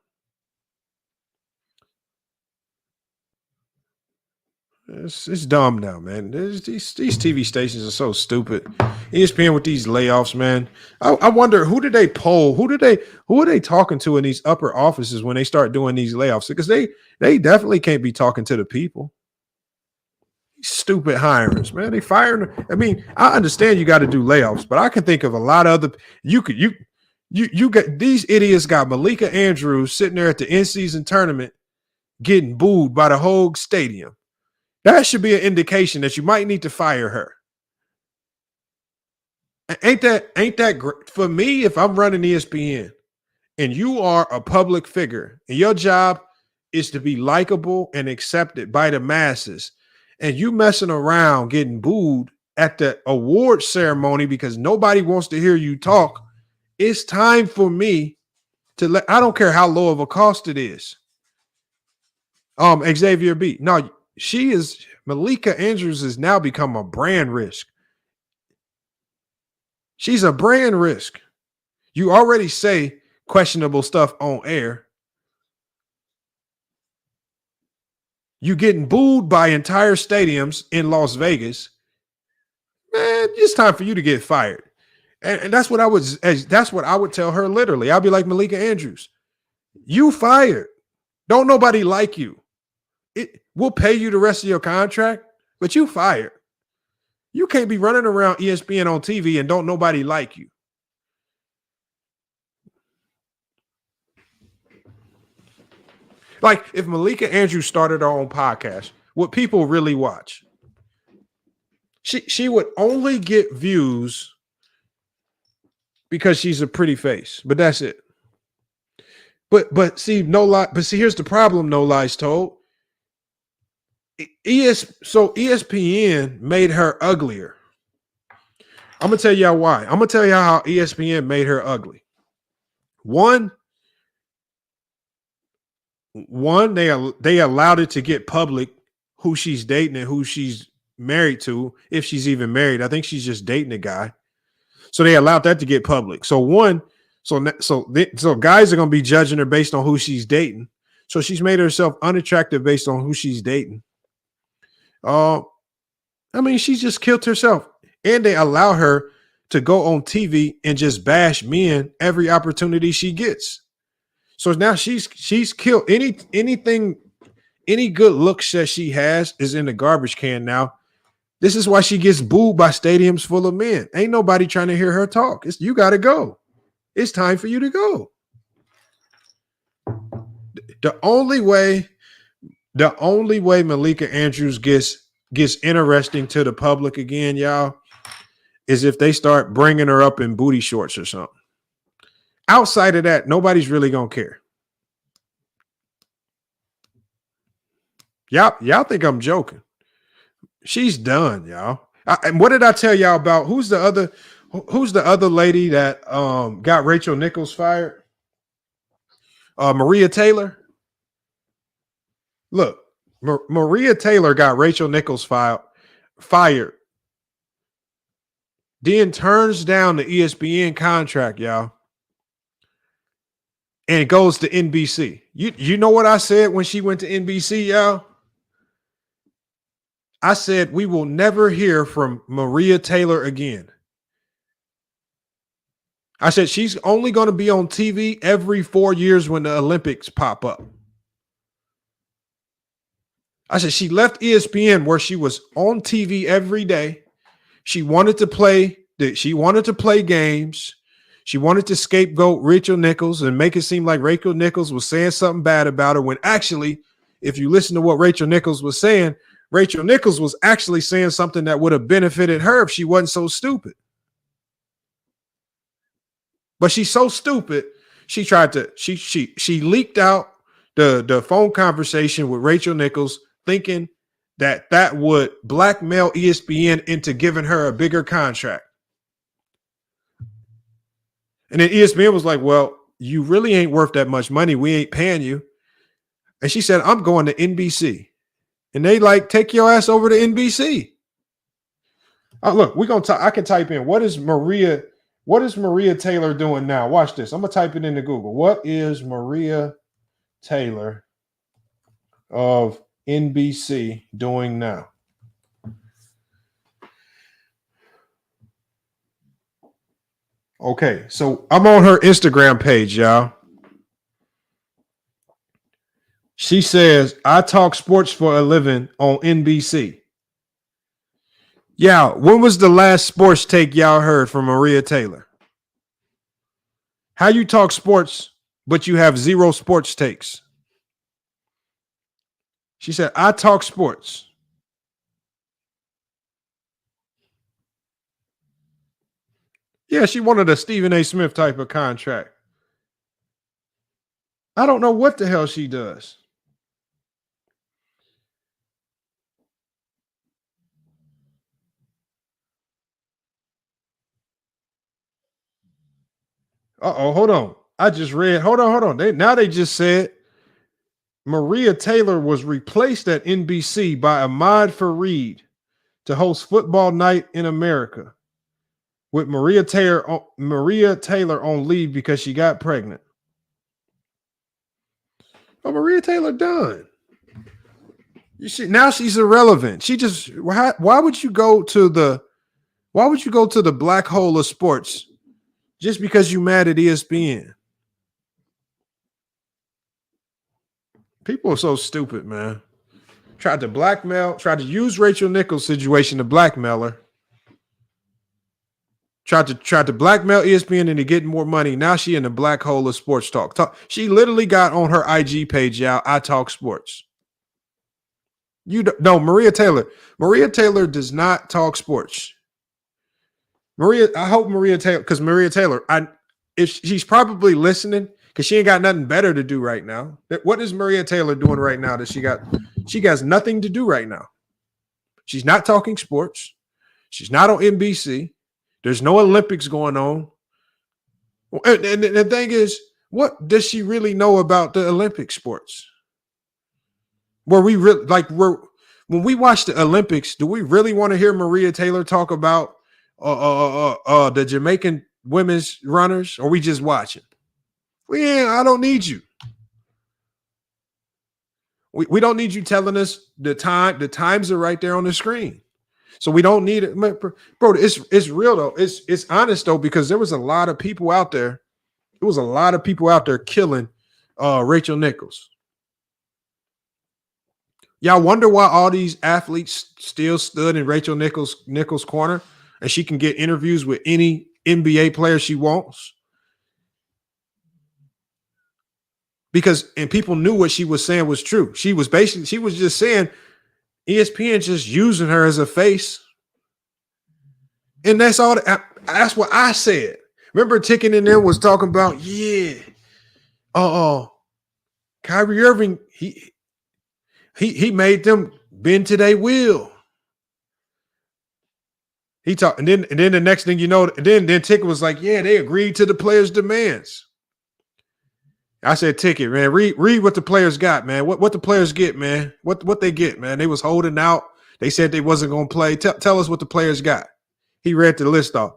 It's dumb now, man. These TV stations are so stupid. ESPN with these layoffs, man. I wonder, who did they poll? Who are they talking to in these upper offices when they start doing these layoffs? Because they definitely can't be talking to the people. Stupid hirings, man. They firing. I mean, I understand you got to do layoffs, but I can think of a lot of other. You got these idiots got Malika Andrews sitting there at the in-season tournament getting booed by the whole stadium. That should be an indication that you might need to fire her. Ain't that great? For me, if I'm running ESPN and you are a public figure and your job is to be likable and accepted by the masses, and you messing around getting booed at the award ceremony because nobody wants to hear you talk, it's time for me to I don't care how low of a cost it is. Xavier B. No, Malika Andrews has now become a brand risk. She's a brand risk. You already say questionable stuff on air. You getting booed by entire stadiums in Las Vegas. Man, it's time for you to get fired. And that's what I would tell her literally. I'll be like, Malika Andrews, you fired. Don't nobody like you. We'll pay you the rest of your contract, but you fired. You can't be running around ESPN on TV and don't nobody like you. Like, if Malika Andrews started her own podcast, would people really watch? She would only get views because she's a pretty face, but that's it. But see, no lie. But see, here's the problem. No lies told. ESPN made her uglier. I'm gonna tell y'all why. I'm gonna tell y'all how ESPN made her ugly. One, they allowed it to get public who she's dating and who she's married to, if she's even married. I think she's just dating a guy. So they allowed that to get public. So guys are gonna be judging her based on who she's dating. So she's made herself unattractive based on who she's dating. I mean, she just killed herself. And they allow her to go on TV and just bash men every opportunity she gets. So now she's killed anything, any good looks that she has is in the garbage can now. This is why she gets booed by stadiums full of men. Ain't nobody trying to hear her talk. You got to go. It's time for you to go. The only way Malika Andrews gets interesting to the public again, y'all, is if they start bringing her up in booty shorts or something. Outside of that, nobody's really gonna care. Y'all think I'm joking? She's done, y'all. And what did I tell y'all about? Who's the other lady that got Rachel Nichols fired? Maria Taylor. Look, Maria Taylor got Rachel Nichols fired then turns down the ESPN contract, y'all, and goes to NBC. You know what I said when she went to NBC, y'all? I said we will never hear from Maria Taylor again. I said she's only going to be on TV every 4 years when the Olympics pop up. I said she left ESPN where she was on TV every day. She wanted to play games. She wanted to scapegoat Rachel Nichols and make it seem like Rachel Nichols was saying something bad about her when actually, if you listen to what Rachel Nichols was saying, Rachel Nichols was actually saying something that would have benefited her if she wasn't so stupid. But she's so stupid, she leaked out the phone conversation with Rachel Nichols, thinking that would blackmail ESPN into giving her a bigger contract. And then ESPN was like, well, you really ain't worth that much money. We ain't paying you. And she said, I'm going to NBC. And they like, take your ass over to NBC. Oh, look, I can type in, what is Maria Taylor doing now? Watch this. I'm going to type it into Google. What is Maria Taylor of NBC doing now? Okay, so I'm on her Instagram page, y'all. She says, I talk sports for a living on NBC. Yeah, when was the last sports take y'all heard from Maria Taylor? How you talk sports, but you have zero sports takes? She said, I talk sports. Yeah, she wanted a Stephen A. Smith type of contract. I don't know what the hell she does. Uh-oh, hold on. I just read. Hold on. They just said Maria Taylor was replaced at NBC by Ahmad Fareed to host Football Night in America, with Maria Taylor on leave because she got pregnant. Oh, Maria Taylor done. Now she's irrelevant. She just why would you go to the black hole of sports just because you mad at ESPN? People are so stupid, man. Tried to use Rachel Nichols' situation to blackmail her. Tried to blackmail ESPN into getting more money. Now she in the black hole of sports talk. She literally got on her IG page, y'all, I talk sports. Maria Taylor. Maria Taylor does not talk sports. I hope Maria Taylor, if she's probably listening, because she ain't got nothing better to do right now. What is Maria Taylor doing right now that she has nothing to do right now? She's not talking sports. She's not on NBC. There's no Olympics going on. And the thing is, what does she really know about the Olympic sports? When we watch the Olympics, do we really want to hear Maria Taylor talk about the Jamaican women's runners, or we just watching? I don't need you. We don't need you telling us the time. The times are right there on the screen. So we don't need it. Bro, it's real though. It's honest though, because there was a lot of people out there. There was a lot of people out there killing Rachel Nichols. Y'all wonder why all these athletes still stood in Rachel Nichols' corner, and she can get interviews with any NBA player she wants? And people knew what she was saying was true. She was just saying ESPN just using her as a face. And that's all. That's what I said. Remember, Ticket in there was talking about, Kyrie Irving, he made them bend to their will. He talked, and then the next thing you know, then Ticket was like, yeah, they agreed to the players' demands. I said, Ticket, man, read what the players got, man. What the players get, man. What they get, man. They was holding out. They said they wasn't going to play. Tell us what the players got. He read the list off.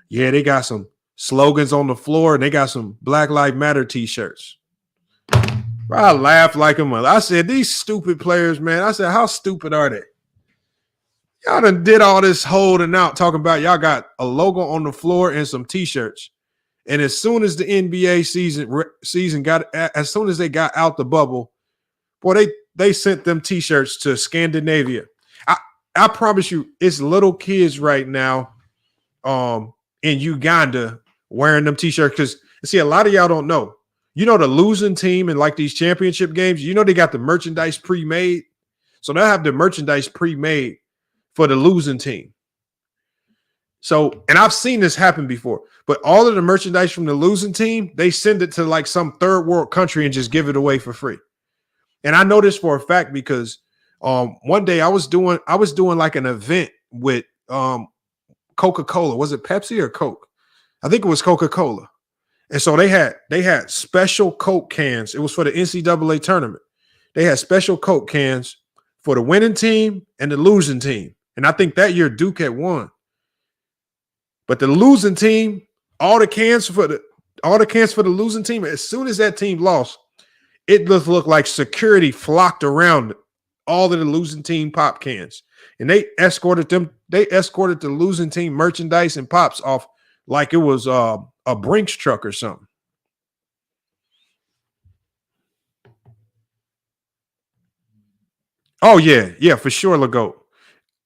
Yeah, they got some slogans on the floor, and they got some Black Lives Matter t-shirts. I laughed like a mother. I said, these stupid players, man. I said, how stupid are they? Y'all done did all this holding out, talking about y'all got a logo on the floor and some t-shirts. And as soon as the NBA season got, as soon as they got out the bubble, boy, they sent them t-shirts to Scandinavia. I promise you, it's little kids right now in Uganda wearing them t-shirts. Because, see, a lot of y'all don't know. You know the losing team in like these championship games, you know they got the merchandise pre-made. So they'll have the merchandise pre-made for the losing team. So, and I've seen this happen before, but all of the merchandise from the losing team, they send it to like some third world country and just give it away for free. And I know this for a fact because one day I was doing like an event with Coca-Cola. Was it Pepsi or Coke? I think it was Coca-Cola. And so they had special Coke cans. It was for the NCAA tournament. They had special Coke cans for the winning team and the losing team. And I think that year Duke had won. But the losing team, all the cans for the losing team, as soon as that team lost, it just looked like security flocked around all of the losing team pop cans. And they escorted the losing team merchandise and pops off like it was a Brinks truck or something. Oh, yeah, for sure, Legault.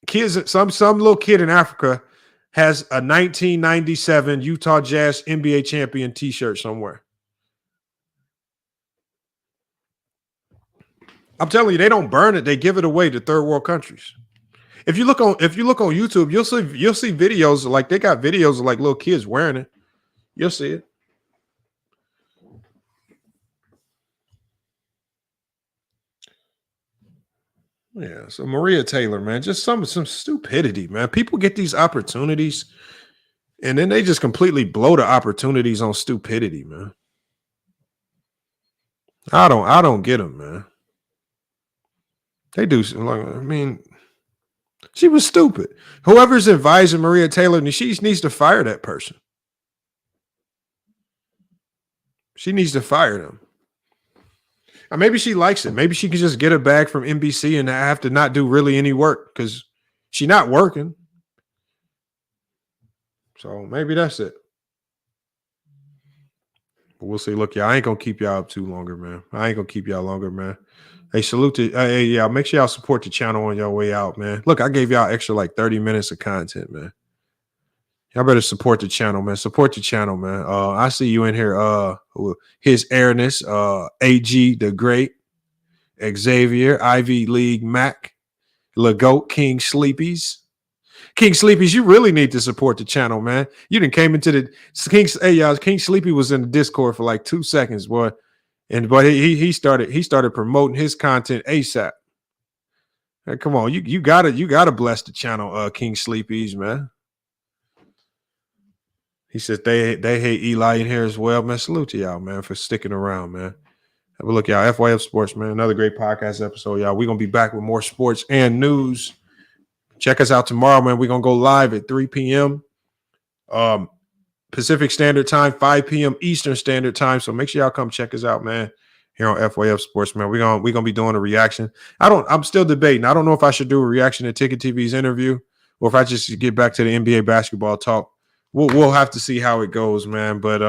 Kids, some little kid in Africa has a 1997 Utah Jazz NBA champion t-shirt somewhere. I'm telling you, they don't burn it; they give it away to third world countries. If you look on YouTube, you'll see videos like they got videos of like little kids wearing it. You'll see it. Yeah, so Maria Taylor, man, just some stupidity, man. People get these opportunities, and then they just completely blow the opportunities on stupidity, man. I don't get them, man. They do. Like, I mean, she was stupid. Whoever's advising Maria Taylor, she needs to fire that person. She needs to fire them. Or maybe she likes it. Maybe she could just get a bag from NBC and have to not do really any work because she's not working. So maybe that's it. But we'll see. Look, y'all, I ain't going to keep y'all up too longer, man. Hey, salute to hey, y'all. Make sure y'all support the channel on your way out, man. Look, I gave y'all extra like 30 minutes of content, man. Y'all better support the channel, man. I see you in here. His Airness, AG the Great, Xavier, Ivy League Mac, Legault, King Sleepies. King Sleepies, you really need to support the channel, man. You done came into the King Sleepy was in the Discord for like 2 seconds, boy. But he started promoting his content ASAP. Hey, come on, you gotta bless the channel, King Sleepies, man. He says they hate Eli in here as well, man. Salute to y'all, man, for sticking around, man. Have a look, y'all. FYF Sports, man. Another great podcast episode, y'all. We're gonna be back with more sports and news. Check us out tomorrow, man. We're gonna go live at 3 p.m. Pacific Standard Time, 5 p.m. Eastern Standard Time. So make sure y'all come check us out, man. Here on FYF Sports, man. We're gonna be doing a reaction. I'm still debating. I don't know if I should do a reaction to Ticket TV's interview or if I just get back to the NBA basketball talk. We'll have to see how it goes, man. But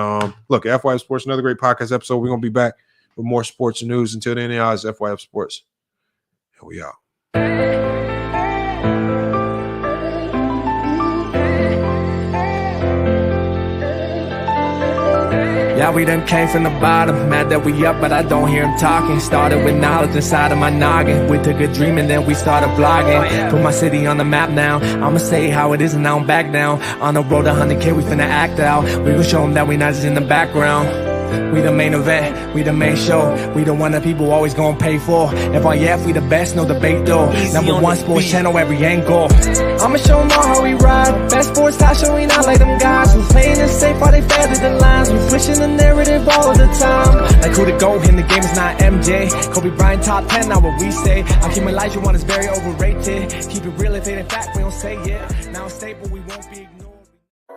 look, FYF Sports, another great podcast episode. We're gonna be back with more sports news. Until then, y'all, it's FYF Sports. Here we are. Yeah, we done came from the bottom, mad that we up, but I don't hear him talking. Started with knowledge inside of my noggin. We took a dream and then we started vlogging. Put my city on the map now. I'ma say how it is and I don't back down. On the road to 100K, we finna act out. We gon' show them that we not just in the background. We the main event, we the main show. We the one that people always gonna pay for. FYF, we the best, no debate though. Number one sports channel, every angle. I'ma show them all how we ride. Best sports talk show, we not like them guys. We playing it safe while they feather the lines. We pushing the narrative all the time. Like who to go in the game is not MJ. Kobe Bryant top 10, not what we say. I keep Elijah one is very overrated. Keep it real if it ain't fact, we don't say it. Now it's stable, we won't be ignored.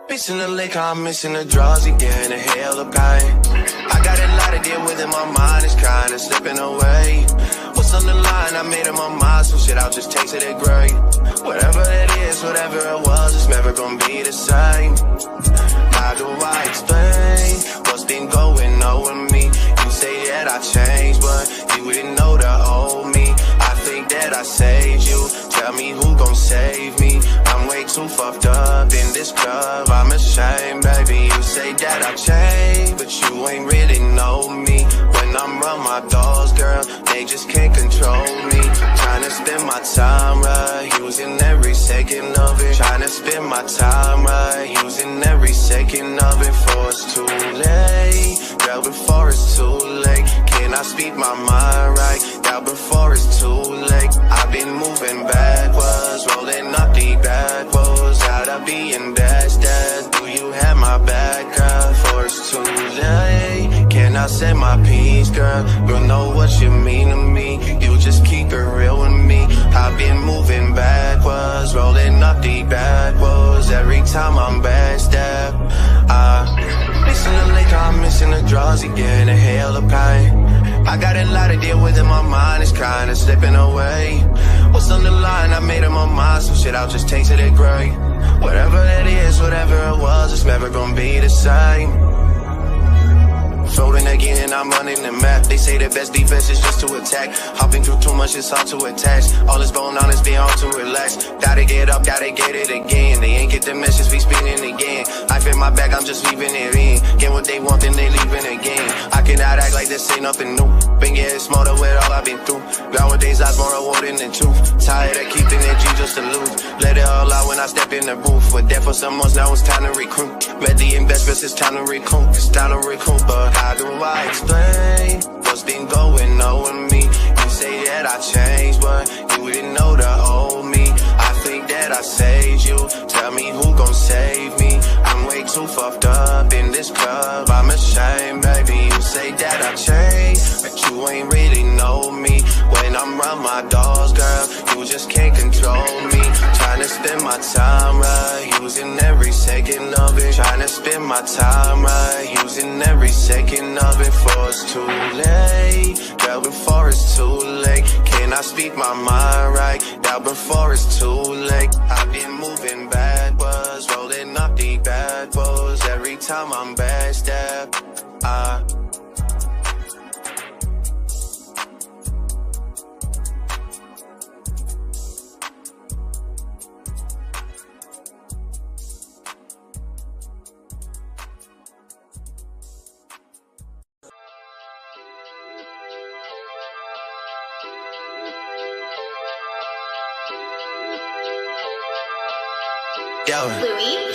Missing the lake, I'm missing the draws again, a hell of pain. I got a lot to deal with and my mind is kinda slipping away. What's on the line? I made up my mind, so shit, I'll just take to the grave. Whatever it is, whatever it was, it's never gonna be the same. How do I explain what's been going on with me? You say that I changed, but you didn't know the old me. I think that I saved you. Tell me who gon' save me. I'm way too fucked up in this club. I'm ashamed, baby. You say that I changed, but you ain't really know me. When I'm around my dogs, girl, they just can't control me. Trying to spend my time right, using every second of it. Trying to spend my time right, using every second of it. Before it's too late, girl, before it's too late. Can I speak my mind right? Girl, before it's too late. I've been moving backwards, rolling up the backwards. Out of being best, do you have my back, girl? Before it's too late. Can I say my piece, girl? Girl, know what you mean to me. You just keep it real with me. I've been moving backwards, rolling up the backwards. Every time I'm backstep, missing the lake, I'm missing the draws again, a hell of pain. I got a lot to deal with and my mind is kinda slipping away. What's on the line? I made up my mind, so shit, I'll just take to the grave. Whatever it is, whatever it was, it's never gonna be the same. Floating again and I'm running the map. They say the best defense is just to attack. Hopping through too much, it's hard to attach. All is going on is being hard to relax. Gotta get up, gotta get it again. They ain't get the message, we spinning again. I feel my back, I'm just leaving it in. Get what they want, then they leaving again. I cannot act like this ain't nothing new. Been getting smarter with all I've been through. Nowadays I'm more rewarding than truth. Tired of keeping it G just to lose. Let it all out when I step in the booth. We're there for some months, now it's time to recruit. Read the investments, it's time to recoup. It's time to recoup, but how do I explain what's been going on with me? You say that I changed, but you didn't know the old me. I think that I saved you. Tell me who gon' save me. I'm way too fucked up in this club. I'm ashamed, baby. You say that I changed, but you ain't really know me. When I'm around my dogs, girl, you just can't control me. Trying to spend my time right, using every second of it. Trying to spend my time right, using every second of it. Before it's too late, girl, before it's too late. Can I speak my mind right? Now before it's too late. I've been moving backwards, rolling up the backwards. Every time I'm backstep,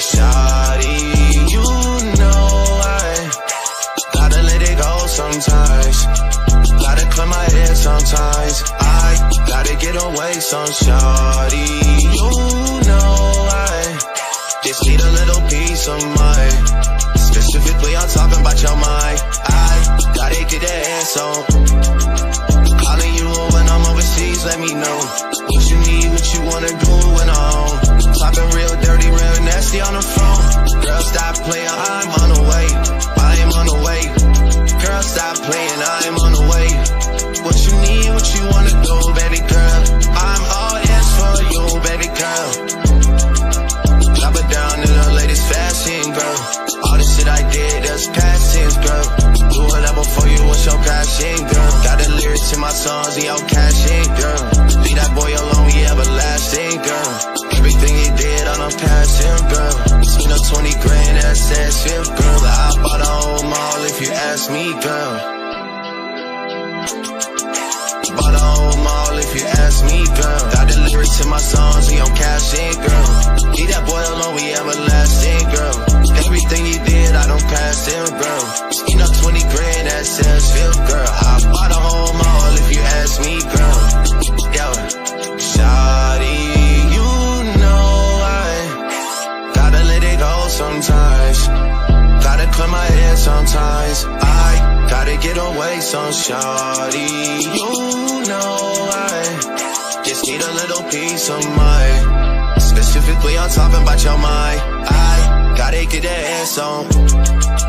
Shawty, you know I gotta let it go sometimes. Gotta clear my head sometimes. I gotta get away some. Shawty, you know I just need a little peace of mind. Specifically, I'm talking about your mind. I gotta get that ass on. Calling you when I'm overseas, let me know what you need, what you wanna do when I'm home. Talking real dirty, real nasty on the phone. Girl, stop playing, I'm on the way. I am on the way. Girl, stop playing, I'm on the way. What you need, what you wanna do, baby girl. I'm all ears for you, baby girl. Drop it down in the latest fashion, girl. All the shit I did, that's past tense, girl. Do it up before you, what's your passion, girl? Got the lyrics to my songs and your cash in, girl. Leave that boy alone, he everlasting, girl. Everything he did, I done passed him, girl. Seen a 20 grand, that's shit, girl. I bought a whole mall if you ask me, girl. Bought a whole mall if you ask me, girl. Got the lyrics to my songs and your cash in, girl. Leave that boy alone, we everlasting, girl. Everything he did, I done passed him, girl. Seen a 20 grand. get away some shawty. You know I just need a little peace of mind. Specifically, I'm talking about your mind. I gotta get that ass on.